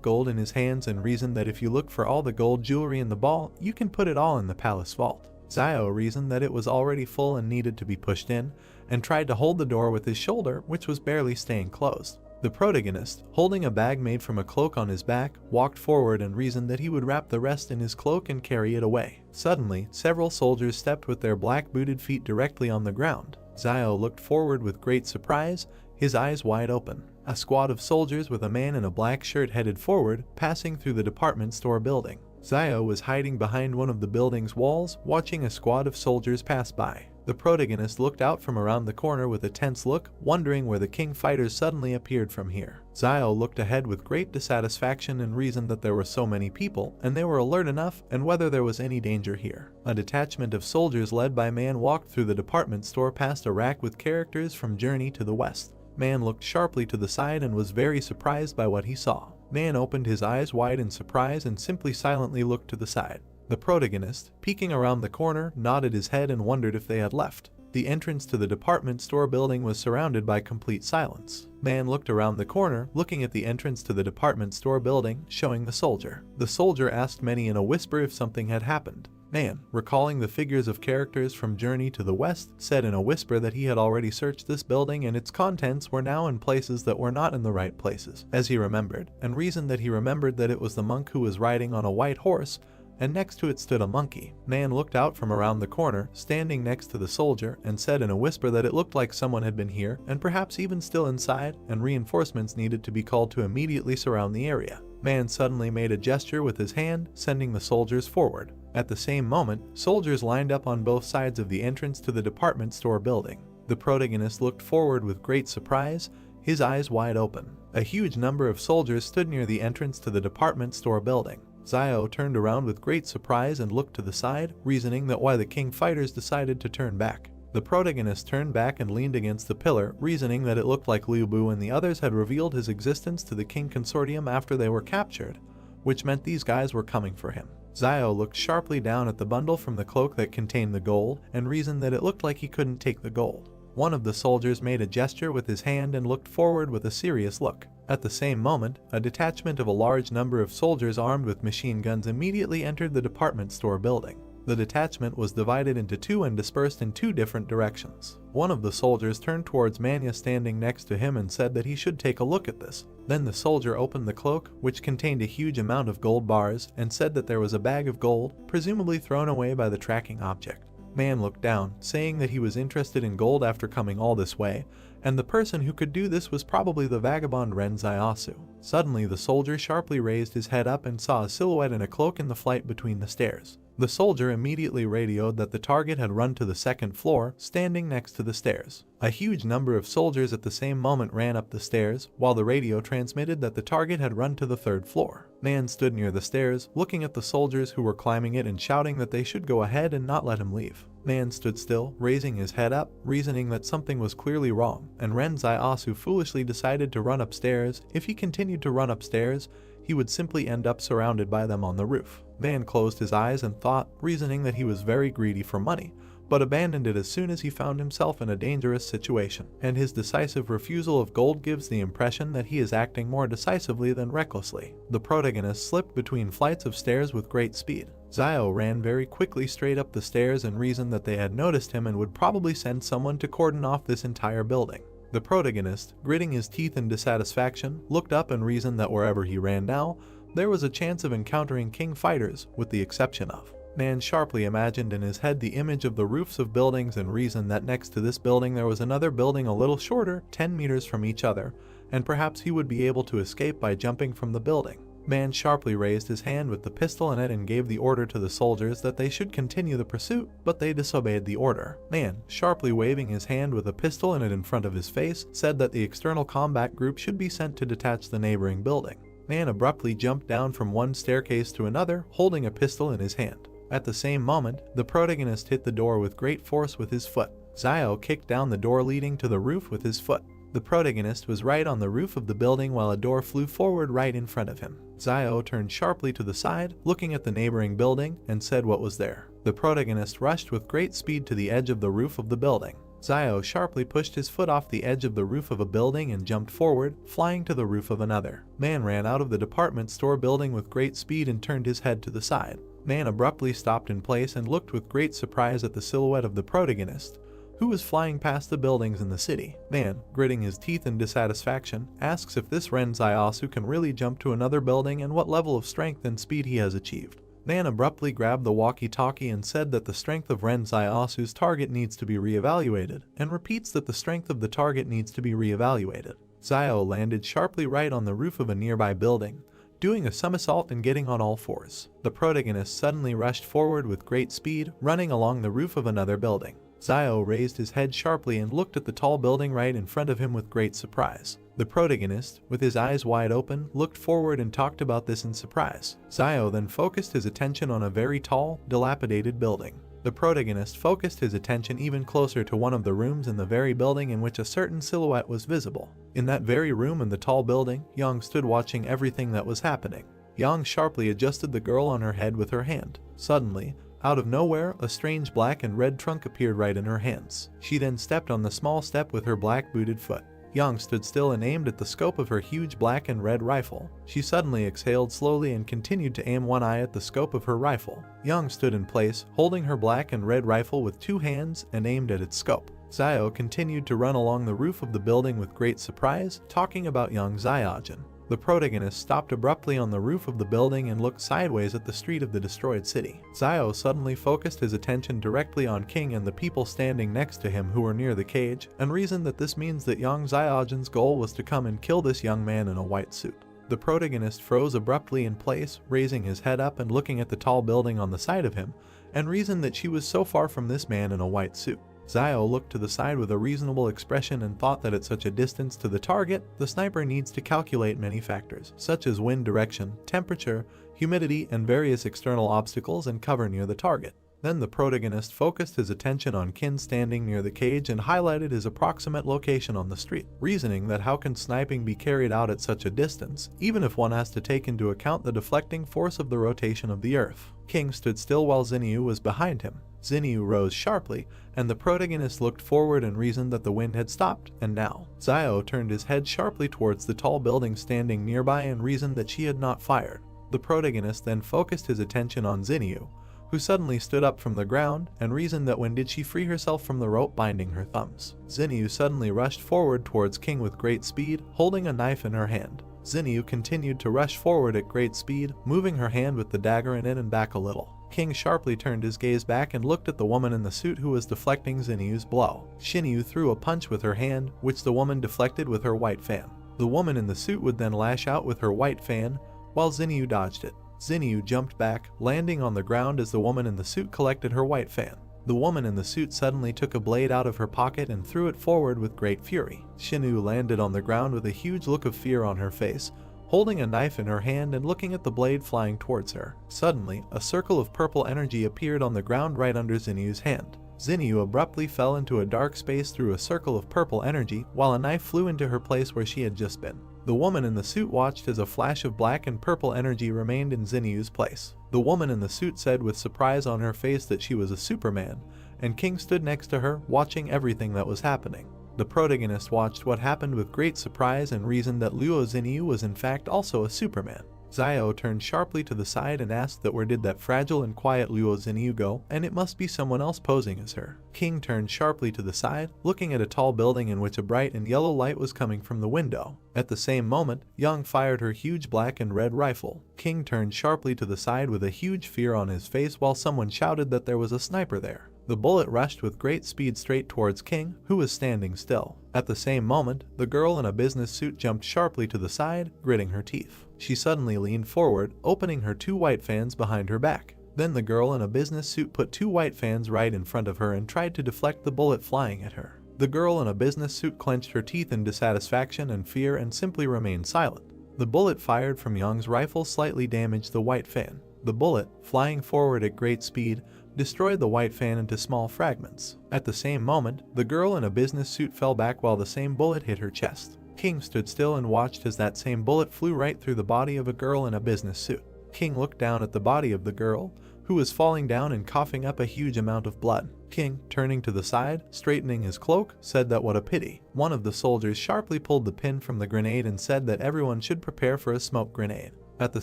gold in his hands and reasoned that if you look for all the gold jewelry in the ball, you can put it all in the palace vault. Zio reasoned that it was already full and needed to be pushed in, and tried to hold the door with his shoulder, which was barely staying closed. The protagonist, holding a bag made from a cloak on his back, walked forward and reasoned that he would wrap the rest in his cloak and carry it away. Suddenly, several soldiers stepped with their black-booted feet directly on the ground. Zio looked forward with great surprise, his eyes wide open. A squad of soldiers with a man in a black shirt headed forward, passing through the department store building. Zio was hiding behind one of the building's walls, watching a squad of soldiers pass by. The protagonist looked out from around the corner with a tense look, wondering where the king fighters suddenly appeared from here. Zio looked ahead with great dissatisfaction and reasoned that there were so many people, and they were alert enough, and whether there was any danger here. A detachment of soldiers led by Man walked through the department store past a rack with characters from Journey to the West. Man looked sharply to the side and was very surprised by what he saw. Man opened his eyes wide in surprise and simply silently looked to the side. The protagonist, peeking around the corner, nodded his head and wondered if they had left. The entrance to the department store building was surrounded by complete silence. Man looked around the corner, looking at the entrance to the department store building, showing the soldier. The soldier asked Manny in a whisper if something had happened. Man, recalling the figures of characters from Journey to the West, said in a whisper that he had already searched this building and its contents were now in places that were not in the right places, as he remembered, and reasoned that he remembered that it was the monk who was riding on a white horse, and next to it stood a monkey. Man looked out from around the corner, standing next to the soldier, and said in a whisper that it looked like someone had been here, and perhaps even still inside, and reinforcements needed to be called to immediately surround the area. Man suddenly made a gesture with his hand, sending the soldiers forward. At the same moment, soldiers lined up on both sides of the entrance to the department store building. The protagonist looked forward with great surprise, his eyes wide open. A huge number of soldiers stood near the entrance to the department store building. Zio turned around with great surprise and looked to the side, reasoning that why the king fighters decided to turn back. The protagonist turned back and leaned against the pillar, reasoning that it looked like Liu Bu and the others had revealed his existence to the king consortium after they were captured, which meant these guys were coming for him. Zio looked sharply down at the bundle from the cloak that contained the gold, and reasoned that it looked like he couldn't take the gold. One of the soldiers made a gesture with his hand and looked forward with a serious look. At the same moment, a detachment of a large number of soldiers armed with machine guns immediately entered the department store building. The detachment was divided into two and dispersed in two different directions. One of the soldiers turned towards Manya standing next to him and said that he should take a look at this. Then the soldier opened the cloak, which contained a huge amount of gold bars, and said that there was a bag of gold, presumably thrown away by the tracking object. Man looked down, saying that he was interested in gold after coming all this way, and the person who could do this was probably the vagabond Ren Zaiasu. Suddenly the soldier sharply raised his head up and saw a silhouette in a cloak in the flight between the stairs. The soldier immediately radioed that the target had run to the second floor, standing next to the stairs. A huge number of soldiers at the same moment ran up the stairs, while the radio transmitted that the target had run to the third floor. Man stood near the stairs, looking at the soldiers who were climbing it and shouting that they should go ahead and not let him leave. Man stood still, raising his head up, reasoning that something was clearly wrong, and Ren Zaiasu foolishly decided to run upstairs. If he continued to run upstairs, he would simply end up surrounded by them on the roof. Man closed his eyes and thought, reasoning that he was very greedy for money, but abandoned it as soon as he found himself in a dangerous situation, and his decisive refusal of gold gives the impression that he is acting more decisively than recklessly. The protagonist slipped between flights of stairs with great speed. Zio ran very quickly straight up the stairs and reasoned that they had noticed him and would probably send someone to cordon off this entire building. The protagonist, gritting his teeth in dissatisfaction, looked up and reasoned that wherever he ran now, there was a chance of encountering king fighters, with the exception of. Man sharply imagined in his head the image of the roofs of buildings and reasoned that next to this building there was another building a little shorter, 10 meters from each other, and perhaps he would be able to escape by jumping from the building. Man sharply raised his hand with the pistol in it and gave the order to the soldiers that they should continue the pursuit, but they disobeyed the order. Man, sharply waving his hand with a pistol in it in front of his face, said that the external combat group should be sent to detach the neighboring building. Man abruptly jumped down from one staircase to another, holding a pistol in his hand. At the same moment, the protagonist hit the door with great force with his foot. Zio kicked down the door leading to the roof with his foot. The protagonist was right on the roof of the building while a door flew forward right in front of him. Zio turned sharply to the side, looking at the neighboring building, and said what was there. The protagonist rushed with great speed to the edge of the roof of the building. Zio sharply pushed his foot off the edge of the roof of a building and jumped forward, flying to the roof of another. Man ran out of the department store building with great speed and turned his head to the side. Man abruptly stopped in place and looked with great surprise at the silhouette of the protagonist, who was flying past the buildings in the city. Man, gritting his teeth in dissatisfaction, asks if this Ren Zaiasu can really jump to another building and what level of strength and speed he has achieved. Man abruptly grabbed the walkie-talkie and said that the strength of Ren Zaiasu's target needs to be reevaluated, and repeats that the strength of the target needs to be reevaluated. Zio landed sharply right on the roof of a nearby building, doing a somersault and getting on all fours. The protagonist suddenly rushed forward with great speed, running along the roof of another building. Zio raised his head sharply and looked at the tall building right in front of him with great surprise. The protagonist, with his eyes wide open, looked forward and talked about this in surprise. Zio then focused his attention on a very tall, dilapidated building. The protagonist focused his attention even closer to one of the rooms in the very building in which a certain silhouette was visible. In that very room in the tall building, Yang stood watching everything that was happening. Yang sharply adjusted the girl on her head with her hand. Suddenly, out of nowhere, a strange black and red trunk appeared right in her hands. She then stepped on the small step with her black booted foot. Yang stood still and aimed at the scope of her huge black and red rifle. She suddenly exhaled slowly and continued to aim one eye at the scope of her rifle. Yang stood in place, holding her black and red rifle with two hands and aimed at its scope. Zio continued to run along the roof of the building with great surprise, talking about young Xiaojin. The protagonist stopped abruptly on the roof of the building and looked sideways at the street of the destroyed city. Zio suddenly focused his attention directly on King and the people standing next to him who were near the cage, and reasoned that this means that young Xiaojin's goal was to come and kill this young man in a white suit. The protagonist froze abruptly in place, raising his head up and looking at the tall building on the side of him, and reasoned that she was so far from this man in a white suit. Zio looked to the side with a reasonable expression and thought that at such a distance to the target, the sniper needs to calculate many factors, such as wind direction, temperature, humidity, and various external obstacles and cover near the target. Then the protagonist focused his attention on Kin standing near the cage and highlighted his approximate location on the street, reasoning that how can sniping be carried out at such a distance, even if one has to take into account the deflecting force of the rotation of the earth. King stood still while Xinyu was behind him. Xinyu rose sharply, and the protagonist looked forward and reasoned that the wind had stopped, and now. Zio turned his head sharply towards the tall building standing nearby and reasoned that she had not fired. The protagonist then focused his attention on Xinyu, who suddenly stood up from the ground, and reasoned that when did she free herself from the rope binding her thumbs. Xinyu suddenly rushed forward towards King with great speed, holding a knife in her hand. Xinyu continued to rush forward at great speed, moving her hand with the dagger in it and back a little. King sharply turned his gaze back and looked at the woman in the suit who was deflecting Xinyu's blow. Xinyu threw a punch with her hand, which the woman deflected with her white fan. The woman in the suit would then lash out with her white fan, while Xinyu dodged it. Xinyu jumped back, landing on the ground as the woman in the suit collected her white fan. The woman in the suit suddenly took a blade out of her pocket and threw it forward with great fury. Xinyu landed on the ground with a huge look of fear on her face, holding a knife in her hand and looking at the blade flying towards her. Suddenly, a circle of purple energy appeared on the ground right under Xinyu's hand. Xinyu abruptly fell into a dark space through a circle of purple energy, while a knife flew into her place where she had just been. The woman in the suit watched as a flash of black and purple energy remained in Xinyu's place. The woman in the suit said with surprise on her face that she was a Superman, and King stood next to her, watching everything that was happening. The protagonist watched what happened with great surprise and reasoned that Luo Xinyu was in fact also a Superman. Xiao turned sharply to the side and asked that where did that fragile and quiet Luo Xinyu go, and it must be someone else posing as her. King turned sharply to the side, looking at a tall building in which a bright and yellow light was coming from the window. At the same moment, Yang fired her huge black and red rifle. King turned sharply to the side with a huge fear on his face while someone shouted that there was a sniper there. The bullet rushed with great speed straight towards King, who was standing still. At the same moment, the girl in a business suit jumped sharply to the side, gritting her teeth. She suddenly leaned forward, opening her two white fans behind her back. Then the girl in a business suit put two white fans right in front of her and tried to deflect the bullet flying at her. The girl in a business suit clenched her teeth in dissatisfaction and fear and simply remained silent. The bullet fired from Yang's rifle slightly damaged the white fan. The bullet, flying forward at great speed, destroyed the white fan into small fragments. At the same moment, the girl in a business suit fell back while the same bullet hit her chest. King stood still and watched as that same bullet flew right through the body of a girl in a business suit. King looked down at the body of the girl, who was falling down and coughing up a huge amount of blood. King, turning to the side, straightening his cloak, said that what a pity. One of the soldiers sharply pulled the pin from the grenade and said that everyone should prepare for a smoke grenade. At the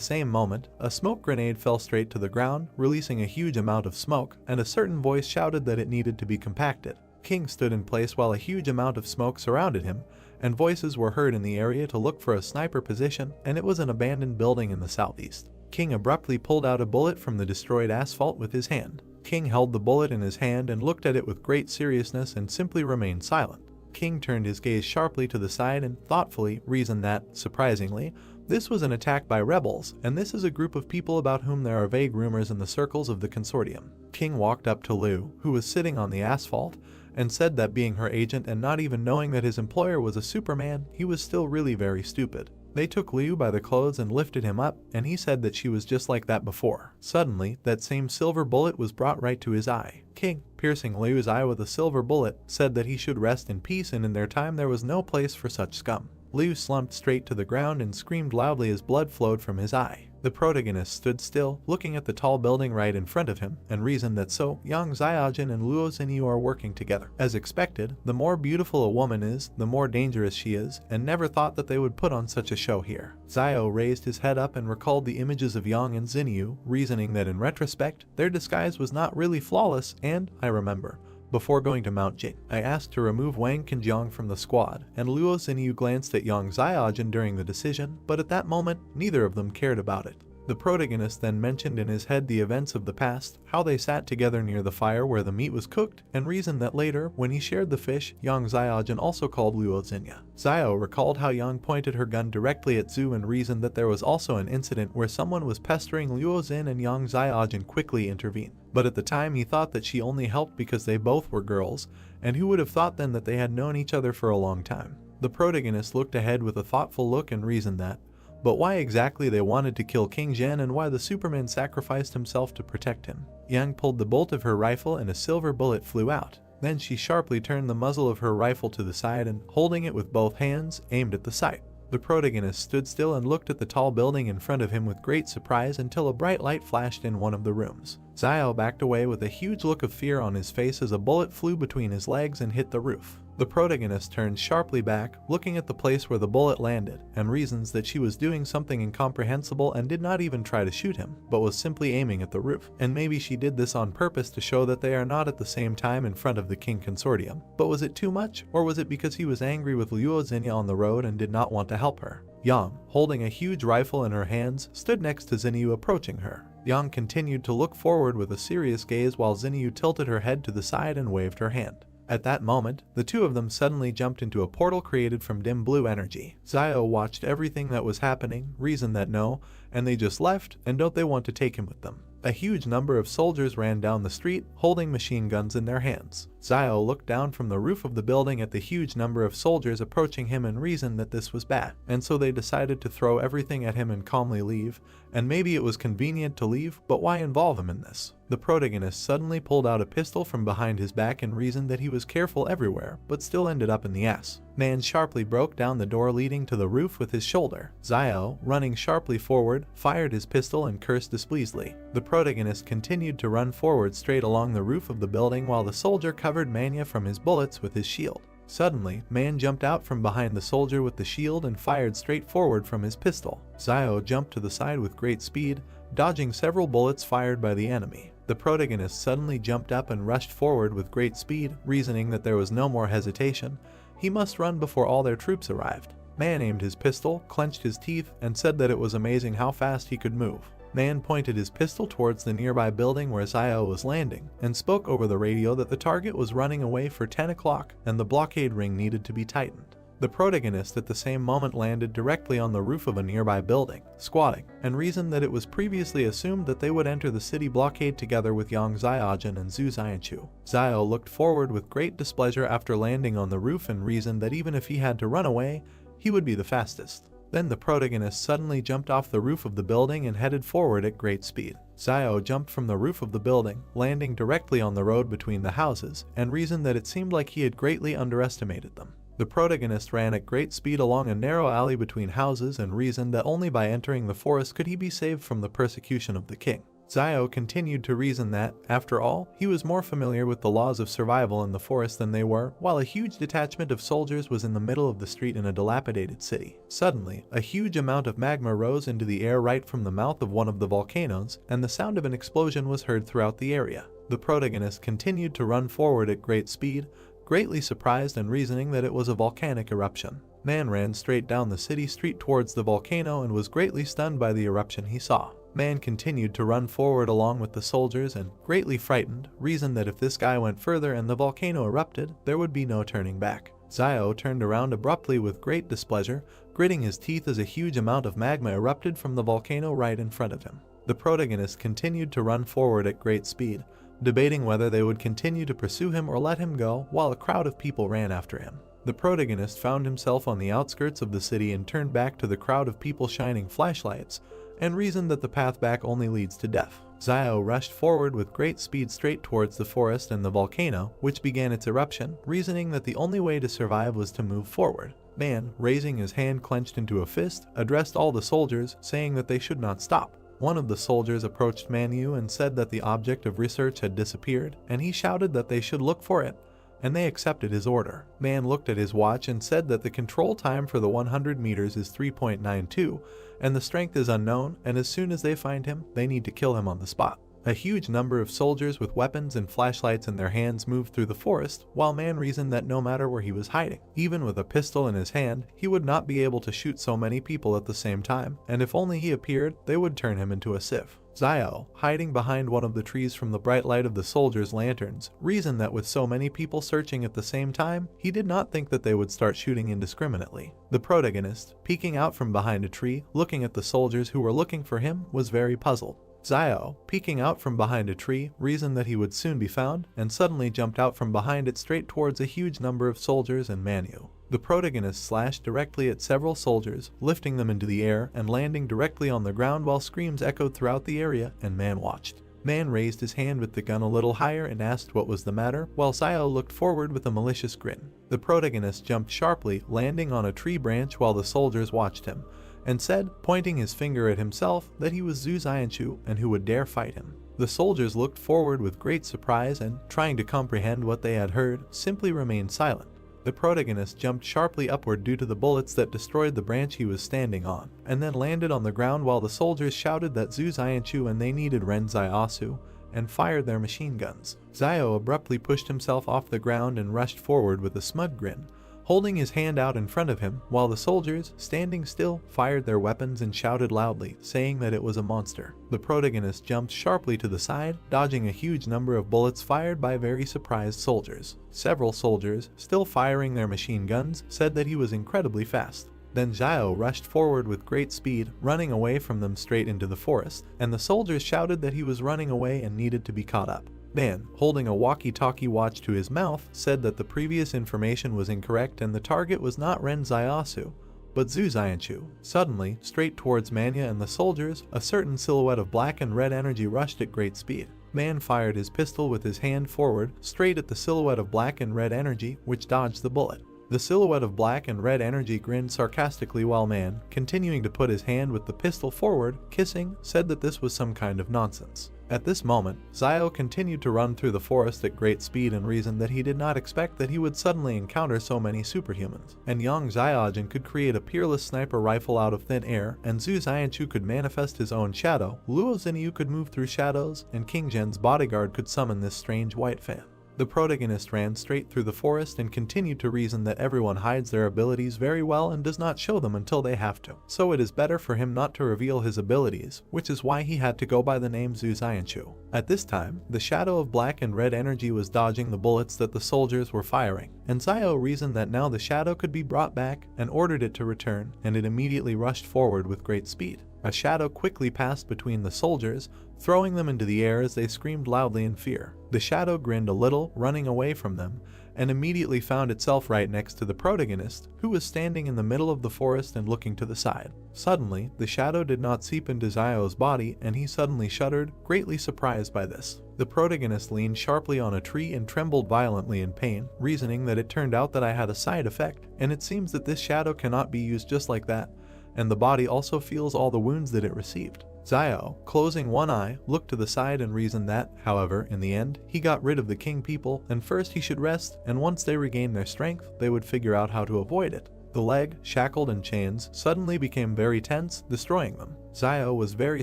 same moment, a smoke grenade fell straight to the ground, releasing a huge amount of smoke, and a certain voice shouted that it needed to be compacted. King stood in place while a huge amount of smoke surrounded him, and voices were heard in the area to look for a sniper position, and it was an abandoned building in the southeast. King abruptly pulled out a bullet from the destroyed asphalt with his hand. King held the bullet in his hand and looked at it with great seriousness and simply remained silent. King turned his gaze sharply to the side and thoughtfully reasoned that, surprisingly, this was an attack by rebels, and this is a group of people about whom there are vague rumors in the circles of the consortium. King walked up to Liu, who was sitting on the asphalt, and said that being her agent and not even knowing that his employer was a Superman, he was still really very stupid. They took Liu by the clothes and lifted him up, and he said that she was just like that before. Suddenly, that same silver bullet was brought right to his eye. King, piercing Liu's eye with a silver bullet, said that he should rest in peace and in their time there was no place for such scum. Liu slumped straight to the ground and screamed loudly as blood flowed from his eye. The protagonist stood still, looking at the tall building right in front of him, and reasoned that so, Yang Xiaojin and Luo Xinyu are working together. As expected, the more beautiful a woman is, the more dangerous she is, and never thought that they would put on such a show here. Xiao raised his head up and recalled the images of Yang and Xinyu, reasoning that in retrospect, their disguise was not really flawless, and, I remember, before going to Mount Jing, I asked to remove Wang Qinjiang from the squad, and Luo Xinyu glanced at Yang Xiaojin during the decision, but at that moment, neither of them cared about it. The protagonist then mentioned in his head the events of the past, how they sat together near the fire where the meat was cooked, and reasoned that later, when he shared the fish, Yang Xiaojin also called Luo Xinyu. Xiao recalled how Yang pointed her gun directly at Zhu and reasoned that there was also an incident where someone was pestering Luo Xin and Yang Xiaojin quickly intervened. But at the time he thought that she only helped because they both were girls, and who would have thought then that they had known each other for a long time. The protagonist looked ahead with a thoughtful look and reasoned that, but why exactly they wanted to kill King Zhen and why the Superman sacrificed himself to protect him. Yang pulled the bolt of her rifle and a silver bullet flew out. Then she sharply turned the muzzle of her rifle to the side and, holding it with both hands, aimed at the sight. The protagonist stood still and looked at the tall building in front of him with great surprise until a bright light flashed in one of the rooms. Xiao backed away with a huge look of fear on his face as a bullet flew between his legs and hit the roof. The protagonist turned sharply back, looking at the place where the bullet landed, and reasons that she was doing something incomprehensible and did not even try to shoot him, but was simply aiming at the roof. And maybe she did this on purpose to show that they are not at the same time in front of the King Consortium. But was it too much, or was it because he was angry with Luo Xinyu on the road and did not want to help her? Yang, holding a huge rifle in her hands, stood next to Xinyu approaching her. Yang continued to look forward with a serious gaze while Xinyu tilted her head to the side and waved her hand. At that moment, the two of them suddenly jumped into a portal created from dim blue energy. Xiao watched everything that was happening, reasoned that no, and they just left, and don't they want to take him with them. A huge number of soldiers ran down the street, holding machine guns in their hands. Zio looked down from the roof of the building at the huge number of soldiers approaching him and reasoned that this was bad, and so they decided to throw everything at him and calmly leave. And maybe it was convenient to leave, but why involve him in this? The protagonist suddenly pulled out a pistol from behind his back and reasoned that he was careful everywhere, but still ended up in the ass. Man sharply broke down the door leading to the roof with his shoulder. Zio, running sharply forward, fired his pistol and cursed displeasedly. The protagonist continued to run forward straight along the roof of the building while the soldier covered Manya from his bullets with his shield. Suddenly, Man jumped out from behind the soldier with the shield and fired straight forward from his pistol. Zio jumped to the side with great speed, dodging several bullets fired by the enemy. The protagonist suddenly jumped up and rushed forward with great speed, reasoning that there was no more hesitation. He must run before all their troops arrived. Man aimed his pistol, clenched his teeth, and said that it was amazing how fast he could move. Man pointed his pistol towards the nearby building where Zio was landing, and spoke over the radio that the target was running away for 10 o'clock and the blockade ring needed to be tightened. The protagonist at the same moment landed directly on the roof of a nearby building, squatting, and reasoned that it was previously assumed that they would enter the city blockade together with Yang Xiaojun and Zhu Xianchu. Zio looked forward with great displeasure after landing on the roof and reasoned that even if he had to run away, he would be the fastest. Then the protagonist suddenly jumped off the roof of the building and headed forward at great speed. Zio jumped from the roof of the building, landing directly on the road between the houses, and reasoned that it seemed like he had greatly underestimated them. The protagonist ran at great speed along a narrow alley between houses and reasoned that only by entering the forest could he be saved from the persecution of the king. Zio continued to reason that, after all, he was more familiar with the laws of survival in the forest than they were, while a huge detachment of soldiers was in the middle of the street in a dilapidated city. Suddenly, a huge amount of magma rose into the air right from the mouth of one of the volcanoes, and the sound of an explosion was heard throughout the area. The protagonist continued to run forward at great speed, greatly surprised and reasoning that it was a volcanic eruption. Man ran straight down the city street towards the volcano and was greatly stunned by the eruption he saw. Man continued to run forward along with the soldiers and, greatly frightened, reasoned that if this guy went further and the volcano erupted, there would be no turning back. Zio turned around abruptly with great displeasure, gritting his teeth as a huge amount of magma erupted from the volcano right in front of him. The protagonist continued to run forward at great speed, debating whether they would continue to pursue him or let him go, while a crowd of people ran after him. The protagonist found himself on the outskirts of the city and turned back to the crowd of people shining flashlights, and reasoned that the path back only leads to death. Zio rushed forward with great speed straight towards the forest and the volcano, which began its eruption, reasoning that the only way to survive was to move forward. Man, raising his hand clenched into a fist, addressed all the soldiers, saying that they should not stop. One of the soldiers approached Manhwa and said that the object of research had disappeared, and he shouted that they should look for it, and they accepted his order. Man looked at his watch and said that the control time for the 100 meters is 3.92, and the strength is unknown, and as soon as they find him, they need to kill him on the spot. A huge number of soldiers with weapons and flashlights in their hands moved through the forest, while Man reasoned that no matter where he was hiding, even with a pistol in his hand, he would not be able to shoot so many people at the same time, and if only he appeared, they would turn him into a sieve. Zio, hiding behind one of the trees from the bright light of the soldiers' lanterns, reasoned that with so many people searching at the same time, he did not think that they would start shooting indiscriminately. The protagonist, peeking out from behind a tree, looking at the soldiers who were looking for him, was very puzzled. Zio, peeking out from behind a tree, reasoned that he would soon be found, and suddenly jumped out from behind it straight towards a huge number of soldiers and Manhwa. The protagonist slashed directly at several soldiers, lifting them into the air and landing directly on the ground while screams echoed throughout the area, and Man watched. Man raised his hand with the gun a little higher and asked what was the matter, while Zio looked forward with a malicious grin. The protagonist jumped sharply, landing on a tree branch while the soldiers watched him, and said, pointing his finger at himself, that he was Zhu Xianchu and who would dare fight him. The soldiers looked forward with great surprise and, trying to comprehend what they had heard, simply remained silent. The protagonist jumped sharply upward due to the bullets that destroyed the branch he was standing on, and then landed on the ground while the soldiers shouted that Zhu Xianchu and they needed Ren Zaiasu, and fired their machine guns. Zio abruptly pushed himself off the ground and rushed forward with a smug grin, holding his hand out in front of him, while the soldiers, standing still, fired their weapons and shouted loudly, saying that it was a monster. The protagonist jumped sharply to the side, dodging a huge number of bullets fired by very surprised soldiers. Several soldiers, still firing their machine guns, said that he was incredibly fast. Then Zio rushed forward with great speed, running away from them straight into the forest, and the soldiers shouted that he was running away and needed to be caught up. Man, holding a walkie-talkie watch to his mouth, said that the previous information was incorrect and the target was not Ren Zaiasu, but Zhu Xianchu. Suddenly, straight towards Manya and the soldiers, a certain silhouette of black and red energy rushed at great speed. Man fired his pistol with his hand forward, straight at the silhouette of black and red energy, which dodged the bullet. The silhouette of black and red energy grinned sarcastically while Man, continuing to put his hand with the pistol forward, kissing, said that this was some kind of nonsense. At this moment, Zio continued to run through the forest at great speed and reasoned that he did not expect that he would suddenly encounter so many superhumans. And Yang Xiaojin could create a peerless sniper rifle out of thin air, and Zhu Xianchu could manifest his own shadow, Luo Xinyu could move through shadows, and King Zhen's bodyguard could summon this strange white fan. The protagonist ran straight through the forest and continued to reason that everyone hides their abilities very well and does not show them until they have to. So it is better for him not to reveal his abilities, which is why he had to go by the name Zhu Xianchu. At this time, the shadow of black and red energy was dodging the bullets that the soldiers were firing, and Zio reasoned that now the shadow could be brought back and ordered it to return, and it immediately rushed forward with great speed. A shadow quickly passed between the soldiers, throwing them into the air as they screamed loudly in fear. The shadow grinned a little, running away from them, and immediately found itself right next to the protagonist, who was standing in the middle of the forest and looking to the side. Suddenly, the shadow did not seep into Zio's body, and he suddenly shuddered, greatly surprised by this. The protagonist leaned sharply on a tree and trembled violently in pain, reasoning that it turned out that I had a side effect, and it seems that this shadow cannot be used just like that, and the body also feels all the wounds that it received. Zio, closing one eye, looked to the side and reasoned that, however, in the end, he got rid of the king people, and first he should rest, and once they regained their strength, they would figure out how to avoid it. The leg, shackled in chains, suddenly became very tense, destroying them. Zio was very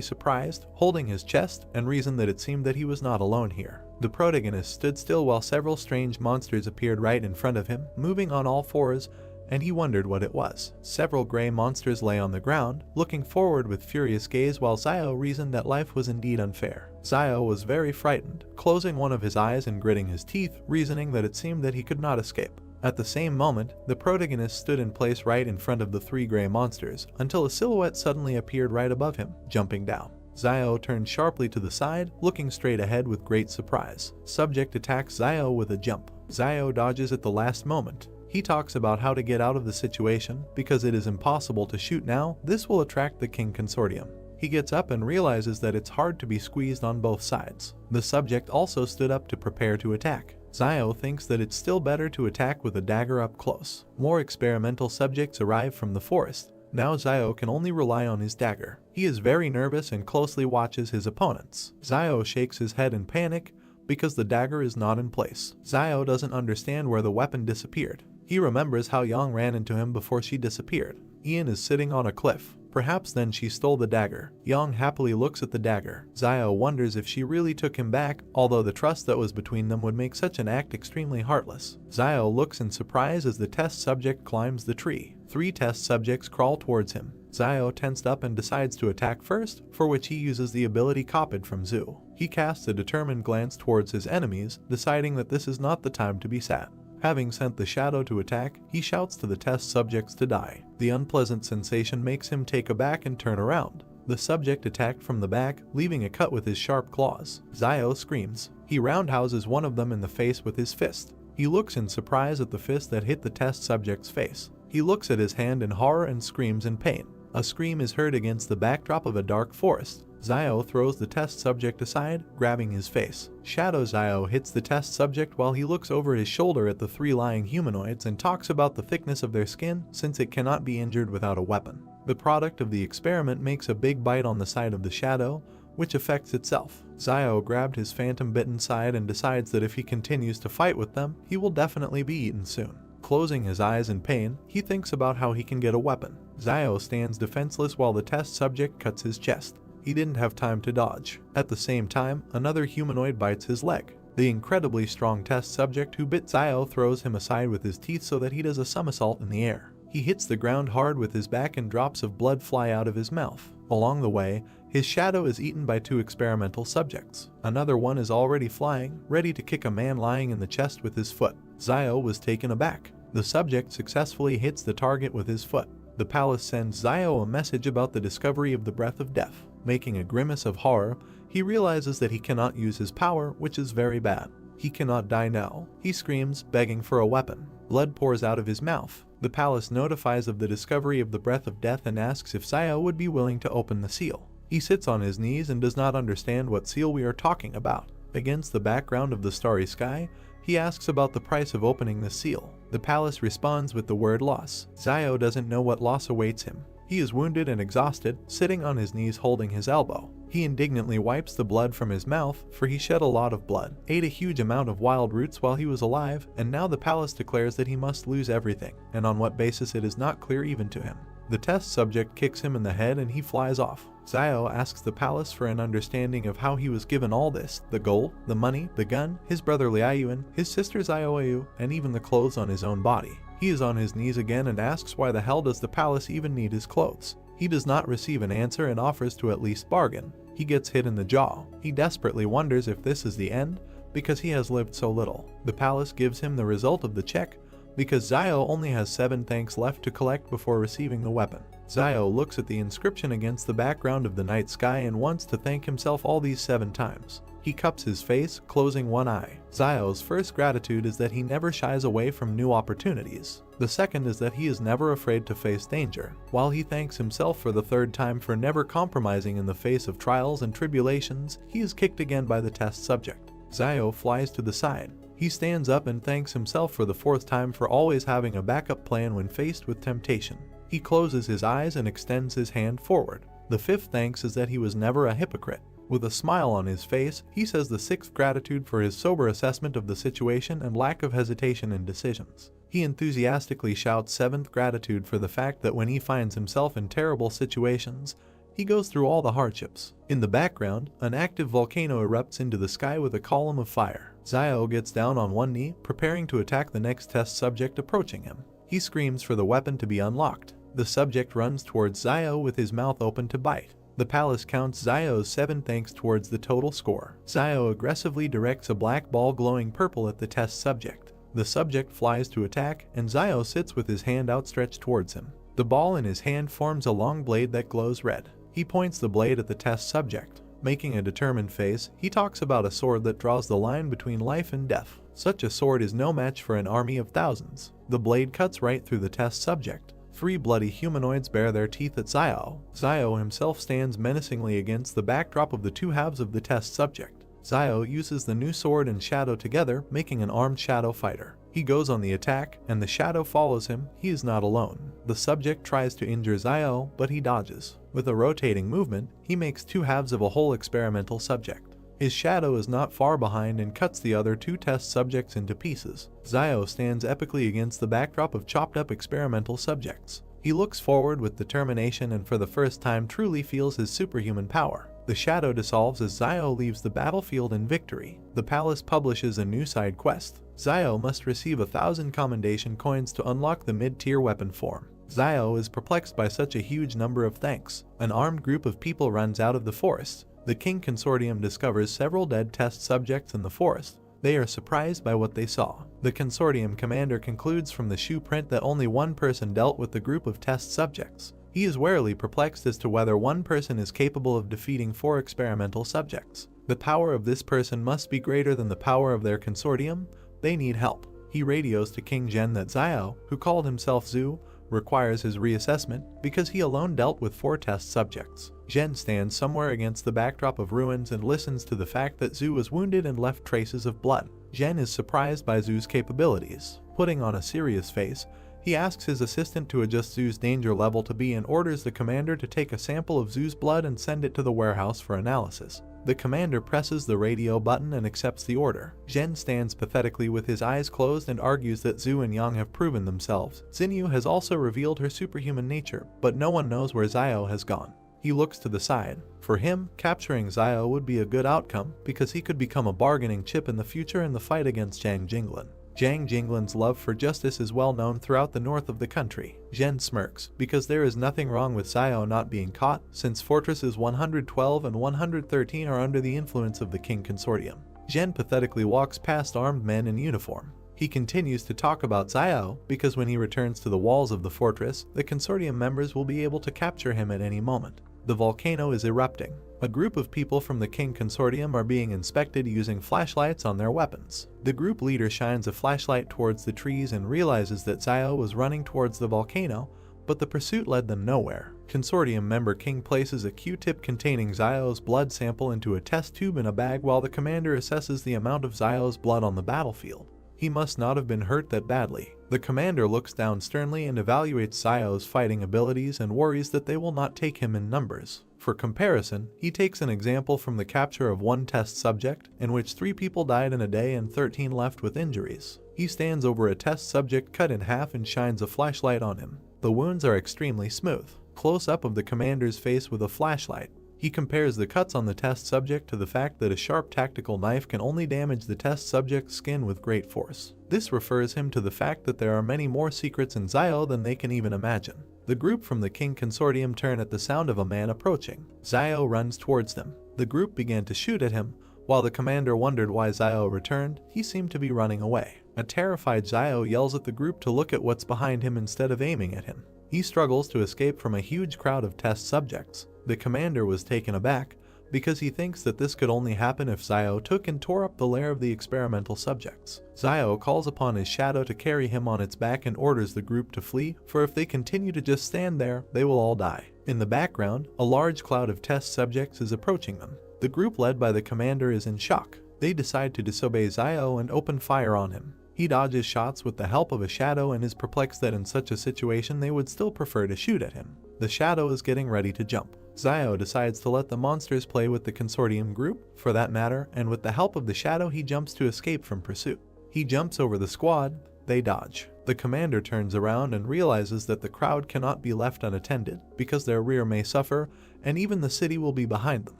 surprised, holding his chest, and reasoned that it seemed that he was not alone here. The protagonist stood still while several strange monsters appeared right in front of him, moving on all fours, and he wondered what it was. Several gray monsters lay on the ground, looking forward with furious gaze while Zio reasoned that life was indeed unfair. Zio was very frightened, closing one of his eyes and gritting his teeth, reasoning that it seemed that he could not escape. At the same moment, the protagonist stood in place right in front of the three gray monsters, until a silhouette suddenly appeared right above him, jumping down. Zio turned sharply to the side, looking straight ahead with great surprise. Subject attacks Zio with a jump. Zio dodges at the last moment. He talks about how to get out of the situation, because it is impossible to shoot now, this will attract the King Consortium. He gets up and realizes that it's hard to be squeezed on both sides. The subject also stood up to prepare to attack. Zio thinks that it's still better to attack with a dagger up close. More experimental subjects arrive from the forest. Now Zio can only rely on his dagger. He is very nervous and closely watches his opponents. Zio shakes his head in panic because the dagger is not in place. Zio doesn't understand where the weapon disappeared. He remembers how Yang ran into him before she disappeared. Ian is sitting on a cliff. Perhaps then she stole the dagger. Yang happily looks at the dagger. Zio wonders if she really took him back, although the trust that was between them would make such an act extremely heartless. Zio looks in surprise as the test subject climbs the tree. 3 test subjects crawl towards him. Zio tensed up and decides to attack first, for which he uses the ability copied from Zhu. He casts a determined glance towards his enemies, deciding that this is not the time to be sad. Having sent the shadow to attack, he shouts to the test subjects to die. The unpleasant sensation makes him take aback and turn around. The subject attacked from the back, leaving a cut with his sharp claws. Zio screams. He roundhouses one of them in the face with his fist. He looks in surprise at the fist that hit the test subject's face. He looks at his hand in horror and screams in pain. A scream is heard against the backdrop of a dark forest. Zio throws the test subject aside, grabbing his face. Shadow Zio hits the test subject while he looks over his shoulder at the 3 lying humanoids and talks about the thickness of their skin, since it cannot be injured without a weapon. The product of the experiment makes a big bite on the side of the shadow, which affects itself. Zio grabbed his phantom-bitten side and decides that if he continues to fight with them, he will definitely be eaten soon. Closing his eyes in pain, he thinks about how he can get a weapon. Zio stands defenseless while the test subject cuts his chest. He didn't have time to dodge. At the same time, another humanoid bites his leg. The incredibly strong test subject who bit Zio throws him aside with his teeth so that he does a somersault in the air. He hits the ground hard with his back and drops of blood fly out of his mouth. Along the way, his shadow is eaten by 2 experimental subjects. Another one is already flying, ready to kick a man lying in the chest with his foot. Zio was taken aback. The subject successfully hits the target with his foot. The palace sends Zio a message about the discovery of the breath of death. Making a grimace of horror, he realizes that he cannot use his power, which is very bad. He cannot die now. He screams, begging for a weapon. Blood pours out of his mouth. The palace notifies of the discovery of the breath of death and asks if Zio would be willing to open the seal. He sits on his knees and does not understand what seal we are talking about. Against the background of the starry sky, he asks about the price of opening the seal. The palace responds with the word loss. Zio doesn't know what loss awaits him. He is wounded and exhausted, sitting on his knees holding his elbow. He indignantly wipes the blood from his mouth, for he shed a lot of blood, ate a huge amount of wild roots while he was alive, and now the palace declares that he must lose everything, and on what basis it is not clear even to him. The test subject kicks him in the head and he flies off. Zio asks the palace for an understanding of how he was given all this: the gold, the money, the gun, his brother Liayuan, his sister Zioayu, and even the clothes on his own body. He is on his knees again and asks why the hell does the palace even need his clothes. He does not receive an answer and offers to at least bargain. He gets hit in the jaw. He desperately wonders if this is the end, because he has lived so little. The palace gives him the result of the check, because Zio only has 7 thanks left to collect before receiving the weapon. Zio looks at the inscription against the background of the night sky and wants to thank himself all these 7 times. He cups his face, closing one eye. Zio's first gratitude is that he never shies away from new opportunities. The second is that he is never afraid to face danger, while he thanks himself for the 3rd time for never compromising in the face of trials and tribulations. He is kicked again by the test subject. Zio flies to the side. He stands up and thanks himself for the 4th time for always having a backup plan when faced with temptation. He closes his eyes and extends his hand forward. The 5th thanks is that he was never a hypocrite. With a smile on his face, he says the 6th gratitude for his sober assessment of the situation and lack of hesitation in decisions. He enthusiastically shouts 7th gratitude for the fact that when he finds himself in terrible situations, he goes through all the hardships. In the background, an active volcano erupts into the sky with a column of fire. Zio gets down on one knee, preparing to attack the next test subject approaching him. He screams for the weapon to be unlocked. The subject runs towards Zio with his mouth open to bite. The palace counts Zio's 7 thanks towards the total score. Zio aggressively directs a black ball glowing purple at the test subject. The subject flies to attack, and Zio sits with his hand outstretched towards him. The ball in his hand forms a long blade that glows red. He points the blade at the test subject. Making a determined face, he talks about a sword that draws the line between life and death. Such a sword is no match for an army of thousands. The blade cuts right through the test subject. 3 bloody humanoids bare their teeth at Zio. Zio himself stands menacingly against the backdrop of the 2 halves of the test subject. Zio uses the new sword and shadow together, making an armed shadow fighter. He goes on the attack, and the shadow follows him. He is not alone. The subject tries to injure Zio, but he dodges. With a rotating movement, he makes 2 halves of a whole experimental subject. His shadow is not far behind and cuts the other 2 test subjects into pieces. Zio stands epically against the backdrop of chopped up experimental subjects. He looks forward with determination and for the first time truly feels his superhuman power. The shadow dissolves as Zio leaves the battlefield in victory. The palace publishes a new side quest. Zio must receive 1,000 commendation coins to unlock the mid-tier weapon form. Zio is perplexed by such a huge number of thanks. An armed group of people runs out of the forest. The King Consortium discovers several dead test subjects in the forest. They are surprised by what they saw. The Consortium commander concludes from the shoe print that only one person dealt with the group of test subjects. He is warily perplexed as to whether one person is capable of defeating 4 experimental subjects. The power of this person must be greater than the power of their consortium. They need help. He radios to King Zhen that Zio, who called himself Zhu, requires his reassessment because he alone dealt with 4 test subjects. Zhen stands somewhere against the backdrop of ruins and listens to the fact that Zhu was wounded and left traces of blood. Zhen is surprised by Zhu's capabilities. Putting on a serious face, he asks his assistant to adjust Zhu's danger level to B and orders the commander to take a sample of Zhu's blood and send it to the warehouse for analysis. The commander presses the radio button and accepts the order. Zhen stands pathetically with his eyes closed and argues that Zhu and Yang have proven themselves. Xinyu has also revealed her superhuman nature, but no one knows where Zio has gone. He looks to the side. For him, capturing Zio would be a good outcome because he could become a bargaining chip in the future in the fight against Zhang Jinglin. Zhang Jinglin's love for justice is well known throughout the north of the country. Zhen smirks, because there is nothing wrong with Zio not being caught, since Fortresses 112 and 113 are under the influence of the King Consortium. Zhen pathetically walks past armed men in uniform. He continues to talk about Zio, because when he returns to the walls of the fortress, the Consortium members will be able to capture him at any moment. The volcano is erupting. A group of people from the King Consortium are being inspected using flashlights on their weapons. The group leader shines a flashlight towards the trees and realizes that Zio was running towards the volcano, but the pursuit led them nowhere. Consortium member King places a Q-tip containing Zio's blood sample into a test tube in a bag while the commander assesses the amount of Zio's blood on the battlefield. He must not have been hurt that badly. The commander looks down sternly and evaluates Zio's fighting abilities and worries that they will not take him in numbers. For comparison, he takes an example from the capture of one test subject, in which 3 people died in a day and 13 left with injuries. He stands over a test subject cut in half and shines a flashlight on him. The wounds are extremely smooth. Close-up of the commander's face with a flashlight. He compares the cuts on the test subject to the fact that a sharp tactical knife can only damage the test subject's skin with great force. This refers him to the fact that there are many more secrets in Zio than they can even imagine. The group from the King Consortium turn at the sound of a man approaching. Zio runs towards them. The group began to shoot at him. While the commander wondered why Zio returned, he seemed to be running away. A terrified Zio yells at the group to look at what's behind him instead of aiming at him. He struggles to escape from a huge crowd of test subjects. The commander was taken aback because he thinks that this could only happen if Zio took and tore up the lair of the experimental subjects. Zio calls upon his shadow to carry him on its back and orders the group to flee, for if they continue to just stand there, they will all die. In the background, a large cloud of test subjects is approaching them. The group led by the commander is in shock. They decide to disobey Zio and open fire on him. He dodges shots with the help of a shadow and is perplexed that in such a situation they would still prefer to shoot at him. The shadow is getting ready to jump. Zio decides to let the monsters play with the consortium group, for that matter, and with the help of the shadow he jumps to escape from pursuit. He jumps over the squad, they dodge. The commander turns around and realizes that the crowd cannot be left unattended, because their rear may suffer, and even the city will be behind them.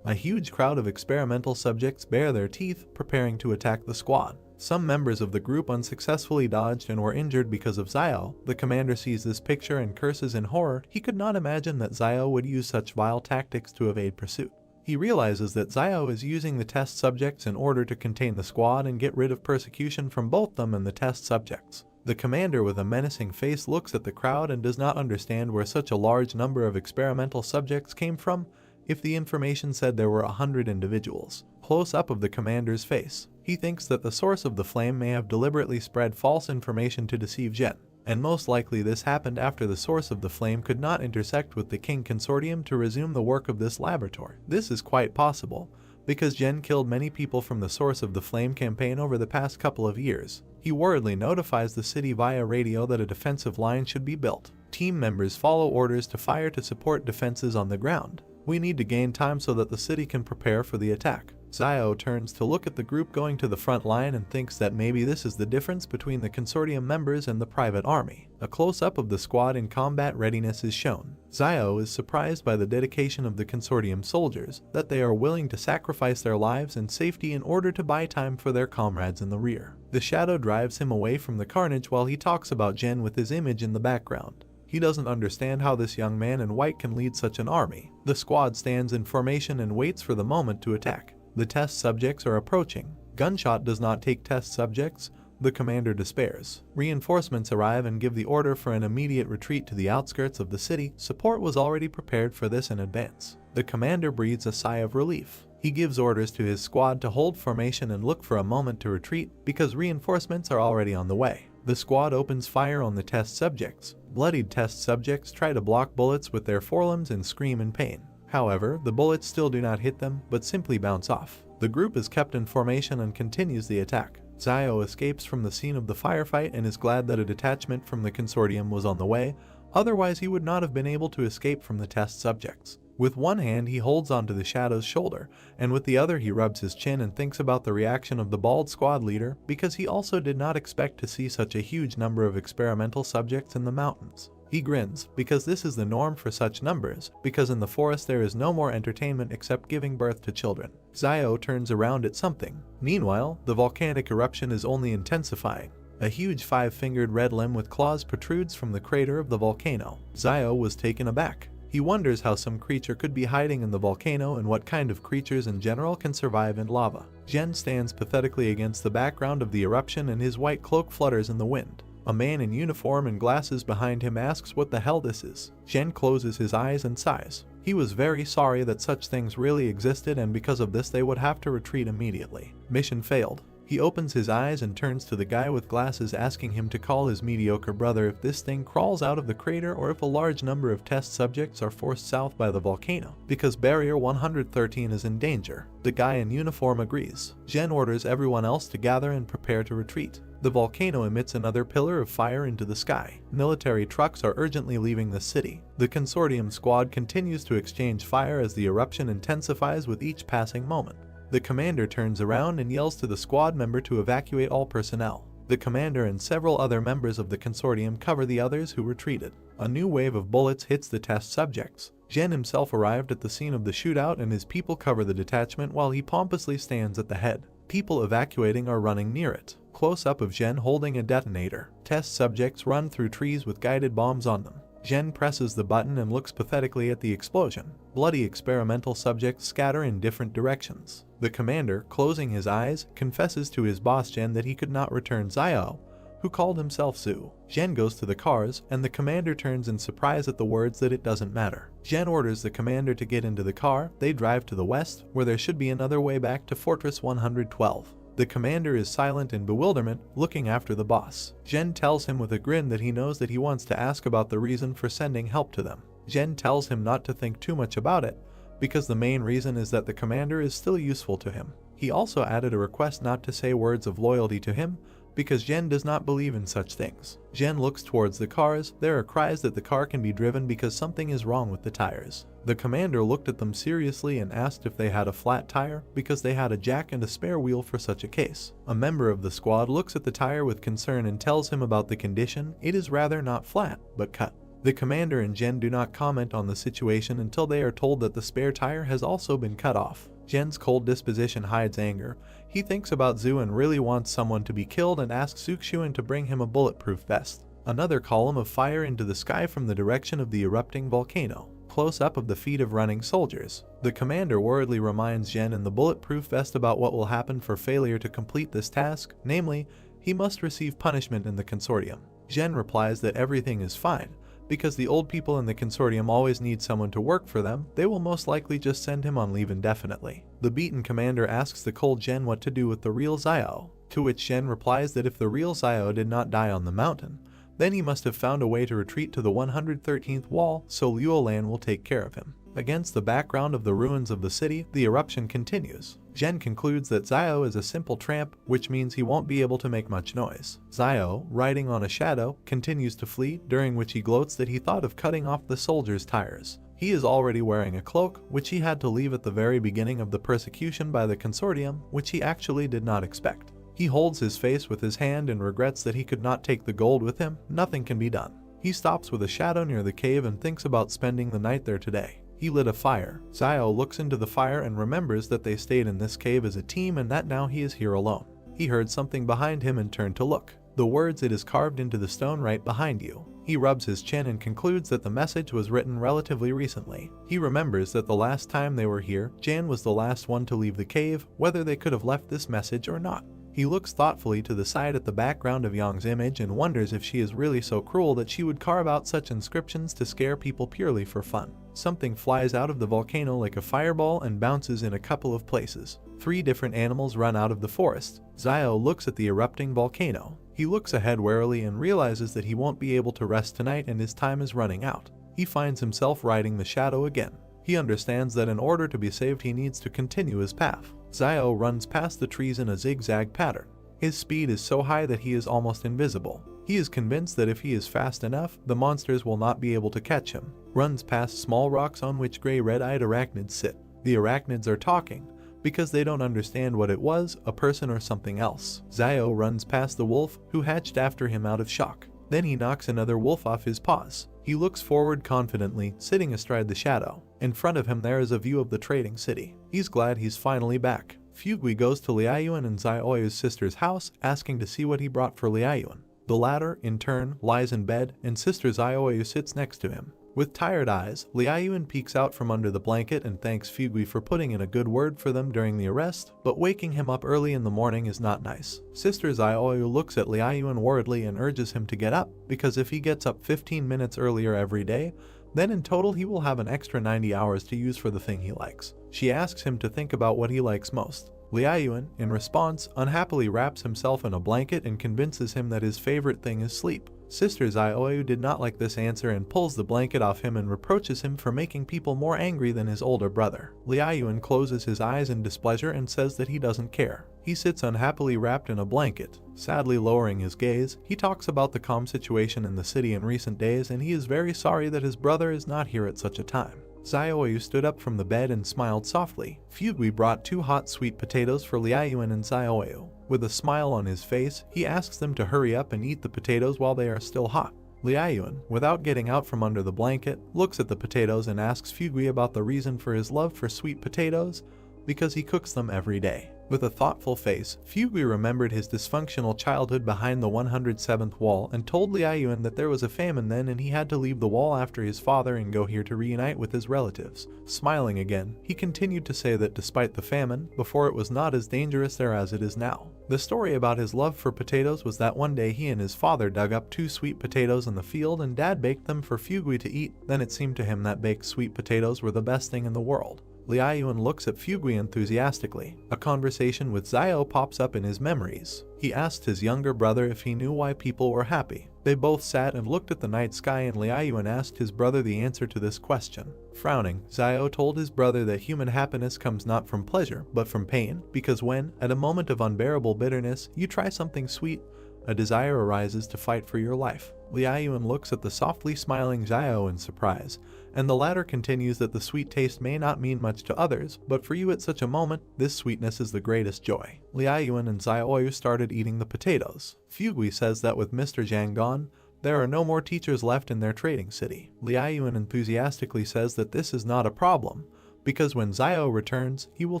A huge crowd of experimental subjects bare their teeth, preparing to attack the squad. Some members of the group unsuccessfully dodged and were injured because of Zio. The commander sees this picture and curses in horror. He could not imagine that Zio would use such vile tactics to evade pursuit. He realizes that Zio is using the test subjects in order to contain the squad and get rid of persecution from both them and the test subjects. The commander with a menacing face looks at the crowd and does not understand where such a large number of experimental subjects came from, if the information said there were 100 individuals. Close up of the commander's face. He thinks that the source of the flame may have deliberately spread false information to deceive Jen, and most likely this happened after the source of the flame could not intersect with the King Consortium to resume the work of this laboratory. This is quite possible, because Jen killed many people from the source of the flame campaign over the past couple of years. He worriedly notifies the city via radio that a defensive line should be built. Team members follow orders to fire to support defenses on the ground. We need to gain time so that the city can prepare for the attack. Zio turns to look at the group going to the front line and thinks that maybe this is the difference between the consortium members and the private army. A close-up of the squad in combat readiness is shown. Zio is surprised by the dedication of the consortium soldiers, that they are willing to sacrifice their lives and safety in order to buy time for their comrades in the rear. The shadow drives him away from the carnage while he talks about Jen with his image in the background. He doesn't understand how this young man in white can lead such an army. The squad stands in formation and waits for the moment to attack. The test subjects are approaching. Gunshot does not take test subjects. The commander despairs. Reinforcements arrive and give the order for an immediate retreat to the outskirts of the city. Support was already prepared for this in advance. The commander breathes a sigh of relief. He gives orders to his squad to hold formation and look for a moment to retreat because reinforcements are already on the way. The squad opens fire on the test subjects. Bloodied test subjects try to block bullets with their forelimbs and scream in pain. However, the bullets still do not hit them, but simply bounce off. The group is kept in formation and continues the attack. Zio escapes from the scene of the firefight and is glad that a detachment from the consortium was on the way, otherwise he would not have been able to escape from the test subjects. With one hand he holds onto the shadow's shoulder, and with the other he rubs his chin and thinks about the reaction of the bald squad leader, because he also did not expect to see such a huge number of experimental subjects in the mountains. He grins, because this is the norm for such numbers, because in the forest there is no more entertainment except giving birth to children. Zio turns around at something. Meanwhile, the volcanic eruption is only intensifying. A huge five-fingered red limb with claws protrudes from the crater of the volcano. Zio was taken aback. He wonders how some creature could be hiding in the volcano and what kind of creatures in general can survive in lava. Jen stands pathetically against the background of the eruption and his white cloak flutters in the wind. A man in uniform and glasses behind him asks what the hell this is. Jen closes his eyes and sighs. He was very sorry that such things really existed, and because of this they would have to retreat immediately. Mission failed. He opens his eyes and turns to the guy with glasses, asking him to call his mediocre brother if this thing crawls out of the crater or if a large number of test subjects are forced south by the volcano, because Barrier 113 is in danger. The guy in uniform agrees. Jen orders everyone else to gather and prepare to retreat. The volcano emits another pillar of fire into the sky. Military trucks are urgently leaving the city. The consortium squad continues to exchange fire as the eruption intensifies with each passing moment. The commander turns around and yells to the squad member to evacuate all personnel. The commander and several other members of the consortium cover the others who retreated. A new wave of bullets hits the test subjects. Jen himself arrived at the scene of the shootout and his people cover the detachment while he pompously stands at the head. People evacuating are running near it. Close-up of Jen holding a detonator. Test subjects run through trees with guided bombs on them. Jen presses the button and looks pathetically at the explosion. Bloody experimental subjects scatter in different directions. The commander, closing his eyes, confesses to his boss Jen that he could not return Xiao, who called himself Zhu. Jen goes to the cars, and the commander turns in surprise at the words that it doesn't matter. Jen orders the commander to get into the car. They drive to the west, where there should be another way back to Fortress 112. The commander is silent in bewilderment, looking after the boss. Jen tells him with a grin that he knows that he wants to ask about the reason for sending help to them. Jen tells him not to think too much about it, because the main reason is that the commander is still useful to him. He also added a request not to say words of loyalty to him, because Jen does not believe in such things. Jen looks towards the cars. There are cries that the car can be driven because something is wrong with the tires. The commander looked at them seriously and asked if they had a flat tire, because they had a jack and a spare wheel for such a case. A member of the squad looks at the tire with concern and tells him about the condition. It is rather not flat, but cut. The commander and Jen do not comment on the situation until they are told that the spare tire has also been cut off. Jen's cold disposition hides anger. He thinks about Zhu and really wants someone to be killed and asks Zuxuan to bring him a bulletproof vest. Another column of fire into the sky from the direction of the erupting volcano. Close-up of the feet of running soldiers. The commander worriedly reminds Jen in the bulletproof vest about what will happen for failure to complete this task, namely, he must receive punishment in the consortium. Jen replies that everything is fine. Because the old people in the consortium always need someone to work for them, they will most likely just send him on leave indefinitely. The beaten commander asks the cold Jen what to do with the real Xiao, to which Jen replies that if the real Xiao did not die on the mountain, then he must have found a way to retreat to the 113th wall, so Luolan will take care of him. Against the background of the ruins of the city, the eruption continues. Jen concludes that Xiao is a simple tramp, which means he won't be able to make much noise. Xiao, riding on a shadow, continues to flee, during which he gloats that he thought of cutting off the soldiers' tires. He is already wearing a cloak, which he had to leave at the very beginning of the persecution by the consortium, which he actually did not expect. He holds his face with his hand and regrets that he could not take the gold with him. Nothing can be done. He stops with a shadow near the cave and thinks about spending the night there today. He lit a fire. Xiao looks into the fire and remembers that they stayed in this cave as a team and that now he is here alone. He heard something behind him and turned to look. The words, "It is carved into the stone right behind you." He rubs his chin and concludes that the message was written relatively recently. He remembers that the last time they were here, Jan was the last one to leave the cave, whether they could have left this message or not. He looks thoughtfully to the side at the background of Yang's image and wonders if she is really so cruel that she would carve out such inscriptions to scare people purely for fun. Something flies out of the volcano like a fireball and bounces in a couple of places. 3 different animals run out of the forest. Xiao looks at the erupting volcano. He looks ahead warily and realizes that he won't be able to rest tonight and his time is running out. He finds himself riding the shadow again. He understands that in order to be saved he needs to continue his path. Xiao runs past the trees in a zigzag pattern. His speed is so high that he is almost invisible. He is convinced that if he is fast enough, the monsters will not be able to catch him. Runs past small rocks on which gray red-eyed arachnids sit. The arachnids are talking, because they don't understand what it was, a person or something else. Xiao runs past the wolf, who hatched after him out of shock. Then he knocks another wolf off his paws. He looks forward confidently, sitting astride the shadow. In front of him there is a view of the trading city. He's glad he's finally back. Fugui goes to Liaoyuan and Xiaoyu's sister's house, asking to see what he brought for Liaoyuan. The latter, in turn, lies in bed, and sister Xiaoyu sits next to him. With tired eyes, Liaoyuan peeks out from under the blanket and thanks Fugui for putting in a good word for them during the arrest, but waking him up early in the morning is not nice. Sister Xiaoyu looks at Liaoyuan worriedly and urges him to get up, because if he gets up 15 minutes earlier every day, Then in total he will have an extra 90 hours to use for the thing he likes. She asks him to think about what he likes most. Liaoyuan, in response, unhappily wraps himself in a blanket and convinces him that his favorite thing is sleep. Sister Xiaoyu did not like this answer and pulls the blanket off him and reproaches him for making people more angry than his older brother. Liaoyuan closes his eyes in displeasure and says that he doesn't care. He sits unhappily wrapped in a blanket. Sadly lowering his gaze, he talks about the calm situation in the city in recent days and he is very sorry that his brother is not here at such a time. Xiaoyu stood up from the bed and smiled softly. Fugui brought 2 hot sweet potatoes for Liaoyuan and Xiaoyu. With a smile on his face, he asks them to hurry up and eat the potatoes while they are still hot. Liaoyuan, without getting out from under the blanket, looks at the potatoes and asks Fugui about the reason for his love for sweet potatoes, because he cooks them every day. With a thoughtful face, Fugui remembered his dysfunctional childhood behind the 107th wall and told Liaoyuan that there was a famine then and he had to leave the wall after his father and go here to reunite with his relatives. Smiling again, he continued to say that despite the famine, before it was not as dangerous there as it is now. The story about his love for potatoes was that one day he and his father dug up 2 sweet potatoes in the field and Dad baked them for Fugui to eat. Then it seemed to him that baked sweet potatoes were the best thing in the world. Liaoyuan looks at Fugui enthusiastically. A conversation with Xiao pops up in his memories. He asked his younger brother if he knew why people were happy. They both sat and looked at the night sky and Liaoyuan asked his brother the answer to this question. Frowning, Xiao told his brother that human happiness comes not from pleasure, but from pain, because when, at a moment of unbearable bitterness, you try something sweet, a desire arises to fight for your life. Liaoyuan looks at the softly smiling Xiao in surprise, and the latter continues that the sweet taste may not mean much to others, but for you at such a moment, this sweetness is the greatest joy. Liaoyuan and Xiaoyu started eating the potatoes. Fugui says that with Mr. Zhang gone, there are no more teachers left in their trading city. Liaoyuan enthusiastically says that this is not a problem, because when Xiao returns, he will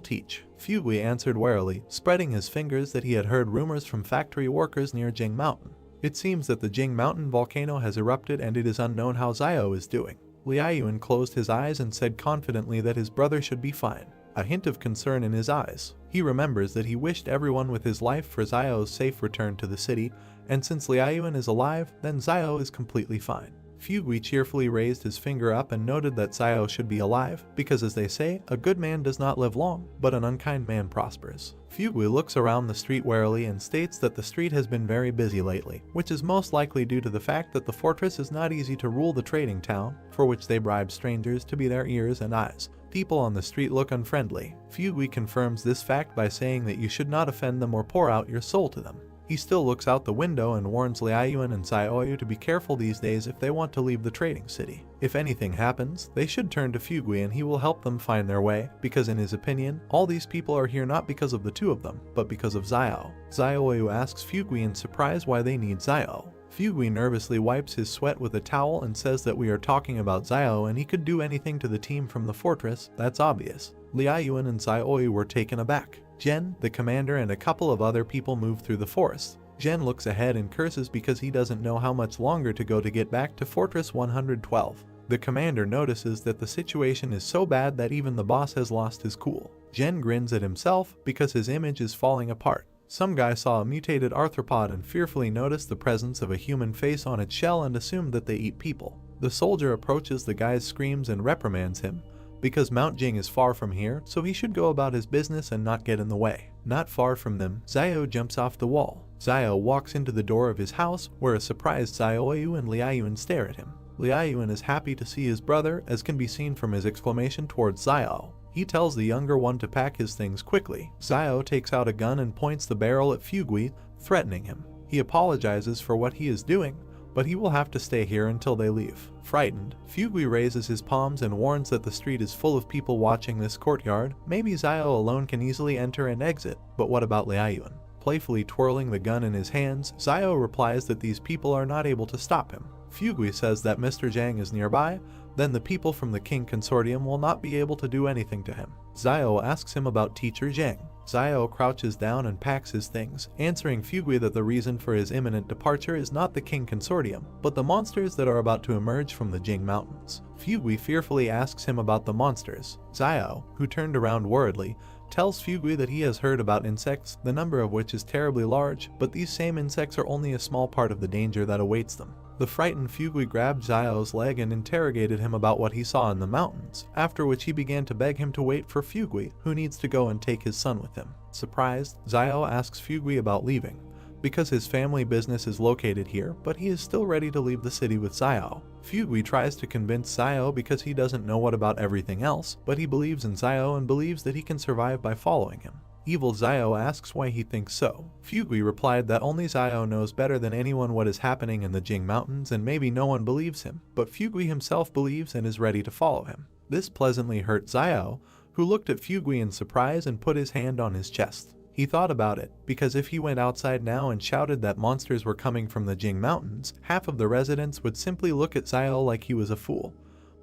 teach. Fugui answered warily, spreading his fingers that he had heard rumors from factory workers near Jing Mountain. It seems that the Jing Mountain volcano has erupted and it is unknown how Xiao is doing. Liaoyuan closed his eyes and said confidently that his brother should be fine, a hint of concern in his eyes. He remembers that he wished everyone with his life for Xiao's safe return to the city, and since Liaoyuan is alive, then Xiao is completely fine. Fugui cheerfully raised his finger up and noted that Xiao should be alive, because as they say, a good man does not live long, but an unkind man prospers. Fugui looks around the street warily and states that the street has been very busy lately, which is most likely due to the fact that the fortress is not easy to rule the trading town, for which they bribe strangers to be their ears and eyes. People on the street look unfriendly. Fugui confirms this fact by saying that you should not offend them or pour out your soul to them. He still looks out the window and warns Liaoyuan and Xiaoyu to be careful these days if they want to leave the trading city. If anything happens, they should turn to Fugui and he will help them find their way, because in his opinion, all these people are here not because of the 2 of them, but because of Xiao. Xiaoyu asks Fugui in surprise why they need Xiao. Fugui nervously wipes his sweat with a towel and says that we are talking about Xiao and he could do anything to the team from the fortress, that's obvious. Liaoyuan and Xiaoyu were taken aback. Zhen, the commander, and a couple of other people move through the forest. Zhen looks ahead and curses because he doesn't know how much longer to go to get back to Fortress 112. The commander notices that the situation is so bad that even the boss has lost his cool. Zhen grins at himself because his image is falling apart. Some guy saw a mutated arthropod and fearfully noticed the presence of a human face on its shell and assumed that they eat people. The soldier approaches the guy's screams and reprimands him, because Mount Jing is far from here, so he should go about his business and not get in the way. Not far from them, Xiao jumps off the wall. Xiao walks into the door of his house, where a surprised Xiaoyu and Liaoyuan stare at him. Liaoyuan is happy to see his brother, as can be seen from his exclamation towards Xiao. He tells the younger one to pack his things quickly. Xiao takes out a gun and points the barrel at Fugui, threatening him. He apologizes for what he is doing, but he will have to stay here until they leave. Frightened, Fugui raises his palms and warns that the street is full of people watching this courtyard. Maybe Xiao alone can easily enter and exit, but what about Liaoyuan? Playfully twirling the gun in his hands, Xiao replies that these people are not able to stop him. Fugui says that Mr. Zhang is nearby, then the people from the King Consortium will not be able to do anything to him. Xiao asks him about Teacher Zhang. Xiao crouches down and packs his things, answering Fugui that the reason for his imminent departure is not the King Consortium, but the monsters that are about to emerge from the Jing Mountains. Fugui fearfully asks him about the monsters. Xiao, who turned around worriedly, tells Fugui that he has heard about insects, the number of which is terribly large, but these same insects are only a small part of the danger that awaits them. The frightened Fugui grabbed Xiao's leg and interrogated him about what he saw in the mountains, after which he began to beg him to wait for Fugui, who needs to go and take his son with him. Surprised, Xiao asks Fugui about leaving, because his family business is located here, but he is still ready to leave the city with Xiao. Fugui tries to convince Xiao because he doesn't know what about everything else, but he believes in Xiao and believes that he can survive by following him. Evil Xiao asks why he thinks so. Fugui replied that only Xiao knows better than anyone what is happening in the Jing Mountains and maybe no one believes him, but Fugui himself believes and is ready to follow him. This pleasantly hurt Xiao, who looked at Fugui in surprise and put his hand on his chest. He thought about it, because if he went outside now and shouted that monsters were coming from the Jing Mountains, half of the residents would simply look at Xiao like he was a fool.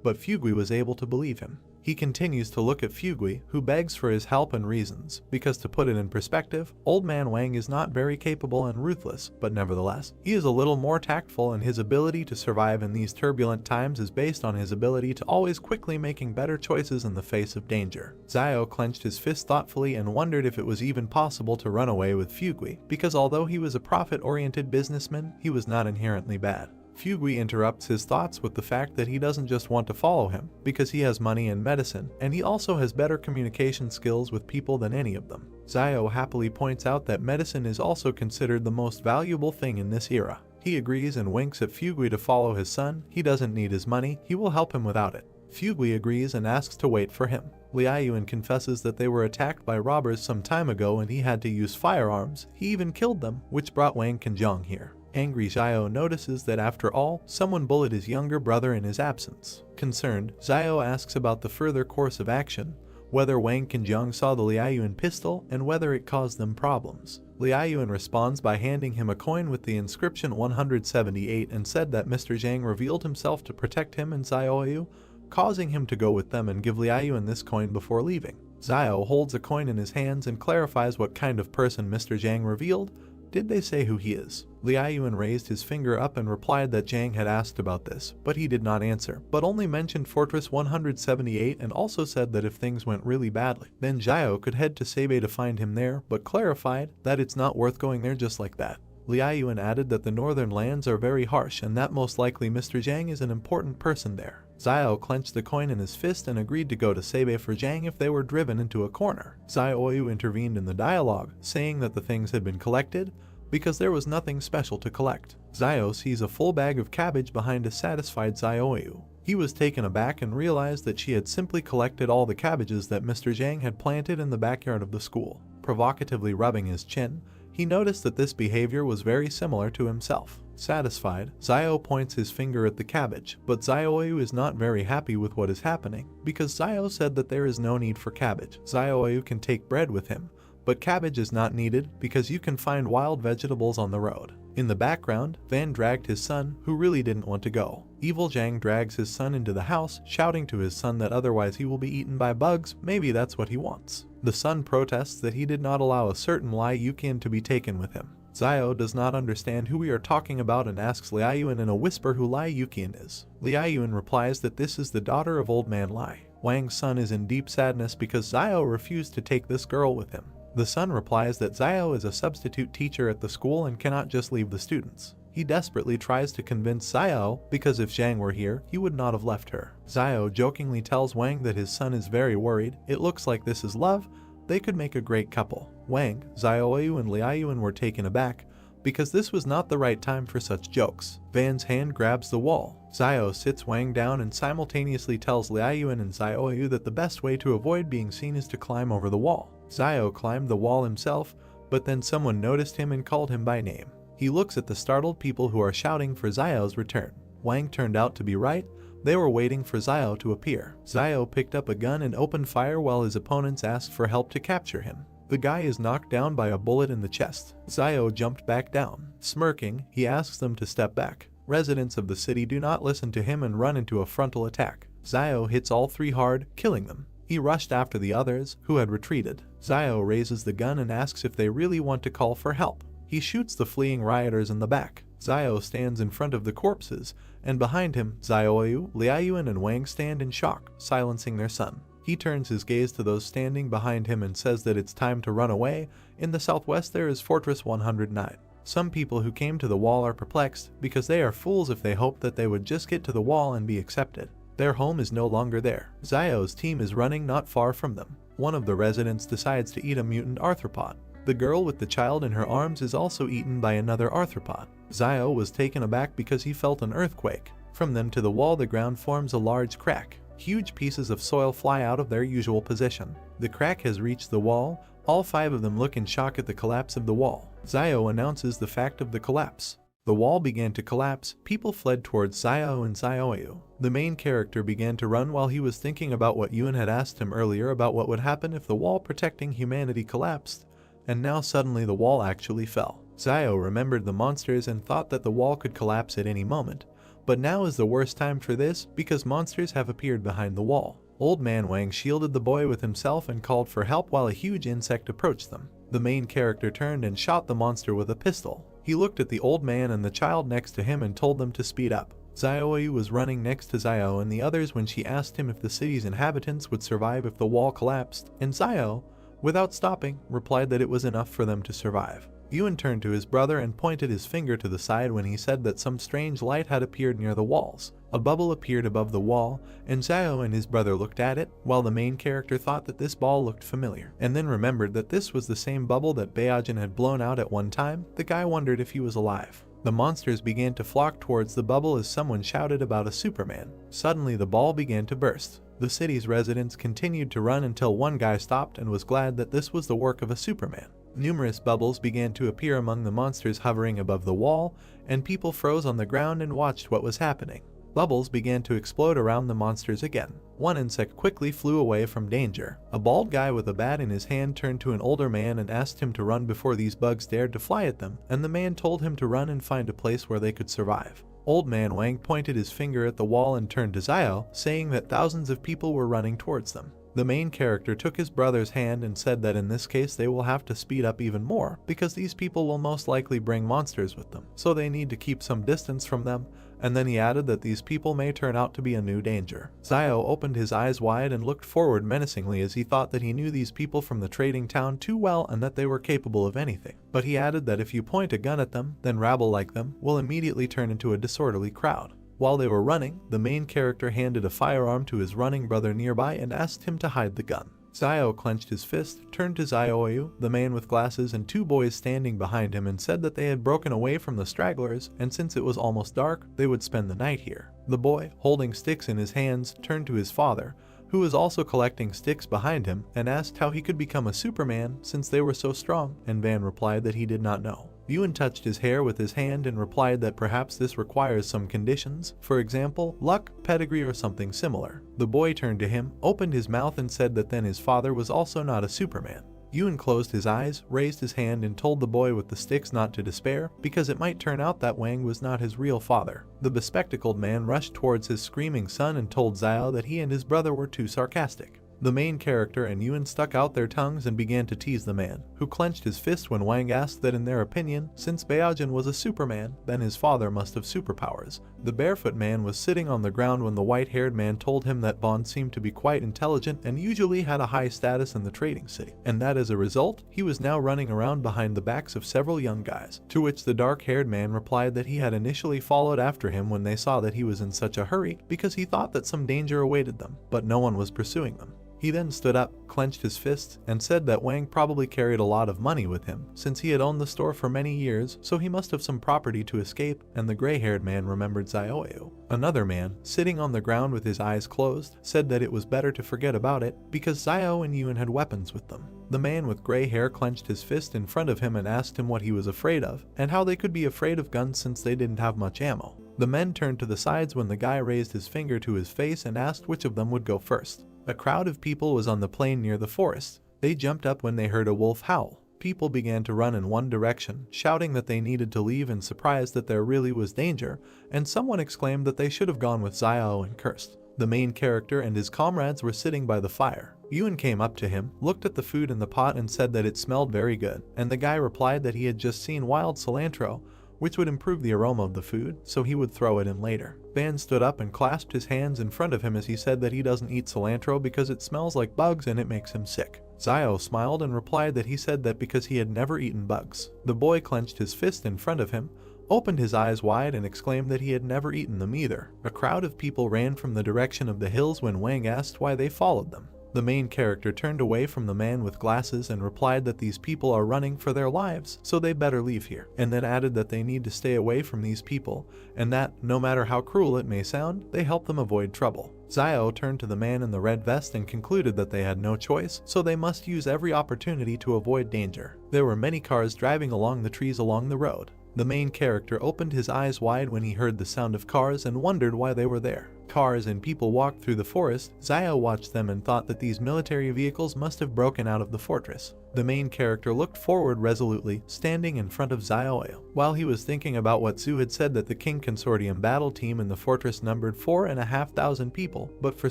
But Fugui was able to believe him. He continues to look at Fugui, who begs for his help and reasons, because to put it in perspective, Old Man Wang is not very capable and ruthless, but nevertheless, he is a little more tactful, and his ability to survive in these turbulent times is based on his ability to always quickly making better choices in the face of danger. Xiao clenched his fist thoughtfully and wondered if it was even possible to run away with Fugui, because although he was a profit-oriented businessman, he was not inherently bad. Fugui interrupts his thoughts with the fact that he doesn't just want to follow him, because he has money and medicine, and he also has better communication skills with people than any of them. Xiao happily points out that medicine is also considered the most valuable thing in this era. He agrees and winks at Fugui to follow his son. He doesn't need his money, he will help him without it. Fugui agrees and asks to wait for him. Liaoyuan confesses that they were attacked by robbers some time ago and he had to use firearms. He even killed them, which brought Wang Qinjiang here. Angry Xiao notices that after all, someone bullied his younger brother in his absence. Concerned, Xiao asks about the further course of action, whether Wang Qinjiang saw the Liaoyuan pistol and whether it caused them problems. Liaoyuan responds by handing him a coin with the inscription 178 and said that Mr. Zhang revealed himself to protect him and Xiaoyu, causing him to go with them and give Liaoyuan this coin before leaving. Xiao holds a coin in his hands and clarifies what kind of person Mr. Zhang revealed. Did they say who he is? Liaoyuan raised his finger up and replied that Zhang had asked about this, but he did not answer, but only mentioned Fortress 178 and also said that if things went really badly, then Xiao could head to Sabei to find him there, but clarified that it's not worth going there just like that. Liaoyuan added that the northern lands are very harsh and that most likely Mr. Zhang is an important person there. Xiao clenched the coin in his fist and agreed to go to Sabei for Zhang if they were driven into a corner. Xiaoyu intervened in the dialogue, saying that the things had been collected because there was nothing special to collect. Xiao sees a full bag of cabbage behind a satisfied Xiaoyu. He was taken aback and realized that she had simply collected all the cabbages that Mr. Zhang had planted in the backyard of the school. Provocatively rubbing his chin, he noticed that this behavior was very similar to himself. Satisfied, Xiao points his finger at the cabbage, but Xiaoyu is not very happy with what is happening, because Xiao said that there is no need for cabbage. Xiaoyu can take bread with him, but cabbage is not needed because you can find wild vegetables on the road. In the background, Van dragged his son, who really didn't want to go. Evil Zhang drags his son into the house, shouting to his son that otherwise he will be eaten by bugs. Maybe that's what he wants. The son protests that he did not allow a certain Lai Yuqian to be taken with him. Xiao does not understand who we are talking about and asks Liaoyuan in a whisper who Lai Yuqian is. Liaoyuan replies that this is the daughter of Old Man Lai. Wang's son is in deep sadness because Xiao refused to take this girl with him. The son replies that Xiao is a substitute teacher at the school and cannot just leave the students. He desperately tries to convince Xiao because if Zhang were here, he would not have left her. Xiao jokingly tells Wang that his son is very worried. It looks like this is love. They could make a great couple. Wang, Xiaoyu and Liaoyuan were taken aback because this was not the right time for such jokes. Van's hand grabs the wall. Xiao sits Wang down and simultaneously tells Liaoyuan and Xiaoyu that the best way to avoid being seen is to climb over the wall. Xiao climbed the wall himself, but then someone noticed him and called him by name. He looks at the startled people who are shouting for Xiao's return. Wang turned out to be right. They were waiting for Xiao to appear. Xiao picked up a gun and opened fire while his opponents asked for help to capture him. The guy is knocked down by a bullet in the chest. Xiao jumped back down. Smirking, he asks them to step back. Residents of the city do not listen to him and run into a frontal attack. Xiao hits all three hard, killing them. He rushed after the others, who had retreated. Xiao raises the gun and asks if they really want to call for help. He shoots the fleeing rioters in the back. Xiao stands in front of the corpses, and behind him, Xiaoyu, Liaoyuan and Wang stand in shock, silencing their son. He turns his gaze to those standing behind him and says that it's time to run away. In the southwest there is Fortress 109. Some people who came to the wall are perplexed because they are fools if they hope that they would just get to the wall and be accepted. Their home is no longer there. Zio's team is running not far from them. One of the residents decides to eat a mutant arthropod. The girl with the child in her arms is also eaten by another arthropod. Zio was taken aback because he felt an earthquake. From them to the wall, the ground forms a large crack. Huge pieces of soil fly out of their usual position. The crack has reached the wall. All 5 of them look in shock at the collapse of the wall. Zio announces the fact of the collapse. The wall began to collapse. People fled towards Zio and Zioyu. The main character began to run while he was thinking about what Yuen had asked him earlier about what would happen if the wall protecting humanity collapsed. And now suddenly the wall actually fell. Zio remembered the monsters and thought that the wall could collapse at any moment. But now is the worst time for this because monsters have appeared behind the wall. Old Man Wang shielded the boy with himself and called for help while a huge insect approached them. The main character turned and shot the monster with a pistol. He looked at the old man and the child next to him and told them to speed up. Zioyu was running next to Zio and the others when she asked him if the city's inhabitants would survive if the wall collapsed, and Zio, without stopping, replied that it was enough for them to survive. Yuen turned to his brother and pointed his finger to the side when he said that some strange light had appeared near the walls. A bubble appeared above the wall, and Zio and his brother looked at it, while the main character thought that this ball looked familiar, and then remembered that this was the same bubble that Baojin had blown out at one time. The guy wondered if he was alive. The monsters began to flock towards the bubble as someone shouted about a Superman. Suddenly the ball began to burst. The city's residents continued to run until one guy stopped and was glad that this was the work of a Superman. Numerous bubbles began to appear among the monsters hovering above the wall, and people froze on the ground and watched what was happening. Bubbles began to explode around the monsters again. One insect quickly flew away from danger. A bald guy with a bat in his hand turned to an older man and asked him to run before these bugs dared to fly at them, and the man told him to run and find a place where they could survive. Old Man Wang pointed his finger at the wall and turned to Zio, saying that thousands of people were running towards them. The main character took his brother's hand and said that in this case they will have to speed up even more because these people will most likely bring monsters with them, so they need to keep some distance from them, and then he added that these people may turn out to be a new danger. Zio opened his eyes wide and looked forward menacingly as he thought that he knew these people from the trading town too well and that they were capable of anything. But he added that if you point a gun at them, then rabble like them will immediately turn into a disorderly crowd. While they were running, the main character handed a firearm to his running brother nearby and asked him to hide the gun. Zio clenched his fist, turned to Zioyu, the man with glasses and 2 boys standing behind him, and said that they had broken away from the stragglers, and since it was almost dark, they would spend the night here. The boy, holding sticks in his hands, turned to his father, who was also collecting sticks behind him, and asked how he could become a Superman since they were so strong, and Van replied that he did not know. Yuen touched his hair with his hand and replied that perhaps this requires some conditions, for example, luck, pedigree, or something similar. The boy turned to him, opened his mouth and said that then his father was also not a Superman. Yuen closed his eyes, raised his hand and told the boy with the sticks not to despair, because it might turn out that Wang was not his real father. The bespectacled man rushed towards his screaming son and told Zio that he and his brother were too sarcastic. The main character and Yuen stuck out their tongues and began to tease the man, who clenched his fist when Wang asked that in their opinion, since Baojin was a Superman, then his father must have superpowers. The barefoot man was sitting on the ground when the white-haired man told him that Bond seemed to be quite intelligent and usually had a high status in the trading city, and that as a result, he was now running around behind the backs of several young guys, to which the dark-haired man replied that he had initially followed after him when they saw that he was in such a hurry because he thought that some danger awaited them, but no one was pursuing them. He then stood up, clenched his fists, and said that Wang probably carried a lot of money with him, since he had owned the store for many years, so he must have some property to escape, and the gray-haired man remembered Zioyu. Another man, sitting on the ground with his eyes closed, said that it was better to forget about it, because Zio and Yuen had weapons with them. The man with gray hair clenched his fist in front of him and asked him what he was afraid of, and how they could be afraid of guns since they didn't have much ammo. The men turned to the sides when the guy raised his finger to his face and asked which of them would go first. A crowd of people was on the plain near the forest. They jumped up when they heard a wolf howl. People began to run in one direction, shouting that they needed to leave and surprised that there really was danger, and someone exclaimed that they should have gone with Zio and cursed. The main character and his comrades were sitting by the fire. Yuen came up to him, looked at the food in the pot and said that it smelled very good, and the guy replied that he had just seen wild cilantro, which would improve the aroma of the food, so he would throw it in later. Van stood up and clasped his hands in front of him as he said that he doesn't eat cilantro because it smells like bugs and it makes him sick. Zio smiled and replied that he said that because he had never eaten bugs. The boy clenched his fist in front of him, opened his eyes wide and exclaimed that he had never eaten them either. A crowd of people ran from the direction of the hills when Wang asked why they followed them. The main character turned away from the man with glasses and replied that these people are running for their lives, so they better leave here, and then added that they need to stay away from these people, and that, no matter how cruel it may sound, they help them avoid trouble. Zio turned to the man in the red vest and concluded that they had no choice, so they must use every opportunity to avoid danger. There were many cars driving along the trees along the road. The main character opened his eyes wide when he heard the sound of cars and wondered why they were there. Cars and people walked through the forest. Zio watched them and thought that these military vehicles must have broken out of the fortress. The main character looked forward resolutely, standing in front of Zio. While he was thinking about what Zhu had said that the King Consortium battle team in the fortress numbered 4,500 people, but for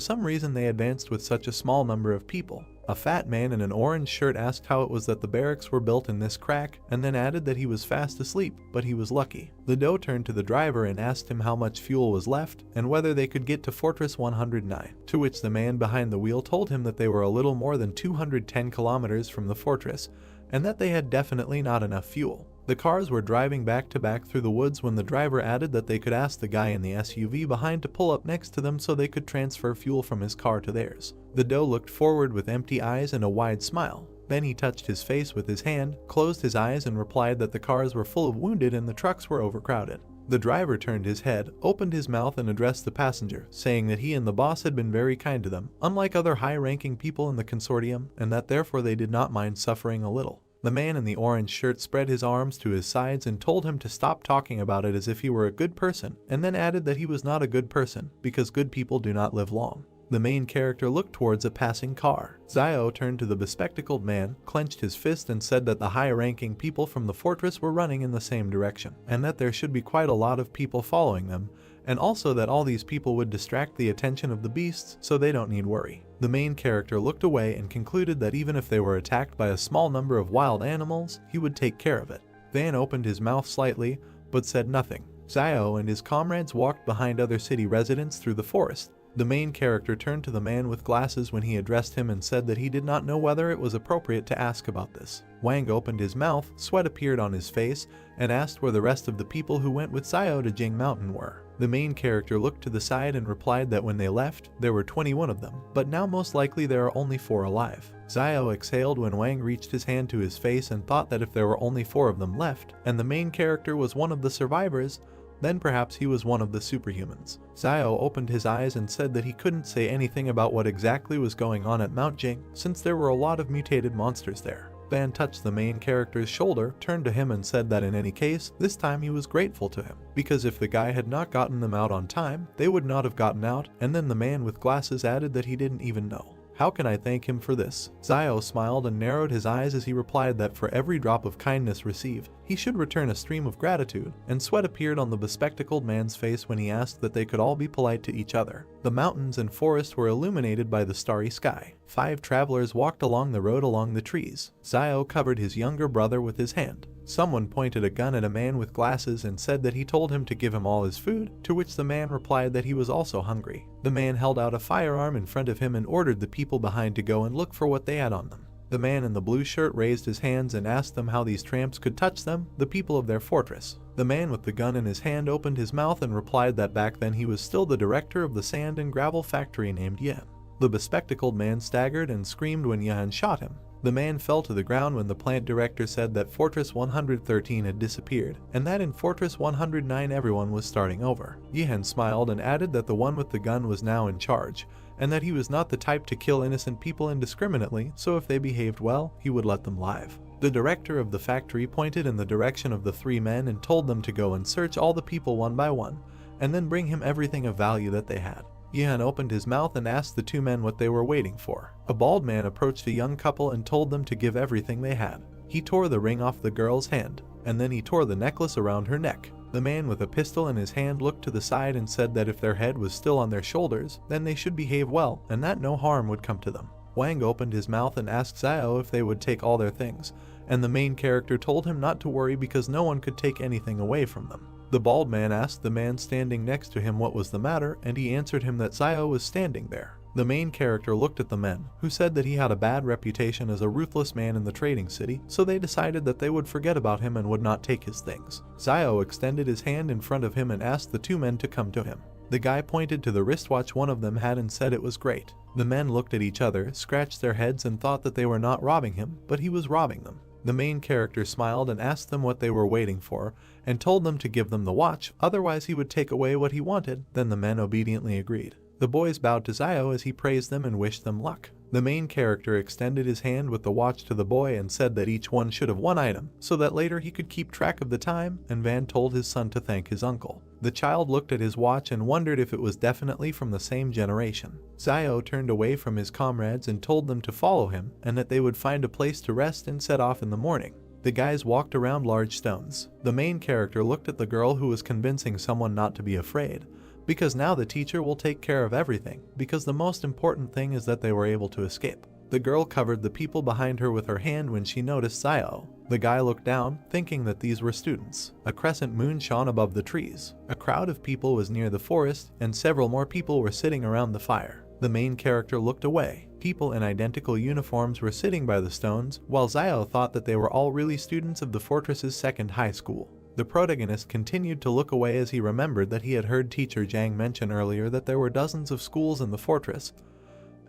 some reason they advanced with such a small number of people. A fat man in an orange shirt asked how it was that the barracks were built in this crack, and then added that he was fast asleep, but he was lucky. The doe turned to the driver and asked him how much fuel was left, and whether they could get to Fortress 109, to which the man behind the wheel told him that they were a little more than 210 kilometers from the fortress, and that they had definitely not enough fuel. The cars were driving back to back through the woods when the driver added that they could ask the guy in the SUV behind to pull up next to them so they could transfer fuel from his car to theirs. The doe looked forward with empty eyes and a wide smile. Then he touched his face with his hand, closed his eyes and replied that the cars were full of wounded and the trucks were overcrowded. The driver turned his head, opened his mouth and addressed the passenger, saying that he and the boss had been very kind to them, unlike other high-ranking people in the consortium, and that therefore they did not mind suffering a little. The man in the orange shirt spread his arms to his sides and told him to stop talking about it as if he were a good person, and then added that he was not a good person, because good people do not live long. The main character looked towards a passing car. Zio turned to the bespectacled man, clenched his fist and said that the high-ranking people from the fortress were running in the same direction, and that there should be quite a lot of people following them, and also that all these people would distract the attention of the beasts, so they don't need worry. The main character looked away and concluded that even if they were attacked by a small number of wild animals, he would take care of it. Van opened his mouth slightly, but said nothing. Zio and his comrades walked behind other city residents through the forest. The main character turned to the man with glasses when he addressed him and said that he did not know whether it was appropriate to ask about this. Wang opened his mouth, sweat appeared on his face, and asked where the rest of the people who went with Zio to Jing Mountain were. The main character looked to the side and replied that when they left, there were 21 of them, but now most likely there are only 4 alive. Zio exhaled when Wang reached his hand to his face and thought that if there were only 4 of them left, and the main character was one of the survivors, then perhaps he was one of the superhumans. Zio opened his eyes and said that he couldn't say anything about what exactly was going on at Mount Jing, since there were a lot of mutated monsters there. Van touched the main character's shoulder, turned to him and said that in any case, this time he was grateful to him, because if the guy had not gotten them out on time, they would not have gotten out, and then the man with glasses added that he didn't even know. How can I thank him for this? Zio smiled and narrowed his eyes as he replied that for every drop of kindness received, he should return a stream of gratitude, and sweat appeared on the bespectacled man's face when he asked that they could all be polite to each other. The mountains and forest were illuminated by the starry sky. 5 travelers walked along the road along the trees. Zio covered his younger brother with his hand. Someone pointed a gun at a man with glasses and said that he told him to give him all his food, to which the man replied that he was also hungry. The man held out a firearm in front of him and ordered the people behind to go and look for what they had on them. The man in the blue shirt raised his hands and asked them how these tramps could touch them, the people of their fortress. The man with the gun in his hand opened his mouth and replied that back then he was still the director of the sand and gravel factory named Yen. The bespectacled man staggered and screamed when Yen shot him. The man fell to the ground when the plant director said that Fortress 113 had disappeared, and that in Fortress 109 everyone was starting over. Yihan smiled and added that the one with the gun was now in charge, and that he was not the type to kill innocent people indiscriminately, so if they behaved well, he would let them live. The director of the factory pointed in the direction of the 3 men and told them to go and search all the people one by one, and then bring him everything of value that they had. Yihan opened his mouth and asked the 2 men what they were waiting for. A bald man approached a young couple and told them to give everything they had. He tore the ring off the girl's hand, and then he tore the necklace around her neck. The man with a pistol in his hand looked to the side and said that if their head was still on their shoulders, then they should behave well and that no harm would come to them. Wang opened his mouth and asked Xiao if they would take all their things, and the main character told him not to worry because no one could take anything away from them. The bald man asked the man standing next to him what was the matter, and he answered him that Xiao was standing there. The main character looked at the men, who said that he had a bad reputation as a ruthless man in the trading city, so they decided that they would forget about him and would not take his things. Xiao extended his hand in front of him and asked the two men to come to him. The guy pointed to the wristwatch one of them had and said it was great. The men looked at each other, scratched their heads and thought that they were not robbing him, but he was robbing them. The main character smiled and asked them what they were waiting for, and told them to give them the watch, otherwise he would take away what he wanted. Then the men obediently agreed. The boys bowed to Xiao as he praised them and wished them luck. The main character extended his hand with the watch to the boy and said that each one should have one item, so that later he could keep track of the time, and Van told his son to thank his uncle. The child looked at his watch and wondered if it was definitely from the same generation. Xiao turned away from his comrades and told them to follow him, and that they would find a place to rest and set off in the morning. The guys walked around large stones. The main character looked at the girl who was convincing someone not to be afraid, because now the teacher will take care of everything, because the most important thing is that they were able to escape. The girl covered the people behind her with her hand when she noticed Xiao. The guy looked down, thinking that these were students. A crescent moon shone above the trees. A crowd of people was near the forest, and several more people were sitting around the fire. The main character looked away. People in identical uniforms were sitting by the stones, while Xiao thought that they were all really students of the fortress's second high school. The protagonist continued to look away as he remembered that he had heard teacher Zhang mention earlier that there were dozens of schools in the fortress,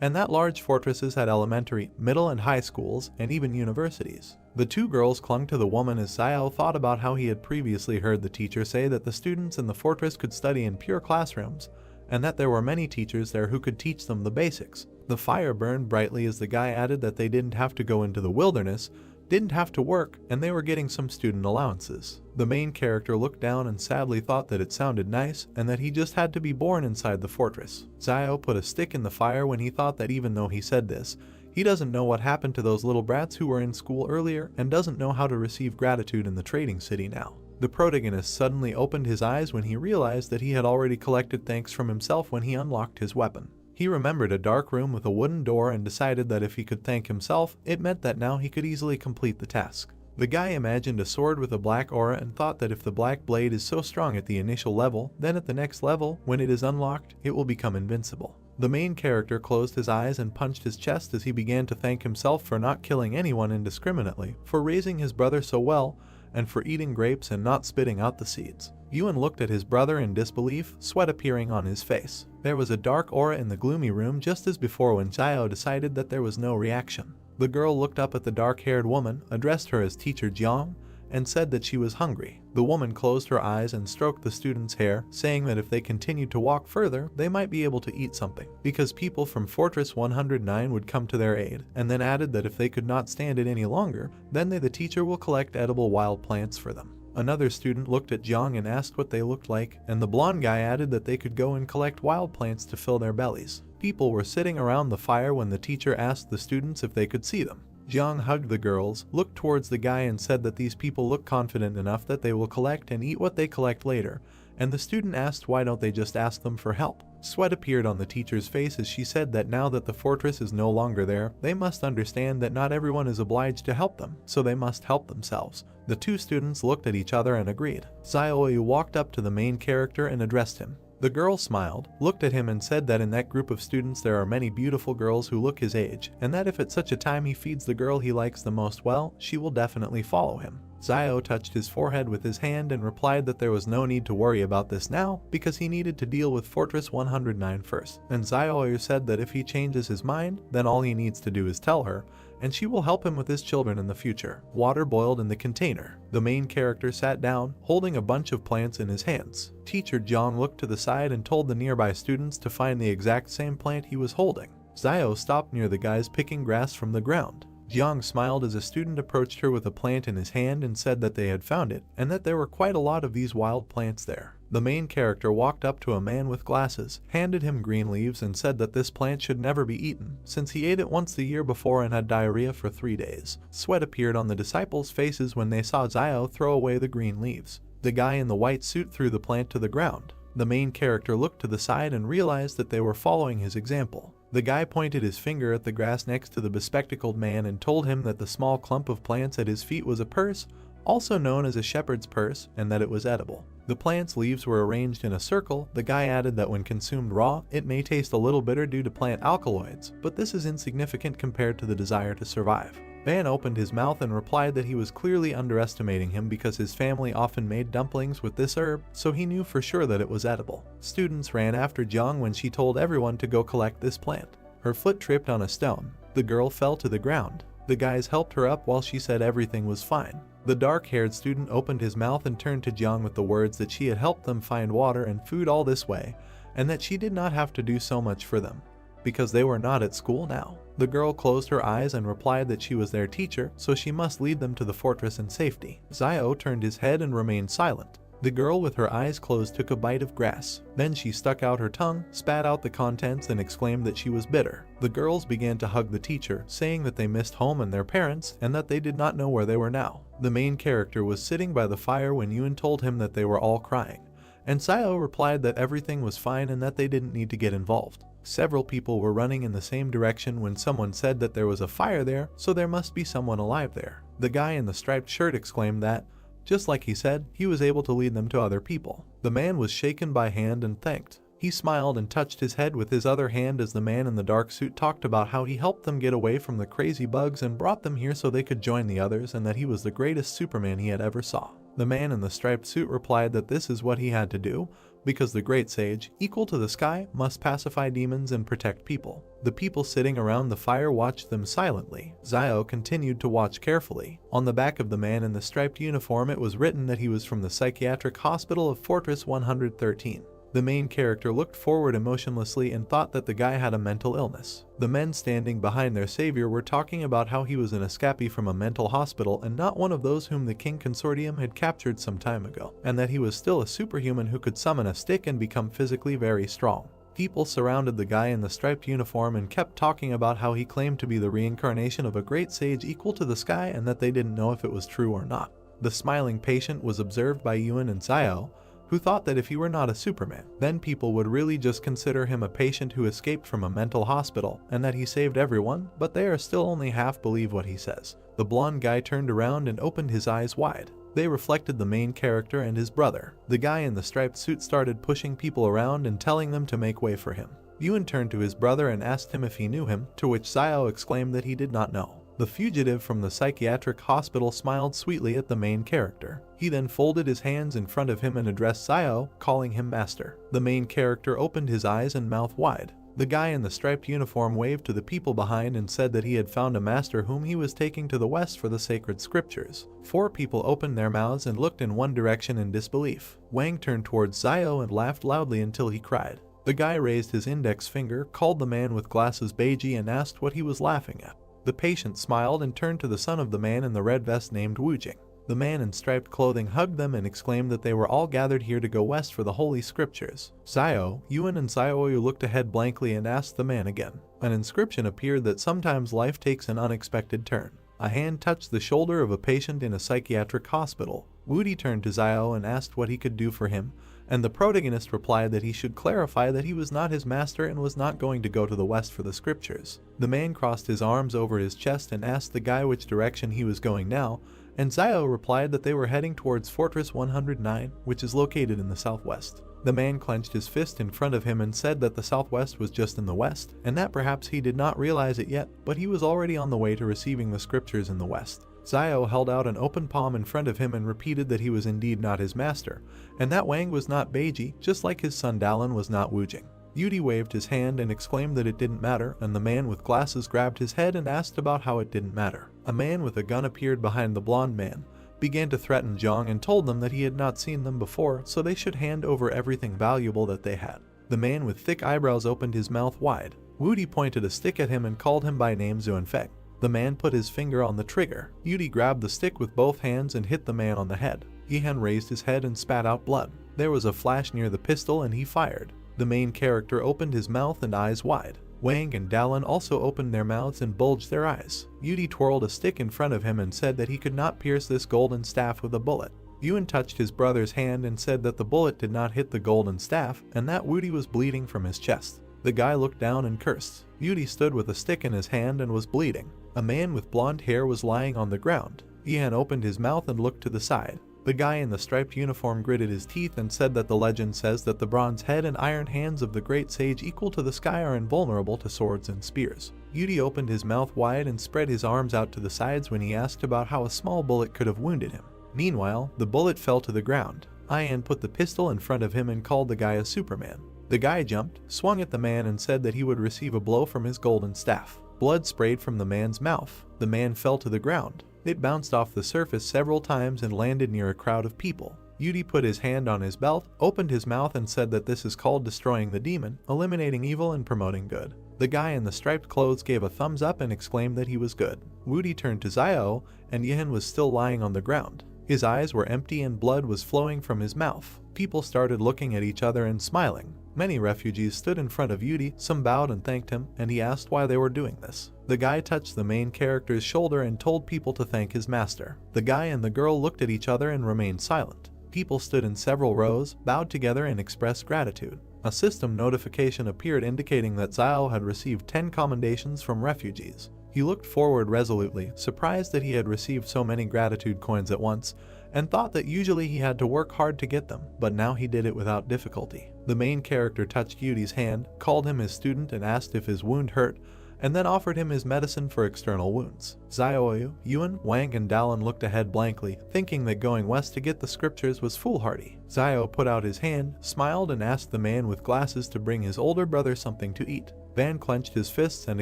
and that large fortresses had elementary, middle and high schools, and even universities. The two girls clung to the woman as Xiao thought about how he had previously heard the teacher say that the students in the fortress could study in pure classrooms, and that there were many teachers there who could teach them the basics. The fire burned brightly as the guy added that they didn't have to go into the wilderness, didn't have to work, and they were getting some student allowances. The main character looked down and sadly thought that it sounded nice, and that he just had to be born inside the fortress. Xiao put a stick in the fire when he thought that even though he said this, he doesn't know what happened to those little brats who were in school earlier and doesn't know how to receive gratitude in the trading city now. The protagonist suddenly opened his eyes when he realized that he had already collected thanks from himself when he unlocked his weapon. He remembered a dark room with a wooden door and decided that if he could thank himself, it meant that now he could easily complete the task. The guy imagined a sword with a black aura and thought that if the black blade is so strong at the initial level, then at the next level, when it is unlocked, it will become invincible. The main character closed his eyes and punched his chest as he began to thank himself for not killing anyone indiscriminately, for raising his brother so well, and for eating grapes and not spitting out the seeds. Yuan looked at his brother in disbelief, sweat appearing on his face. There was a dark aura in the gloomy room just as before when Xiao decided that there was no reaction. The girl looked up at the dark-haired woman, addressed her as Teacher Jiang, and said that she was hungry. The woman closed her eyes and stroked the student's hair, saying that if they continued to walk further, they might be able to eat something, because people from Fortress 109 would come to their aid, and then added that if they could not stand it any longer, then the teacher will collect edible wild plants for them. Another student looked at Jiang and asked what they looked like, and the blonde guy added that they could go and collect wild plants to fill their bellies. People were sitting around the fire when the teacher asked the students if they could see them. Jiang hugged the girls, looked towards the guy and said that these people look confident enough that they will collect and eat what they collect later, and the student asked why don't they just ask them for help. Sweat appeared on the teacher's face as she said that now that the fortress is no longer there, they must understand that not everyone is obliged to help them, so they must help themselves. The two students looked at each other and agreed. Xiaoyu walked up to the main character and addressed him. The girl smiled, looked at him and said that in that group of students there are many beautiful girls who look his age, and that if at such a time he feeds the girl he likes the most well, she will definitely follow him. Xiao touched his forehead with his hand and replied that there was no need to worry about this now, because he needed to deal with Fortress 109 first. And Xiaoyu said that if he changes his mind, then all he needs to do is tell her, and she will help him with his children in the future. Water boiled in the container. The main character sat down, holding a bunch of plants in his hands. Teacher Jiang looked to the side and told the nearby students to find the exact same plant he was holding. Xiao stopped near the guys picking grass from the ground. Jiang smiled as a student approached her with a plant in his hand and said that they had found it, and that there were quite a lot of these wild plants there. The main character walked up to a man with glasses, handed him green leaves and said that this plant should never be eaten, since he ate it once the year before and had diarrhea for 3 days. Sweat appeared on the disciples' faces when they saw Xiao throw away the green leaves. The guy in the white suit threw the plant to the ground. The main character looked to the side and realized that they were following his example. The guy pointed his finger at the grass next to the bespectacled man and told him that the small clump of plants at his feet was a purse, also known as a shepherd's purse, and that it was edible. The plant's leaves were arranged in a circle. The guy added that when consumed raw, it may taste a little bitter due to plant alkaloids, but this is insignificant compared to the desire to survive. Van opened his mouth and replied that he was clearly underestimating him because his family often made dumplings with this herb, so he knew for sure that it was edible. Students ran after Jiang when she told everyone to go collect this plant. Her foot tripped on a stone. The girl fell to the ground. The guys helped her up while she said everything was fine. The dark-haired student opened his mouth and turned to Jiang with the words that she had helped them find water and food all this way, and that she did not have to do so much for them, because they were not at school now. The girl closed her eyes and replied that she was their teacher, so she must lead them to the fortress in safety. Xiao turned his head and remained silent. The girl with her eyes closed took a bite of grass. Then she stuck out her tongue, spat out the contents, and exclaimed that she was bitter. The girls began to hug the teacher, saying that they missed home and their parents, and that they did not know where they were now. The main character was sitting by the fire when Yuan told him that they were all crying, and Xiao replied that everything was fine and that they didn't need to get involved. Several people were running in the same direction when someone said that there was a fire there, so there must be someone alive there. The guy in the striped shirt exclaimed that, just like he said, he was able to lead them to other people. The man was shaken by hand and thanked. He smiled and touched his head with his other hand as the man in the dark suit talked about how he helped them get away from the crazy bugs and brought them here so they could join the others, and that he was the greatest Superman he had ever saw. The man in the striped suit replied that this is what he had to do, because the great sage, equal to the sky, must pacify demons and protect people. The people sitting around the fire watched them silently. Xiao continued to watch carefully. On the back of the man in the striped uniform it was written that he was from the psychiatric hospital of Fortress 113. The main character looked forward emotionlessly and thought that the guy had a mental illness. The men standing behind their savior were talking about how he was an escapee from a mental hospital and not one of those whom the King Consortium had captured some time ago, and that he was still a superhuman who could summon a stick and become physically very strong. People surrounded the guy in the striped uniform and kept talking about how he claimed to be the reincarnation of a great sage equal to the sky and that they didn't know if it was true or not. The smiling patient was observed by Yuan and Xiao, who thought that if he were not a Superman, then people would really just consider him a patient who escaped from a mental hospital and that he saved everyone, but they are still only half believe what he says. The blonde guy turned around and opened his eyes wide. They reflected the main character and his brother. The guy in the striped suit started pushing people around and telling them to make way for him. Yuan turned to his brother and asked him if he knew him, to which Xiao exclaimed that he did not know. The fugitive from the psychiatric hospital smiled sweetly at the main character. He then folded his hands in front of him and addressed Xiao, calling him master. The main character opened his eyes and mouth wide. The guy in the striped uniform waved to the people behind and said that he had found a master whom he was taking to the west for the sacred scriptures. 4 people opened their mouths and looked in one direction in disbelief. Wang turned towards Xiao and laughed loudly until he cried. The guy raised his index finger, called the man with glasses Beiji, and asked what he was laughing at. The patient smiled and turned to the son of the man in the red vest named Wu Jing. The man in striped clothing hugged them and exclaimed that they were all gathered here to go west for the holy scriptures. Xiao, Yuan and Xiaoyu looked ahead blankly and asked the man again. An inscription appeared that sometimes life takes an unexpected turn. A hand touched the shoulder of a patient in a psychiatric hospital. Wudi turned to Xiao and asked what he could do for him, and the protagonist replied that he should clarify that he was not his master and was not going to go to the west for the scriptures. The man crossed his arms over his chest and asked the guy which direction he was going now, and Xiao replied that they were heading towards Fortress 109, which is located in the southwest. The man clenched his fist in front of him and said that the southwest was just in the west, and that perhaps he did not realize it yet, but he was already on the way to receiving the scriptures in the west. Xiao held out an open palm in front of him and repeated that he was indeed not his master, and that Wang was not Beiji, just like his son Dallin was not Wu Jing. Yudi waved his hand and exclaimed that it didn't matter, and the man with glasses grabbed his head and asked about how it didn't matter. A man with a gun appeared behind the blonde man, began to threaten Zhang and told them that he had not seen them before, so they should hand over everything valuable that they had. The man with thick eyebrows opened his mouth wide. Wudi pointed a stick at him and called him by name Zuanfeng. The man put his finger on the trigger. Yudi grabbed the stick with both hands and hit the man on the head. Yihan raised his head and spat out blood. There was a flash near the pistol and he fired. The main character opened his mouth and eyes wide. Wang and Dallin also opened their mouths and bulged their eyes. Yudi twirled a stick in front of him and said that he could not pierce this golden staff with a bullet. Yuan touched his brother's hand and said that the bullet did not hit the golden staff and that Wudi was bleeding from his chest. The guy looked down and cursed. Yuri stood with a stick in his hand and was bleeding. A man with blonde hair was lying on the ground. Ian opened his mouth and looked to the side. The guy in the striped uniform gritted his teeth and said that the legend says that the bronze head and iron hands of the great sage equal to the sky are invulnerable to swords and spears. Yuri opened his mouth wide and spread his arms out to the sides when he asked about how a small bullet could have wounded him. Meanwhile, the bullet fell to the ground. Ian put the pistol in front of him and called the guy a Superman. The guy jumped, swung at the man and said that he would receive a blow from his golden staff. Blood sprayed from the man's mouth. The man fell to the ground. It bounced off the surface several times and landed near a crowd of people. Yuri put his hand on his belt, opened his mouth and said that this is called destroying the demon, eliminating evil and promoting good. The guy in the striped clothes gave a thumbs up and exclaimed that he was good. Woody turned to Zio, and Yin was still lying on the ground. His eyes were empty and blood was flowing from his mouth. People started looking at each other and smiling. Many refugees stood in front of Yuri, some bowed and thanked him, and he asked why they were doing this. The guy touched the main character's shoulder and told people to thank his master. The guy and the girl looked at each other and remained silent. People stood in several rows, bowed together and expressed gratitude. A system notification appeared indicating that Zio had received 10 commendations from refugees. He looked forward resolutely, surprised that he had received so many gratitude coins at once, and thought that usually he had to work hard to get them, but now he did it without difficulty. The main character touched Yuri's hand, called him his student and asked if his wound hurt, and then offered him his medicine for external wounds. Zioyu, Yuan, Wang and Dallin looked ahead blankly, thinking that going west to get the scriptures was foolhardy. Zio put out his hand, smiled and asked the man with glasses to bring his older brother something to eat. Van clenched his fists and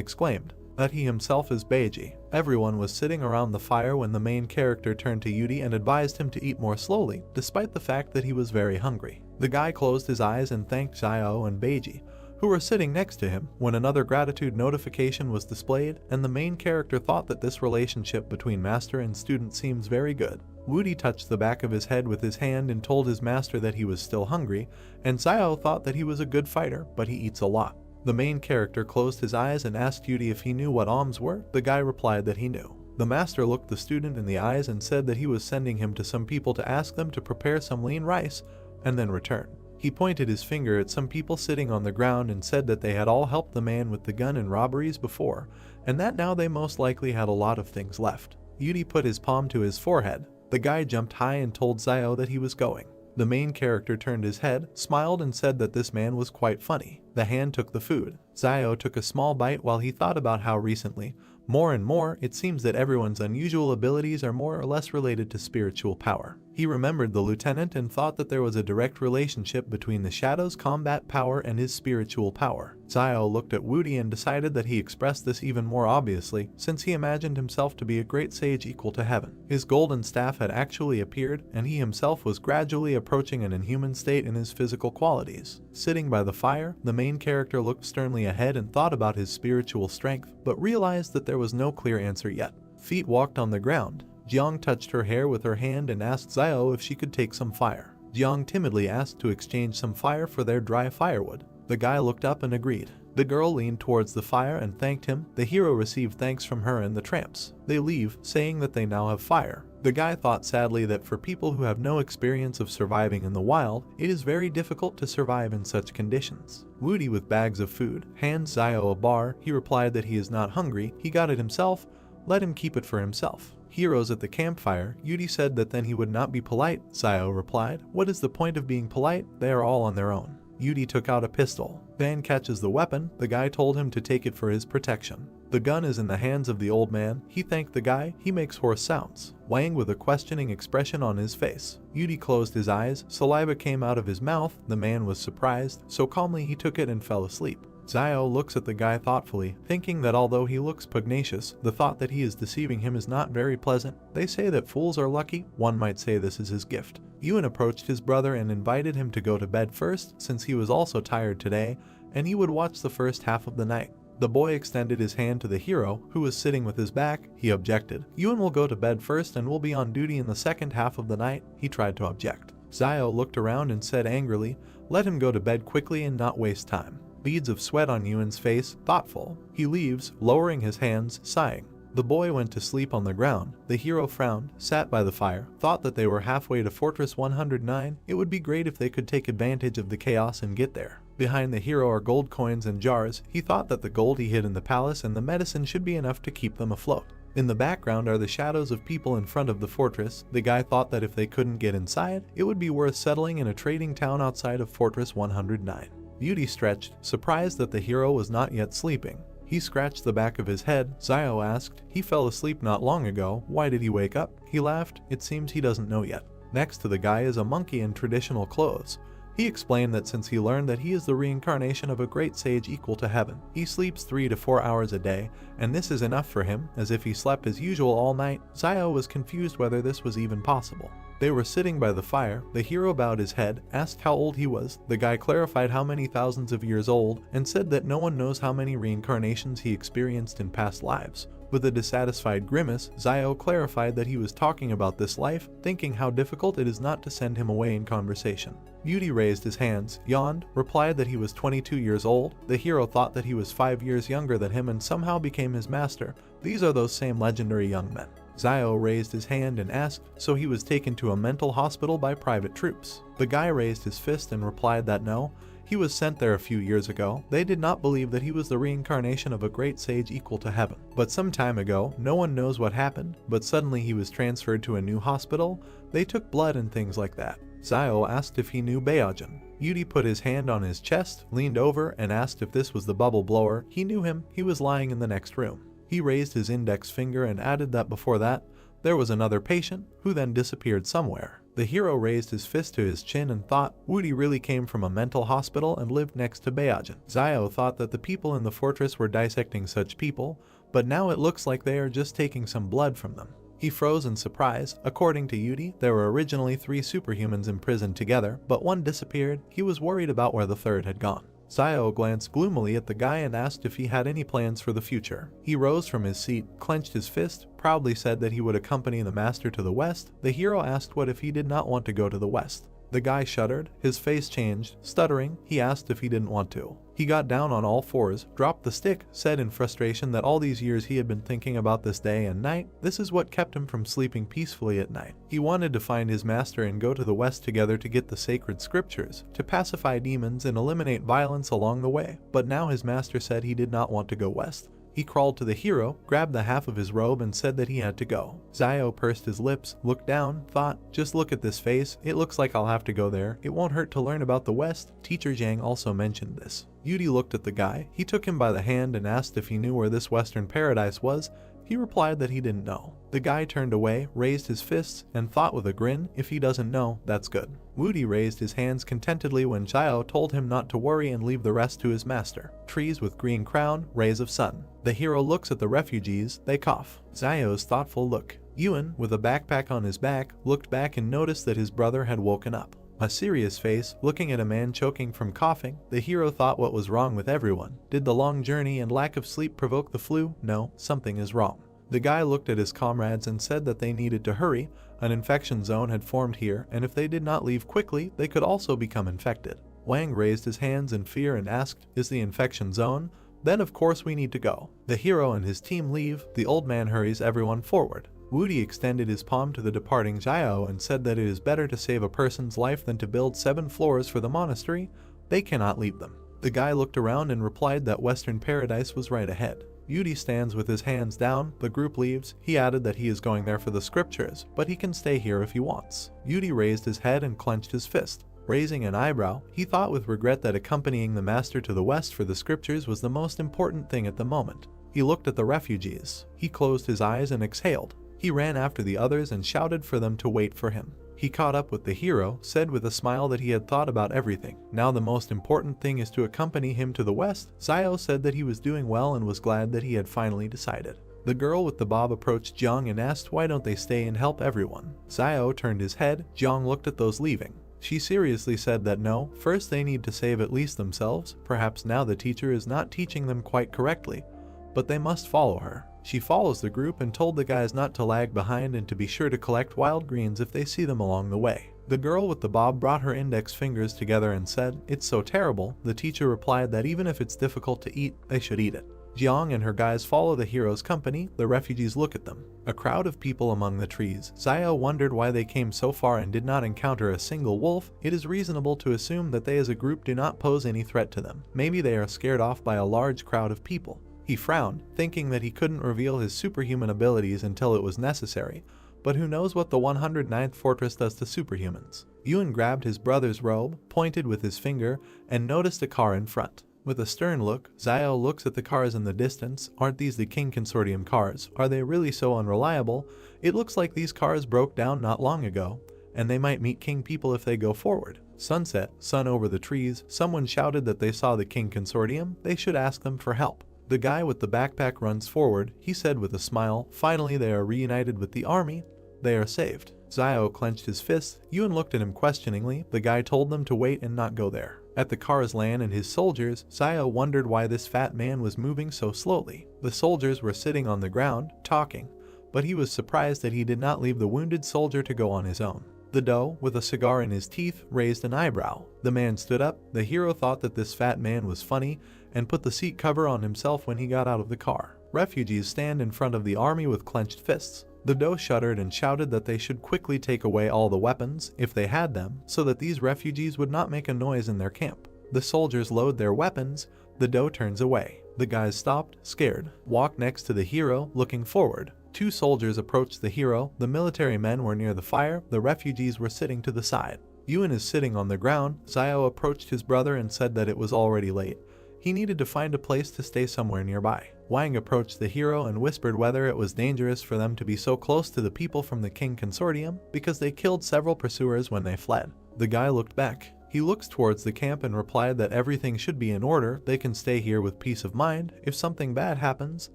exclaimed that he himself is Beiji. Everyone was sitting around the fire when the main character turned to Yuri and advised him to eat more slowly, despite the fact that he was very hungry. The guy closed his eyes and thanked Zio and Beiji, who were sitting next to him, when another gratitude notification was displayed, and the main character thought that this relationship between master and student seems very good. Woody touched the back of his head with his hand and told his master that he was still hungry, and Zio thought that he was a good fighter, but he eats a lot. The main character closed his eyes and asked Yuri if he knew what alms were. The guy replied that he knew. The master looked the student in the eyes and said that he was sending him to some people to ask them to prepare some lean rice and then return. He pointed his finger at some people sitting on the ground and said that they had all helped the man with the gun in robberies before, and that now they most likely had a lot of things left. Yuri put his palm to his forehead. The guy jumped high and told Zio that he was going. The main character turned his head, smiled and said that this man was quite funny. The hand took the food. Zio took a small bite while he thought about how recently, more and more, it seems that everyone's unusual abilities are more or less related to spiritual power. He remembered the lieutenant and thought that there was a direct relationship between the Shadow's combat power and his spiritual power. Zio looked at Woody and decided that he expressed this even more obviously, since he imagined himself to be a great sage equal to heaven. His golden staff had actually appeared, and he himself was gradually approaching an inhuman state in his physical qualities. Sitting by the fire, the main character looked sternly ahead and thought about his spiritual strength, but realized that there was no clear answer yet. Feet walked on the ground. Jiang touched her hair with her hand and asked Zio if she could take some fire. Jiang timidly asked to exchange some fire for their dry firewood. The guy looked up and agreed. The girl leaned towards the fire and thanked him. The hero received thanks from her and the tramps. They leave, saying that they now have fire. The guy thought sadly that for people who have no experience of surviving in the wild, it is very difficult to survive in such conditions. Woody with bags of food hands Zio a bar. He replied that he is not hungry, he got it himself, let him keep it for himself. Heroes at the campfire, Yuri said that then he would not be polite. Zio replied, what is the point of being polite? They are all on their own. Yuri took out a pistol. Van catches the weapon. The guy told him to take it for his protection. The gun is in the hands of the old man. He thanked the guy. He makes hoarse sounds. Wang with a questioning expression on his face. Yuri closed his eyes. Saliva came out of his mouth. The man was surprised, so calmly he took it and fell asleep. Zio looks at the guy thoughtfully, thinking that although he looks pugnacious, the thought that he is deceiving him is not very pleasant. They say that fools are lucky. One might say this is his gift. Yuan approached his brother and invited him to go to bed first, since he was also tired today, and he would watch the first half of the night. The boy extended his hand to the hero, who was sitting with his back. He objected. Yuan will go to bed first and will be on duty in the second half of the night. He tried to object. Zio looked around and said angrily, let him go to bed quickly and not waste time. Beads of sweat on Yuan's face, thoughtful. He leaves, lowering his hands, sighing. The boy went to sleep on the ground. The hero frowned, sat by the fire, thought that they were halfway to Fortress 109. It would be great if they could take advantage of the chaos and get there. Behind the hero are gold coins and jars. He thought that the gold he hid in the palace and the medicine should be enough to keep them afloat. In the background are the shadows of people in front of the fortress. The guy thought that if they couldn't get inside, it would be worth settling in a trading town outside of Fortress 109. Beauty stretched, surprised that the hero was not yet sleeping. He scratched the back of his head. Zio asked, "He fell asleep not long ago. Why did he wake up?" He laughed. It seems he doesn't know yet. Next to the guy is a monkey in traditional clothes. He explained that since he learned that he is the reincarnation of a great sage equal to heaven, he sleeps 3 to 4 hours a day, and this is enough for him, as if he slept as usual all night. Zio was confused whether this was even possible. They were sitting by the fire. The hero bowed his head, asked how old he was. The guy clarified how many thousands of years old, and said that no one knows how many reincarnations he experienced in past lives. With a dissatisfied grimace, Zio clarified that he was talking about this life, thinking how difficult it is not to send him away in conversation. Beauty raised his hands, yawned, replied that he was 22 years old. The hero thought that he was 5 years younger than him and somehow became his master. These are those same legendary young men. Zio raised his hand and asked, so he was taken to a mental hospital by private troops. The guy raised his fist and replied that no, he was sent there a few years ago. They did not believe that he was the reincarnation of a great sage equal to heaven. But some time ago, no one knows what happened, but suddenly he was transferred to a new hospital. They took blood and things like that. Zio asked if he knew Baojin. Beauty put his hand on his chest, leaned over, and asked if this was the bubble blower. He knew him. He was lying in the next room. He raised his index finger and added that before that, there was another patient, who then disappeared somewhere. The hero raised his fist to his chin and thought, Woody really came from a mental hospital and lived next to Baojin. Zio thought that the people in the fortress were dissecting such people, but now it looks like they are just taking some blood from them. He froze in surprise. According to Yudi, there were originally 3 superhumans imprisoned together, but one disappeared. He was worried about where the third had gone. Zio glanced gloomily at the guy and asked if he had any plans for the future. He rose from his seat, clenched his fist, proudly said that he would accompany the master to the west. The hero asked what if he did not want to go to the west. The guy shuddered, his face changed, stuttering. He asked if he didn't want to. He got down on all fours, dropped the stick, said in frustration that all these years he had been thinking about this day and night. This is what kept him from sleeping peacefully at night. He wanted to find his master and go to the west together to get the sacred scriptures, to pacify demons and eliminate violence along the way. But now his master said he did not want to go west. He crawled to the hero, grabbed the half of his robe and said that he had to go. Zio pursed his lips, looked down, thought, just look at this face, it looks like I'll have to go there. It won't hurt to learn about the West. Teacher Zhang also mentioned this. Yudi looked at the guy. He took him by the hand and asked if he knew where this Western paradise was. He replied that he didn't know. The guy turned away, raised his fists, and thought with a grin, if he doesn't know, that's good. Woody raised his hands contentedly when Zio told him not to worry and leave the rest to his master. Trees with green crown, rays of sun. The hero looks at the refugees, they cough. Zio's thoughtful look. Ewan, with a backpack on his back, looked back and noticed that his brother had woken up. A serious face, looking at a man choking from coughing. The hero thought what was wrong with everyone. Did the long journey and lack of sleep provoke the flu? No, something is wrong. The guy looked at his comrades and said that they needed to hurry. An infection zone had formed here, and if they did not leave quickly, they could also become infected. Wang raised his hands in fear and asked, is the infection zone? Then of course we need to go. The hero and his team leave. The old man hurries everyone forward. Woody extended his palm to the departing Zio and said that it is better to save a person's life than to build 7 floors for the monastery. They cannot leave them. The guy looked around and replied that Western Paradise was right ahead. Yudi stands with his hands down. The group leaves. He added that he is going there for the scriptures, but he can stay here if he wants. Yudi raised his head and clenched his fist. Raising an eyebrow, he thought with regret that accompanying the master to the west for the scriptures was the most important thing at the moment. He looked at the refugees. He closed his eyes and exhaled. He ran after the others and shouted for them to wait for him. He caught up with the hero, said with a smile that he had thought about everything. Now the most important thing is to accompany him to the west. Zio said that he was doing well and was glad that he had finally decided. The girl with the bob approached Jiang and asked why don't they stay and help everyone. Zio turned his head. Jiang looked at those leaving. She seriously said that no, first they need to save at least themselves. Perhaps now the teacher is not teaching them quite correctly, but they must follow her. She follows the group and told the guys not to lag behind and to be sure to collect wild greens if they see them along the way. The girl with the bob brought her index fingers together and said, it's so terrible. The teacher replied that even if it's difficult to eat, they should eat it. Jiang and her guys follow the hero's company. The refugees look at them. A crowd of people among the trees. Xiao wondered why they came so far and did not encounter a single wolf. It is reasonable to assume that they as a group do not pose any threat to them. Maybe they are scared off by a large crowd of people. He frowned, thinking that he couldn't reveal his superhuman abilities until it was necessary, but who knows what the 109th fortress does to superhumans. Yuan grabbed his brother's robe, pointed with his finger, and noticed a car in front. With a stern look, Xiao looks at the cars in the distance. Aren't these the King Consortium cars? Are they really so unreliable? It looks like these cars broke down not long ago, and they might meet King people if they go forward. Sunset, sun over the trees. Someone shouted that they saw the King Consortium. They should ask them for help. The guy with the backpack runs forward. He said with a smile, finally they are reunited with the army. They are saved. Xiao clenched his fists. Yuan looked at him questioningly. The guy told them to wait and not go there. At the Karslan and his soldiers, Xiao wondered why this fat man was moving so slowly. The soldiers were sitting on the ground, talking, but he was surprised that he did not leave the wounded soldier to go on his own. The doe, with a cigar in his teeth, raised an eyebrow. The man stood up. The hero thought that this fat man was funny and put the seat cover on himself when he got out of the car. Refugees stand in front of the army with clenched fists. The doe shuddered and shouted that they should quickly take away all the weapons, if they had them, so that these refugees would not make a noise in their camp. The soldiers load their weapons. The doe turns away. The guys stopped, scared, walked next to the hero, looking forward. Two soldiers approached the hero. The military men were near the fire. The refugees were sitting to the side. Yuan is sitting on the ground. Xiao approached his brother and said that it was already late. He needed to find a place to stay somewhere nearby. Wang approached the hero and whispered whether it was dangerous for them to be so close to the people from the King Consortium because they killed several pursuers when they fled. The guy looked back. He looks towards the camp and replied that everything should be in order. They can stay here with peace of mind. If something bad happens,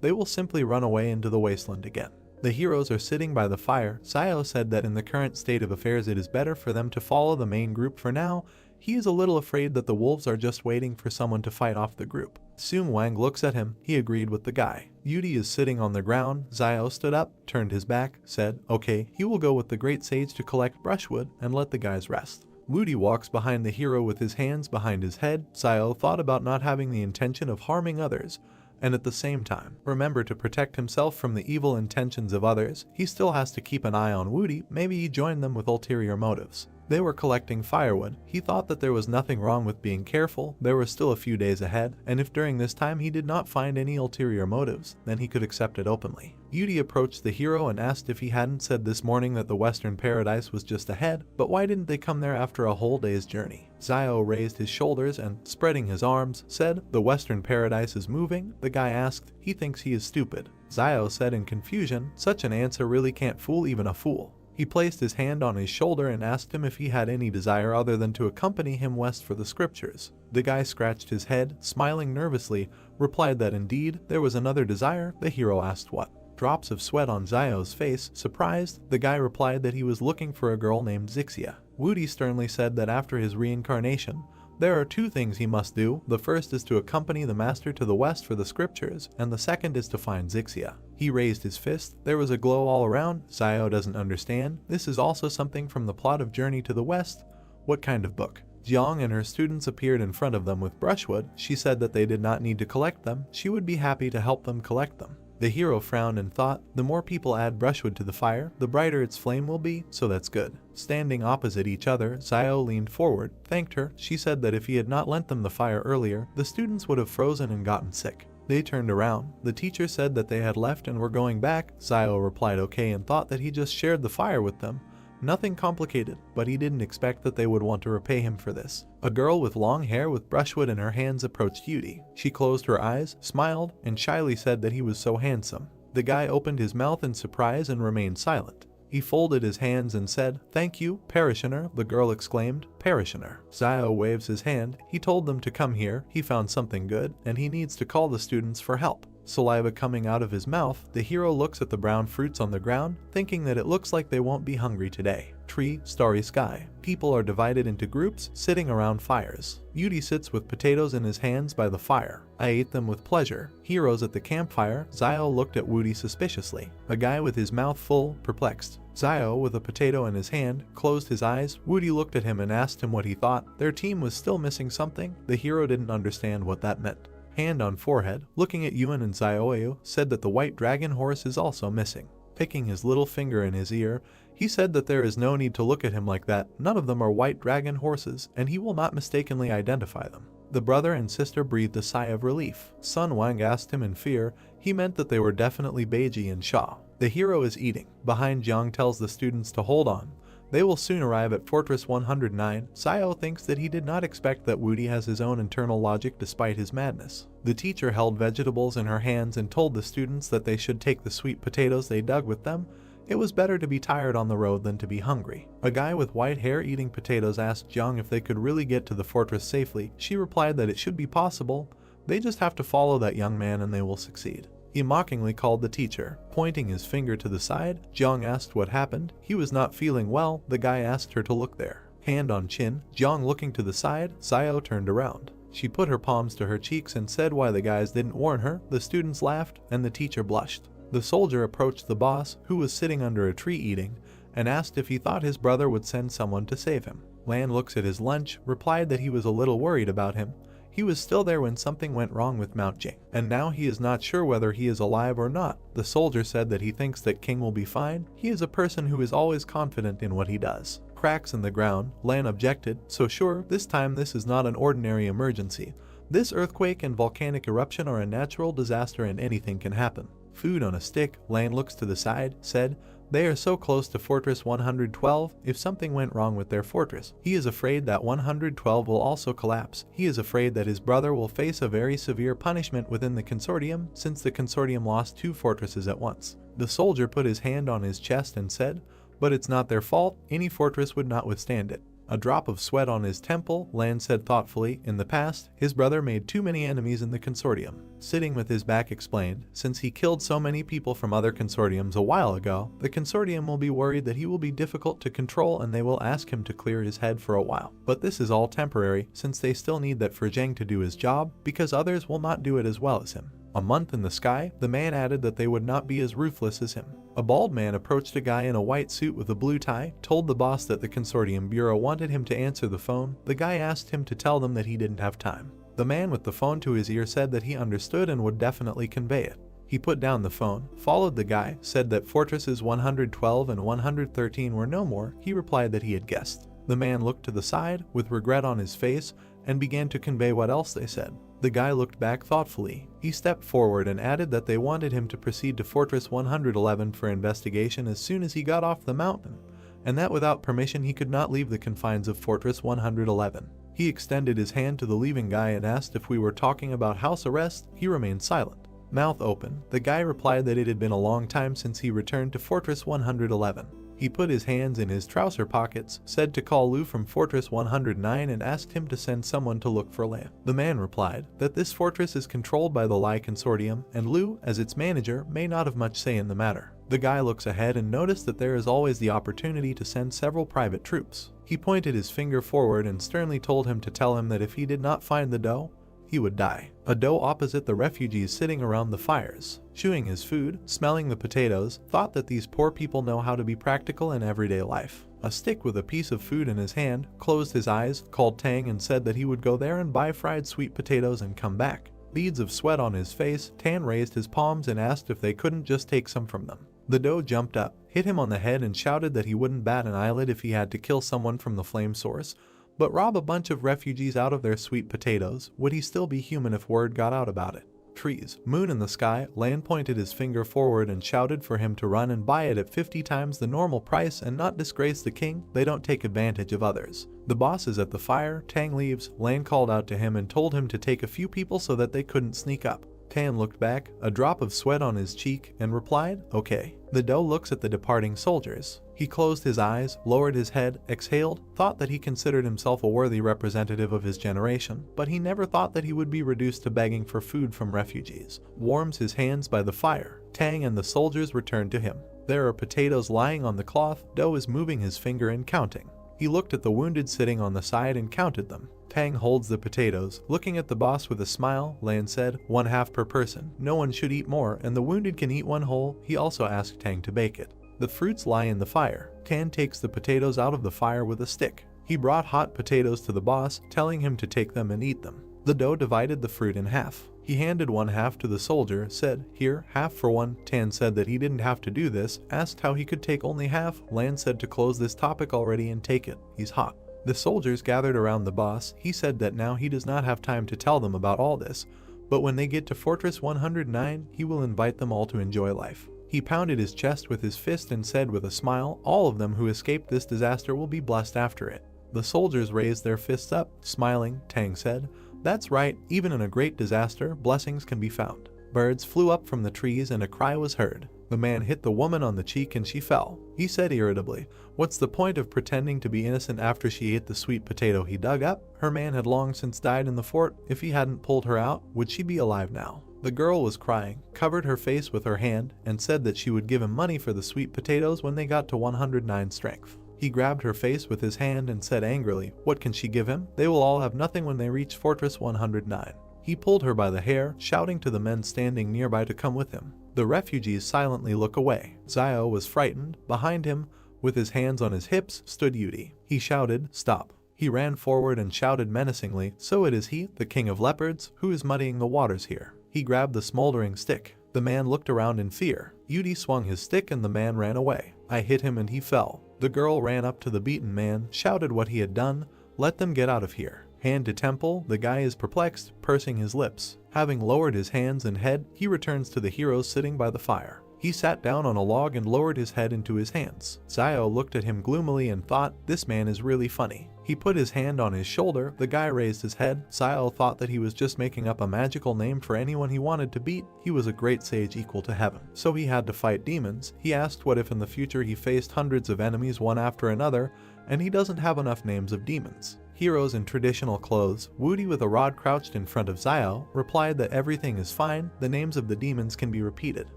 they will simply run away into the wasteland again. The heroes are sitting by the fire. Xiao said that in the current state of affairs it is better for them to follow the main group for now. He is a little afraid that the wolves are just waiting for someone to fight off the group. Soon Wang looks at him. He agreed with the guy. Yudi is sitting on the ground. Xiao stood up, turned his back, said, okay, he will go with the great sage to collect brushwood and let the guys rest. Wudi walks behind the hero with his hands behind his head. Xiao thought about not having the intention of harming others, and at the same time, remember to protect himself from the evil intentions of others. He still has to keep an eye on Wudi. Maybe he joined them with ulterior motives. They were collecting firewood. He thought that there was nothing wrong with being careful. There were still a few days ahead, and if during this time he did not find any ulterior motives, then he could accept it openly. Yudi approached the hero and asked if he hadn't said this morning that the Western Paradise was just ahead, but why didn't they come there after a whole day's journey? Xiao raised his shoulders and, spreading his arms, said, the Western Paradise is moving. The guy asked, he thinks he is stupid. Xiao said in confusion, such an answer really can't fool even a fool. He placed his hand on his shoulder and asked him if he had any desire other than to accompany him west for the scriptures. The guy scratched his head, smiling nervously, replied that indeed there was another desire. The hero asked what. Drops of sweat on Xiao's face. Surprised, the guy replied that he was looking for a girl named Zixia. Wudi sternly said that after his reincarnation, there are two things he must do. The first is to accompany the master to the west for the scriptures, and the second is to find Zixia. He raised his fist. There was a glow all around. Xiao doesn't understand. This is also something from the plot of Journey to the West. What kind of book? Jiang and her students appeared in front of them with brushwood. She said that they did not need to collect them. She would be happy to help them collect them. The hero frowned and thought, the more people add brushwood to the fire, the brighter its flame will be, so that's good. Standing opposite each other, Xiao leaned forward, thanked her. She said that if he had not lent them the fire earlier, the students would have frozen and gotten sick. They turned around. The teacher said that they had left and were going back. Xiao replied okay and thought that he just shared the fire with them. Nothing complicated, but he didn't expect that they would want to repay him for this. A girl with long hair with brushwood in her hands approached Yudi. She closed her eyes, smiled, and shyly said that he was so handsome. The guy opened his mouth in surprise and remained silent. He folded his hands and said, thank you, parishioner. The girl exclaimed, parishioner. Xiao waves his hand. He told them to come here. He found something good, and he needs to call the students for help. Saliva coming out of his mouth, the hero looks at the brown fruits on the ground, thinking that it looks like they won't be hungry today. Tree, starry sky. People are divided into groups, sitting around fires. Yudi sits with potatoes in his hands by the fire. I ate them with pleasure. Heroes at the campfire. Xiao looked at Wudi suspiciously. A guy with his mouth full, perplexed. Xiao, with a potato in his hand, closed his eyes. Wudi looked at him and asked him what he thought. Their team was still missing something. The hero didn't understand what that meant. hand on forehead, looking at Yuan and Zioyu, said that the white dragon horse is also missing. Picking his little finger in his ear, he said that there is no need to look at him like that, none of them are white dragon horses, and he will not mistakenly identify them. The brother and sister breathed a sigh of relief. Sun Wang asked him in fear, he meant that they were definitely Beiji and Sha. The hero is eating. Behind, Jiang tells the students to hold on. They will soon arrive at Fortress 109. Xiao thinks that he did not expect that Woody has his own internal logic despite his madness. The teacher held vegetables in her hands and told the students that they should take the sweet potatoes they dug with them. It was better to be tired on the road than to be hungry. A guy with white hair eating potatoes asked Jiang if they could really get to the fortress safely. She replied that it should be possible. They just have to follow that young man and they will succeed. He mockingly called the teacher. Pointing his finger to the side, Jiang asked what happened. He was not feeling well. The guy asked her to look there. Hand on chin, Jiang looking to the side, Xiao turned around. She put her palms to her cheeks and said why the guys didn't warn her. The students laughed and the teacher blushed. The soldier approached the boss, who was sitting under a tree eating, and asked if he thought his brother would send someone to save him. Lan looks at his lunch, replied that he was a little worried about him. He was still there when something went wrong with Mount Jing, and now he is not sure whether he is alive or not. The soldier said that he thinks that King will be fine. He is a person who is always confident in what he does. Cracks in the ground, Lan objected, so sure, this time this is not an ordinary emergency. This earthquake and volcanic eruption are a natural disaster and anything can happen. Food on a stick, Lan looks to the side, said, they are so close to Fortress 112, if something went wrong with their fortress, he is afraid that 112 will also collapse. He is afraid that his brother will face a very severe punishment within the consortium, since the consortium lost 2 fortresses at once. The soldier put his hand on his chest and said, but it's not their fault, any fortress would not withstand it. A drop of sweat on his temple, Lan said thoughtfully, in the past, his brother made too many enemies in the consortium. Sitting with his back explained, since he killed so many people from other consortiums a while ago, the consortium will be worried that he will be difficult to control and they will ask him to clear his head for a while. But this is all temporary, since they still need that for Zheng to do his job, because others will not do it as well as him. A month in the sky, the man added that they would not be as ruthless as him. A bald man approached a guy in a white suit with a blue tie, told the boss that the consortium bureau wanted him to answer the phone. The guy asked him to tell them that he didn't have time. The man with the phone to his ear said that he understood and would definitely convey it. He put down the phone, followed the guy, said that fortresses 112 and 113 were no more. He replied that he had guessed. The man looked to the side, with regret on his face, and began to convey what else they said. The guy looked back thoughtfully. He stepped forward and added that they wanted him to proceed to Fortress 111 for investigation as soon as he got off the mountain, and that without permission he could not leave the confines of Fortress 111. He extended his hand to the leaving guy and asked if we were talking about house arrest. He remained silent. Mouth open, the guy replied that it had been a long time since he returned to Fortress 111. He put his hands in his trouser pockets, said to call Lu from Fortress 109 and asked him to send someone to look for Lan. The man replied that this fortress is controlled by the Lai Consortium, and Lu, as its manager, may not have much say in the matter. The guy looks ahead and noticed that there is always the opportunity to send several private troops. He pointed his finger forward and sternly told him to tell him that if he did not find the dough, he would die. A doe opposite the refugees sitting around the fires, chewing his food, smelling the potatoes, thought that these poor people know how to be practical in everyday life. A stick with a piece of food in his hand, closed his eyes, called Tang and said that he would go there and buy fried sweet potatoes and come back. Beads of sweat on his face, Tan raised his palms and asked if they couldn't just take some from them. The doe jumped up, hit him on the head and shouted that he wouldn't bat an eyelid if he had to kill someone from the flame source, but rob a bunch of refugees out of their sweet potatoes. Would he still be human if word got out about it? Trees, moon in the sky, Lan pointed his finger forward and shouted for him to run and buy it at 50 times the normal price and not disgrace the king. They don't take advantage of others. The boss is at the fire. Tang leaves. Lan called out to him and told him to take a few people so that they couldn't sneak up. Tan looked back, a drop of sweat on his cheek, and replied, okay. The doe looks at the departing soldiers. He closed his eyes, lowered his head, exhaled, thought that he considered himself a worthy representative of his generation, but he never thought that he would be reduced to begging for food from refugees. Warms his hands by the fire. Tang and the soldiers returned to him. There are potatoes lying on the cloth. Doe is moving his finger and counting. He looked at the wounded sitting on the side and counted them. Tang holds the potatoes. Looking at the boss with a smile, Lan said, 1/2 per person. No one should eat more, and the wounded can eat one whole. He also asked Tang to bake it. The fruits lie in the fire. Tan takes the potatoes out of the fire with a stick. He brought hot potatoes to the boss, telling him to take them and eat them. The doe divided the fruit in half. He handed one half to the soldier, said, "Here, half for one." Tan said that he didn't have to do this, asked how he could take only half. Lan said to close this topic already and take it. He's hot. The soldiers gathered around the boss. He said that now he does not have time to tell them about all this, but when they get to Fortress 109, he will invite them all to enjoy life. He pounded his chest with his fist and said with a smile, "All of them who escaped this disaster will be blessed after it." The soldiers raised their fists up, smiling. Tang said, "That's right, even in a great disaster, blessings can be found." Birds flew up from the trees and a cry was heard. The man hit the woman on the cheek and she fell. He said irritably, "What's the point of pretending to be innocent after she ate the sweet potato he dug up? Her man had long since died in the fort. If he hadn't pulled her out, would she be alive now?" The girl was crying, covered her face with her hand, and said that she would give him money for the sweet potatoes when they got to 109 strength. He grabbed her face with his hand and said angrily, "What can she give him? They will all have nothing when they reach Fortress 109. He pulled her by the hair, shouting to the men standing nearby to come with him. The refugees silently look away. Xiao was frightened. Behind him, with his hands on his hips, stood Yudi. He shouted, "Stop." He ran forward and shouted menacingly, "So it is he, the king of leopards, who is muddying the waters here." He grabbed the smoldering stick. The man looked around in fear. Yudi swung his stick and the man ran away. "I hit him and he fell." The girl ran up to the beaten man, shouted what he had done. "Let them get out of here." Hand to temple, the guy is perplexed, pursing his lips. Having lowered his hands and head, he returns to the heroes sitting by the fire. He sat down on a log and lowered his head into his hands. Xiao looked at him gloomily and thought, "This man is really funny." He put his hand on his shoulder. The guy raised his head. Xiao thought that he was just making up a magical name for anyone he wanted to beat. He was a great sage equal to heaven, so he had to fight demons. He asked what if in the future he faced hundreds of enemies one after another, and he doesn't have enough names of demons. Heroes in traditional clothes, Woody with a rod crouched in front of Xiao, replied that everything is fine, the names of the demons can be repeated.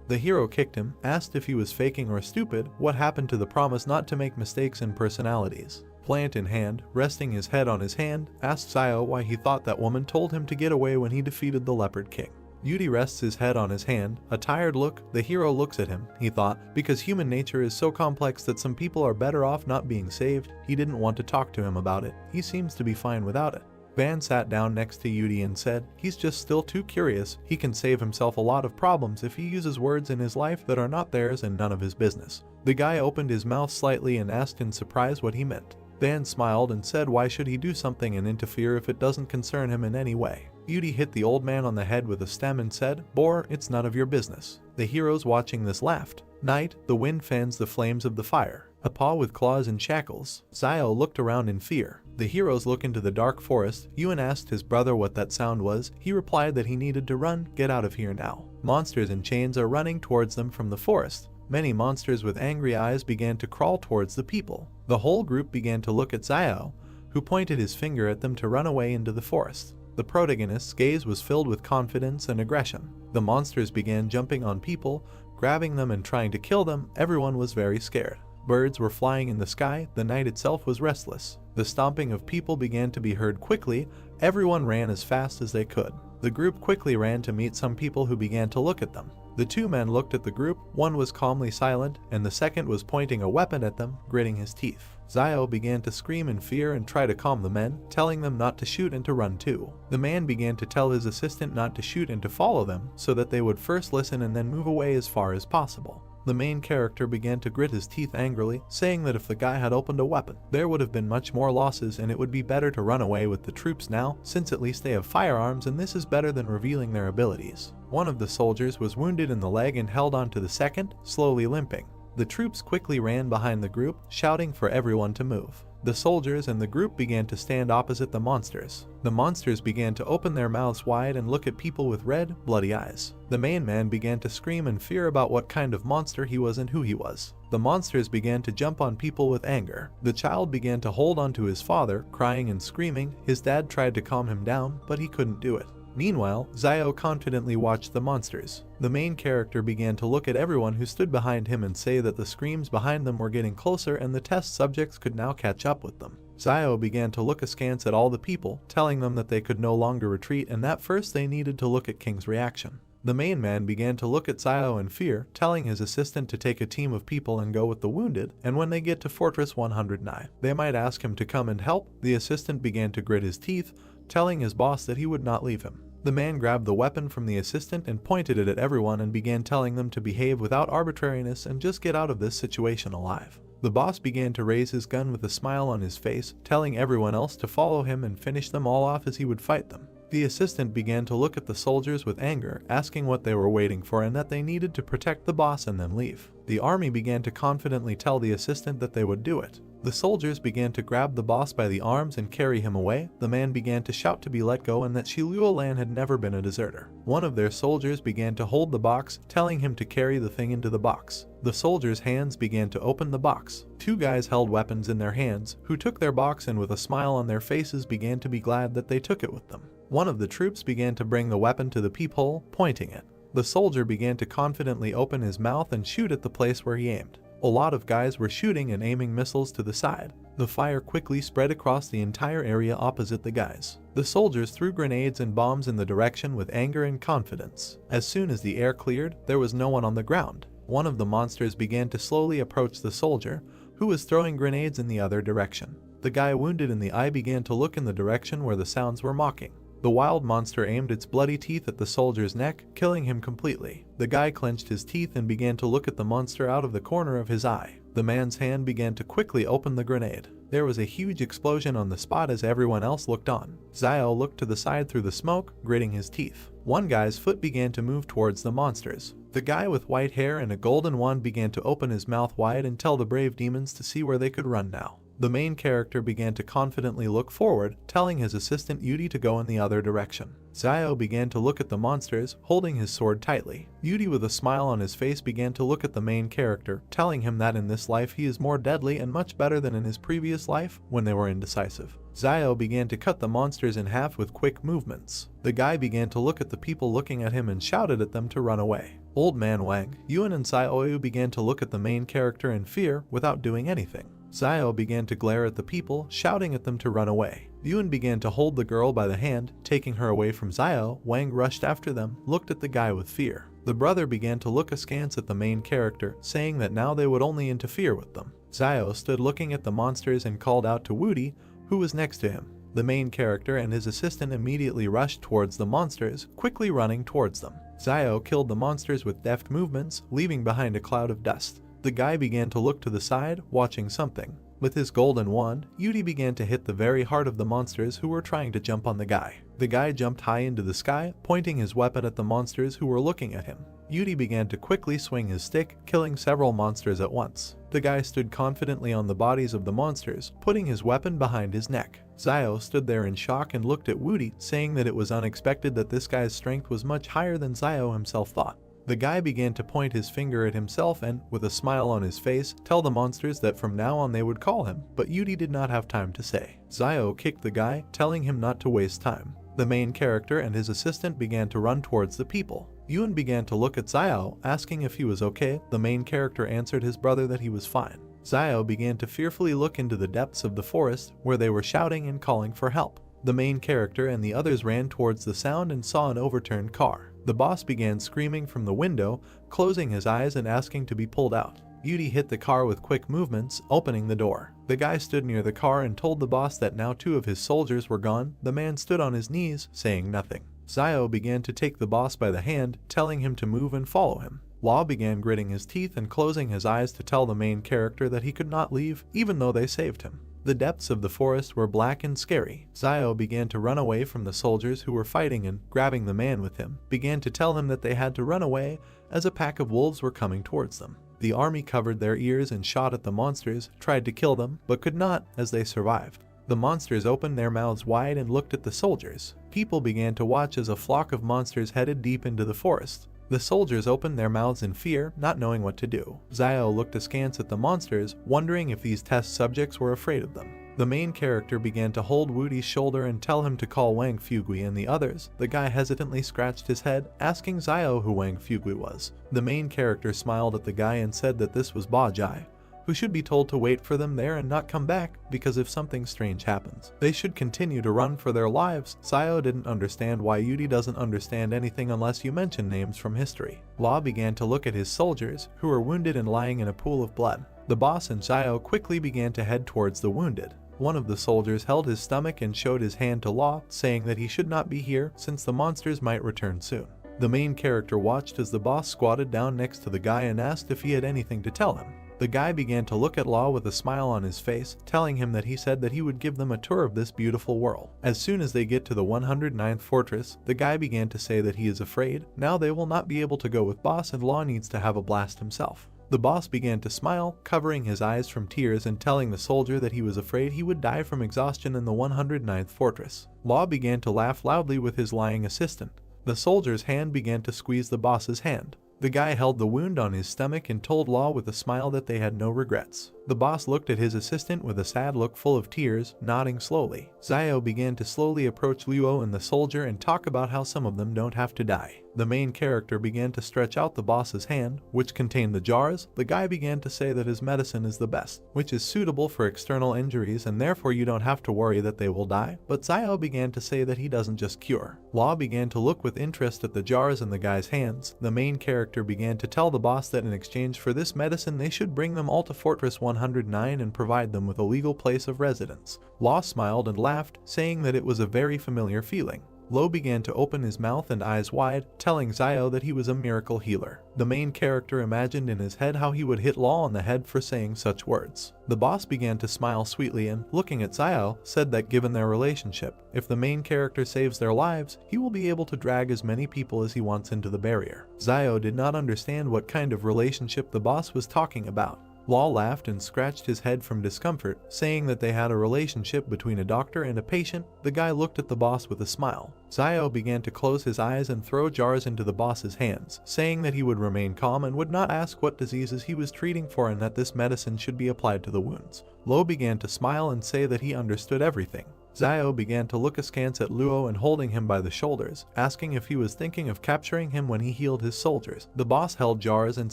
The hero kicked him, asked if he was faking or stupid, what happened to the promise not to make mistakes in personalities. Plant in hand, resting his head on his hand, asked Xiao why he thought that woman told him to get away when he defeated the Leopard King. Yudi rests his head on his hand, a tired look. The hero looks at him, he thought, because human nature is so complex that some people are better off not being saved. He didn't want to talk to him about it. He seems to be fine without it. Van sat down next to Yudi and said, "He's just still too curious. He can save himself a lot of problems if he uses words in his life that are not theirs and none of his business." The guy opened his mouth slightly and asked in surprise what he meant. Van smiled and said why should he do something and interfere if it doesn't concern him in any way. Yudi hit the old man on the head with a stem and said, "Bore, it's none of your business." The heroes watching this laughed. Night, the wind fans the flames of the fire. A paw with claws and shackles. Xiao looked around in fear. The heroes look into the dark forest. Yuan asked his brother what that sound was. He replied that he needed to run, get out of here now. Monsters in chains are running towards them from the forest. Many monsters with angry eyes began to crawl towards the people. The whole group began to look at Xiao, who pointed his finger at them to run away into the forest. The protagonist's gaze was filled with confidence and aggression. The monsters began jumping on people, grabbing them and trying to kill them. Everyone was very scared. Birds were flying in the sky. The night itself was restless. The stomping of people began to be heard quickly. Everyone ran as fast as they could. The group quickly ran to meet some people who began to look at them. The two men looked at the group. One was calmly silent, and the second was pointing a weapon at them, gritting his teeth. Xiao began to scream in fear and try to calm the men, telling them not to shoot and to run too. The man began to tell his assistant not to shoot and to follow them, so that they would first listen and then move away as far as possible. The main character began to grit his teeth angrily, saying that if the guy had opened a weapon, there would have been much more losses and it would be better to run away with the troops now, since at least they have firearms and this is better than revealing their abilities. One of the soldiers was wounded in the leg and held on to the second, slowly limping. The troops quickly ran behind the group, shouting for everyone to move. The soldiers and the group began to stand opposite the monsters. The monsters began to open their mouths wide and look at people with red, bloody eyes. The main man began to scream in fear about what kind of monster he was and who he was. The monsters began to jump on people with anger. The child began to hold on to his father, crying and screaming. His dad tried to calm him down, but he couldn't do it. Meanwhile, Xiao confidently watched the monsters. The main character began to look at everyone who stood behind him and say that the screams behind them were getting closer and the test subjects could now catch up with them. Xiao began to look askance at all the people, telling them that they could no longer retreat and that first they needed to look at King's reaction. The main man began to look at Xiao in fear, telling his assistant to take a team of people and go with the wounded, and when they get to Fortress 109, they might ask him to come and help. The assistant began to grit his teeth, telling his boss that he would not leave him. The man grabbed the weapon from the assistant and pointed it at everyone and began telling them to behave without arbitrariness and just get out of this situation alive. The boss began to raise his gun with a smile on his face, telling everyone else to follow him and finish them all off as he would fight them. The assistant began to look at the soldiers with anger, asking what they were waiting for and that they needed to protect the boss and then leave. The army began to confidently tell the assistant that they would do it. The soldiers began to grab the boss by the arms and carry him away. The man began to shout to be let go and that Shiluolan had never been a deserter. One of their soldiers began to hold the box, telling him to carry the thing into the box. The soldiers' hands began to open the box. Two guys held weapons in their hands, who took their box and with a smile on their faces began to be glad that they took it with them. One of the troops began to bring the weapon to the peephole, pointing it. The soldier began to confidently open his mouth and shoot at the place where he aimed. A lot of guys were shooting and aiming missiles to the side. The fire quickly spread across the entire area opposite the guys. The soldiers threw grenades and bombs in the direction with anger and confidence. As soon as the air cleared, there was no one on the ground. One of the monsters began to slowly approach the soldier, who was throwing grenades in the other direction. The guy wounded in the eye began to look in the direction where the sounds were mocking. The wild monster aimed its bloody teeth at the soldier's neck, killing him completely. The guy clenched his teeth and began to look at the monster out of the corner of his eye. The man's hand began to quickly open the grenade. There was a huge explosion on the spot as everyone else looked on. Xiao looked to the side through the smoke, gritting his teeth. One guy's foot began to move towards the monsters. The guy with white hair and a golden wand began to open his mouth wide and tell the brave demons to see where they could run now. The main character began to confidently look forward, telling his assistant Yudi to go in the other direction. Xiao began to look at the monsters, holding his sword tightly. Yudi with a smile on his face began to look at the main character, telling him that in this life he is more deadly and much better than in his previous life when they were indecisive. Xiao began to cut the monsters in half with quick movements. The guy began to look at the people looking at him and shouted at them to run away. Old Man Wang, Yuan and Xiaoyu began to look at the main character in fear without doing anything. Xiao began to glare at the people, shouting at them to run away. Yuan began to hold the girl by the hand, taking her away from Xiao. Wang rushed after them, looked at the guy with fear. The brother began to look askance at the main character, saying that now they would only interfere with them. Xiao stood looking at the monsters and called out to Wudi, who was next to him. The main character and his assistant immediately rushed towards the monsters, quickly running towards them. Xiao killed the monsters with deft movements, leaving behind a cloud of dust. The guy began to look to the side, watching something. With his golden wand, Yudi began to hit the very heart of the monsters who were trying to jump on the guy. The guy jumped high into the sky, pointing his weapon at the monsters who were looking at him. Yudi began to quickly swing his stick, killing several monsters at once. The guy stood confidently on the bodies of the monsters, putting his weapon behind his neck. Xiao stood there in shock and looked at Wudi, saying that it was unexpected that this guy's strength was much higher than Xiao himself thought. The guy began to point his finger at himself and, with a smile on his face, tell the monsters that from now on they would call him, but Yudi did not have time to say. Xiao kicked the guy, telling him not to waste time. The main character and his assistant began to run towards the people. Yuan began to look at Xiao, asking if he was okay. The main character answered his brother that he was fine. Xiao began to fearfully look into the depths of the forest, where they were shouting and calling for help. The main character and the others ran towards the sound and saw an overturned car. The boss began screaming from the window, closing his eyes and asking to be pulled out. Yudi hit the car with quick movements, opening the door. The guy stood near the car and told the boss that now 2 of his soldiers were gone. The man stood on his knees, saying nothing. Xiao began to take the boss by the hand, telling him to move and follow him. Law began gritting his teeth and closing his eyes to tell the main character that he could not leave, even though they saved him. The depths of the forest were black and scary. Xiao began to run away from the soldiers who were fighting and, grabbing the man with him, began to tell him that they had to run away as a pack of wolves were coming towards them. The army covered their ears and shot at the monsters, tried to kill them, but could not, as they survived. The monsters opened their mouths wide and looked at the soldiers. People began to watch as a flock of monsters headed deep into the forest. The soldiers opened their mouths in fear, not knowing what to do. Xiao looked askance at the monsters, wondering if these test subjects were afraid of them. The main character began to hold Wudi's shoulder and tell him to call Wang Fugui and the others. The guy hesitantly scratched his head, asking Xiao who Wang Fugui was. The main character smiled at the guy and said that this was Ba Jai, who should be told to wait for them there and not come back, because if something strange happens, they should continue to run for their lives. Xiao didn't understand why Yudi doesn't understand anything unless you mention names from history. Law began to look at his soldiers, who were wounded and lying in a pool of blood. The boss and Xiao quickly began to head towards the wounded. One of the soldiers held his stomach and showed his hand to Law, saying that he should not be here since the monsters might return soon. The main character watched as the boss squatted down next to the guy and asked if he had anything to tell him. The guy began to look at Law with a smile on his face, telling him that he said that he would give them a tour of this beautiful world. As soon as they get to the 109th fortress, the guy began to say that he is afraid now they will not be able to go with boss and Law needs to have a blast himself. The boss began to smile, covering his eyes from tears and telling the soldier that he was afraid he would die from exhaustion in the 109th fortress. Law began to laugh loudly with his lying assistant. The soldier's hand began to squeeze the boss's hand. The guy held the wound on his stomach and told Law with a smile that they had no regrets. The boss looked at his assistant with a sad look full of tears, nodding slowly. Xiao began to slowly approach Luo and the soldier and talk about how some of them don't have to die. The main character began to stretch out the boss's hand, which contained the jars. The guy began to say that his medicine is the best, which is suitable for external injuries and therefore you don't have to worry that they will die. But Xiao began to say that he doesn't just cure. Law began to look with interest at the jars in the guy's hands. The main character began to tell the boss that in exchange for this medicine they should bring them all to Fortress 109 and provide them with a legal place of residence. Law smiled and laughed, saying that it was a very familiar feeling. Lo began to open his mouth and eyes wide, telling Xiao that he was a miracle healer. The main character imagined in his head how he would hit Law on the head for saying such words. The boss began to smile sweetly and, looking at Xiao, said that given their relationship, if the main character saves their lives, he will be able to drag as many people as he wants into the barrier. Xiao did not understand what kind of relationship the boss was talking about. Law laughed and scratched his head from discomfort, saying that they had a relationship between a doctor and a patient. The guy looked at the boss with a smile. Xiao began to close his eyes and throw jars into the boss's hands, saying that he would remain calm and would not ask what diseases he was treating for and that this medicine should be applied to the wounds. Lo began to smile and say that he understood everything. Xiao began to look askance at Luo and holding him by the shoulders, asking if he was thinking of capturing him when he healed his soldiers. The boss held jars and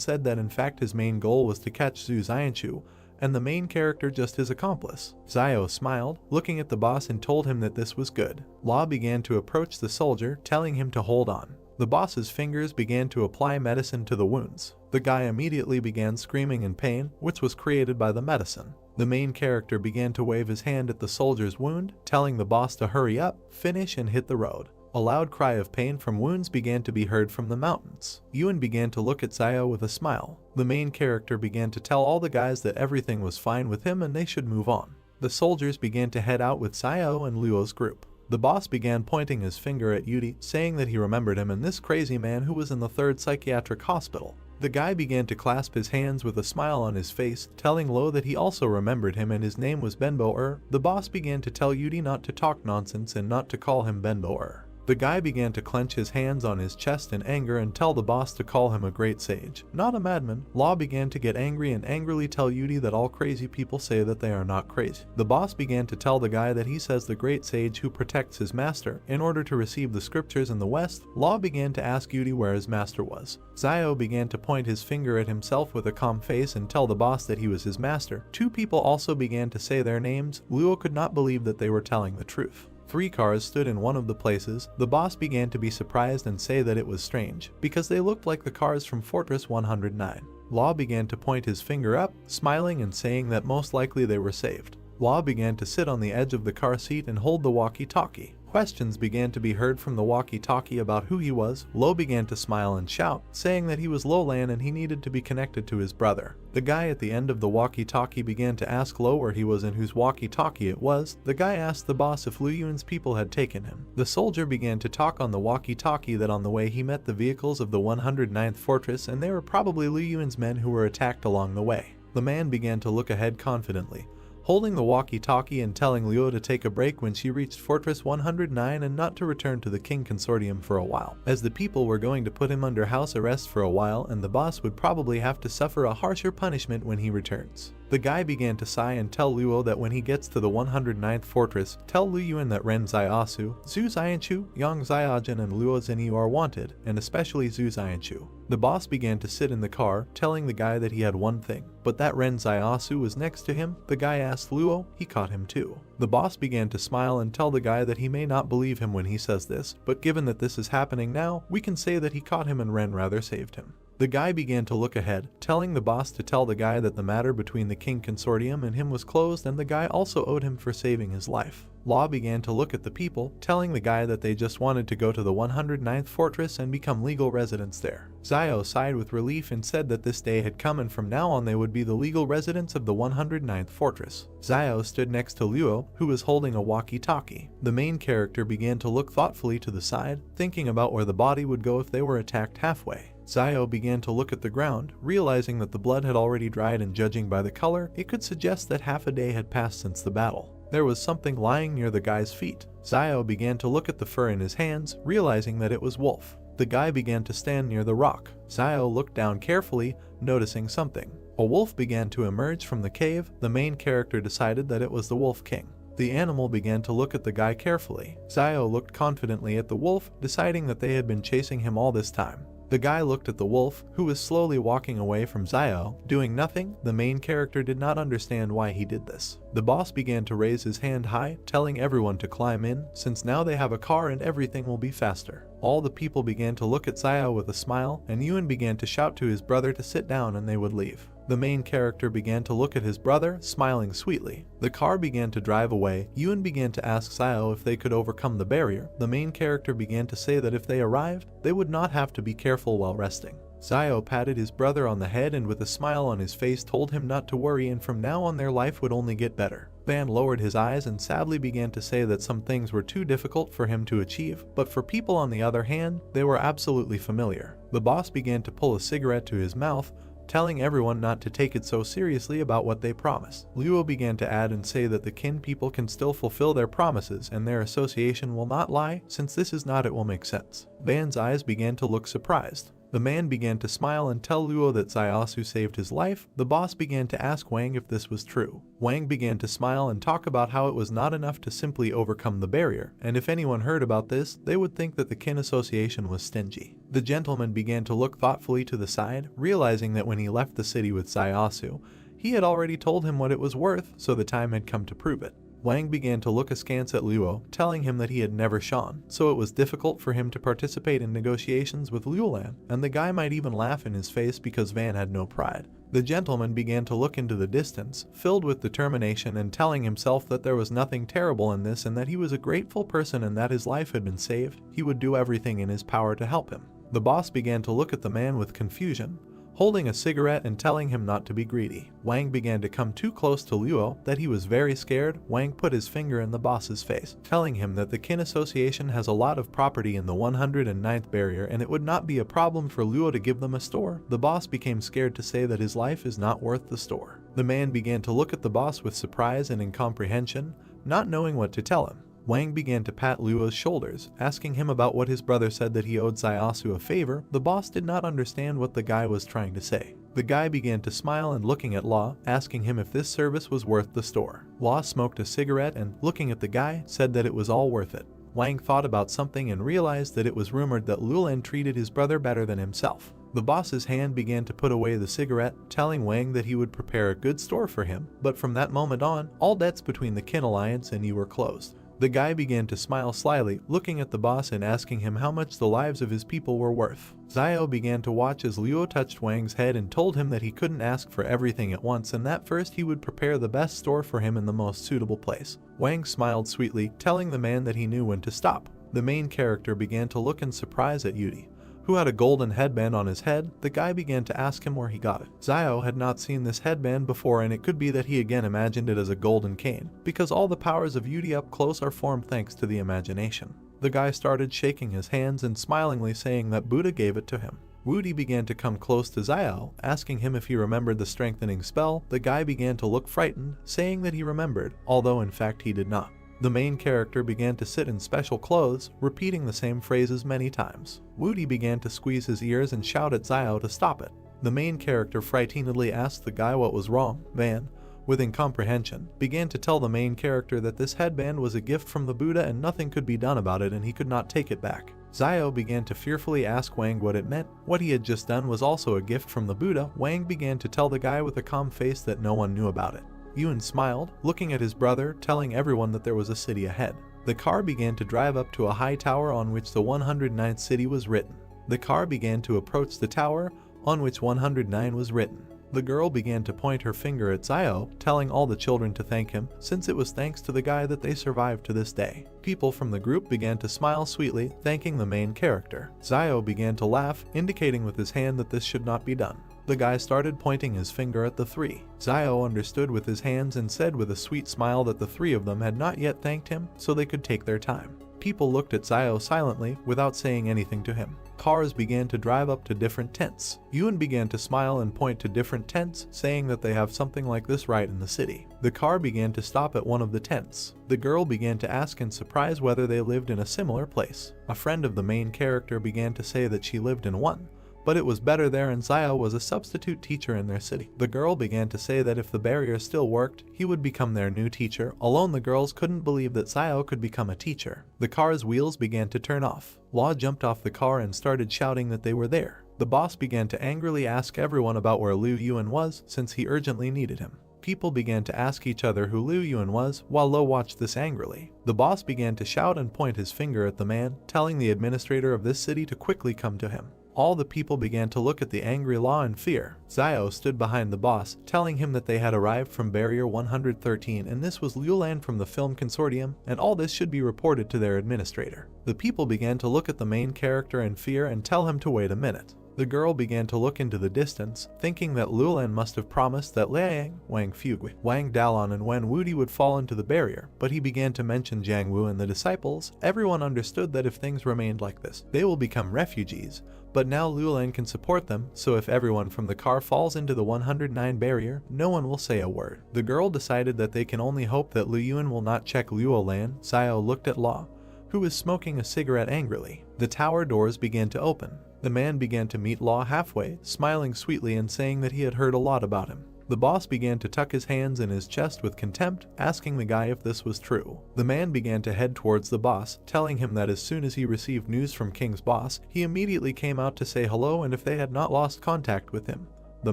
said that in fact his main goal was to catch Zhu Xianchu, and the main character just his accomplice. Xiao smiled, looking at the boss and told him that this was good. Law began to approach the soldier, telling him to hold on. The boss's fingers began to apply medicine to the wounds. The guy immediately began screaming in pain, which was created by the medicine. The main character began to wave his hand at the soldier's wound, telling the boss to hurry up, finish and hit the road. A loud cry of pain from wounds began to be heard from the mountains. Yuan began to look at Xiao with a smile. The main character began to tell all the guys that everything was fine with him and they should move on. The soldiers began to head out with Xiao and Luo's group. The boss began pointing his finger at Yudi, saying that he remembered him and this crazy man who was in the 3rd psychiatric hospital. The guy began to clasp his hands with a smile on his face, telling Lo that he also remembered him and his name was Benbo-er. The boss began to tell Yudi not to talk nonsense and not to call him Benbo-er. The guy began to clench his hands on his chest in anger and tell the boss to call him a great sage, not a madman. Law began to get angry and angrily tell Yudi that all crazy people say that they are not crazy. The boss began to tell the guy that he says the great sage who protects his master. In order to receive the scriptures in the west, Law began to ask Yudi where his master was. Xiao began to point his finger at himself with a calm face and tell the boss that he was his master. 2 people also began to say their names. Luo could not believe that they were telling the truth. 3 cars stood in one of the places. The boss began to be surprised and say that it was strange, because they looked like the cars from Fortress 109. Law began to point his finger up, smiling and saying that most likely they were saved. Law began to sit on the edge of the car seat and hold the walkie-talkie. Questions began to be heard from the walkie-talkie about who he was. Lo began to smile and shout, saying that he was Lolan and he needed to be connected to his brother. The guy at the end of the walkie-talkie began to ask Lo where he was and whose walkie-talkie it was. The guy asked the boss if Lu Yuan's people had taken him. The soldier began to talk on the walkie-talkie that on the way he met the vehicles of the 109th fortress and they were probably Lu Yuan's men who were attacked along the way. The man began to look ahead confidently, holding the walkie-talkie and telling Luo to take a break when she reached Fortress 109 and not to return to the King Consortium for a while, as the people were going to put him under house arrest for a while and the boss would probably have to suffer a harsher punishment when he returns. The guy began to sigh and tell Luo that when he gets to the 109th fortress, tell Lu Yuan that Ren Zaiasu, Zhu Xianchu, Yang Xiaojin and Luo Zhenyu are wanted, and especially Zhu Xianchu. The boss began to sit in the car, telling the guy that he had one thing, but that Ren Zaiasu was next to him. The guy asked Luo, he caught him too. The boss began to smile and tell the guy that he may not believe him when he says this, but given that this is happening now, we can say that he caught him and Ren rather saved him. The guy began to look ahead, telling the boss to tell the guy that the matter between the king consortium and him was closed, and the guy also owed him for saving his life. Law began to look at the people, telling the guy that they just wanted to go to the 109th fortress and become legal residents there. Zio sighed with relief and said that this day had come and from now on they would be the legal residents of the 109th fortress. Zio stood next to Luo, who was holding a walkie-talkie. The main character began to look thoughtfully to the side, thinking about where the body would go if they were attacked halfway. Zio began to look at the ground, realizing that the blood had already dried, and judging by the color, it could suggest that half a day had passed since the battle. There was something lying near the guy's feet. Zio began to look at the fur in his hands, realizing that it was wolf. The guy began to stand near the rock. Zio looked down carefully, noticing something. A wolf began to emerge from the cave. The main character decided that it was the Wolf King. The animal began to look at the guy carefully. Zio looked confidently at the wolf, deciding that they had been chasing him all this time. The guy looked at the wolf, who was slowly walking away from Zio, doing nothing. The main character did not understand why he did this. The boss began to raise his hand high, telling everyone to climb in, since now they have a car and everything will be faster. All the people began to look at Zio with a smile, and Yuan began to shout to his brother to sit down and they would leave. The main character began to look at his brother, smiling sweetly. The car began to drive away. Yuan began to ask Zio if they could overcome the barrier. The main character began to say that if they arrived, they would not have to be careful while resting. Zio patted his brother on the head and with a smile on his face told him not to worry, and from now on their life would only get better. Van lowered his eyes and sadly began to say that some things were too difficult for him to achieve, but for people on the other hand, they were absolutely familiar. The boss began to pull a cigarette to his mouth, telling everyone not to take it so seriously about what they promised. Luo began to add and say that the kin people can still fulfill their promises and their association will not lie. Since this is not, it will make sense. Van's eyes began to look surprised. The man began to smile and tell Luo that Zaiasu saved his life. The boss began to ask Wang if this was true. Wang began to smile and talk about how it was not enough to simply overcome the barrier, and if anyone heard about this, they would think that the kin association was stingy. The gentleman began to look thoughtfully to the side, realizing that when he left the city with Zaiasu, he had already told him what it was worth, so the time had come to prove it. Wang began to look askance at Luo, telling him that he had never shone, so it was difficult for him to participate in negotiations with Luolan, and the guy might even laugh in his face because Van had no pride. The gentleman began to look into the distance, filled with determination and telling himself that there was nothing terrible in this and that he was a grateful person and that his life had been saved. He would do everything in his power to help him. The boss began to look at the man with confusion, holding a cigarette and telling him not to be greedy. Wang began to come too close to Luo, that he was very scared. Wang put his finger in the boss's face, telling him that the kin association has a lot of property in the 109th barrier and it would not be a problem for Luo to give them a store. The boss became scared to say that his life is not worth the store. The man began to look at the boss with surprise and incomprehension, not knowing what to tell him. Wang began to pat Luo's shoulders, asking him about what his brother said that he owed Zaiasu a favor. The boss did not understand what the guy was trying to say. The guy began to smile and looking at Law, asking him if this service was worth the store. Law smoked a cigarette and, looking at the guy, said that it was all worth it. Wang thought about something and realized that it was rumored that Luolan treated his brother better than himself. The boss's hand began to put away the cigarette, telling Wang that he would prepare a good store for him, but from that moment on, all debts between the kin alliance and you were closed. The guy began to smile slyly, looking at the boss and asking him how much the lives of his people were worth. Zio began to watch as Luo touched Wang's head and told him that he couldn't ask for everything at once and that first he would prepare the best store for him in the most suitable place. Wang smiled sweetly, telling the man that he knew when to stop. The main character began to look in surprise at Yudi, who had a golden headband on his head. The guy began to ask him where he got it. Zio had not seen this headband before and it could be that he again imagined it as a golden cane, because all the powers of Yudi up close are formed thanks to the imagination. The guy started shaking his hands and smilingly saying that Buddha gave it to him. Woody began to come close to Zio, asking him if he remembered the strengthening spell. The guy began to look frightened, saying that he remembered, although in fact he did not. The main character began to sit in special clothes, repeating the same phrases many times. Woody began to squeeze his ears and shout at Zio to stop it. The main character frightenedly asked the guy what was wrong. Van, with incomprehension, began to tell the main character that this headband was a gift from the Buddha and nothing could be done about it and he could not take it back. Zio began to fearfully ask Wang what it meant. What he had just done was also a gift from the Buddha. Wang began to tell the guy with a calm face that no one knew about it. Yuan smiled, looking at his brother, telling everyone that there was a city ahead. The car began to drive up to a high tower on which the 109th city was written. The car began to approach the tower. on which 109 was written. The girl began to point her finger at Zio, telling all the children to thank him, since it was thanks to the guy that they survived to this day. People from the group began to smile sweetly, thanking the main character. Zio began to laugh, indicating with his hand that this should not be done. The guy started pointing his finger at the three. Zio understood with his hands and said with a sweet smile that the three of them had not yet thanked him, so they could take their time. People looked at Zio silently, without saying anything to him. Cars began to drive up to different tents. Yuen began to smile and point to different tents, saying that they have something like this right in the city. The car began to stop at one of the tents. The girl began to ask in surprise whether they lived in a similar place. A friend of the main character began to say that she lived in one, but it was better there and Zio was a substitute teacher in their city. The girl began to say that if the barrier still worked, he would become their new teacher. Alone the girls couldn't believe that Zio could become a teacher. The car's wheels began to turn off. Law jumped off the car and started shouting that they were there. The boss began to angrily ask everyone about where Liu Yuan was, since he urgently needed him. People began to ask each other who Liu Yuan was, while Lo watched this angrily. The boss began to shout and point his finger at the man, telling the administrator of this city to quickly come to him. All the people began to look at the angry Law in fear. Zio stood behind the boss, telling him that they had arrived from Barrier 113 and this was Liulan from the film consortium, and all this should be reported to their administrator. The people began to look at the main character in fear and tell him to wait a minute. The girl began to look into the distance, thinking that Liulan must have promised that Liang, Wang Fugui, Wang Dalon and Wen Wudi would fall into the barrier, but he began to mention Jiang Wu and the disciples. Everyone understood that if things remained like this, they will become refugees, but now Liulan can support them, so if everyone from the car falls into the 109 barrier, no one will say a word. The girl decided that they can only hope that Liu Yuan will not check Liulan. Zio looked at Law, who was smoking a cigarette angrily. The tower doors began to open. The man began to meet Law halfway, smiling sweetly and saying that he had heard a lot about him. The boss began to tuck his hands in his chest with contempt, asking the guy if this was true. The man began to head towards the boss, telling him that as soon as he received news from King's boss, he immediately came out to say hello, and if they had not lost contact with him, the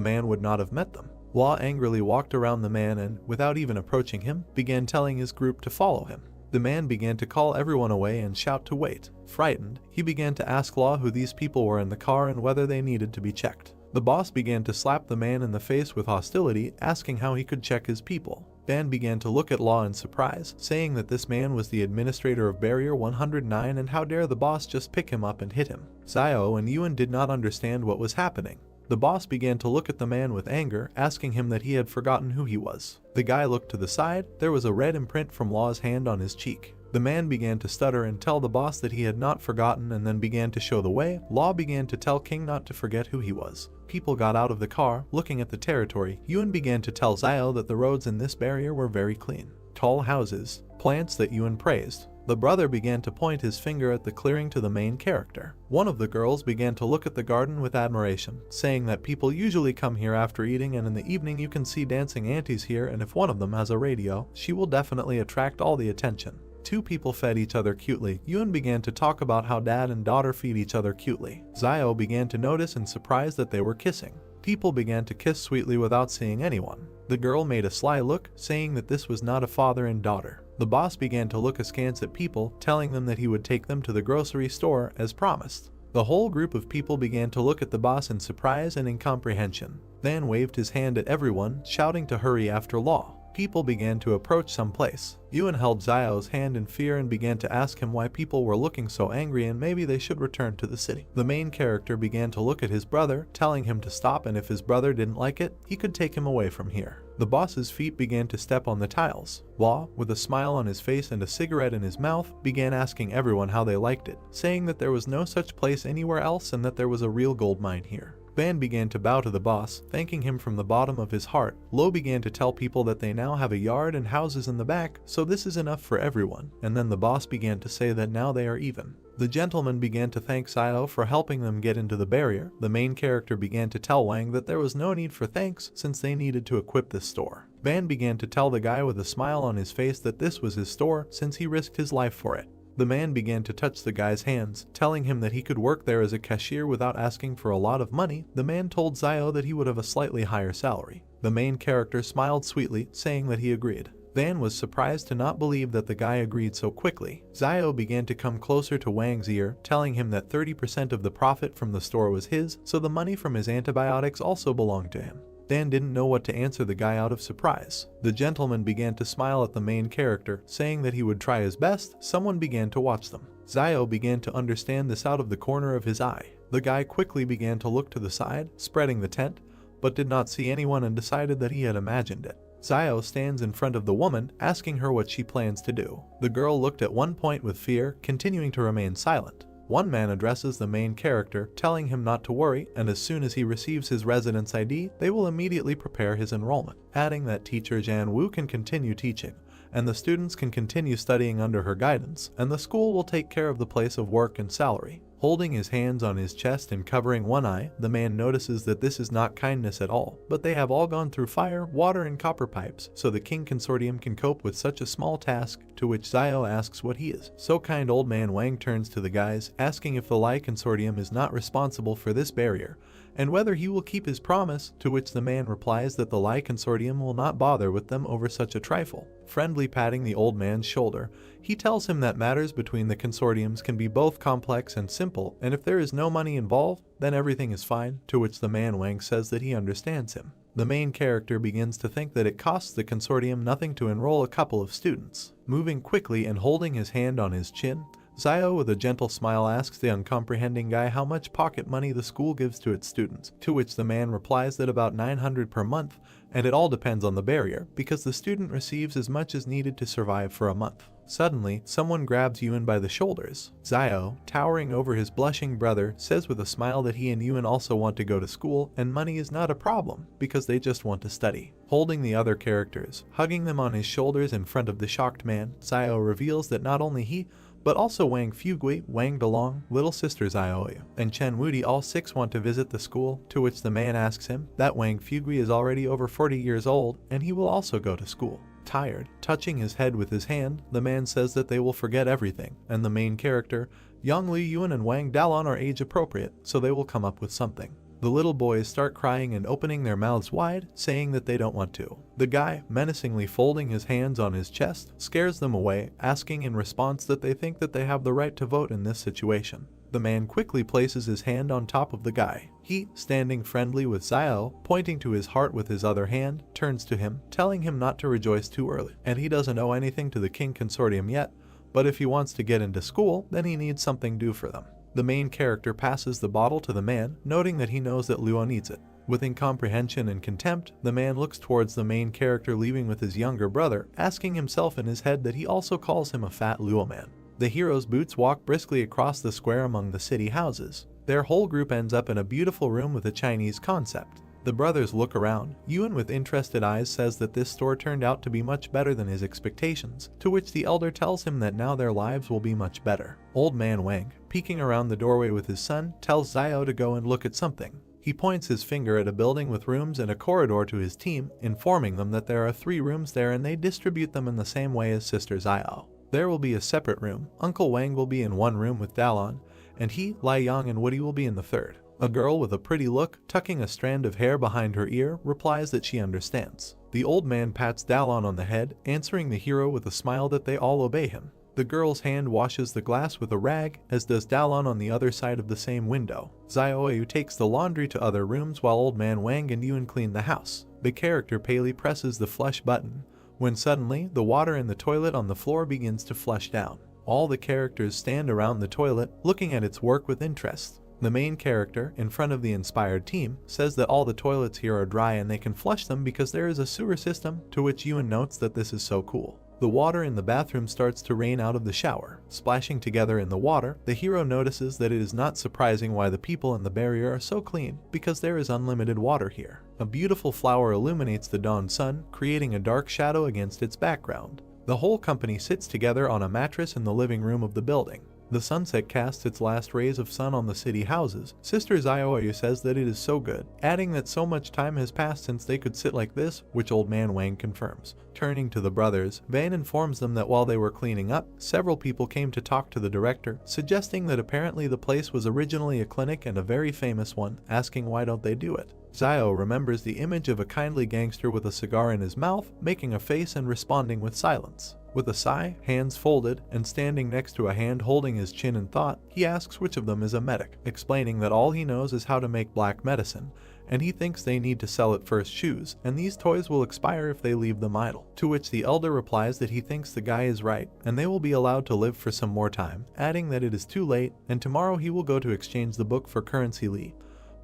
man would not have met them. Law angrily walked around the man and, without even approaching him, began telling his group to follow him. The man began to call everyone away and shout to wait. Frightened, he began to ask Law who these people were in the car and whether they needed to be checked. The boss began to slap the man in the face with hostility, asking how he could check his people. Ban began to look at Law in surprise, saying that this man was the administrator of Barrier 109 and how dare the boss just pick him up and hit him. Zio and Yuan did not understand what was happening. The boss began to look at the man with anger, asking him that he had forgotten who he was. The guy looked to the side. There was a red imprint from Law's hand on his cheek. The man began to stutter and tell the boss that he had not forgotten and then began to show the way. Law began to tell King not to forget who he was. People got out of the car, looking at the territory. Yuan began to tell Zio that the roads in this barrier were very clean. Tall houses, plants that Yuan praised. The brother began to point his finger at the clearing to the main character. One of the girls began to look at the garden with admiration, saying that people usually come here after eating and in the evening you can see dancing aunties here, and if one of them has a radio, she will definitely attract all the attention. Two people fed each other cutely. Yuan began to talk about how dad and daughter feed each other cutely. Zio began to notice and surprised that they were kissing. People began to kiss sweetly without seeing anyone. The girl made a sly look, saying that this was not a father and daughter. The boss began to look askance at people, telling them that he would take them to the grocery store as promised. The whole group of people began to look at the boss in surprise and incomprehension. Then waved his hand at everyone, shouting to hurry after Law. People began to approach some place. Yuan held Zio's hand in fear and began to ask him why people were looking so angry and maybe they should return to the city. The main character began to look at his brother, telling him to stop, and if his brother didn't like it, he could take him away from here. The boss's feet began to step on the tiles. Law, with a smile on his face and a cigarette in his mouth, began asking everyone how they liked it, saying that there was no such place anywhere else and that there was a real gold mine here. Ban began to bow to the boss, thanking him from the bottom of his heart. Lo began to tell people that they now have a yard and houses in the back, so this is enough for everyone, and then the boss began to say that now they are even. The gentleman began to thank Zio for helping them get into the barrier. The main character began to tell Wang that there was no need for thanks since they needed to equip this store. Ban began to tell the guy with a smile on his face that this was his store since he risked his life for it. The man began to touch the guy's hands, telling him that he could work there as a cashier without asking for a lot of money. The man told Zio that he would have a slightly higher salary. The main character smiled sweetly, saying that he agreed. Van was surprised to not believe that the guy agreed so quickly. Zio began to come closer to Wang's ear, telling him that 30% of the profit from the store was his, so the money from his antibiotics also belonged to him. Dan didn't know what to answer the guy out of surprise. The gentleman began to smile at the main character, saying that he would try his best. Someone began to watch them. Zio began to understand this out of the corner of his eye. The guy quickly began to look to the side, spreading the tent, but did not see anyone and decided that he had imagined it. Zio stands in front of the woman, asking her what she plans to do. The girl looked at one point with fear, continuing to remain silent. One man addresses the main character, telling him not to worry, and as soon as he receives his residence ID, they will immediately prepare his enrollment, adding that teacher Jan Wu can continue teaching, and the students can continue studying under her guidance, and the school will take care of the place of work and salary. Holding his hands on his chest and covering one eye, the man notices that this is not kindness at all, but they have all gone through fire, water, and copper pipes, so the King Consortium can cope with such a small task, to which Zio asks what he is. So kind old man Wang turns to the guys, asking if the Lai Consortium is not responsible for this barrier, and whether he will keep his promise, to which the man replies that the Lai Consortium will not bother with them over such a trifle. Friendly patting the old man's shoulder, he tells him that matters between the consortiums can be both complex and simple, and if there is no money involved, then everything is fine, to which the man Wang says that he understands him. The main character begins to think that it costs the consortium nothing to enroll a couple of students. Moving quickly and holding his hand on his chin, Zio with a gentle smile asks the uncomprehending guy how much pocket money the school gives to its students, to which the man replies that about 900 per month, and it all depends on the barrier, because the student receives as much as needed to survive for a month. Suddenly, someone grabs Yuan by the shoulders. Zio, towering over his blushing brother, says with a smile that he and Yuan also want to go to school, and money is not a problem, because they just want to study. Holding the other characters, hugging them on his shoulders in front of the shocked man, Zio reveals that not only he, but also Wang Fugui, Wang Dalong, little sister Zioyu, and Chen Wudi all six want to visit the school, to which the man asks him that Wang Fugui is already over 40 years old and he will also go to school. Tired, touching his head with his hand, the man says that they will forget everything, and the main character, Yang Li Yuan and Wang Dalong are age appropriate, so they will come up with something. The little boys start crying and opening their mouths wide, saying that they don't want to. The guy, menacingly folding his hands on his chest, scares them away, asking in response that they think that they have the right to vote in this situation. The man quickly places his hand on top of the guy. He, standing friendly with Zio, pointing to his heart with his other hand, turns to him, telling him not to rejoice too early, and he doesn't owe anything to the King Consortium yet, but if he wants to get into school, then he needs something due for them. The main character passes the bottle to the man, noting that he knows that Luo needs it. With incomprehension and contempt, the man looks towards the main character leaving with his younger brother, asking himself in his head that he also calls him a fat Luo man. The hero's boots walk briskly across the square among the city houses. Their whole group ends up in a beautiful room with a Chinese concept. The brothers look around. Yuan with interested eyes says that this store turned out to be much better than his expectations, to which the elder tells him that now their lives will be much better. Old man Wang, peeking around the doorway with his son, tells Zio to go and look at something. He points his finger at a building with rooms and a corridor to his team, informing them that there are 3 rooms there and they distribute them in the same way as Sister Zio. There will be a separate room. Uncle Wang will be in one room with Dalon, and he, Lai Yang, and Woody will be in the third. A girl with a pretty look, tucking a strand of hair behind her ear, replies that she understands. The old man pats Dalon on the head, answering the hero with a smile that they all obey him. The girl's hand washes the glass with a rag, as does Dalon on the other side of the same window. Zioyu takes the laundry to other rooms while old man Wang and Yuan clean the house. The character Paley presses the flush button, when suddenly the water in the toilet on the floor begins to flush down. All the characters stand around the toilet, looking at its work with interest. The main character, in front of the inspired team, says that all the toilets here are dry and they can flush them because there is a sewer system, to which Yuan notes that this is so cool. The water in the bathroom starts to rain out of the shower. Splashing together in the water, the hero notices that it is not surprising why the people in the barrier are so clean, because there is unlimited water here. A beautiful flower illuminates the dawn sun, creating a dark shadow against its background. The whole company sits together on a mattress in the living room of the building. The sunset casts its last rays of sun on the city houses. Sister Zioyu says that it is so good, adding that so much time has passed since they could sit like this, which old man Wang confirms. Turning to the brothers, Van informs them that while they were cleaning up, several people came to talk to the director, suggesting that apparently the place was originally a clinic and a very famous one, asking why don't they do it. Zio remembers the image of a kindly gangster with a cigar in his mouth, making a face and responding with silence. With a sigh, hands folded, and standing next to a hand holding his chin in thought, he asks which of them is a medic, explaining that all he knows is how to make black medicine, and he thinks they need to sell at first shoes, and these toys will expire if they leave them idle. To which the elder replies that he thinks the guy is right, and they will be allowed to live for some more time, adding that it is too late, and tomorrow he will go to exchange the book for currency Lee.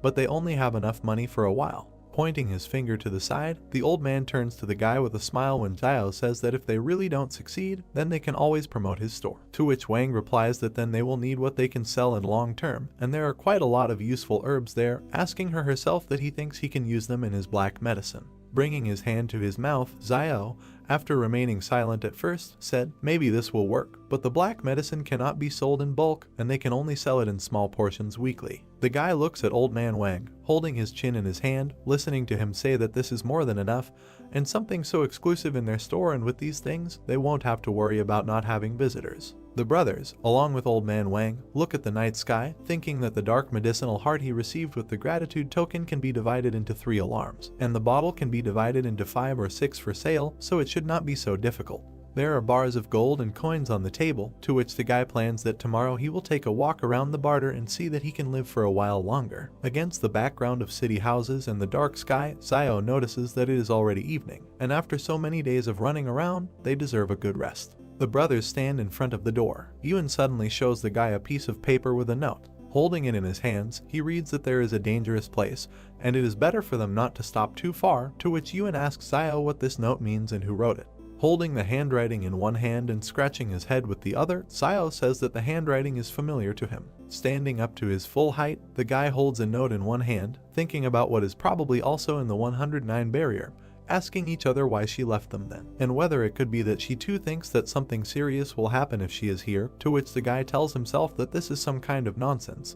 But they only have enough money for a while. Pointing his finger to the side, the old man turns to the guy with a smile when Zio says that if they really don't succeed, then they can always promote his store. To which Wang replies that then they will need what they can sell in long term, and there are quite a lot of useful herbs there, asking her herself that he thinks he can use them in his black medicine. Bringing his hand to his mouth, Zio, after remaining silent at first, said, "Maybe this will work, but the black medicine cannot be sold in bulk, and they can only sell it in small portions weekly." The guy looks at old man Wang, holding his chin in his hand, listening to him say that this is more than enough, and something so exclusive in their store, and with these things, they won't have to worry about not having visitors. The brothers, along with old man Wang, look at the night sky, thinking that the dark medicinal heart he received with the gratitude token can be divided into 3 alarms, and the bottle can be divided into 5 or 6 for sale, so it should not be so difficult. There are bars of gold and coins on the table, to which the guy plans that tomorrow he will take a walk around the barter and see that he can live for a while longer. Against the background of city houses and the dark sky, Zio notices that it is already evening, and after so many days of running around, they deserve a good rest. The brothers stand in front of the door. Ewan suddenly shows the guy a piece of paper with a note. Holding it in his hands, he reads that there is a dangerous place, and it is better for them not to stop too far, to which Ewan asks Zio what this note means and who wrote it. Holding the handwriting in one hand and scratching his head with the other, Zio says that the handwriting is familiar to him. Standing up to his full height, the guy holds a note in one hand, thinking about what is probably also in the 109 barrier, asking each other why she left them then, and whether it could be that she too thinks that something serious will happen if she is here, to which the guy tells himself that this is some kind of nonsense.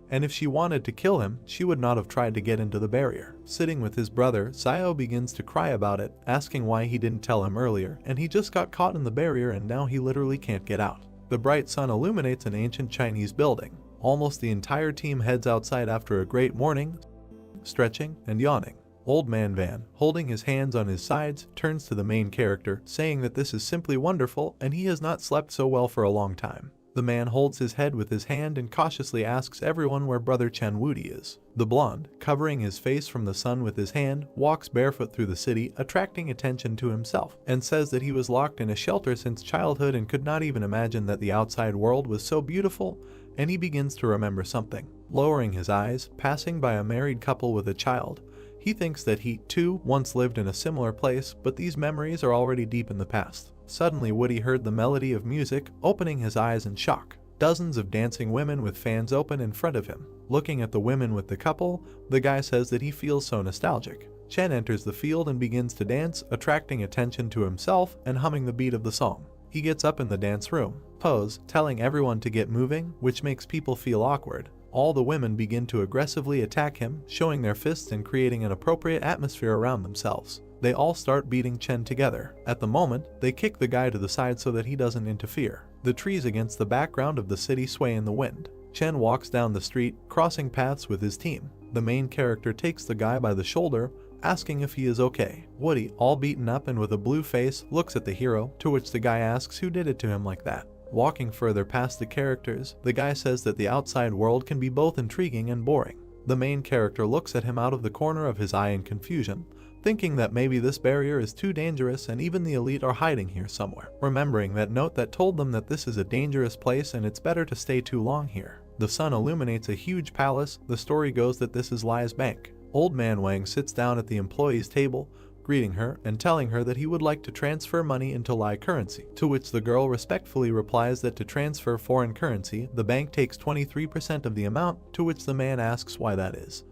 And if she wanted to kill him, she would not have tried to get into the barrier. Sitting with his brother, Zio begins to cry about it, asking why he didn't tell him earlier, and he just got caught in the barrier and now he literally can't get out. The bright sun illuminates an ancient Chinese building. Almost the entire team heads outside after a great morning, stretching and yawning. Old man Van, holding his hands on his sides, turns to the main character, saying that this is simply wonderful and he has not slept so well for a long time. The man holds his head with his hand and cautiously asks everyone where brother Chen Wudi is. The blonde, covering his face from the sun with his hand, walks barefoot through the city, attracting attention to himself, and says that he was locked in a shelter since childhood and could not even imagine that the outside world was so beautiful, and he begins to remember something. Lowering his eyes, passing by a married couple with a child, he thinks that he, too, once lived in a similar place, but these memories are already deep in the past. Suddenly, Woody heard the melody of music, opening his eyes in shock. Dozens of dancing women with fans open in front of him. Looking at the women with the couple, the guy says that he feels so nostalgic. Chen enters the field and begins to dance, attracting attention to himself and humming the beat of the song. He gets up in the dance room, pose, telling everyone to get moving, which makes people feel awkward. All the women begin to aggressively attack him, showing their fists and creating an appropriate atmosphere around themselves. They all start beating Chen together. At the moment, they kick the guy to the side so that he doesn't interfere. The trees against the background of the city sway in the wind. Chen walks down the street, crossing paths with his team. The main character takes the guy by the shoulder, asking if he is okay. Woody, all beaten up and with a blue face, looks at the hero, to which the guy asks who did it to him like that. Walking further past the characters, the guy says that the outside world can be both intriguing and boring. The main character looks at him out of the corner of his eye in confusion, thinking that maybe this barrier is too dangerous and even the elite are hiding here somewhere, remembering that note that told them that this is a dangerous place and it's better to stay too long here. The sun illuminates a huge palace. The story goes that this is Lai's bank. Old man Wang sits down at the employee's table, greeting her and telling her that he would like to transfer money into Lai currency, to which the girl respectfully replies that to transfer foreign currency, the bank takes 23% of the amount, to which the man asks why that is.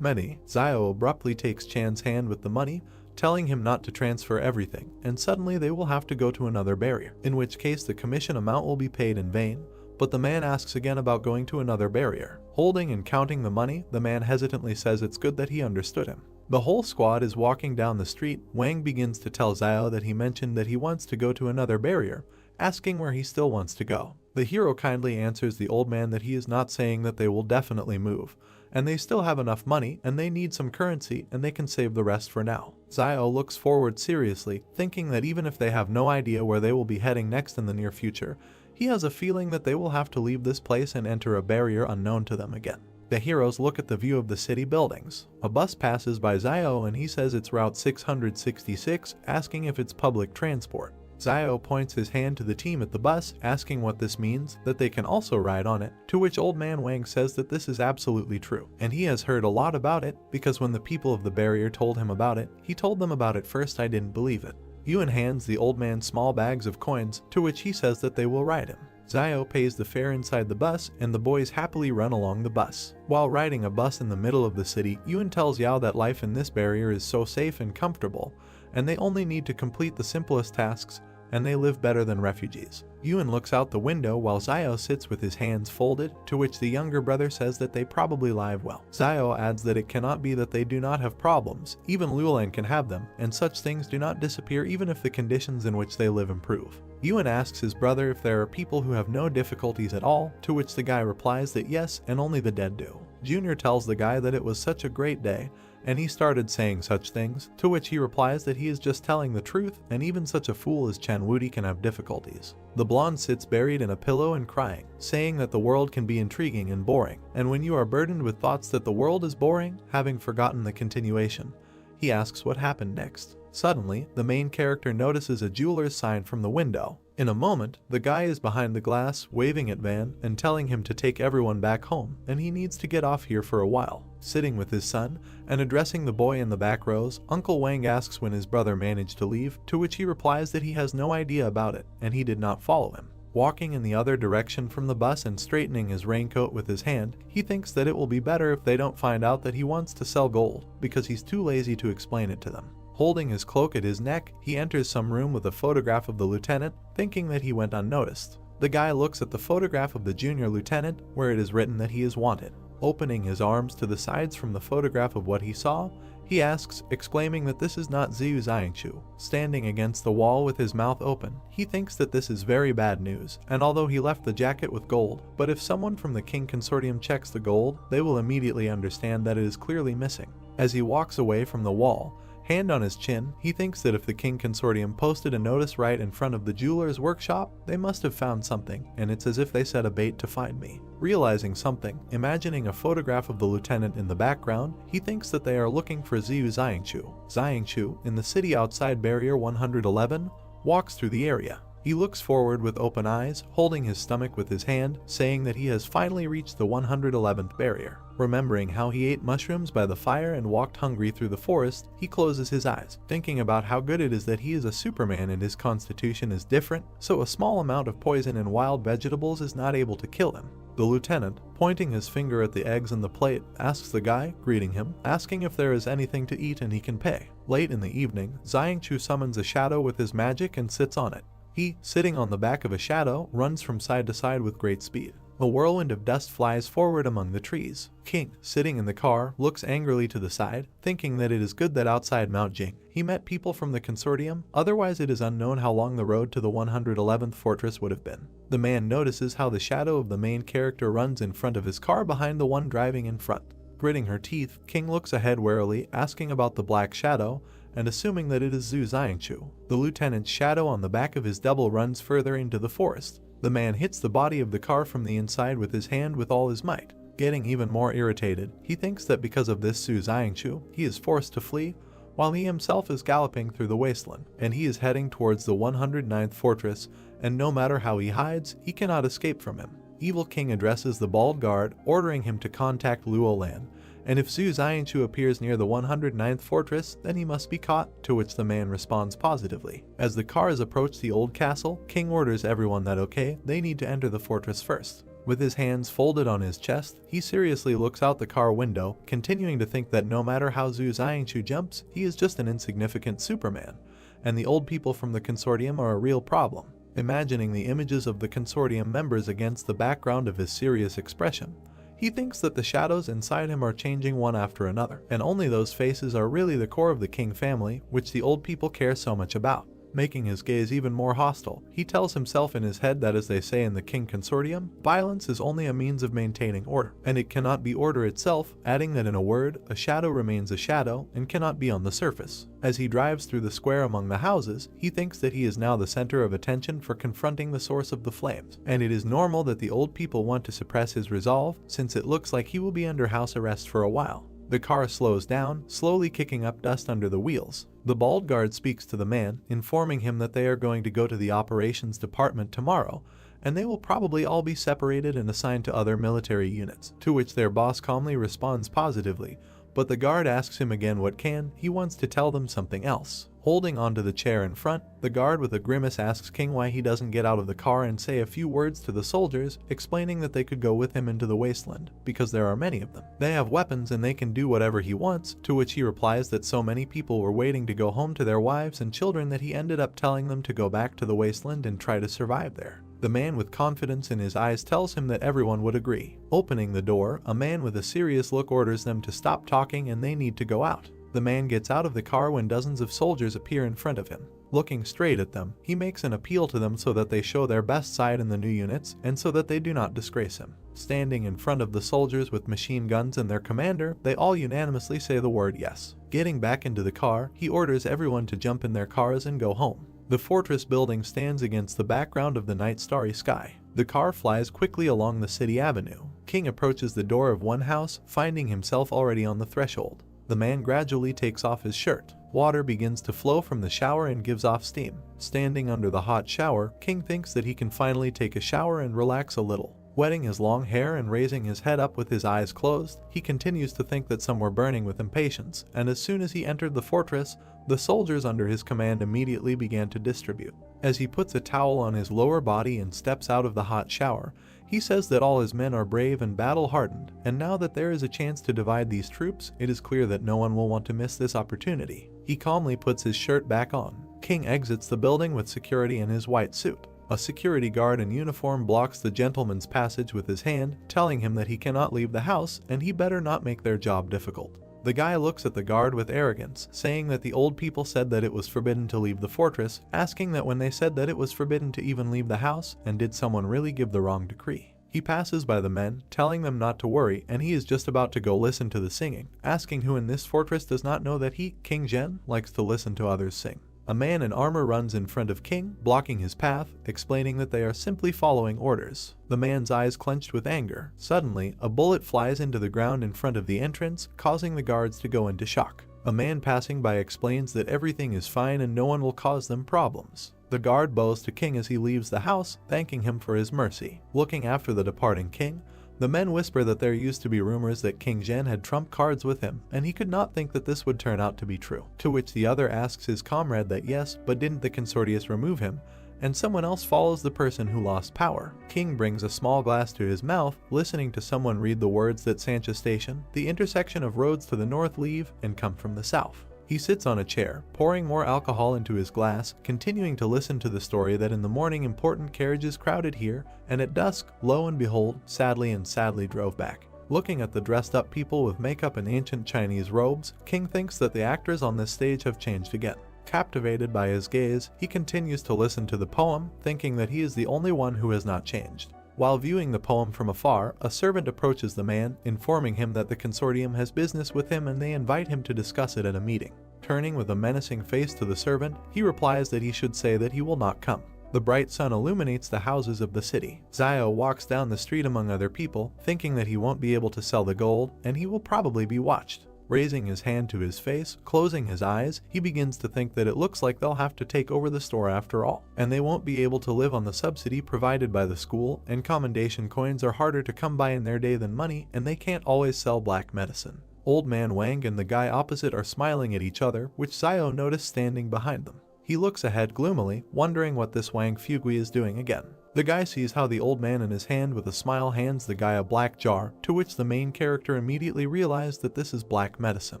Zio abruptly takes Chan's hand with the money, telling him not to transfer everything, and suddenly they will have to go to another barrier, in which case the commission amount will be paid in vain, but the man asks again about going to another barrier. Holding and counting the money, the man hesitantly says it's good that he understood him. The whole squad is walking down the street. Wang begins to tell Zio that he mentioned that he wants to go to another barrier, asking where he still wants to go. The hero kindly answers the old man that he is not saying that they will definitely move, and they still have enough money and they need some currency and they can save the rest for now. Zio looks forward seriously, thinking that even if they have no idea where they will be heading next in the near future, he has a feeling that they will have to leave this place and enter a barrier unknown to them again. The heroes look at the view of the city buildings. A bus passes by Zio and he says it's Route 666, asking if it's public transport. Zio points his hand to the team at the bus, asking what this means, that they can also ride on it, to which Old Man Wang says that this is absolutely true, and he has heard a lot about it, because when the people of the barrier told him about it, he told them about it first. I didn't believe it. Yuan hands the old man small bags of coins, to which he says that they will ride him. Zio pays the fare inside the bus, and the boys happily run along the bus. While riding a bus in the middle of the city, Yuan tells Yao that life in this barrier is so safe and comfortable, and they only need to complete the simplest tasks, and they live better than refugees. Yuan looks out the window while Zio sits with his hands folded, to which the younger brother says that they probably live well. Zio adds that it cannot be that they do not have problems, even Luolan can have them, and such things do not disappear even if the conditions in which they live improve. Yuan asks his brother if there are people who have no difficulties at all, to which the guy replies that yes, and only the dead do. Junior tells the guy that it was such a great day, and he started saying such things, to which he replies that he is just telling the truth, and even such a fool as Chan Wudi can have difficulties. The blonde sits buried in a pillow and crying, saying that the world can be intriguing and boring, and when you are burdened with thoughts that the world is boring, having forgotten the continuation, he asks what happened next. Suddenly, the main character notices a jeweler's sign from the window. In a moment, the guy is behind the glass, waving at Van and telling him to take everyone back home, and he needs to get off here for a while. Sitting with his son, and addressing the boy in the back rows, Uncle Wang asks when his brother managed to leave, to which he replies that he has no idea about it, and he did not follow him. Walking in the other direction from the bus and straightening his raincoat with his hand, he thinks that it will be better if they don't find out that he wants to sell gold, because he's too lazy to explain it to them. Holding his cloak at his neck, he enters some room with a photograph of the lieutenant, thinking that he went unnoticed. The guy looks at the photograph of the junior lieutenant, where it is written that he is wanted. Opening his arms to the sides from the photograph of what he saw, he asks, exclaiming that this is not Ziyu Xiangchu. Standing against the wall with his mouth open, he thinks that this is very bad news, and although he left the jacket with gold, but if someone from the King Consortium checks the gold, they will immediately understand that it is clearly missing. As he walks away from the wall, hand on his chin, he thinks that if the King Consortium posted a notice right in front of the jeweler's workshop, they must have found something, and it's as if they set a bait to find me. Realizing something, imagining a photograph of the lieutenant in the background, he thinks that they are looking for Ziyu Xiangchu. Xiangchu, in the city outside Barrier 111, walks through the area. He looks forward with open eyes, holding his stomach with his hand, saying that he has finally reached the 111th barrier. Remembering how he ate mushrooms by the fire and walked hungry through the forest, he closes his eyes, thinking about how good it is that he is a Superman and his constitution is different, so a small amount of poison and wild vegetables is not able to kill him. The lieutenant, pointing his finger at the eggs on the plate, asks the guy, greeting him, asking if there is anything to eat and he can pay. Late in the evening, Xiangchu summons a shadow with his magic and sits on it. He, sitting on the back of a shadow, runs from side to side with great speed. A whirlwind of dust flies forward among the trees. King, sitting in the car, looks angrily to the side, thinking that it is good that outside Mount Jing he met people from the consortium, otherwise it is unknown how long the road to the 111th fortress would have been. The man notices how the shadow of the main character runs in front of his car behind the one driving in front. Gritting her teeth, King looks ahead warily, asking about the black shadow, and assuming that it is Zhu Xiangchu. The lieutenant's shadow on the back of his double runs further into the forest. The man hits the body of the car from the inside with his hand with all his might. Getting even more irritated, he thinks that because of this Zhu Xiangchu, he is forced to flee, while he himself is galloping through the wasteland, and he is heading towards the 109th fortress, and no matter how he hides, he cannot escape from him. Evil King addresses the bald guard, ordering him to contact Luolan, and if Zhu Xiangchu appears near the 109th fortress, then he must be caught, to which the man responds positively. As the cars approach the old castle, King orders everyone that okay, they need to enter the fortress first. With his hands folded on his chest, he seriously looks out the car window, continuing to think that no matter how Zhu Xiangchu jumps, he is just an insignificant Superman, and the old people from the consortium are a real problem. Imagining the images of the consortium members against the background of his serious expression, he thinks that the shadows inside him are changing one after another, and only those faces are really the core of the King family, which the old people care so much about. making his gaze even more hostile. He tells himself in his head that, as they say in the King Consortium, violence is only a means of maintaining order, and it cannot be order itself, adding that in a word, a shadow remains a shadow and cannot be on the surface. As he drives through the square among the houses, he thinks that he is now the center of attention for confronting the source of the flames, and it is normal that the old people want to suppress his resolve, since it looks like he will be under house arrest for a while. The car slows down, slowly kicking up dust under the wheels. The bald guard speaks to the man, informing him that they are going to go to the operations department tomorrow, and they will probably all be separated and assigned to other military units, to which their boss calmly responds positively, but the guard asks him again what he wants to tell them something else. Holding onto the chair in front, the guard with a grimace asks King why he doesn't get out of the car and say a few words to the soldiers, explaining that they could go with him into the wasteland, because there are many of them. They have weapons and they can do whatever he wants, to which he replies that so many people were waiting to go home to their wives and children that he ended up telling them to go back to the wasteland and try to survive there. The man with confidence in his eyes tells him that everyone would agree. Opening the door, a man with a serious look orders them to stop talking and they need to go out. The man gets out of the car when dozens of soldiers appear in front of him. Looking straight at them, he makes an appeal to them so that they show their best side in the new units and so that they do not disgrace him. Standing in front of the soldiers with machine guns and their commander, they all unanimously say the word yes. Getting back into the car, he orders everyone to jump in their cars and go home. The fortress building stands against the background of the night starry sky. The car flies quickly along the city avenue. King approaches the door of one house, finding himself already on the threshold. The man gradually takes off his shirt. Water begins to flow from the shower and gives off steam. Standing under the hot shower, King thinks that he can finally take a shower and relax a little. Wetting his long hair and raising his head up with his eyes closed, he continues to think that some were burning with impatience, and as soon as he entered the fortress, the soldiers under his command immediately began to distribute. As he puts a towel on his lower body and steps out of the hot shower, he says that all his men are brave and battle-hardened, and now that there is a chance to divide these troops, it is clear that no one will want to miss this opportunity. He calmly puts his shirt back on. King exits the building with security in his white suit. A security guard in uniform blocks the gentleman's passage with his hand, telling him that he cannot leave the house and he better not make their job difficult. The guy looks at the guard with arrogance, saying that the old people said that it was forbidden to leave the fortress, asking that when they said that it was forbidden to even leave the house, and did someone really give the wrong decree. He passes by the men, telling them not to worry, and he is just about to go listen to the singing, asking who in this fortress does not know that he, King Zhen, likes to listen to others sing. A man in armor runs in front of King, blocking his path, explaining that they are simply following orders. The man's eyes clenched with anger. Suddenly, a bullet flies into the ground in front of the entrance, causing the guards to go into shock. A man passing by explains that everything is fine and no one will cause them problems. The guard bows to King as he leaves the house, thanking him for his mercy. Looking after the departing King, the men whisper that there used to be rumors that King Zhen had trump cards with him, and he could not think that this would turn out to be true. To which the other asks his comrade that yes, but didn't the consortius remove him? And someone else follows the person who lost power. King brings a small glass to his mouth, listening to someone read the words that Sancha Station, the intersection of roads to the north leave and come from the south. He sits on a chair, pouring more alcohol into his glass, continuing to listen to the story that in the morning important carriages crowded here, and at dusk, lo and behold, sadly drove back. Looking at the dressed up people with makeup and ancient Chinese robes, King thinks that the actors on this stage have changed again. Captivated by his gaze, he continues to listen to the poem, thinking that he is the only one who has not changed. While viewing the poem from afar, a servant approaches the man, informing him that the consortium has business with him and they invite him to discuss it at a meeting. Turning with a menacing face to the servant, he replies that he should say that he will not come. The bright sun illuminates the houses of the city. Zio walks down the street among other people, thinking that he won't be able to sell the gold, and he will probably be watched. Raising his hand to his face, closing his eyes, he begins to think that it looks like they'll have to take over the store after all, and they won't be able to live on the subsidy provided by the school, and commendation coins are harder to come by in their day than money, and they can't always sell black medicine. Old man Wang and the guy opposite are smiling at each other, which Zio noticed standing behind them. He looks ahead gloomily, wondering what this Wang Fugui is doing again. The guy sees how the old man in his hand with a smile hands the guy a black jar, to which the main character immediately realizes that this is black medicine.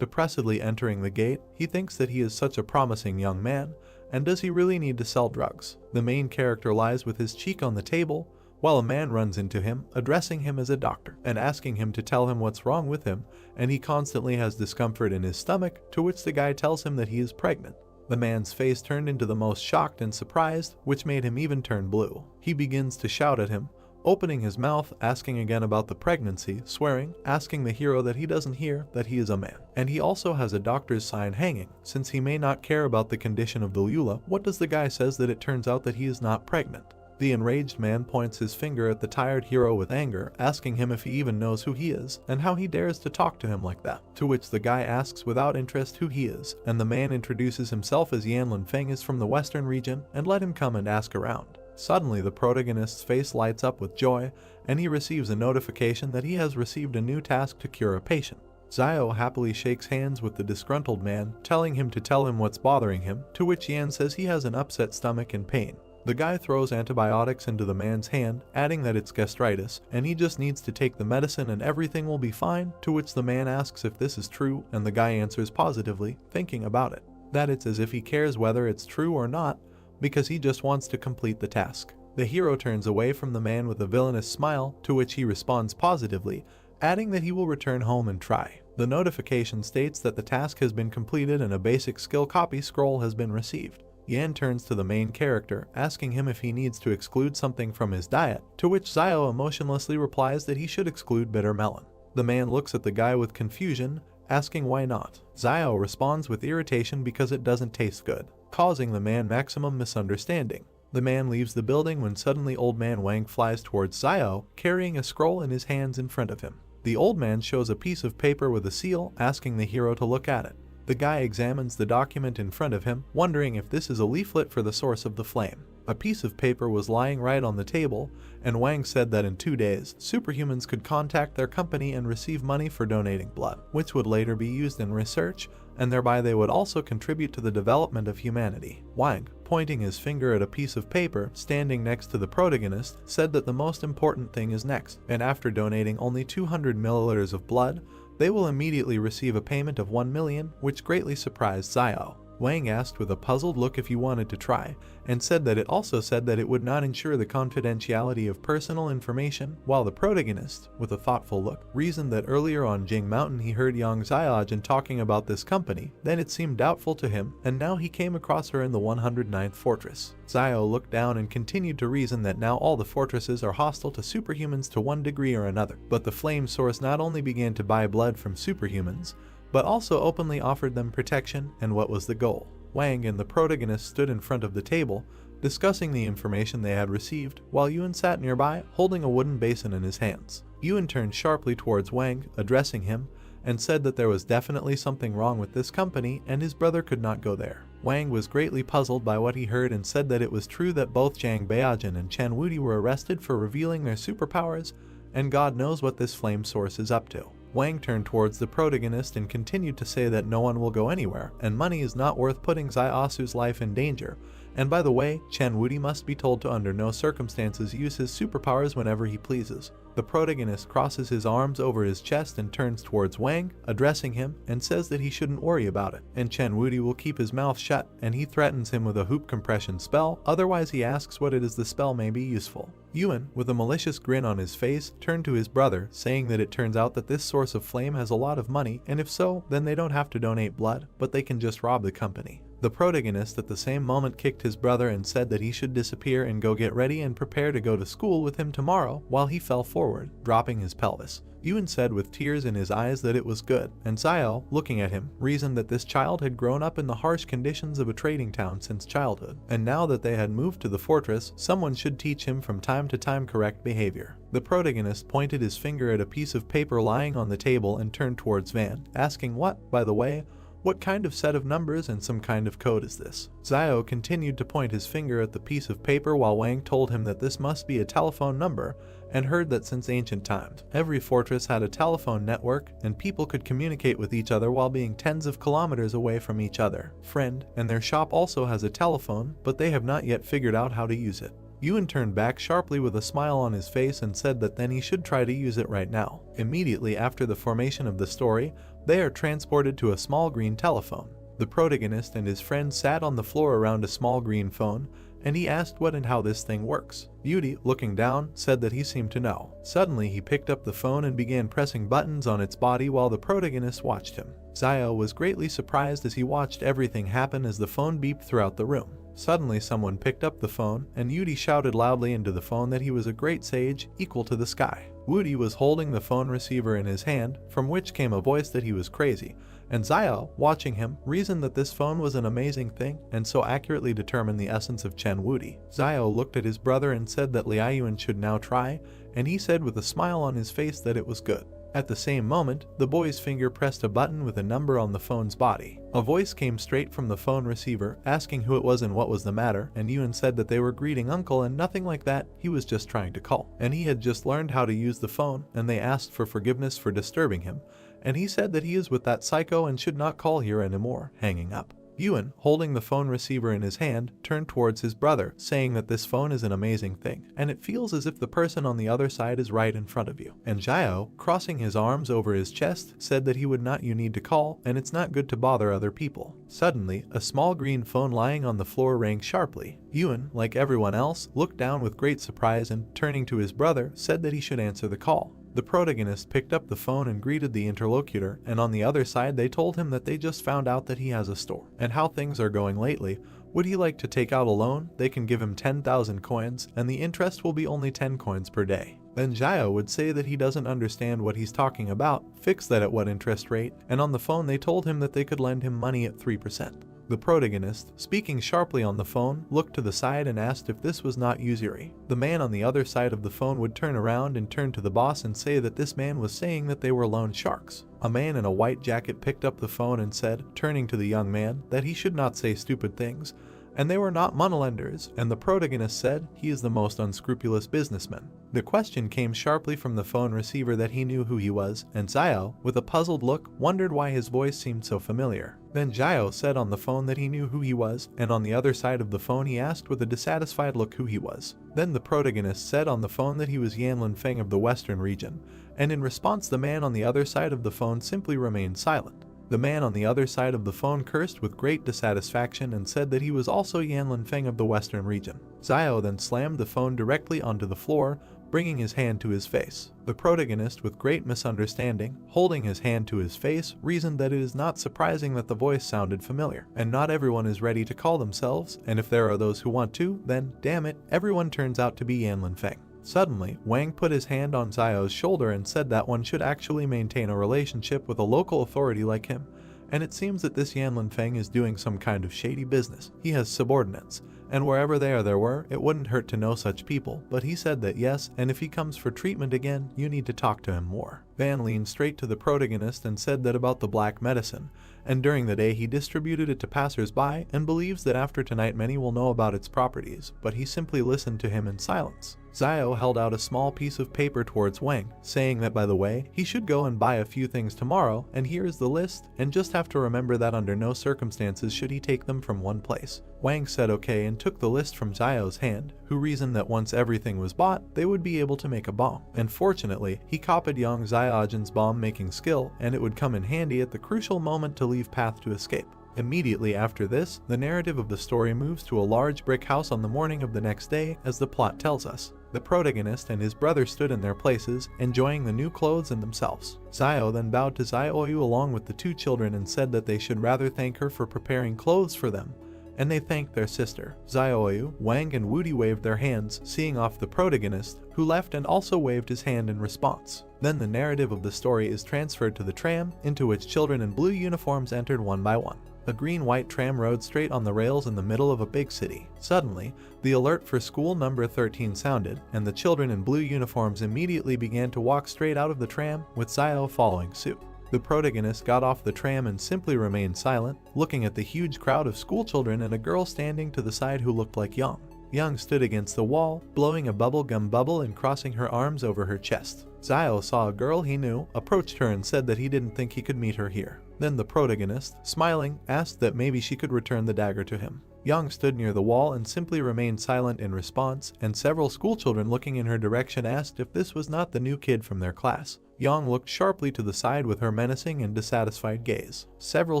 Depressedly entering the gate, he thinks that he is such a promising young man, and does he really need to sell drugs? The main character lies with his cheek on the table, while a man runs into him, addressing him as a doctor, and asking him to tell him what's wrong with him, and he constantly has discomfort in his stomach, to which the guy tells him that he is pregnant. The man's face turned into the most shocked and surprised, which made him even turn blue. He begins to shout at him, opening his mouth, asking again about the pregnancy, swearing, asking the hero that he doesn't hear that he is a man. And he also has a doctor's sign hanging. Since he may not care about the condition of the Lula, what does the guy says that it turns out that he is not pregnant? The enraged man points his finger at the tired hero with anger, asking him if he even knows who he is, and how he dares to talk to him like that. To which the guy asks without interest who he is, and the man introduces himself as Yanlin Feng is from the western region, and let him come and ask around. Suddenly the protagonist's face lights up with joy, and he receives a notification that he has received a new task to cure a patient. Zio happily shakes hands with the disgruntled man, telling him to tell him what's bothering him, to which Yan says he has an upset stomach and pain. The guy throws antibiotics into the man's hand, adding that it's gastritis, and he just needs to take the medicine and everything will be fine, to which the man asks if this is true, and the guy answers positively, thinking about it. That it's as if he cares whether it's true or not, because he just wants to complete the task. The hero turns away from the man with a villainous smile, to which he responds positively, adding that he will return home and try. The notification states that the task has been completed and a basic skill copy scroll has been received. Yan turns to the main character, asking him if he needs to exclude something from his diet, to which Zio emotionlessly replies that he should exclude bitter melon. The man looks at the guy with confusion, asking why not. Zio responds with irritation because it doesn't taste good, causing the man maximum misunderstanding. The man leaves the building when suddenly old man Wang flies towards Zio, carrying a scroll in his hands in front of him. The old man shows a piece of paper with a seal, asking the hero to look at it. The guy examines the document in front of him, wondering if this is a leaflet for the source of the flame. A piece of paper was lying right on the table, and Wang said that in 2 days, superhumans could contact their company and receive money for donating blood, which would later be used in research, and thereby they would also contribute to the development of humanity. Wang, pointing his finger at a piece of paper standing next to the protagonist, said that the most important thing is next, and after donating only 200 milliliters of blood, they will immediately receive a payment of 1 million, which greatly surprised Zio. Wang asked with a puzzled look if he wanted to try, and said that it also said that it would not ensure the confidentiality of personal information, while the protagonist, with a thoughtful look, reasoned that earlier on Jing Mountain he heard Yang Xiaojin talking about this company, then it seemed doubtful to him, and now he came across her in the 109th fortress. Zio looked down and continued to reason that now all the fortresses are hostile to superhumans to one degree or another, but the flame source not only began to buy blood from superhumans, but also openly offered them protection, and what was the goal? Wang and the protagonist stood in front of the table, discussing the information they had received, while Yuan sat nearby, holding a wooden basin in his hands. Yuan turned sharply towards Wang, addressing him, and said that there was definitely something wrong with this company and his brother could not go there. Wang was greatly puzzled by what he heard and said that it was true that both Zhang Beijing and Chen Wudi were arrested for revealing their superpowers, and God knows what this flame source is up to. Wang turned towards the protagonist and continued to say that no one will go anywhere, and money is not worth putting Zaiasu's life in danger. And by the way, Chen Wudi must be told to under no circumstances use his superpowers whenever he pleases. The protagonist crosses his arms over his chest and turns towards Wang, addressing him, and says that he shouldn't worry about it, and Chen Wudi will keep his mouth shut, and he threatens him with a hoop compression spell, otherwise he asks what it is the spell may be useful. Yuan, with a malicious grin on his face, turned to his brother, saying that it turns out that this source of flame has a lot of money, and if so, then they don't have to donate blood, but they can just rob the company. The protagonist at the same moment kicked his brother and said that he should disappear and go get ready and prepare to go to school with him tomorrow, while he fell forward, dropping his pelvis. Yuan said with tears in his eyes that it was good, and Zio, looking at him, reasoned that this child had grown up in the harsh conditions of a trading town since childhood, and now that they had moved to the fortress, someone should teach him from time to time correct behavior. The protagonist pointed his finger at a piece of paper lying on the table and turned towards Van, asking what, by the way, what kind of set of numbers and some kind of code is this? Zio continued to point his finger at the piece of paper while Wang told him that this must be a telephone number, and heard that since ancient times, every fortress had a telephone network and people could communicate with each other while being tens of kilometers away from each other. Friend, and their shop also has a telephone, but they have not yet figured out how to use it. Yuan turned back sharply with a smile on his face and said that then he should try to use it right now. Immediately after the formation of the story, they are transported to a small green telephone. The protagonist and his friend sat on the floor around a small green phone, and he asked what and how this thing works. Beauty, looking down, said that he seemed to know. Suddenly he picked up the phone and began pressing buttons on its body while the protagonist watched him. Xiao was greatly surprised as he watched everything happen as the phone beeped throughout the room. Suddenly someone picked up the phone, and Yudi shouted loudly into the phone that he was a great sage, equal to the sky. Woody was holding the phone receiver in his hand, from which came a voice that he was crazy, and Xiao, watching him, reasoned that this phone was an amazing thing and so accurately determined the essence of Chen Wudi. Xiao looked at his brother and said that Liaoyuan should now try, and he said with a smile on his face that it was good. At the same moment, the boy's finger pressed a button with a number on the phone's body. A voice came straight from the phone receiver, asking who it was and what was the matter, and Yuan said that they were greeting uncle and nothing like that, he was just trying to call. And he had just learned how to use the phone, and they asked for forgiveness for disturbing him, and he said that he is with that psycho and should not call here anymore, hanging up. Yuan, holding the phone receiver in his hand, turned towards his brother, saying that this phone is an amazing thing, and it feels as if the person on the other side is right in front of you. And Xiao, crossing his arms over his chest, said that he would not you need to call, and it's not good to bother other people. Suddenly, a small green phone lying on the floor rang sharply. Yuan, like everyone else, looked down with great surprise and, turning to his brother, said that he should answer the call. The protagonist picked up the phone and greeted the interlocutor, and on the other side they told him that they just found out that he has a store, and how things are going lately. Would he like to take out a loan? They can give him 10,000 coins, and the interest will be only 10 coins per day. Then Xiao would say that he doesn't understand what he's talking about, fix that at what interest rate, and on the phone they told him that they could lend him money at 3%. The protagonist, speaking sharply on the phone, looked to the side and asked if this was not usury. The man on the other side of the phone would turn around and turn to the boss and say that this man was saying that they were loan sharks. A man in a white jacket picked up the phone and said, turning to the young man, that he should not say stupid things, and they were not moneylenders, and the protagonist said he is the most unscrupulous businessman. The question came sharply from the phone receiver that he knew who he was, and Xiao, with a puzzled look, wondered why his voice seemed so familiar. Then Xiao said on the phone that he knew who he was, and on the other side of the phone he asked with a dissatisfied look who he was. Then the protagonist said on the phone that he was Yanlin Feng of the Western region, and in response the man on the other side of the phone simply remained silent. The man on the other side of the phone cursed with great dissatisfaction and said that he was also Yanlin Feng of the Western region. Xiao then slammed the phone directly onto the floor, bringing his hand to his face. The protagonist, with great misunderstanding, holding his hand to his face, reasoned that it is not surprising that the voice sounded familiar, and not everyone is ready to call themselves, and if there are those who want to, then, damn it, everyone turns out to be Yanlin Feng. Suddenly, Wang put his hand on Xiao's shoulder and said that one should actually maintain a relationship with a local authority like him, and it seems that this Yanlin Feng is doing some kind of shady business. He has subordinates, and wherever there were, it wouldn't hurt to know such people, but he said that yes, and if he comes for treatment again, you need to talk to him more. Van leaned straight to the protagonist and said that about the black medicine, and during the day he distributed it to passers-by and believes that after tonight many will know about its properties, but he simply listened to him in silence. Xiao held out a small piece of paper towards Wang, saying that by the way, he should go and buy a few things tomorrow, and here is the list, and just have to remember that under no circumstances should he take them from one place. Wang said okay and took the list from Xiao's hand, who reasoned that once everything was bought, they would be able to make a bomb. And fortunately, he copied Yang Xiaojin's bomb-making skill, and it would come in handy at the crucial moment to leave path to escape. Immediately after this, the narrative of the story moves to a large brick house on the morning of the next day, as the plot tells us. The protagonist and his brother stood in their places, enjoying the new clothes and themselves. Xiao then bowed to Xiaoyu along with the two children and said that they should rather thank her for preparing clothes for them, and they thanked their sister. Xiaoyu, Wang and Wudi waved their hands, seeing off the protagonist, who left and also waved his hand in response. Then the narrative of the story is transferred to the tram, into which children in blue uniforms entered one by one. A green-white tram rode straight on the rails in the middle of a big city. Suddenly, the alert for school number 13 sounded, and the children in blue uniforms immediately began to walk straight out of the tram, with Xiao following suit. The protagonist got off the tram and simply remained silent, looking at the huge crowd of schoolchildren and a girl standing to the side who looked like Yang. Yang stood against the wall, blowing a bubblegum bubble and crossing her arms over her chest. Xiao saw a girl he knew, approached her and said that he didn't think he could meet her here. Then the protagonist, smiling, asked that maybe she could return the dagger to him. Yang stood near the wall and simply remained silent in response, and several schoolchildren looking in her direction asked if this was not the new kid from their class. Yang looked sharply to the side with her menacing and dissatisfied gaze. Several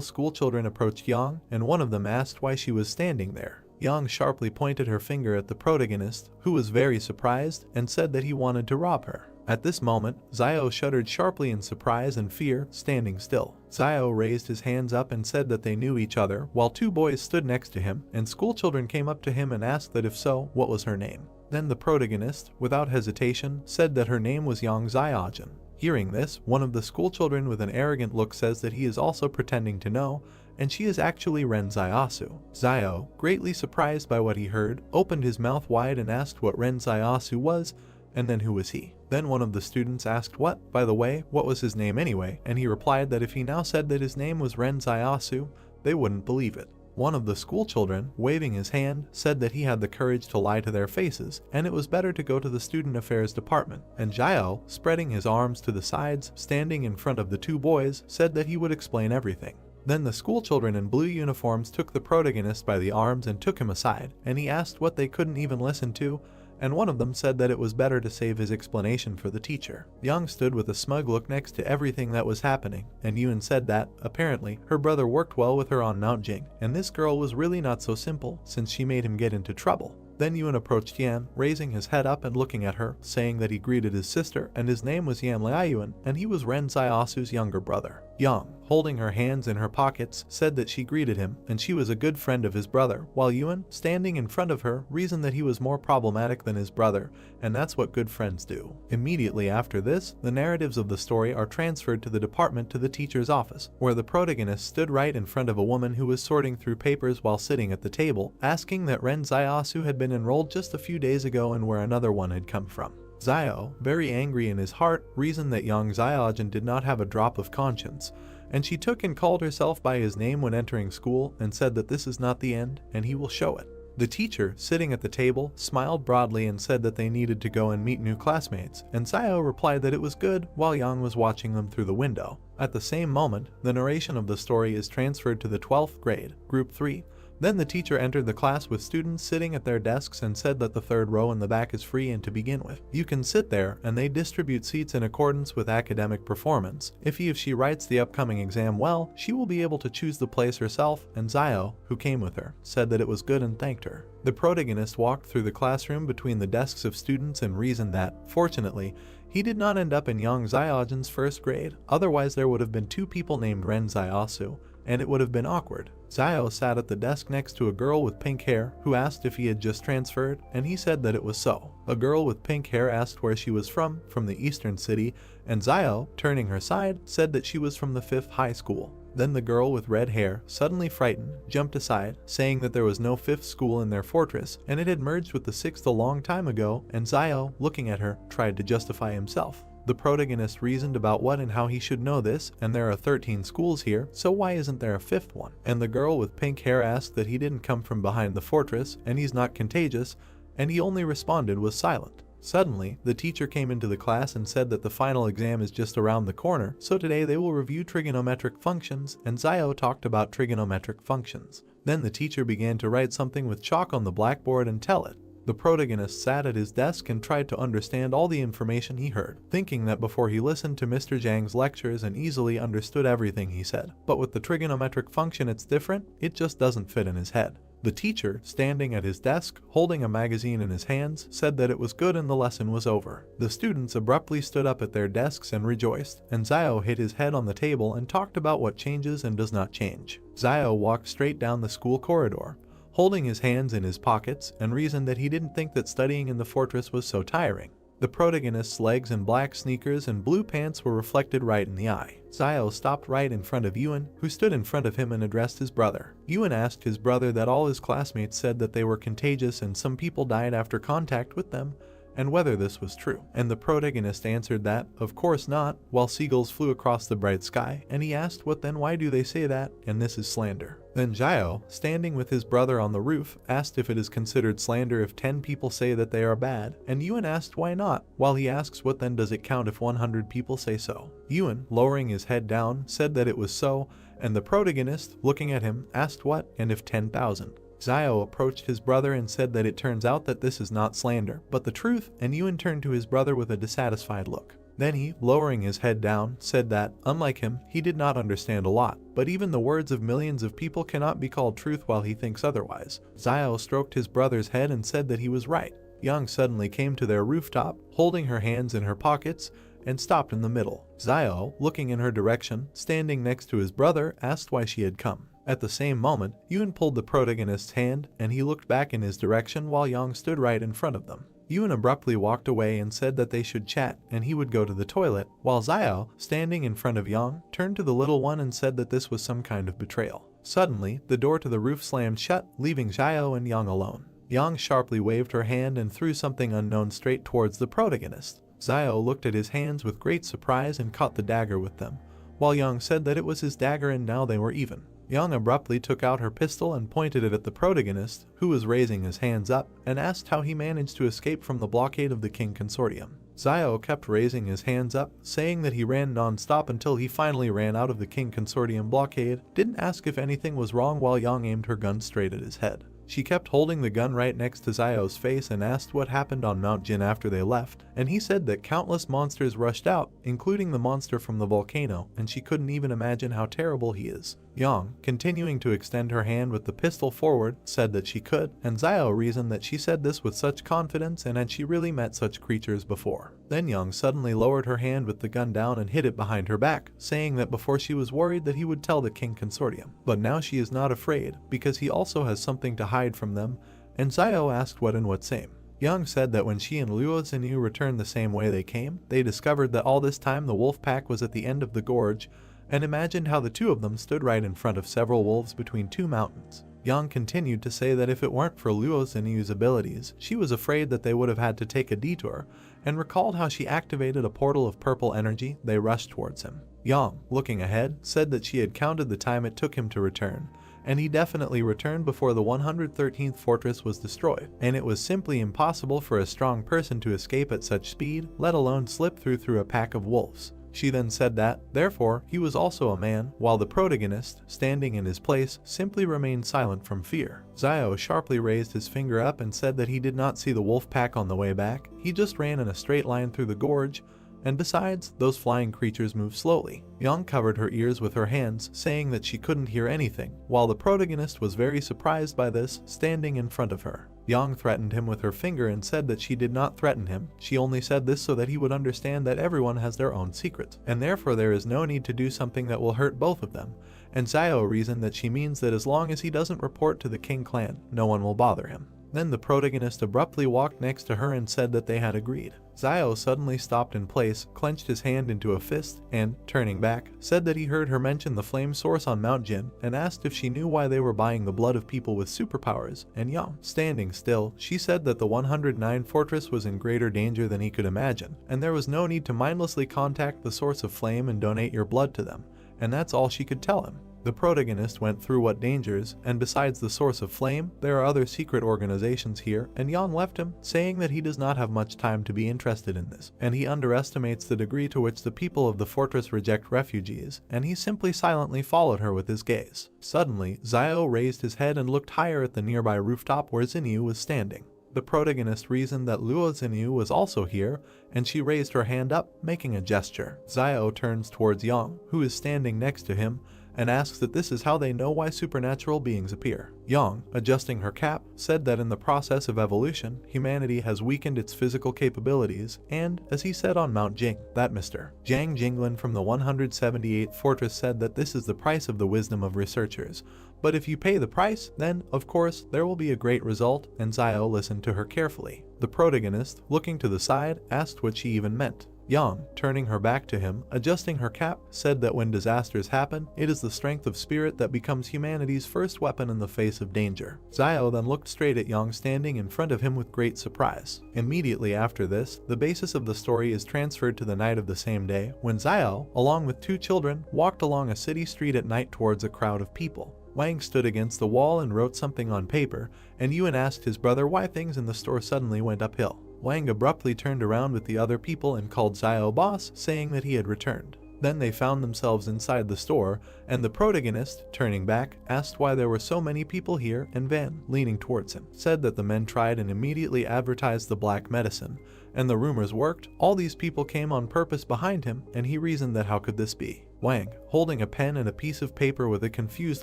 schoolchildren approached Yang, and one of them asked why she was standing there. Yang sharply pointed her finger at the protagonist, who was very surprised and said that he wanted to rob her. At this moment, Zio shuddered sharply in surprise and fear, standing still. Zio raised his hands up and said that they knew each other, while two boys stood next to him, and schoolchildren came up to him and asked that if so, what was her name. Then the protagonist, without hesitation, said that her name was Yang Xiaojin. Hearing this, one of the schoolchildren with an arrogant look says that he is also pretending to know, and she is actually Ren Zaiasu. Zio, greatly surprised by what he heard, opened his mouth wide and asked what Ren Zaiasu was, and then who was he. Then one of the students asked by the way, what was his name anyway, and he replied that if he now said that his name was Ren Zaiasu, they wouldn't believe it. One of the schoolchildren, waving his hand, said that he had the courage to lie to their faces, and it was better to go to the student affairs department. And Zio, spreading his arms to the sides, standing in front of the two boys, said that he would explain everything. Then the schoolchildren in blue uniforms took the protagonist by the arms and took him aside, and he asked what they couldn't even listen to, and one of them said that it was better to save his explanation for the teacher. Yang stood with a smug look next to everything that was happening, and Yun said that, apparently, her brother worked well with her on Mount Jing, and this girl was really not so simple, since she made him get into trouble. Then Yun approached Yan, raising his head up and looking at her, saying that he greeted his sister, and his name was Yan Liayuan, and he was Ren Zaiasu's younger brother. Yang, holding her hands in her pockets, said that she greeted him, and she was a good friend of his brother, while Yuan, standing in front of her, reasoned that he was more problematic than his brother, and that's what good friends do. Immediately after this, the narratives of the story are transferred to the department to the teacher's office, where the protagonist stood right in front of a woman who was sorting through papers while sitting at the table, asking that Ren Zaiasu had been enrolled just a few days ago and where another one had come from. Zio, very angry in his heart, reasoned that Yang Xiaojin did not have a drop of conscience, and she took and called herself by his name when entering school and said that this is not the end, and he will show it. The teacher, sitting at the table, smiled broadly and said that they needed to go and meet new classmates, and Zio replied that it was good while Yang was watching them through the window. At the same moment, the narration of the story is transferred to the 12th grade, Group 3. Then the teacher entered the class with students sitting at their desks and said that the third row in the back is free and to begin with. You can sit there, and they distribute seats in accordance with academic performance. If she writes the upcoming exam well, she will be able to choose the place herself, and Zio, who came with her, said that it was good and thanked her. The protagonist walked through the classroom between the desks of students and reasoned that, fortunately, he did not end up in Yang Xiaojin's first grade, otherwise there would have been two people named Ren Zaiasu, and it would have been awkward. Zio sat at the desk next to a girl with pink hair who asked if he had just transferred, and he said that it was so. A girl with pink hair asked where she was from the eastern city, and Zio, turning her side, said that she was from the 5th high school. Then the girl with red hair, suddenly frightened, jumped aside, saying that there was no 5th school in their fortress, and it had merged with the 6th a long time ago, and Zio, looking at her, tried to justify himself. The protagonist reasoned about what and how he should know this, and there are 13 schools here, so why isn't there a 5th one? And the girl with pink hair asked that he didn't come from behind the fortress, and he's not contagious, and he only responded was silent. Suddenly, the teacher came into the class and said that the final exam is just around the corner, so today they will review trigonometric functions, and Zio talked about trigonometric functions. Then the teacher began to write something with chalk on the blackboard and tell it. The protagonist sat at his desk and tried to understand all the information he heard, thinking that before he listened to Mr. Zhang's lectures and easily understood everything he said. But with the trigonometric function it's different, it just doesn't fit in his head. The teacher, standing at his desk, holding a magazine in his hands, said that it was good and the lesson was over. The students abruptly stood up at their desks and rejoiced, and Zio hit his head on the table and talked about what changes and does not change. Zio walked straight down the school corridor, holding his hands in his pockets, and reasoned that he didn't think that studying in the fortress was so tiring. The protagonist's legs in black sneakers and blue pants were reflected right in the eye. Zio stopped right in front of Yuan, who stood in front of him and addressed his brother. Yuan asked his brother that all his classmates said that they were contagious and some people died after contact with them, and whether this was true. And the protagonist answered that, of course not, while seagulls flew across the bright sky, and he asked what then why do they say that, and this is slander. Then Zio, standing with his brother on the roof, asked if it is considered slander if 10 people say that they are bad, and Yuan asked why not, while he asks what then does it count if 100 people say so. Yuan, lowering his head down, said that it was so, and the protagonist, looking at him, asked what, and if 10,000. Zio approached his brother and said that it turns out that this is not slander, but the truth, and Yuan turned to his brother with a dissatisfied look. Then he, lowering his head down, said that, unlike him, he did not understand a lot, but even the words of millions of people cannot be called truth while he thinks otherwise. Xiao stroked his brother's head and said that he was right. Yang suddenly came to their rooftop, holding her hands in her pockets, and stopped in the middle. Xiao, looking in her direction, standing next to his brother, asked why she had come. At the same moment, Yun pulled the protagonist's hand, and he looked back in his direction while Yang stood right in front of them. Yun abruptly walked away and said that they should chat and he would go to the toilet, while Xiao, standing in front of Yang, turned to the little one and said that this was some kind of betrayal. Suddenly, the door to the roof slammed shut, leaving Xiao and Yang alone. Yang sharply waved her hand and threw something unknown straight towards the protagonist. Xiao looked at his hands with great surprise and caught the dagger with them, while Yang said that it was his dagger and now they were even. Yang abruptly took out her pistol and pointed it at the protagonist, who was raising his hands up, and asked how he managed to escape from the blockade of the King Consortium. Xiao kept raising his hands up, saying that he ran non-stop until he finally ran out of the King Consortium blockade, didn't ask if anything was wrong while Yang aimed her gun straight at his head. She kept holding the gun right next to Xiao's face and asked what happened on Mount Jin after they left, and he said that countless monsters rushed out, including the monster from the volcano, and she couldn't even imagine how terrible he is. Yang, continuing to extend her hand with the pistol forward, said that she could, and Xiao reasoned that she said this with such confidence and had she really met such creatures before. Then Yang suddenly lowered her hand with the gun down and hid it behind her back, saying that before she was worried that he would tell the King Consortium. But now she is not afraid, because he also has something to hide from them, and Xiao asked what and what same. Yang said that when she and Luo Xinyu returned the same way they came, they discovered that all this time the wolf pack was at the end of the gorge, and imagined how the two of them stood right in front of several wolves between two mountains. Yang continued to say that if it weren't for Luo Xinyu's abilities, she was afraid that they would have had to take a detour, and recalled how she activated a portal of purple energy. They rushed towards him. Yang, looking ahead, said that she had counted the time it took him to return, and he definitely returned before the 113th fortress was destroyed, and it was simply impossible for a strong person to escape at such speed, let alone slip through a pack of wolves. She then said that, therefore, he was also a man, while the protagonist, standing in his place, simply remained silent from fear. Xiao sharply raised his finger up and said that he did not see the wolf pack on the way back, he just ran in a straight line through the gorge, and besides, those flying creatures moved slowly. Yang covered her ears with her hands, saying that she couldn't hear anything, while the protagonist was very surprised by this, standing in front of her. Yang threatened him with her finger and said that she did not threaten him, she only said this so that he would understand that everyone has their own secrets, and therefore there is no need to do something that will hurt both of them, and Xiao reasoned that she means that as long as he doesn't report to the King clan, no one will bother him. Then the protagonist abruptly walked next to her and said that they had agreed. Xiao suddenly stopped in place, clenched his hand into a fist, and, turning back, said that he heard her mention the flame source on Mount Jin, and asked if she knew why they were buying the blood of people with superpowers, and Yang, standing still, she said that the 109 fortress was in greater danger than he could imagine, and there was no need to mindlessly contact the source of flame and donate your blood to them, and that's all she could tell him. The protagonist went through what dangers, and besides the source of flame, there are other secret organizations here, and Yang left him, saying that he does not have much time to be interested in this, and he underestimates the degree to which the people of the fortress reject refugees, and he simply silently followed her with his gaze. Suddenly, Xiao raised his head and looked higher at the nearby rooftop where Xinyu was standing. The protagonist reasoned that Luo Xinyu was also here, and she raised her hand up, making a gesture. Xiao turns towards Yang, who is standing next to him, and asks that this is how they know why supernatural beings appear. Yang, adjusting her cap, said that in the process of evolution, humanity has weakened its physical capabilities, and, as he said on Mount Jing, that Mr. Zhang Jinglin from the 178th fortress said that this is the price of the wisdom of researchers, but if you pay the price, then, of course, there will be a great result, and Xiao listened to her carefully. The protagonist, looking to the side, asked what she even meant. Yang, turning her back to him, adjusting her cap, said that when disasters happen, it is the strength of spirit that becomes humanity's first weapon in the face of danger. Xiao then looked straight at Yang standing in front of him with great surprise. Immediately after this, the basis of the story is transferred to the night of the same day, when Xiao, along with two children, walked along a city street at night towards a crowd of people. Wang stood against the wall and wrote something on paper, and Yuan asked his brother why things in the store suddenly went uphill. Wang abruptly turned around with the other people and called Xiao boss, saying that he had returned. Then they found themselves inside the store, and the protagonist, turning back, asked why there were so many people here, and Van, leaning towards him, said that the men tried and immediately advertised the black medicine, And the rumors worked. All these people came on purpose behind him, and he reasoned that how could this be? Wang, holding a pen and a piece of paper with a confused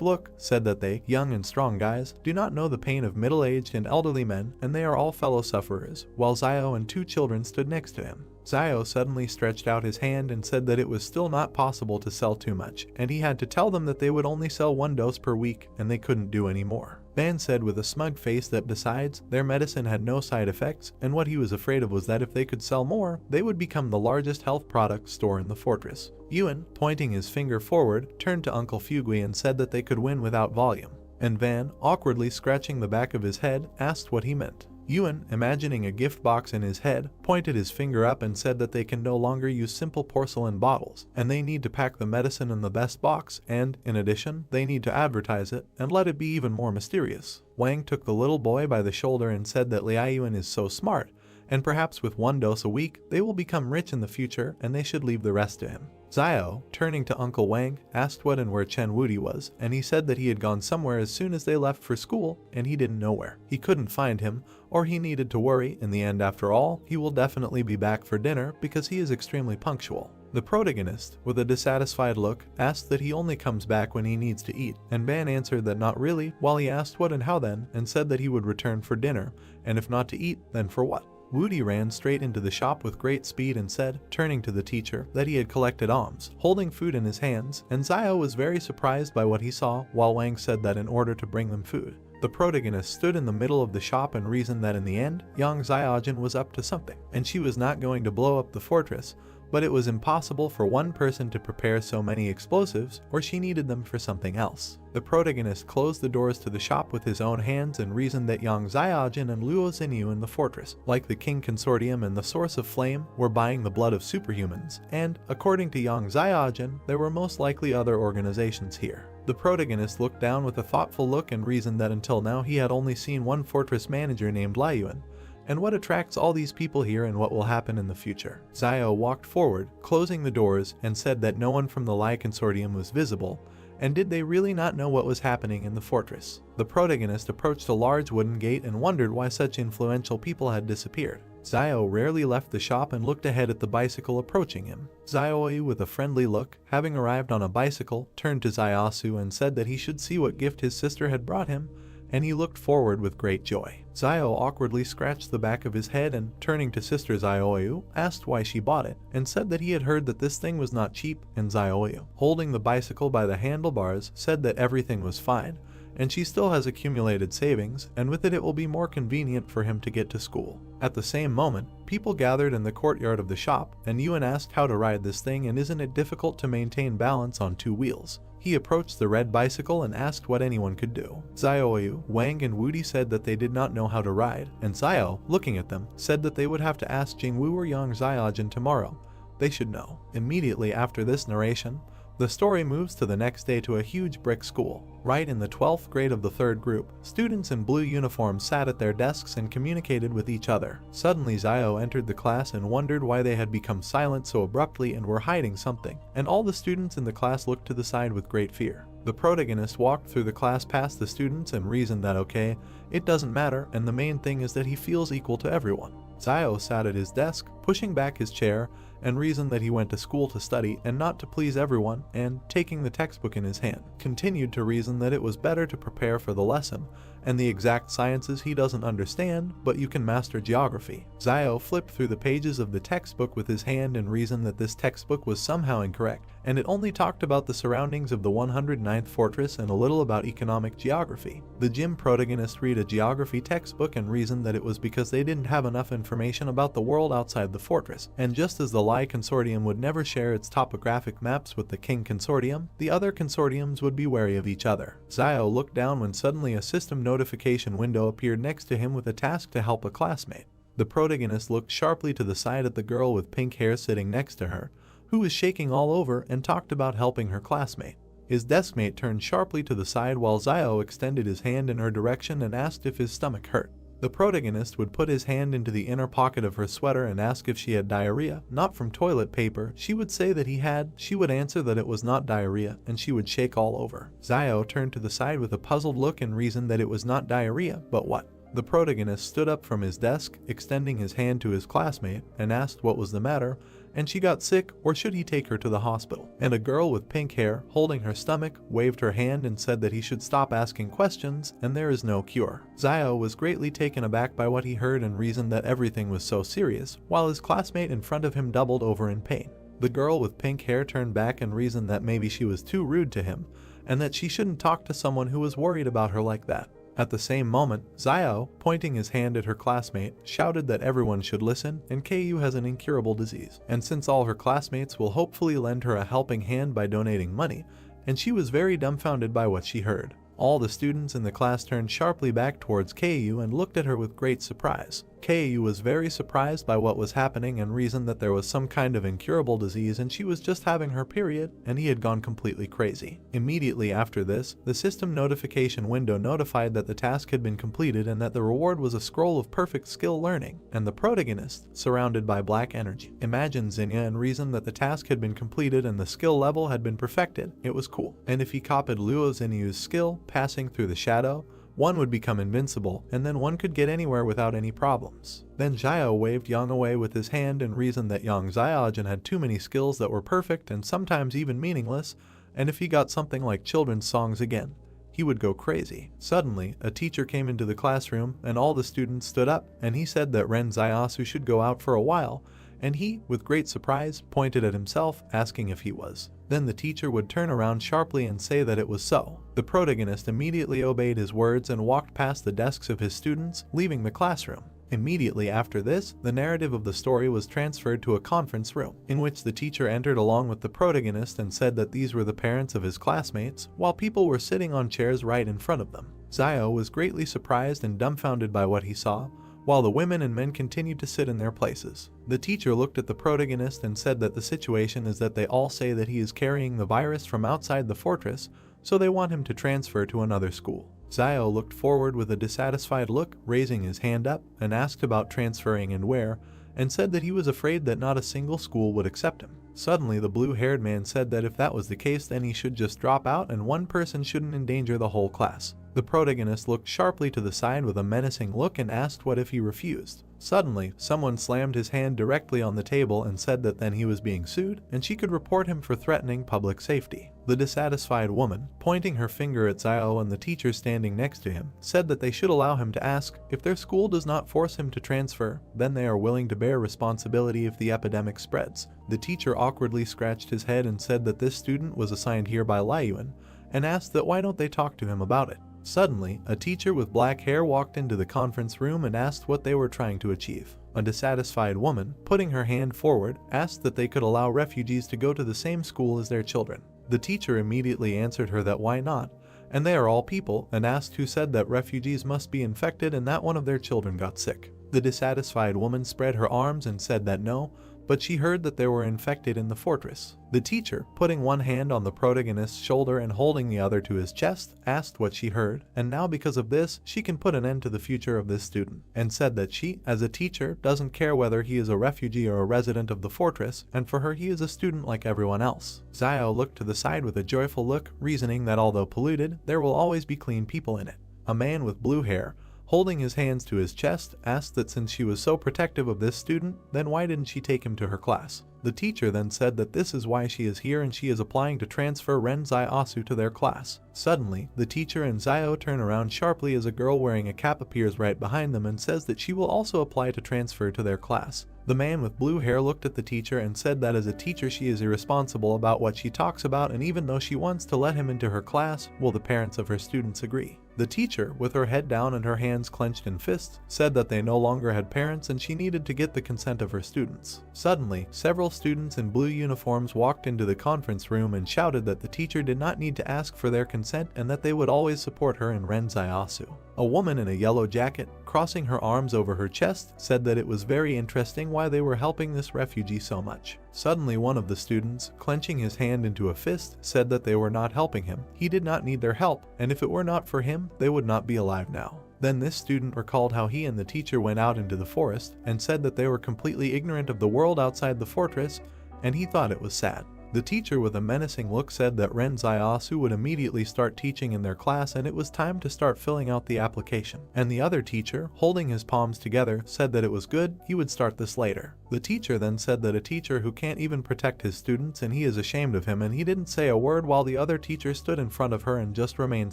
look, said that they, young and strong guys, do not know the pain of middle-aged and elderly men, and they are all fellow sufferers, while Xiao and 2 children stood next to him. Xiao suddenly stretched out his hand and said that it was still not possible to sell too much, and he had to tell them that they would only sell 1 dose per week, and they couldn't do any more. Ban said with a smug face that besides, their medicine had no side effects, and what he was afraid of was that if they could sell more, they would become the largest health product store in the fortress. Yuan, pointing his finger forward, turned to Uncle Fugui and said that they could win without volume. And Van, awkwardly scratching the back of his head, asked what he meant. Yuan, imagining a gift box in his head, pointed his finger up and said that they can no longer use simple porcelain bottles, and they need to pack the medicine in the best box, and, in addition, they need to advertise it, and let it be even more mysterious. Wang took the little boy by the shoulder and said that Liaoyuan is so smart, and perhaps with 1 dose a week, they will become rich in the future, and they should leave the rest to him. Xiao, turning to Uncle Wang, asked what and where Chen Wudi was, and he said that he had gone somewhere as soon as they left for school, and he didn't know where. He couldn't find him, or he needed to worry. In the end, after all, he will definitely be back for dinner because he is extremely punctual. The protagonist, with a dissatisfied look, asked that he only comes back when he needs to eat, and Ban answered that not really, while he asked what and how then, and said that he would return for dinner, and if not to eat, then for what? Wudi ran straight into the shop with great speed and said, turning to the teacher, that he had collected alms, holding food in his hands, and Xiao was very surprised by what he saw, while Wang said that in order to bring them food. The protagonist stood in the middle of the shop and reasoned that in the end, young Xiaojin was up to something, and she was not going to blow up the fortress, but it was impossible for one person to prepare so many explosives, or she needed them for something else. The protagonist closed the doors to the shop with his own hands and reasoned that Yang Xiaojin and Luo Xinyu in the fortress, like the King Consortium and the Source of Flame, were buying the blood of superhumans, and, according to Yang Xiaojin, there were most likely other organizations here. The protagonist looked down with a thoughtful look and reasoned that until now he had only seen one fortress manager named Liuyuan, and what attracts all these people here and what will happen in the future. Xiao walked forward, closing the doors, and said that no one from the Lai Consortium was visible, and did they really not know what was happening in the fortress? The protagonist approached a large wooden gate and wondered why such influential people had disappeared. Xiao rarely left the shop and looked ahead at the bicycle approaching him. Xiaoyu, with a friendly look, having arrived on a bicycle, turned to Xiaosu and said that he should see what gift his sister had brought him, and he looked forward with great joy. Xiao awkwardly scratched the back of his head and, turning to Sister Xiaoyu, asked why she bought it, and said that he had heard that this thing was not cheap, and Xiaoyu, holding the bicycle by the handlebars, said that everything was fine, and she still has accumulated savings, and with it will be more convenient for him to get to school. At the same moment, people gathered in the courtyard of the shop, and Yuan asked how to ride this thing and isn't it difficult to maintain balance on 2 wheels. He approached the red bicycle and asked what anyone could do. Xiaoyu, Wang and Wudi said that they did not know how to ride, and Xiao, looking at them, said that they would have to ask Jingwu or Yang Xiaojin tomorrow. They should know. Immediately after this narration, the story moves to the next day to a huge brick school. Right in the 12th grade of the 3rd group, students in blue uniforms sat at their desks and communicated with each other. Suddenly Xiao entered the class and wondered why they had become silent so abruptly and were hiding something, and all the students in the class looked to the side with great fear. The protagonist walked through the class past the students and reasoned that okay, it doesn't matter, and the main thing is that he feels equal to everyone. Xiao sat at his desk, pushing back his chair, and reasoned that he went to school to study and not to please everyone, and, taking the textbook in his hand, continued to reason that it was better to prepare for the lesson, and the exact sciences he doesn't understand, but you can master geography. Xiao flipped through the pages of the textbook with his hand and reasoned that this textbook was somehow incorrect, and it only talked about the surroundings of the 109th fortress and a little about economic geography. The gym protagonist read a geography textbook and reasoned that it was because they didn't have enough information about the world outside the fortress, and just as the Lai Consortium would never share its topographic maps with the King Consortium, the other consortiums would be wary of each other. Xiao looked down when suddenly a system notification window appeared next to him with a task to help a classmate. The protagonist looked sharply to the side at the girl with pink hair sitting next to her, who was shaking all over and talked about helping her classmate. His deskmate turned sharply to the side while Xiao extended his hand in her direction and asked if his stomach hurt. The protagonist would put his hand into the inner pocket of her sweater and ask if she had diarrhea, not from toilet paper. She would say that he had, she would answer that it was not diarrhea, and she would shake all over. Xiao turned to the side with a puzzled look and reasoned that it was not diarrhea, but what? The protagonist stood up from his desk, extending his hand to his classmate, and asked what was the matter, and she got sick or should he take her to the hospital. And a girl with pink hair, holding her stomach, waved her hand and said that he should stop asking questions and there is no cure. Xiao was greatly taken aback by what he heard and reasoned that everything was so serious, while his classmate in front of him doubled over in pain. The girl with pink hair turned back and reasoned that maybe she was too rude to him, and that she shouldn't talk to someone who was worried about her like that. At the same moment, Xiao, pointing his hand at her classmate, shouted that everyone should listen and Ku has an incurable disease. And since all her classmates will hopefully lend her a helping hand by donating money, and she was very dumbfounded by what she heard. All the students in the class turned sharply back towards Ku and looked at her with great surprise. Ku was very surprised by what was happening and reasoned that there was some kind of incurable disease and she was just having her period and he had gone completely crazy. Immediately after this, the system notification window notified that the task had been completed and that the reward was a scroll of perfect skill learning, and the protagonist, surrounded by black energy, imagined Xenia and reasoned that the task had been completed and the skill level had been perfected. It was cool. And if he copied Luo Xeniu's skill, passing through the shadow, one would become invincible, and then one could get anywhere without any problems. Then Xiao waved Yang away with his hand and reasoned that Yang Xiaojin had too many skills that were perfect and sometimes even meaningless, and if he got something like children's songs again, he would go crazy. Suddenly, a teacher came into the classroom and all the students stood up, and he said that Ren Xiaosu should go out for a while, and he, with great surprise, pointed at himself, asking if he was. Then the teacher would turn around sharply and say that it was so. The protagonist immediately obeyed his words and walked past the desks of his students, leaving the classroom. Immediately after this, the narrative of the story was transferred to a conference room, in which the teacher entered along with the protagonist and said that these were the parents of his classmates, while people were sitting on chairs right in front of them. Xiao was greatly surprised and dumbfounded by what he saw, while the women and men continued to sit in their places. The teacher looked at the protagonist and said that the situation is that they all say that he is carrying the virus from outside the fortress, so they want him to transfer to another school. Xiao looked forward with a dissatisfied look, raising his hand up, and asked about transferring and where, and said that he was afraid that not a single school would accept him. Suddenly, the blue-haired man said that if that was the case, then he should just drop out and one person shouldn't endanger the whole class. The protagonist looked sharply to the side with a menacing look and asked what if he refused. Suddenly, someone slammed his hand directly on the table and said that then he was being sued and she could report him for threatening public safety. The dissatisfied woman, pointing her finger at Xiao and the teacher standing next to him, said that they should allow him to ask if their school does not force him to transfer, then they are willing to bear responsibility if the epidemic spreads. The teacher awkwardly scratched his head and said that this student was assigned here by Liuyuan and asked that why don't they talk to him about it. Suddenly, a teacher with black hair walked into the conference room and asked what they were trying to achieve. A dissatisfied woman, putting her hand forward, asked that they could allow refugees to go to the same school as their children. The teacher immediately answered her that why not, and they are all people, and asked who said that refugees must be infected and that one of their children got sick. The dissatisfied woman spread her arms and said that no, but she heard that they were infected in the fortress. The teacher, putting one hand on the protagonist's shoulder and holding the other to his chest, asked what she heard, and now because of this, she can put an end to the future of this student, and said that she, as a teacher, doesn't care whether he is a refugee or a resident of the fortress, and for her he is a student like everyone else. Xiao looked to the side with a joyful look, reasoning that although polluted, there will always be clean people in it. A man with blue hair, holding his hands to his chest, asked that since she was so protective of this student, then why didn't she take him to her class? The teacher then said that this is why she is here and she is applying to transfer Ren Xiaosu to their class. Suddenly, the teacher and Xiao turn around sharply as a girl wearing a cap appears right behind them and says that she will also apply to transfer to their class. The man with blue hair looked at the teacher and said that as a teacher she is irresponsible about what she talks about, and even though she wants to let him into her class, will the parents of her students agree? The teacher, with her head down and her hands clenched in fists, said that they no longer had parents and she needed to get the consent of her students. Suddenly, several students in blue uniforms walked into the conference room and shouted that the teacher did not need to ask for their consent and that they would always support her in Ren Xiaosu. A woman in a yellow jacket, crossing her arms over her chest, said that it was very interesting why they were helping this refugee so much. Suddenly, one of the students, clenching his hand into a fist, said that they were not helping him. He did not need their help, and if it were not for him, they would not be alive now. Then this student recalled how he and the teacher went out into the forest and said that they were completely ignorant of the world outside the fortress, and he thought it was sad. The teacher with a menacing look said that Ren Zaiasu would immediately start teaching in their class and it was time to start filling out the application. And the other teacher, holding his palms together, said that it was good, he would start this later. The teacher then said that a teacher who can't even protect his students and he is ashamed of him, and he didn't say a word while the other teacher stood in front of her and just remained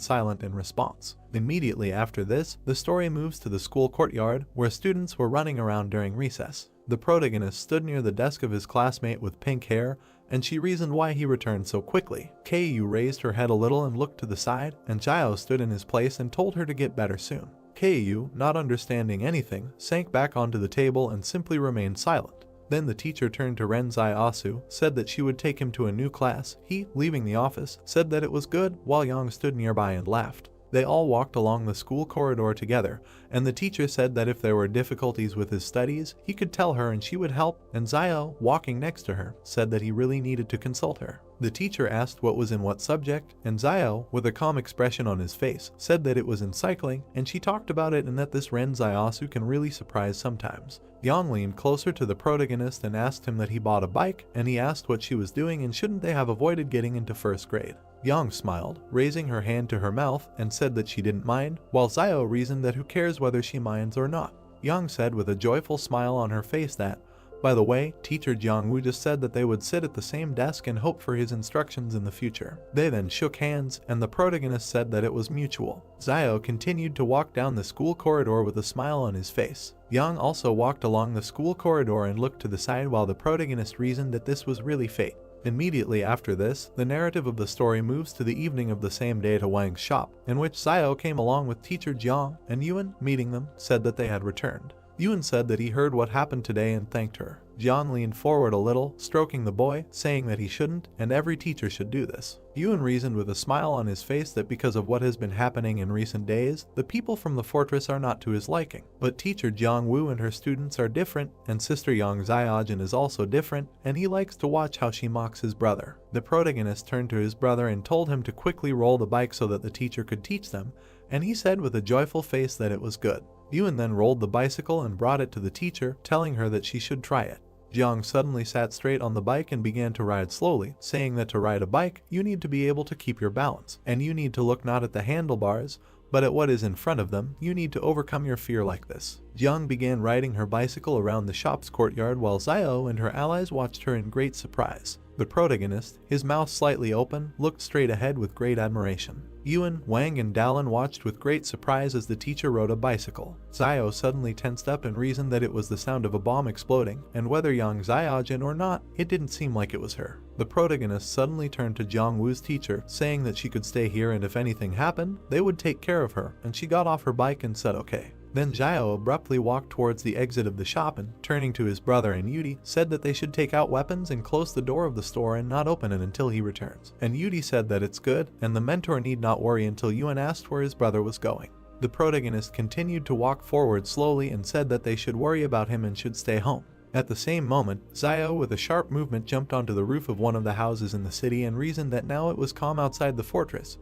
silent in response. Immediately after this, the story moves to the school courtyard where students were running around during recess. The protagonist stood near the desk of his classmate with pink hair, and she reasoned why he returned so quickly. Keiyu raised her head a little and looked to the side, and Jio stood in his place and told her to get better soon. Keiyu, not understanding anything, sank back onto the table and simply remained silent. Then the teacher turned to Ren Zaiasu, said that she would take him to a new class. He, leaving the office, said that it was good, while Yang stood nearby and laughed. They all walked along the school corridor together, and the teacher said that if there were difficulties with his studies, he could tell her and she would help, and Zio, walking next to her, said that he really needed to consult her. The teacher asked what was in what subject, and Zio, with a calm expression on his face, said that it was in cycling, and she talked about it and that this Ren Zaiasu can really surprise sometimes. Yang leaned closer to the protagonist and asked him that he bought a bike, and he asked what she was doing and shouldn't they have avoided getting into first grade. Yang smiled, raising her hand to her mouth, and said that she didn't mind, while Zio reasoned that who cares whether she minds or not. Yang said with a joyful smile on her face that, by the way, teacher Jiangwu just said that they would sit at the same desk and hope for his instructions in the future. They then shook hands, and the protagonist said that it was mutual. Zio continued to walk down the school corridor with a smile on his face. Yang also walked along the school corridor and looked to the side while the protagonist reasoned that this was really fate. Immediately after this, the narrative of the story moves to the evening of the same day to Wang's shop, in which Zio came along with teacher Jiang, and Yuan, meeting them, said that they had returned. Yuan said that he heard what happened today and thanked her. Jiang leaned forward a little, stroking the boy, saying that he shouldn't, and every teacher should do this. Yuan reasoned with a smile on his face that because of what has been happening in recent days, the people from the fortress are not to his liking. But teacher Jiang Wu and her students are different, and sister Yang Xiaojin is also different, and he likes to watch how she mocks his brother. The protagonist turned to his brother and told him to quickly roll the bike so that the teacher could teach them, and he said with a joyful face that it was good. Yuan then rolled the bicycle and brought it to the teacher, telling her that she should try it. Jiang suddenly sat straight on the bike and began to ride slowly, saying that to ride a bike, you need to be able to keep your balance, and you need to look not at the handlebars, but at what is in front of them. You need to overcome your fear like this. Jiang began riding her bicycle around the shop's courtyard while Zio and her allies watched her in great surprise. The protagonist, his mouth slightly open, looked straight ahead with great admiration. Yuan, Wang, and Dallin watched with great surprise as the teacher rode a bicycle. Zio suddenly tensed up and reasoned that it was the sound of a bomb exploding, and whether Yang Xiaojin or not, it didn't seem like it was her. The protagonist suddenly turned to Jiang Wu's teacher, saying that she could stay here and if anything happened, they would take care of her, and she got off her bike and said okay. Then Zio abruptly walked towards the exit of the shop and, turning to his brother and Yudi, said that they should take out weapons and close the door of the store and not open it until he returns. And Yudi said that it's good, and the mentor need not worry until Yuan asked where his brother was going. The protagonist continued to walk forward slowly and said that they should worry about him and should stay home. At the same moment, Zio with a sharp movement jumped onto the roof of one of the houses in the city and reasoned that now it was calm outside the fortress,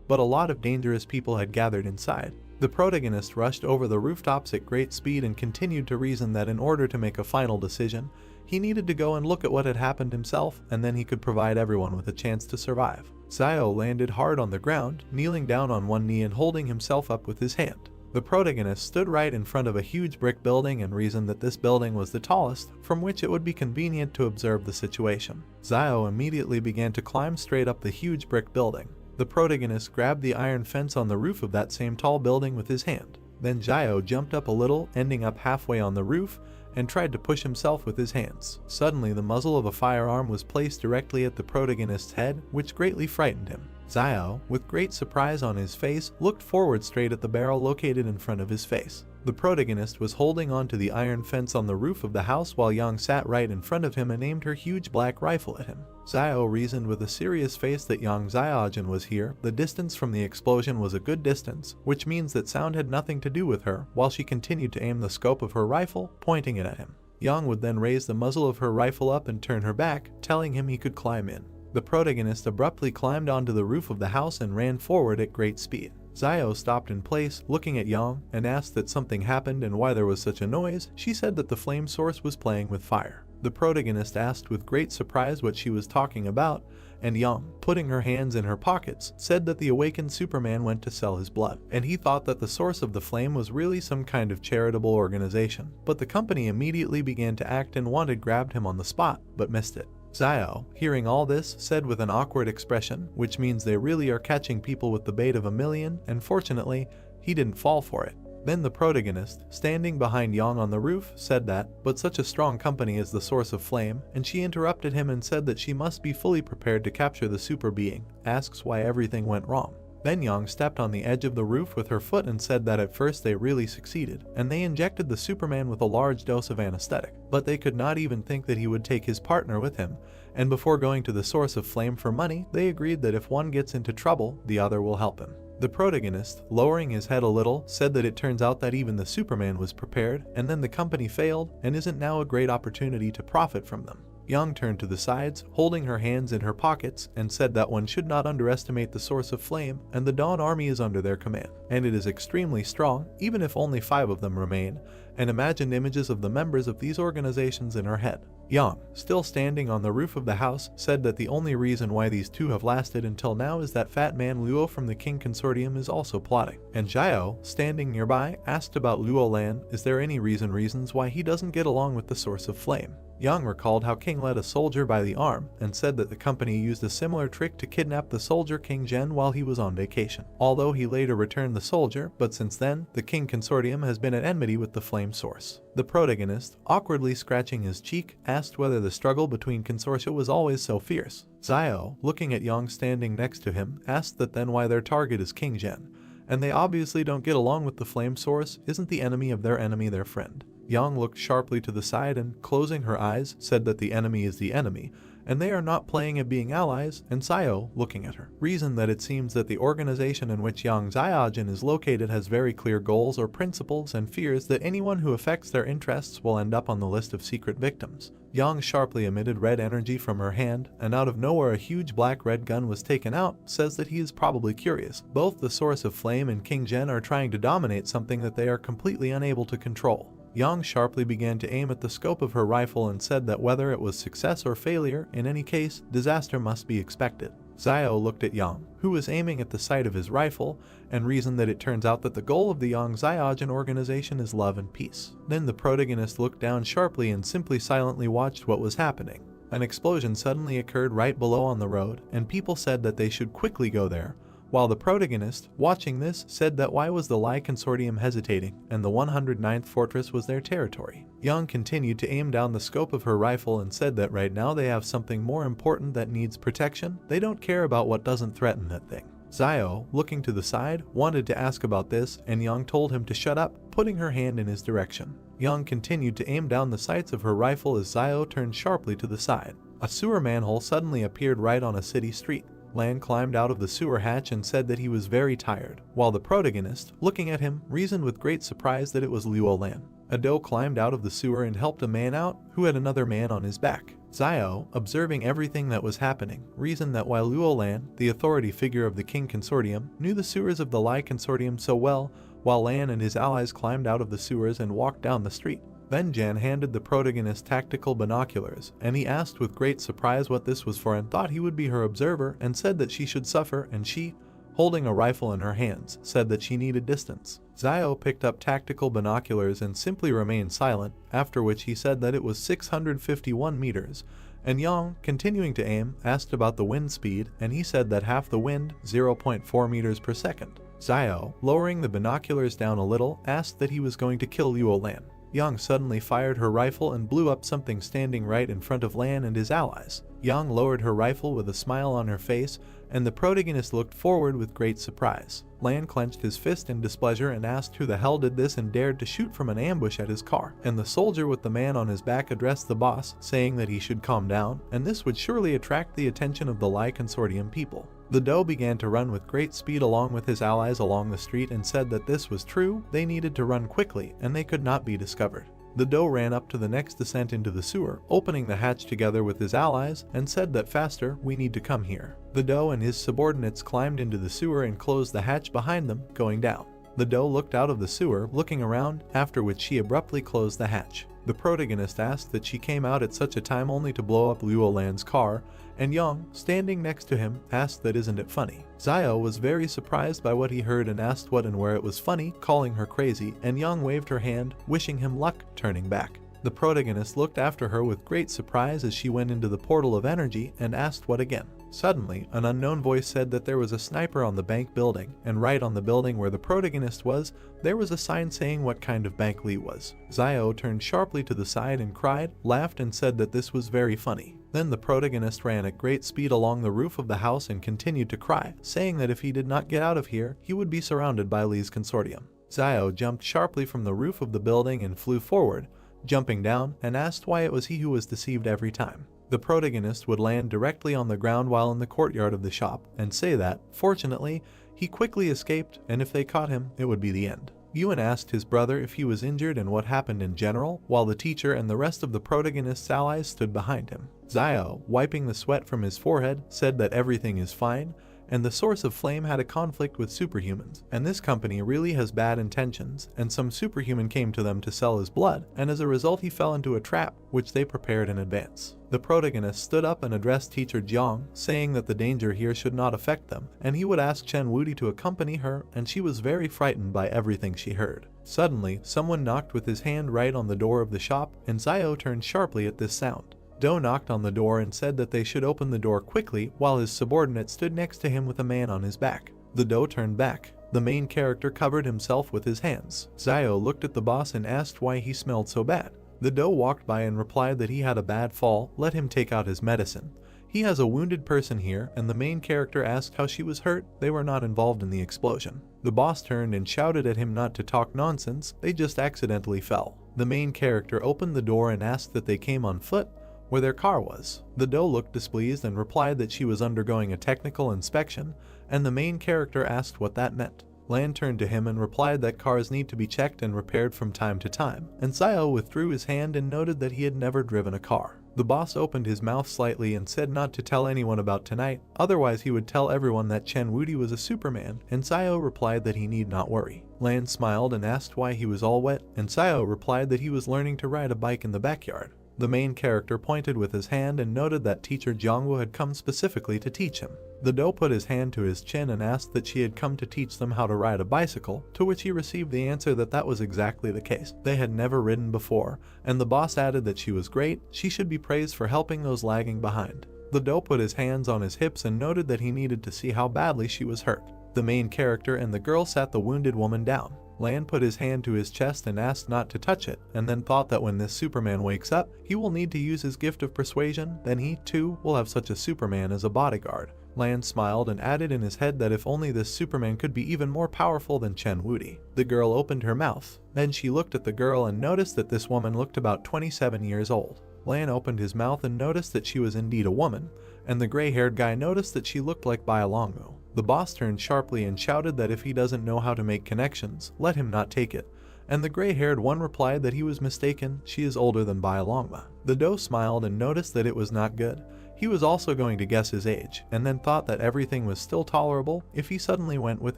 but a lot of dangerous people had gathered inside. The protagonist rushed over the rooftops at great speed and continued to reason that in order to make a final decision, he needed to go and look at what had happened himself, and then he could provide everyone with a chance to survive. Zio landed hard on the ground, kneeling down on one knee and holding himself up with his hand. The protagonist stood right in front of a huge brick building and reasoned that this building was the tallest, from which it would be convenient to observe the situation. Zio immediately began to climb straight up the huge brick building. The protagonist grabbed the iron fence on the roof of that same tall building with his hand. Then Zio jumped up a little, ending up halfway on the roof, and tried to push himself with his hands. Suddenly, the muzzle of a firearm was placed directly at the protagonist's head, which greatly frightened him. Zio, with great surprise on his face, looked forward straight at the barrel located in front of his face. The protagonist was holding on to the iron fence on the roof of the house while Yang sat right in front of him and aimed her huge black rifle at him. Zio reasoned with a serious face that Yang Xiaojin was here. The distance from the explosion was a good distance, which means that sound had nothing to do with her, while she continued to aim the scope of her rifle, pointing it at him. Yang would then raise the muzzle of her rifle up and turn her back, telling him he could climb in. The protagonist abruptly climbed onto the roof of the house and ran forward at great speed. Zio stopped in place, looking at Yang, and asked that something happened and why there was such a noise. She said that the flame source was playing with fire. The protagonist asked with great surprise what she was talking about, and Young, putting her hands in her pockets, said that the awakened Superman went to sell his blood, and he thought that the source of the flame was really some kind of charitable organization. But the company immediately began to act and grabbed him on the spot, but missed it. Xiao, hearing all this, said with an awkward expression, which means they really are catching people with the bait of a million, and fortunately, he didn't fall for it. Then the protagonist, standing behind Yang on the roof, said that, but such a strong company is the source of flame, and she interrupted him and said that she must be fully prepared to capture the super being, asks why everything went wrong. Then Yang stepped on the edge of the roof with her foot and said that at first they really succeeded, and they injected the Superman with a large dose of anesthetic, but they could not even think that he would take his partner with him, and before going to the source of flame for money, they agreed that if one gets into trouble, the other will help him. The protagonist, lowering his head a little, said that it turns out that even the Superman was prepared, and then the company failed, and isn't now a great opportunity to profit from them. Young turned to the sides, holding her hands in her pockets, and said that one should not underestimate the source of flame, and the Dawn Army is under their command, and it is extremely strong, even if only 5 of them remain, and imagined images of the members of these organizations in her head. Yang, still standing on the roof of the house, said that the only reason why these two have lasted until now is that Fat Man Luo from the King Consortium is also plotting. And Xiao, standing nearby, asked about Luo Lan, is there any reasons why he doesn't get along with the source of flame. Yang recalled how King led a soldier by the arm, and said that the company used a similar trick to kidnap the soldier King Zhen while he was on vacation. Although he later returned the soldier, but since then, the King Consortium has been at enmity with the flame source. The protagonist, awkwardly scratching his cheek, asked whether the struggle between consortia was always so fierce. Xiao, looking at Yang standing next to him, asked that then why their target is King Zhen, and they obviously don't get along with the flame source, isn't the enemy of their enemy their friend? Yang looked sharply to the side and, closing her eyes, said that the enemy is the enemy, and they are not playing at being allies, and Xiao, looking at her, reasoned that it seems that the organization in which Yang Xiaojin is located has very clear goals or principles and fears that anyone who affects their interests will end up on the list of secret victims. Yang sharply emitted red energy from her hand, and out of nowhere a huge black-red gun was taken out, says that he is probably curious. Both the source of flame and King Zhen are trying to dominate something that they are completely unable to control. Yang sharply began to aim at the scope of her rifle and said that whether it was success or failure, in any case, disaster must be expected. Xiao looked at Yang, who was aiming at the sight of his rifle, and reasoned that it turns out that the goal of the Yang Xiaojin organization is love and peace. Then the protagonist looked down sharply and simply silently watched what was happening. An explosion suddenly occurred right below on the road, and people said that they should quickly go there, while the protagonist, watching this, said that why was the Lai Consortium hesitating, and the 109th fortress was their territory. Yang continued to aim down the scope of her rifle and said that right now they have something more important that needs protection, they don't care about what doesn't threaten that thing. Xiao, looking to the side, wanted to ask about this, and Yang told him to shut up, putting her hand in his direction. Yang continued to aim down the sights of her rifle as Xiao turned sharply to the side. A sewer manhole suddenly appeared right on a city street. Lan climbed out of the sewer hatch and said that he was very tired, while the protagonist, looking at him, reasoned with great surprise that it was Luo Lan. A doe climbed out of the sewer and helped a man out, who had another man on his back. Xiao, observing everything that was happening, reasoned that while Luo Lan, the authority figure of the King Consortium, knew the sewers of the Lai Consortium so well, while Lan and his allies climbed out of the sewers and walked down the street. Then Jan handed the protagonist tactical binoculars, and he asked with great surprise what this was for and thought he would be her observer, and said that she should suffer, and she, holding a rifle in her hands, said that she needed distance. Xiao picked up tactical binoculars and simply remained silent, after which he said that it was 651 meters, and Yang, continuing to aim, asked about the wind speed, and he said that half the wind, 0.4 meters per second. Xiao, lowering the binoculars down a little, asked that he was going to kill Luo Lan. Yang suddenly fired her rifle and blew up something standing right in front of Lan and his allies. Yang lowered her rifle with a smile on her face, and the protagonist looked forward with great surprise. Lan clenched his fist in displeasure and asked who the hell did this and dared to shoot from an ambush at his car. And the soldier with the man on his back addressed the boss, saying that he should calm down, and this would surely attract the attention of the Lai Consortium people. The doe began to run with great speed along with his allies along the street and said that this was true, they needed to run quickly, and they could not be discovered. The doe ran up to the next descent into the sewer, opening the hatch together with his allies, and said that faster, we need to come here. The doe and his subordinates climbed into the sewer and closed the hatch behind them, going down. The doe looked out of the sewer, looking around, after which she abruptly closed the hatch. The protagonist asked that she came out at such a time only to blow up Luo Lan's car, and Young, standing next to him, asked that isn't it funny. Zio was very surprised by what he heard and asked what and where it was funny, calling her crazy, and Young waved her hand, wishing him luck, turning back. The protagonist looked after her with great surprise as she went into the portal of energy and asked what again. Suddenly, an unknown voice said that there was a sniper on the bank building, and right on the building where the protagonist was, there was a sign saying what kind of bank Lee was. Zio turned sharply to the side and cried, laughed and said that this was very funny. Then the protagonist ran at great speed along the roof of the house and continued to cry, saying that if he did not get out of here, he would be surrounded by Lee's consortium. Zio jumped sharply from the roof of the building and flew forward, jumping down, and asked why it was he who was deceived every time. The protagonist would land directly on the ground while in the courtyard of the shop, and say that, fortunately, he quickly escaped, and if they caught him, it would be the end. Yuan asked his brother if he was injured and what happened in general, while the teacher and the rest of the protagonist's allies stood behind him. Zio, wiping the sweat from his forehead, said that everything is fine, and the source of flame had a conflict with superhumans, and this company really has bad intentions, and some superhuman came to them to sell his blood, and as a result he fell into a trap, which they prepared in advance. The protagonist stood up and addressed teacher Jiang, saying that the danger here should not affect them, and he would ask Chen Wudi to accompany her, and she was very frightened by everything she heard. Suddenly, someone knocked with his hand right on the door of the shop, and Zio turned sharply at this sound. Do knocked on the door and said that they should open the door quickly, while his subordinate stood next to him with a man on his back. The Do turned back. The main character covered himself with his hands. Zio looked at the boss and asked why he smelled so bad. The Do walked by and replied that he had a bad fall, let him take out his medicine. He has a wounded person here, and the main character asked how she was hurt. They were not involved in the explosion. The boss turned and shouted at him not to talk nonsense, they just accidentally fell. The main character opened the door and asked that they came on foot, where their car was. The Do looked displeased and replied that she was undergoing a technical inspection, and the main character asked what that meant. Lan turned to him and replied that cars need to be checked and repaired from time to time, and Zio withdrew his hand and noted that he had never driven a car. The boss opened his mouth slightly and said not to tell anyone about tonight, otherwise he would tell everyone that Chen Wudi was a Superman, and Zio replied that he need not worry. Lan smiled and asked why he was all wet, and Zio replied that he was learning to ride a bike in the backyard. The main character pointed with his hand and noted that teacher Jiangwu had come specifically to teach him. The Do put his hand to his chin and asked that she had come to teach them how to ride a bicycle, to which he received the answer that that was exactly the case. They had never ridden before, and the boss added that she was great, she should be praised for helping those lagging behind. The Do put his hands on his hips and noted that he needed to see how badly she was hurt. The main character and the girl sat the wounded woman down. Lan put his hand to his chest and asked not to touch it, and then thought that when this Superman wakes up, he will need to use his gift of persuasion, then he, too, will have such a Superman as a bodyguard. Lan smiled and added in his head that if only this Superman could be even more powerful than Chen Wudi. The girl opened her mouth. Then she looked at the girl and noticed that this woman looked about 27 years old. Lan opened his mouth and noticed that she was indeed a woman, and the gray-haired guy noticed that she looked like Bialongmu. The boss turned sharply and shouted that if he doesn't know how to make connections, let him not take it, and the gray-haired one replied that he was mistaken, she is older than Bialongma. The Do smiled and noticed that it was not good. He was also going to guess his age, and then thought that everything was still tolerable. If he suddenly went with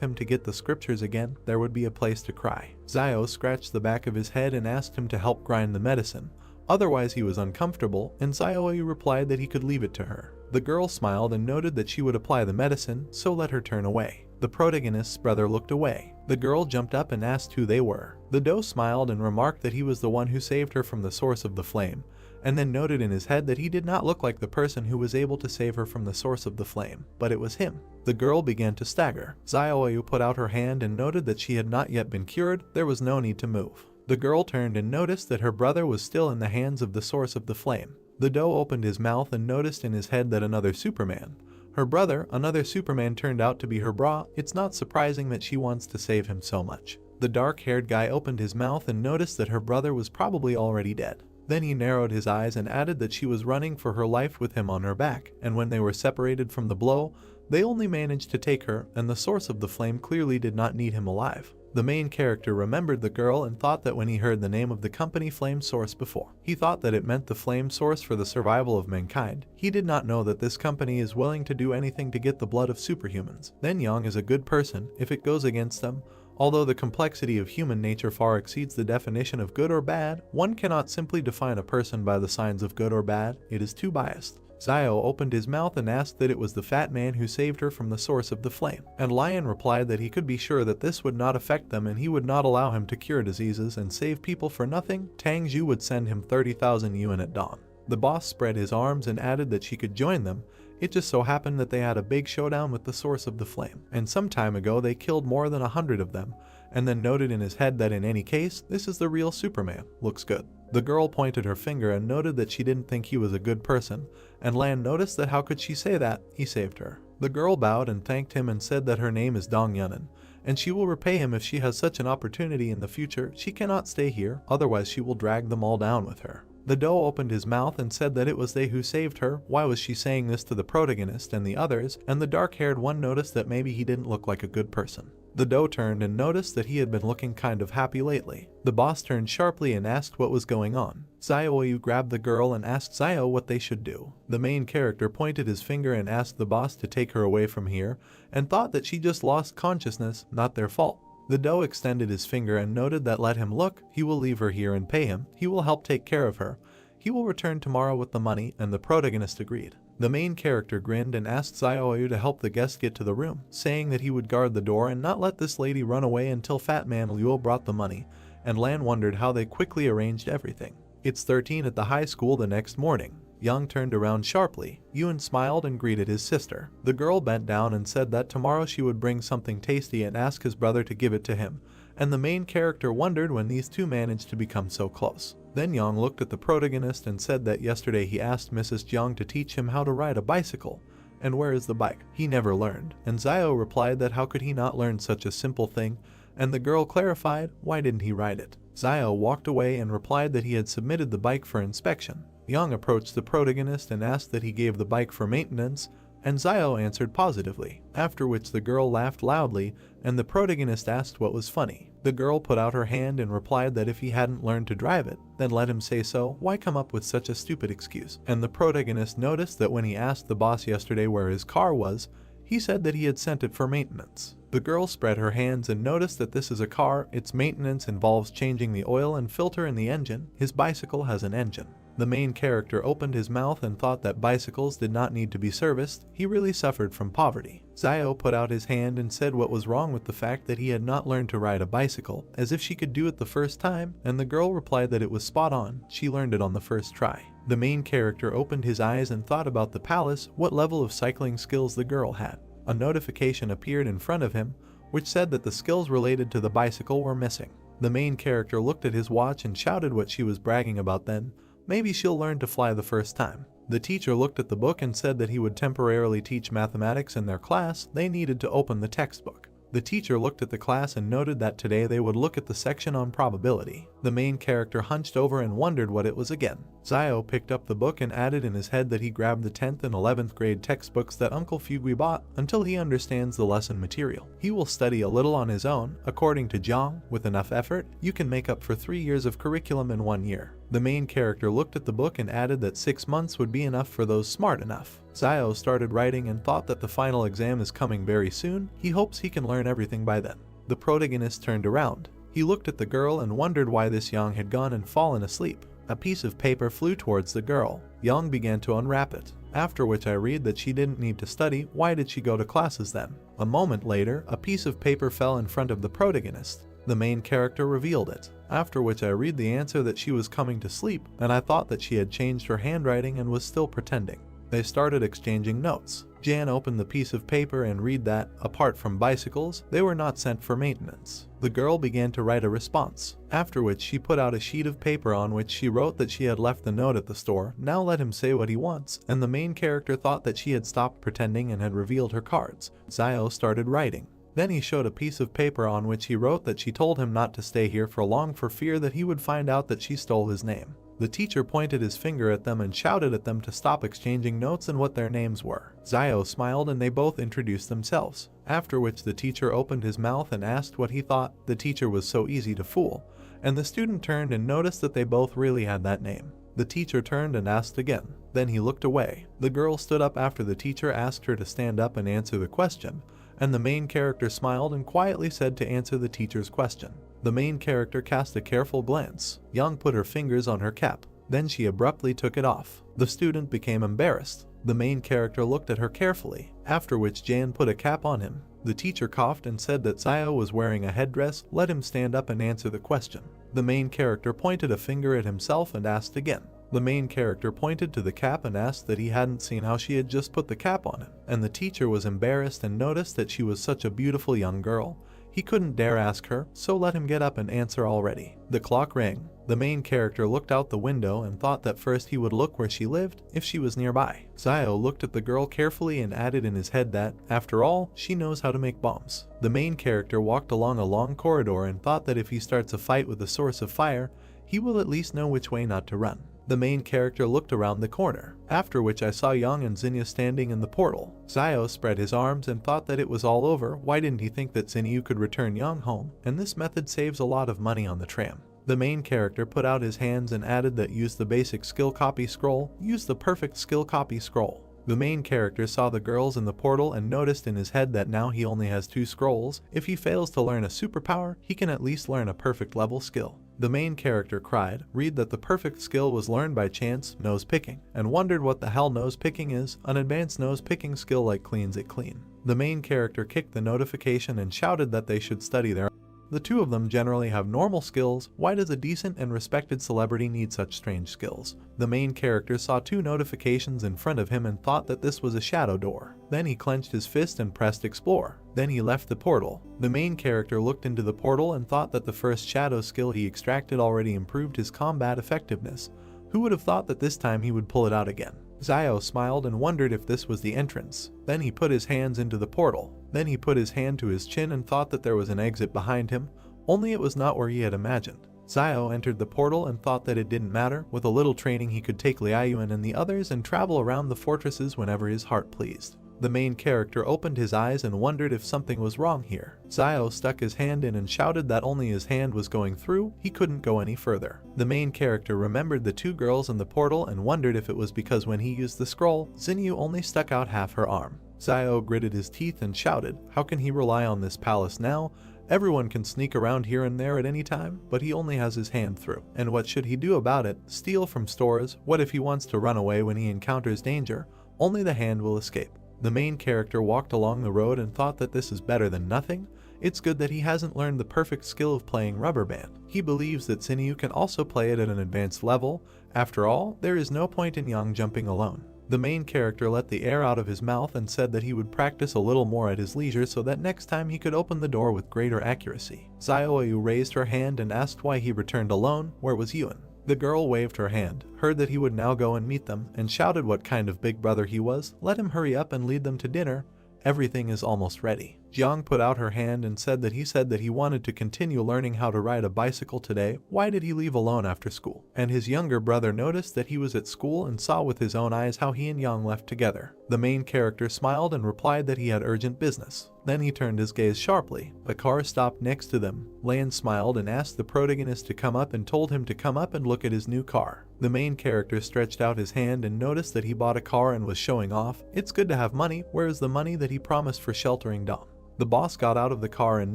him to get the scriptures again, there would be a place to cry. Zio scratched the back of his head and asked him to help grind the medicine. Otherwise he was uncomfortable, and Zio replied that he could leave it to her. The girl smiled and noted that she would apply the medicine, so let her turn away. The protagonist's brother looked away. The girl jumped up and asked who they were. The Do smiled and remarked that he was the one who saved her from the source of the flame, and then noted in his head that he did not look like the person who was able to save her from the source of the flame, but it was him. The girl began to stagger. Zio put out her hand and noted that she had not yet been cured, there was no need to move. The girl turned and noticed that her brother was still in the hands of the source of the flame. The Do opened his mouth and noticed in his head that another Superman, her brother, another Superman, turned out to be her bra. It's not surprising that she wants to save him so much. The dark-haired guy opened his mouth and noticed that her brother was probably already dead. Then he narrowed his eyes and added that she was running for her life with him on her back, and when they were separated from the blow, they only managed to take her, and the source of the flame clearly did not need him alive. The main character remembered the girl and thought that when he heard the name of the company Flame Source before, he thought that it meant the flame source for the survival of mankind. He did not know that this company is willing to do anything to get the blood of superhumans. Then Yang is a good person. If it goes against them, Although the complexity of human nature far exceeds the definition of good or bad, one cannot simply define a person by the signs of good or bad. It is too biased. Zio opened his mouth and asked that it was the fat man who saved her from the source of the flame, and Lion replied that he could be sure that this would not affect them and he would not allow him to cure diseases and save people for nothing. Tang Zhu would send him 30,000 yuan at dawn. The boss spread his arms and added that she could join them. It just so happened that they had a big showdown with the source of the flame, and some time ago they killed more than 100 of them, and then noted in his head that in any case, this is the real Superman. Looks good. The girl pointed her finger and noted that she didn't think he was a good person, and Lan noticed that how could she say that? He saved her. The girl bowed and thanked him and said that her name is Dong Yunin, and she will repay him if she has such an opportunity in the future. She cannot stay here, otherwise she will drag them all down with her. The doe opened his mouth and said that it was they who saved her. Why was she saying this to the protagonist and the others? And the dark-haired one noticed that maybe he didn't look like a good person. The doe turned and noticed that he had been looking kind of happy lately. The boss turned sharply and asked what was going on. Zio grabbed the girl and asked Zio what they should do. The main character pointed his finger and asked the boss to take her away from here, and thought that she just lost consciousness, not their fault. The doe extended his finger and noted that let him look, he will leave her here and pay him, he will help take care of her. He will return tomorrow with the money, and the protagonist agreed. The main character grinned and asked Zio to help the guest get to the room, saying that he would guard the door and not let this lady run away until Fat Man Liu brought the money, and Lan wondered how they quickly arranged everything. It's 13 at the high school the next morning. Young turned around sharply. Yuan smiled and greeted his sister. The girl bent down and said that tomorrow she would bring something tasty and ask his brother to give it to him, and the main character wondered when these two managed to become so close. Then Yang looked at the protagonist and said that yesterday he asked Mrs. Jiang to teach him how to ride a bicycle. And where is the bike? He never learned. And Zio replied that how could he not learn such a simple thing, and the girl clarified, why didn't he ride it? Zio walked away and replied that he had submitted the bike for inspection. Yang approached the protagonist and asked that he gave the bike for maintenance, and Zio answered positively, after which the girl laughed loudly, and the protagonist asked what was funny. The girl put out her hand and replied that if he hadn't learned to drive it, then let him say so. Why come up with such a stupid excuse? And the protagonist noticed that when he asked the boss yesterday where his car was, he said that he had sent it for maintenance. The girl spread her hands and noticed that this is a car. Its maintenance involves changing the oil and filter in the engine. His bicycle has an engine. The main character opened his mouth and thought that bicycles did not need to be serviced. He really suffered from poverty. Zio put out his hand and said what was wrong with the fact that he had not learned to ride a bicycle, as if she could do it the first time, and the girl replied that it was spot on, she learned it on the first try. The main character opened his eyes and thought about the palace, what level of cycling skills the girl had. A notification appeared in front of him, which said that the skills related to the bicycle were missing. The main character looked at his watch and shouted what she was bragging about then. Maybe she'll learn to fly the first time. The teacher looked at the book and said that he would temporarily teach mathematics in their class. They needed to open the textbook. The teacher looked at the class and noted that today they would look at the section on probability. The main character hunched over and wondered what it was again. Zio picked up the book and added in his head that he grabbed the 10th and 11th grade textbooks that Uncle Fugui bought until he understands the lesson material. He will study a little on his own. According to Jiang, with enough effort, you can make up for 3 years of curriculum in 1 year. The main character looked at the book and added that 6 months would be enough for those smart enough. Zio started writing and thought that the final exam is coming very soon. He hopes he can learn everything by then. The protagonist turned around. He looked at the girl and wondered why this Yang had gone and fallen asleep. A piece of paper flew towards the girl. Yang began to unwrap it. After which I read that she didn't need to study. Why did she go to classes then? A moment later, a piece of paper fell in front of the protagonist. The main character revealed it, after which I read the answer that she was coming to sleep, and I thought that she had changed her handwriting and was still pretending. They started exchanging notes. Jan opened the piece of paper and read that, apart from bicycles, they were not sent for maintenance. The girl began to write a response, after which she put out a sheet of paper on which she wrote that she had left the note at the store. Now let him say what he wants, and the main character thought that she had stopped pretending and had revealed her cards. Zio started writing. Then he showed a piece of paper on which he wrote that she told him not to stay here for long for fear that he would find out that she stole his name. The teacher pointed his finger at them and shouted at them to stop exchanging notes and what their names were. Zio smiled and they both introduced themselves, after which the teacher opened his mouth and asked what he thought. The teacher was so easy to fool, and the student turned and noticed that they both really had that name. The teacher turned and asked again. Then he looked away. The girl stood up after the teacher asked her to stand up and answer the question, And the main character smiled and quietly said to answer the teacher's question. The main character cast a careful glance. Young put her fingers on her cap. Then she abruptly took it off. The student became embarrassed. The main character looked at her carefully, after which Jan put a cap on him. The teacher coughed and said that Sayo was wearing a headdress, let him stand up and answer the question. The main character pointed a finger at himself and asked again. The main character pointed to the cap and asked that he hadn't seen how she had just put the cap on him, and the teacher was embarrassed and noticed that she was such a beautiful young girl. He couldn't dare ask her, so let him get up and answer already. The clock rang. The main character looked out the window and thought that first he would look where she lived, if she was nearby. Sayo looked at the girl carefully and added in his head that, after all, she knows how to make bombs. The main character walked along a long corridor and thought that if he starts a fight with a source of fire, he will at least know which way not to run. The main character looked around the corner, after which I saw Young and Zinyu standing in the portal. Sayo spread his arms and thought that it was all over. Why didn't he think that Zinyu could return Young home? And this method saves a lot of money on the tram. The main character put out his hands and added that use the basic skill copy scroll, use the perfect skill copy scroll. The main character saw the girls in the portal and noticed in his head that now he only has 2 scrolls. If he fails to learn a superpower, he can at least learn a perfect level skill. The main character cried, read that the perfect skill was learned by chance, nose picking, and wondered what the hell nose picking is, an advanced nose picking skill like cleans it clean. The main character kicked the notification and shouted that they should study their. The two of them generally have normal skills. Why does a decent and respected celebrity need such strange skills? The main character saw 2 notifications in front of him and thought that this was a shadow door. Then he clenched his fist and pressed explore. Then he left the portal. The main character looked into the portal and thought that the first shadow skill he extracted already improved his combat effectiveness. Who would have thought that this time he would pull it out again? Sayo smiled and wondered if this was the entrance. Then he put his hands into the portal. Then he put his hand to his chin and thought that there was an exit behind him, only it was not where he had imagined. Sayo entered the portal and thought that it didn't matter. With a little training he could take Liayuan and the others and travel around the fortresses whenever his heart pleased. The main character opened his eyes and wondered if something was wrong here. Sayo stuck his hand in and shouted that only his hand was going through, he couldn't go any further. The main character remembered the 2 girls in the portal and wondered if it was because when he used the scroll, Zinyu only stuck out half her arm. Sayo gritted his teeth and shouted, how can he rely on this palace now? Everyone can sneak around here and there at any time, but he only has his hand through. And what should he do about it? Steal from stores? What if he wants to run away when he encounters danger? Only the hand will escape. The main character walked along the road and thought that this is better than nothing. It's good that he hasn't learned the perfect skill of playing rubber band. He believes that Zinyu can also play it at an advanced level. After all, there is no point in Yang jumping alone. The main character let the air out of his mouth and said that he would practice a little more at his leisure so that next time he could open the door with greater accuracy. Sayo raised her hand and asked why he returned alone. Where was Yuan? The girl waved her hand, heard that he would now go and meet them, and shouted what kind of big brother he was. Let him hurry up and lead them to dinner. Everything is almost ready. Jiang put out her hand and said that he wanted to continue learning how to ride a bicycle today. Why did he leave alone after school? And his younger brother noticed that he was at school and saw with his own eyes how he and Yang left together. The main character smiled and replied that he had urgent business. Then he turned his gaze sharply. A car stopped next to them. Lan smiled and asked the protagonist to come up and told him to come up and look at his new car. The main character stretched out his hand and noticed that he bought a car and was showing off. It's good to have money. Where is the money that he promised for sheltering Dom? The boss got out of the car and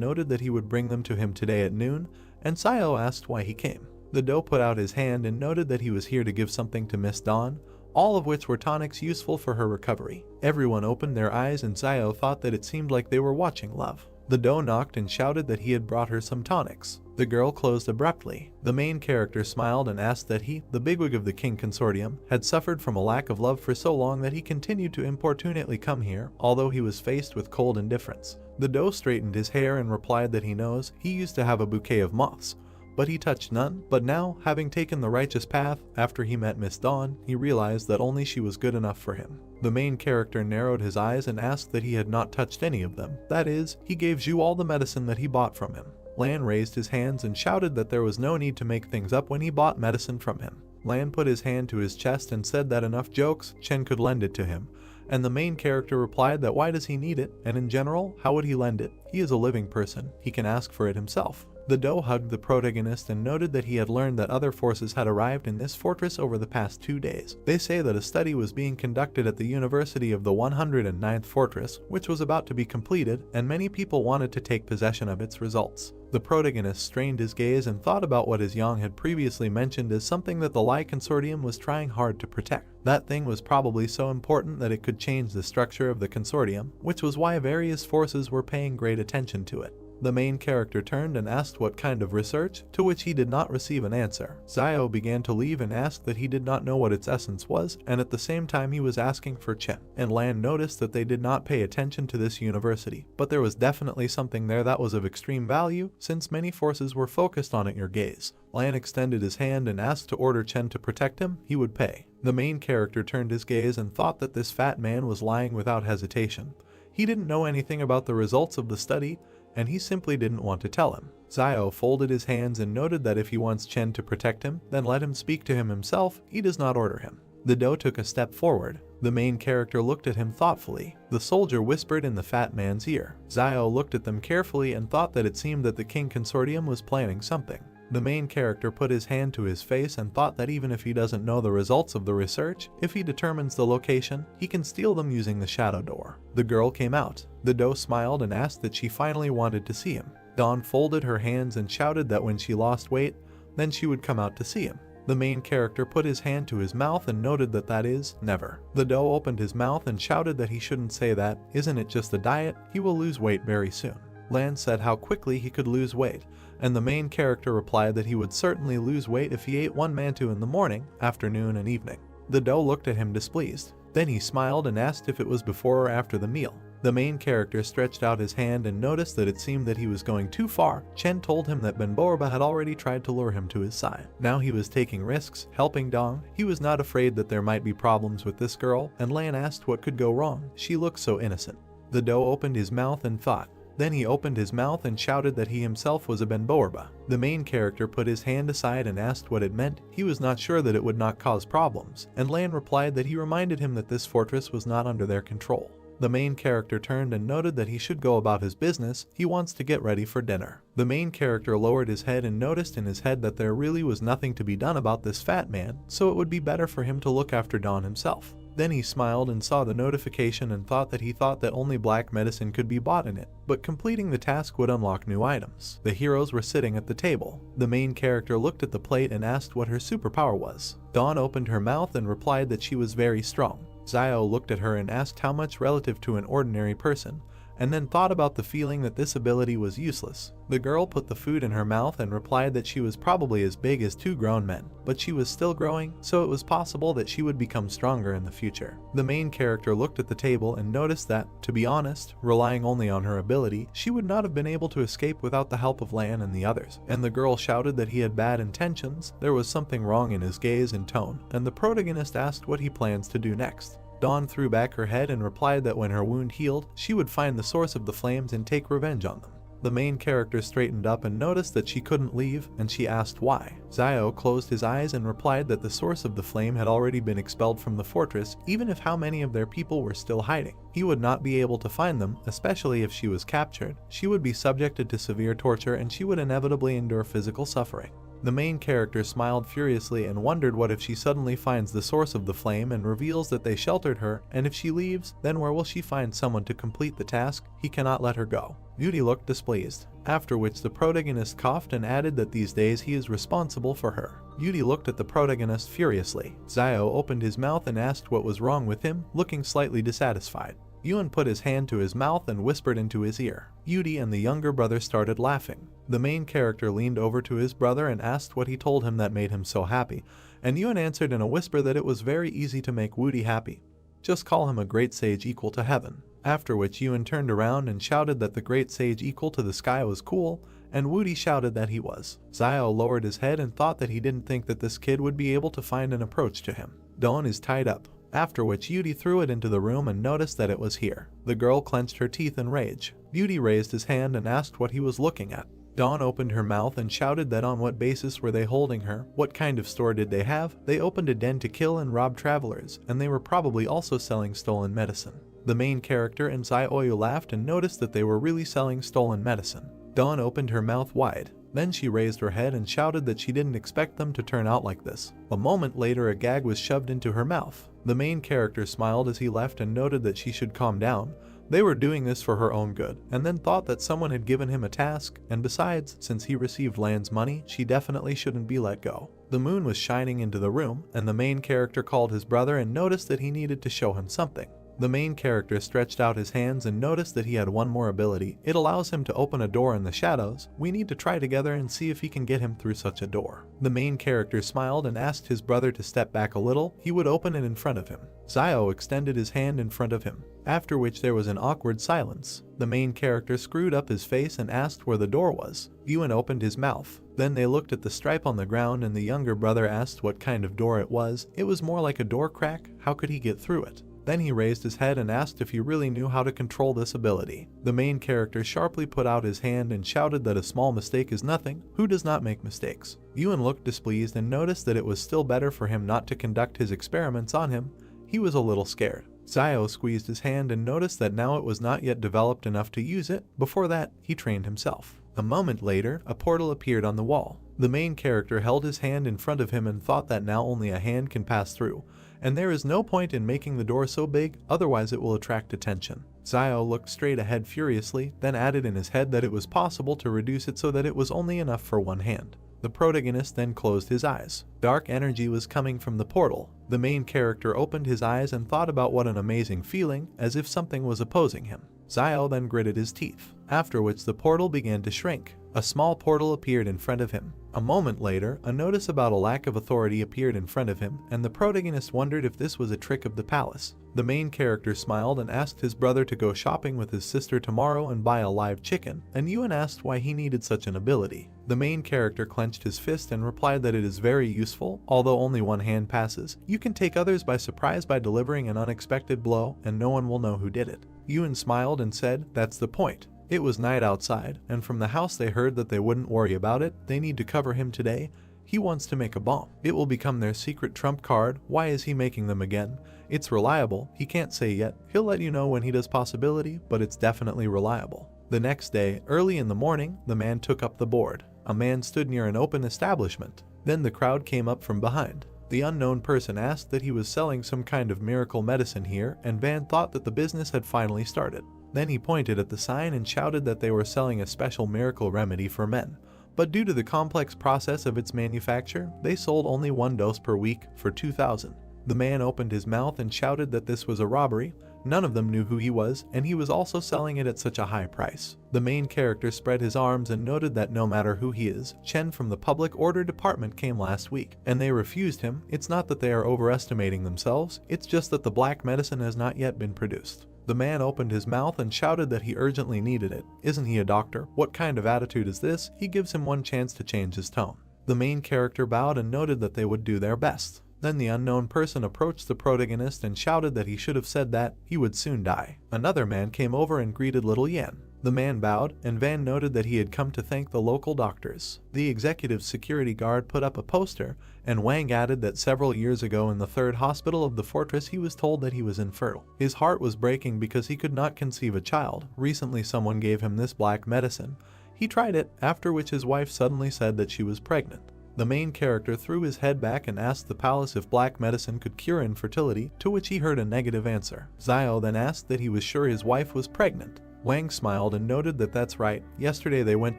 noted that he would bring them to him today at noon, and Sayo asked why he came. The Do put out his hand and noted that he was here to give something to Miss Dawn, all of which were tonics useful for her recovery. Everyone opened their eyes and Sayo thought that it seemed like they were watching love. The Do knocked and shouted that he had brought her some tonics. The girl closed abruptly. The main character smiled and asked that he, the bigwig of the King Consortium, had suffered from a lack of love for so long that he continued to importunately come here, although he was faced with cold indifference. The Do straightened his hair and replied that he knows he used to have a bouquet of moths, but he touched none. But now, having taken the righteous path, after he met Miss Dawn, he realized that only she was good enough for him. The main character narrowed his eyes and asked that he had not touched any of them. That is, he gave Zhu all the medicine that he bought from him. Lan raised his hands and shouted that there was no need to make things up when he bought medicine from him. Lan put his hand to his chest and said that enough jokes, Chen could lend it to him. And the main character replied that why does he need it, and in general, how would he lend it? He is a living person. He can ask for it himself. The doe hugged the protagonist and noted that he had learned that other forces had arrived in this fortress over the past 2 days. They say that a study was being conducted at the University of the 109th Fortress, which was about to be completed, and many people wanted to take possession of its results. The protagonist strained his gaze and thought about what his Yang had previously mentioned as something that the Lai Consortium was trying hard to protect. That thing was probably so important that it could change the structure of the consortium, which was why various forces were paying great attention to it. The main character turned and asked what kind of research, to which he did not receive an answer. Xiao began to leave and asked that he did not know what its essence was, and at the same time he was asking for Chen. And Lan noticed that they did not pay attention to this university, but there was definitely something there that was of extreme value, since many forces were focused on it. Your gaze. Lan extended his hand and asked to order Chen to protect him. He would pay. The main character turned his gaze and thought that this fat man was lying without hesitation. He didn't know anything about the results of the study, and he simply didn't want to tell him. Xiao folded his hands and noted that if he wants Chen to protect him, then let him speak to him himself. He does not order him. The doe took a step forward. The main character looked at him thoughtfully. The soldier whispered in the fat man's ear. Xiao looked at them carefully and thought that it seemed that the King Consortium was planning something. The main character put his hand to his face and thought that even if he doesn't know the results of the research, if he determines the location, he can steal them using the shadow door. The girl came out. The doe smiled and asked that she finally wanted to see him. Dawn folded her hands and shouted that when she lost weight, then she would come out to see him. The main character put his hand to his mouth and noted that is never. The doe opened his mouth and shouted that he shouldn't say that. Isn't it just a diet? He will lose weight very soon. Lan said how quickly he could lose weight, and the main character replied that he would certainly lose weight if he ate one mantu in the morning, afternoon, and evening. The doe looked at him displeased. Then he smiled and asked if it was before or after the meal. The main character stretched out his hand and noticed that it seemed that he was going too far. Chen told him that Ben Borba had already tried to lure him to his side. Now he was taking risks, helping Dong. He was not afraid that there might be problems with this girl, and Lan asked what could go wrong. She looked so innocent. The doe opened his mouth and thought. Then he opened his mouth and shouted that he himself was a Ben Borba. The main character put his hand aside and asked what it meant. He was not sure that it would not cause problems, and Lan replied that he reminded him that this fortress was not under their control. The main character turned and noted that he should go about his business. He wants to get ready for dinner. The main character lowered his head and noticed in his head that there really was nothing to be done about this fat man, so it would be better for him to look after Dawn himself. Then he smiled and saw the notification and thought that only black medicine could be bought in it, but completing the task would unlock new items. The heroes were sitting at the table. The main character looked at the plate and asked what her superpower was. Dawn opened her mouth and replied that she was very strong. Xiao looked at her and asked how much relative to an ordinary person, and then thought about the feeling that this ability was useless. The girl put the food in her mouth and replied that she was probably as big as 2 grown men, but she was still growing, so it was possible that she would become stronger in the future. The main character looked at the table and noticed that, to be honest, relying only on her ability, she would not have been able to escape without the help of Lan and the others. And the girl shouted that he had bad intentions. There was something wrong in his gaze and tone, and the protagonist asked what he plans to do next. Dawn threw back her head and replied that when her wound healed, she would find the source of the flames and take revenge on them. The main character straightened up and noticed that she couldn't leave, and she asked why. Xiao closed his eyes and replied that the source of the flame had already been expelled from the fortress, even if how many of their people were still hiding. He would not be able to find them, especially if she was captured. She would be subjected to severe torture and she would inevitably endure physical suffering. The main character smiled furiously and wondered what if she suddenly finds the source of the flame and reveals that they sheltered her, and if she leaves, then where will she find someone to complete the task? He cannot let her go. Beauty looked displeased, after which the protagonist coughed and added that these days he is responsible for her. Beauty looked at the protagonist furiously. Xiao opened his mouth and asked what was wrong with him, looking slightly dissatisfied. Yuan put his hand to his mouth and whispered into his ear. Beauty and the younger brother started laughing. The main character leaned over to his brother and asked what he told him that made him so happy, and Yuan answered in a whisper that it was very easy to make Woody happy. Just call him a great sage equal to heaven. After which Yuan turned around and shouted that the great sage equal to the sky was cool, and Woody shouted that he was. Xiao lowered his head and thought that he didn't think that this kid would be able to find an approach to him. Dawn is tied up. After which Yudi threw it into the room and noticed that it was here. The girl clenched her teeth in rage. Beauty raised his hand and asked what he was looking at. Dawn opened her mouth and shouted that on what basis were they holding her, what kind of store did they have. They opened a den to kill and rob travelers, and they were probably also selling stolen medicine. The main character and Zioyu laughed and noticed that they were really selling stolen medicine. Dawn opened her mouth wide. Then she raised her head and shouted that she didn't expect them to turn out like this. A moment later, a gag was shoved into her mouth. The main character smiled as he left and noted that she should calm down. They were doing this for her own good, and then thought that someone had given him a task, and besides, since he received Land's money, she definitely shouldn't be let go. The moon was shining into the room, and the main character called his brother and noticed that he needed to show him something. The main character stretched out his hands and noticed that he had one more ability. It allows him to open a door in the shadows. We need to try together and see if he can get him through such a door. The main character smiled and asked his brother to step back a little. He would open it in front of him. Zio extended his hand in front of him, after which there was an awkward silence. The main character screwed up his face and asked where the door was. Yuan opened his mouth. Then they looked at the stripe on the ground and the younger brother asked what kind of door it was. It was more like a door crack. How could he get through it? Then he raised his head and asked if he really knew how to control this ability. The main character sharply put out his hand and shouted that a small mistake is nothing. Who does not make mistakes? Yuan looked displeased and noticed that it was still better for him not to conduct his experiments on him. He was a little scared. Zio squeezed his hand and noticed that now it was not yet developed enough to use it. Before that, he trained himself. A moment later, a portal appeared on the wall. The main character held his hand in front of him and thought that now only a hand can pass through, and there is no point in making the door so big, otherwise it will attract attention. Zio looked straight ahead furiously, then added in his head that it was possible to reduce it so that it was only enough for one hand. The protagonist then closed his eyes. Dark energy was coming from the portal. The main character opened his eyes and thought about what an amazing feeling, as if something was opposing him. Zio then gritted his teeth, after which the portal began to shrink. A small portal appeared in front of him. A moment later, a notice about a lack of authority appeared in front of him, and the protagonist wondered if this was a trick of the palace. The main character smiled and asked his brother to go shopping with his sister tomorrow and buy a live chicken, and Yuan asked why he needed such an ability. The main character clenched his fist and replied that it is very useful. Although only one hand passes, you can take others by surprise by delivering an unexpected blow, and no one will know who did it. Yuan smiled and said, "That's the point." It was night outside, and from the house they heard that they wouldn't worry about it. They need to cover him today. He wants to make a bomb. It will become their secret trump card. Why is he making them again? It's reliable. He can't say yet. He'll let you know when he does possibility, but it's definitely reliable. The next day, early in the morning, the man took up the board. A man stood near an open establishment. Then the crowd came up from behind. The unknown person asked that he was selling some kind of miracle medicine here, and Van thought that the business had finally started. Then he pointed at the sign and shouted that they were selling a special miracle remedy for men. But due to the complex process of its manufacture, they sold only one dose per week for 2,000. The man opened his mouth and shouted that this was a robbery. None of them knew who he was, and he was also selling it at such a high price. The main character spread his arms and noted that no matter who he is, Chen from the Public Order Department came last week, and they refused him. It's not that they are overestimating themselves, it's just that the black medicine has not yet been produced. The man opened his mouth and shouted that he urgently needed it. Isn't he a doctor? What kind of attitude is this? He gives him one chance to change his tone. The main character bowed and noted that they would do their best. Then the unknown person approached the protagonist and shouted that he should have said that he would soon die. Another man came over and greeted little Yan. The man bowed, and Van noted that he had come to thank the local doctors. The executive security guard put up a poster, and Wang added that several years ago in the third hospital of the fortress he was told that he was infertile. His heart was breaking because he could not conceive a child. Recently someone gave him this black medicine. He tried it, after which his wife suddenly said that she was pregnant. The main character threw his head back and asked the palace if black medicine could cure infertility, to which he heard a negative answer. Zio then asked that he was sure his wife was pregnant. Wang smiled and noted that that's right. Yesterday they went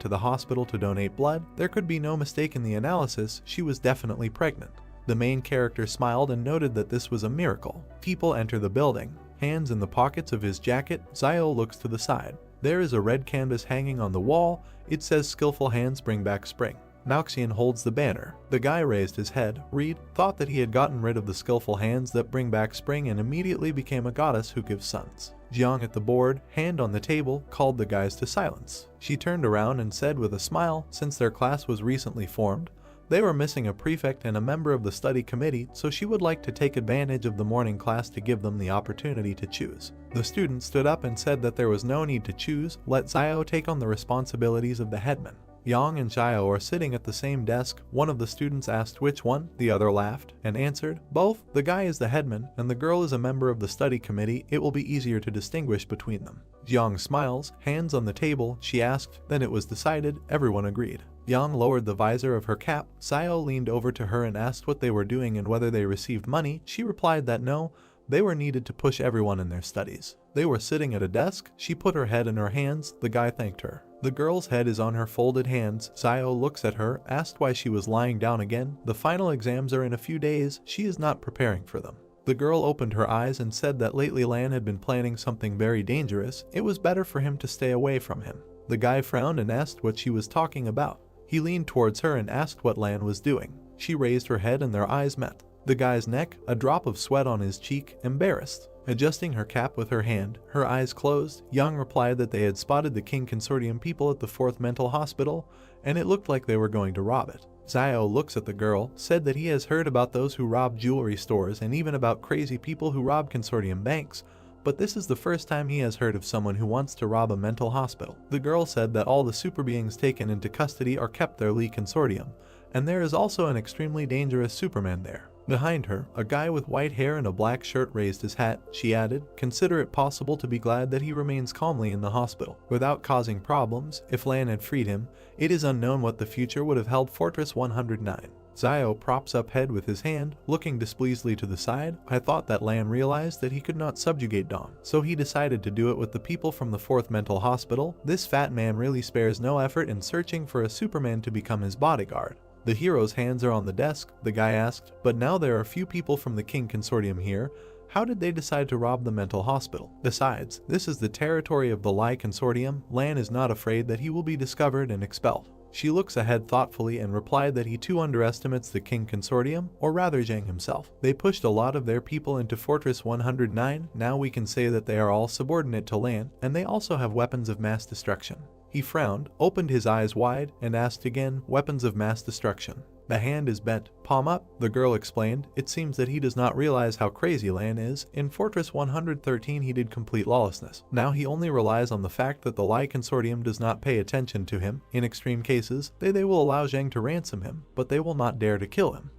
to the hospital to donate blood. There could be no mistake in the analysis. She was definitely pregnant. The main character smiled and noted that this was a miracle. People enter the building. Hands in the pockets of his jacket, Zio looks to the side. There is a red canvas hanging on the wall. It says "Skillful hands bring back spring." Nauxian holds the banner. The guy raised his head. Reed thought that he had gotten rid of the skillful hands that bring back spring and immediately became a goddess who gives sons. Jiang at the board, hand on the table, called the guys to silence. She turned around and said with a smile, since their class was recently formed, they were missing a prefect and a member of the study committee, so she would like to take advantage of the morning class to give them the opportunity to choose. The student stood up and said that there was no need to choose, let Zio take on the responsibilities of the headman. Yang and Xiao are sitting at the same desk. One of the students asked which one, the other laughed and answered, both. The guy is the headman and the girl is a member of the study committee. It will be easier to distinguish between them. Yang smiles, hands on the table. She asked, then it was decided. Everyone agreed. Yang lowered the visor of her cap. Xiao leaned over to her and asked what they were doing and whether they received money. She replied that no, they were needed to push everyone in their studies. They were sitting at a desk. She put her head in her hands. The guy thanked her. The girl's head is on her folded hands. Xiao looks at her, asked why she was lying down again. The final exams are in a few days. She is not preparing for them. The girl opened her eyes and said that lately Lan had been planning something very dangerous. It was better for him to stay away from him. The guy frowned and asked what she was talking about. He leaned towards her and asked what Lan was doing. She raised her head and their eyes met. The guy's neck, a drop of sweat on his cheek, embarrassed. Adjusting her cap with her hand, her eyes closed, Yang replied that they had spotted the King Consortium people at the 4th mental hospital, and it looked like they were going to rob it. Xiao looks at the girl, said that he has heard about those who rob jewelry stores and even about crazy people who rob Consortium banks, but this is the first time he has heard of someone who wants to rob a mental hospital. The girl said that all the super beings taken into custody are kept their Lee Consortium, and there is also an extremely dangerous Superman there. Behind her, a guy with white hair and a black shirt raised his hat. She added, consider it possible to be glad that he remains calmly in the hospital, without causing problems. If Lan had freed him, it is unknown what the future would have held. Fortress 109. Xiao props up head with his hand, looking displeasedly to the side. I thought that Lan realized that he could not subjugate Dawn, so he decided to do it with the people from the 4th mental hospital. This fat man really spares no effort in searching for a Superman to become his bodyguard. The hero's hands are on the desk, the guy asked, but now there are few people from the King Consortium here. How did they decide to rob the mental hospital? Besides, this is the territory of the Lie Consortium. Lan is not afraid that he will be discovered and expelled. She looks ahead thoughtfully and replied that he too underestimates the King Consortium, or rather Zhang himself. They pushed a lot of their people into Fortress 109. Now we can say that they are all subordinate to Lan, and they also have weapons of mass destruction. He frowned, opened his eyes wide, and asked again, weapons of mass destruction. The hand is bent, palm up, the girl explained. It seems that he does not realize how crazy Lan is. In Fortress 113 he did complete lawlessness. Now he only relies on the fact that the Lie Consortium does not pay attention to him. In extreme cases, they will allow Zhang to ransom him, but they will not dare to kill him.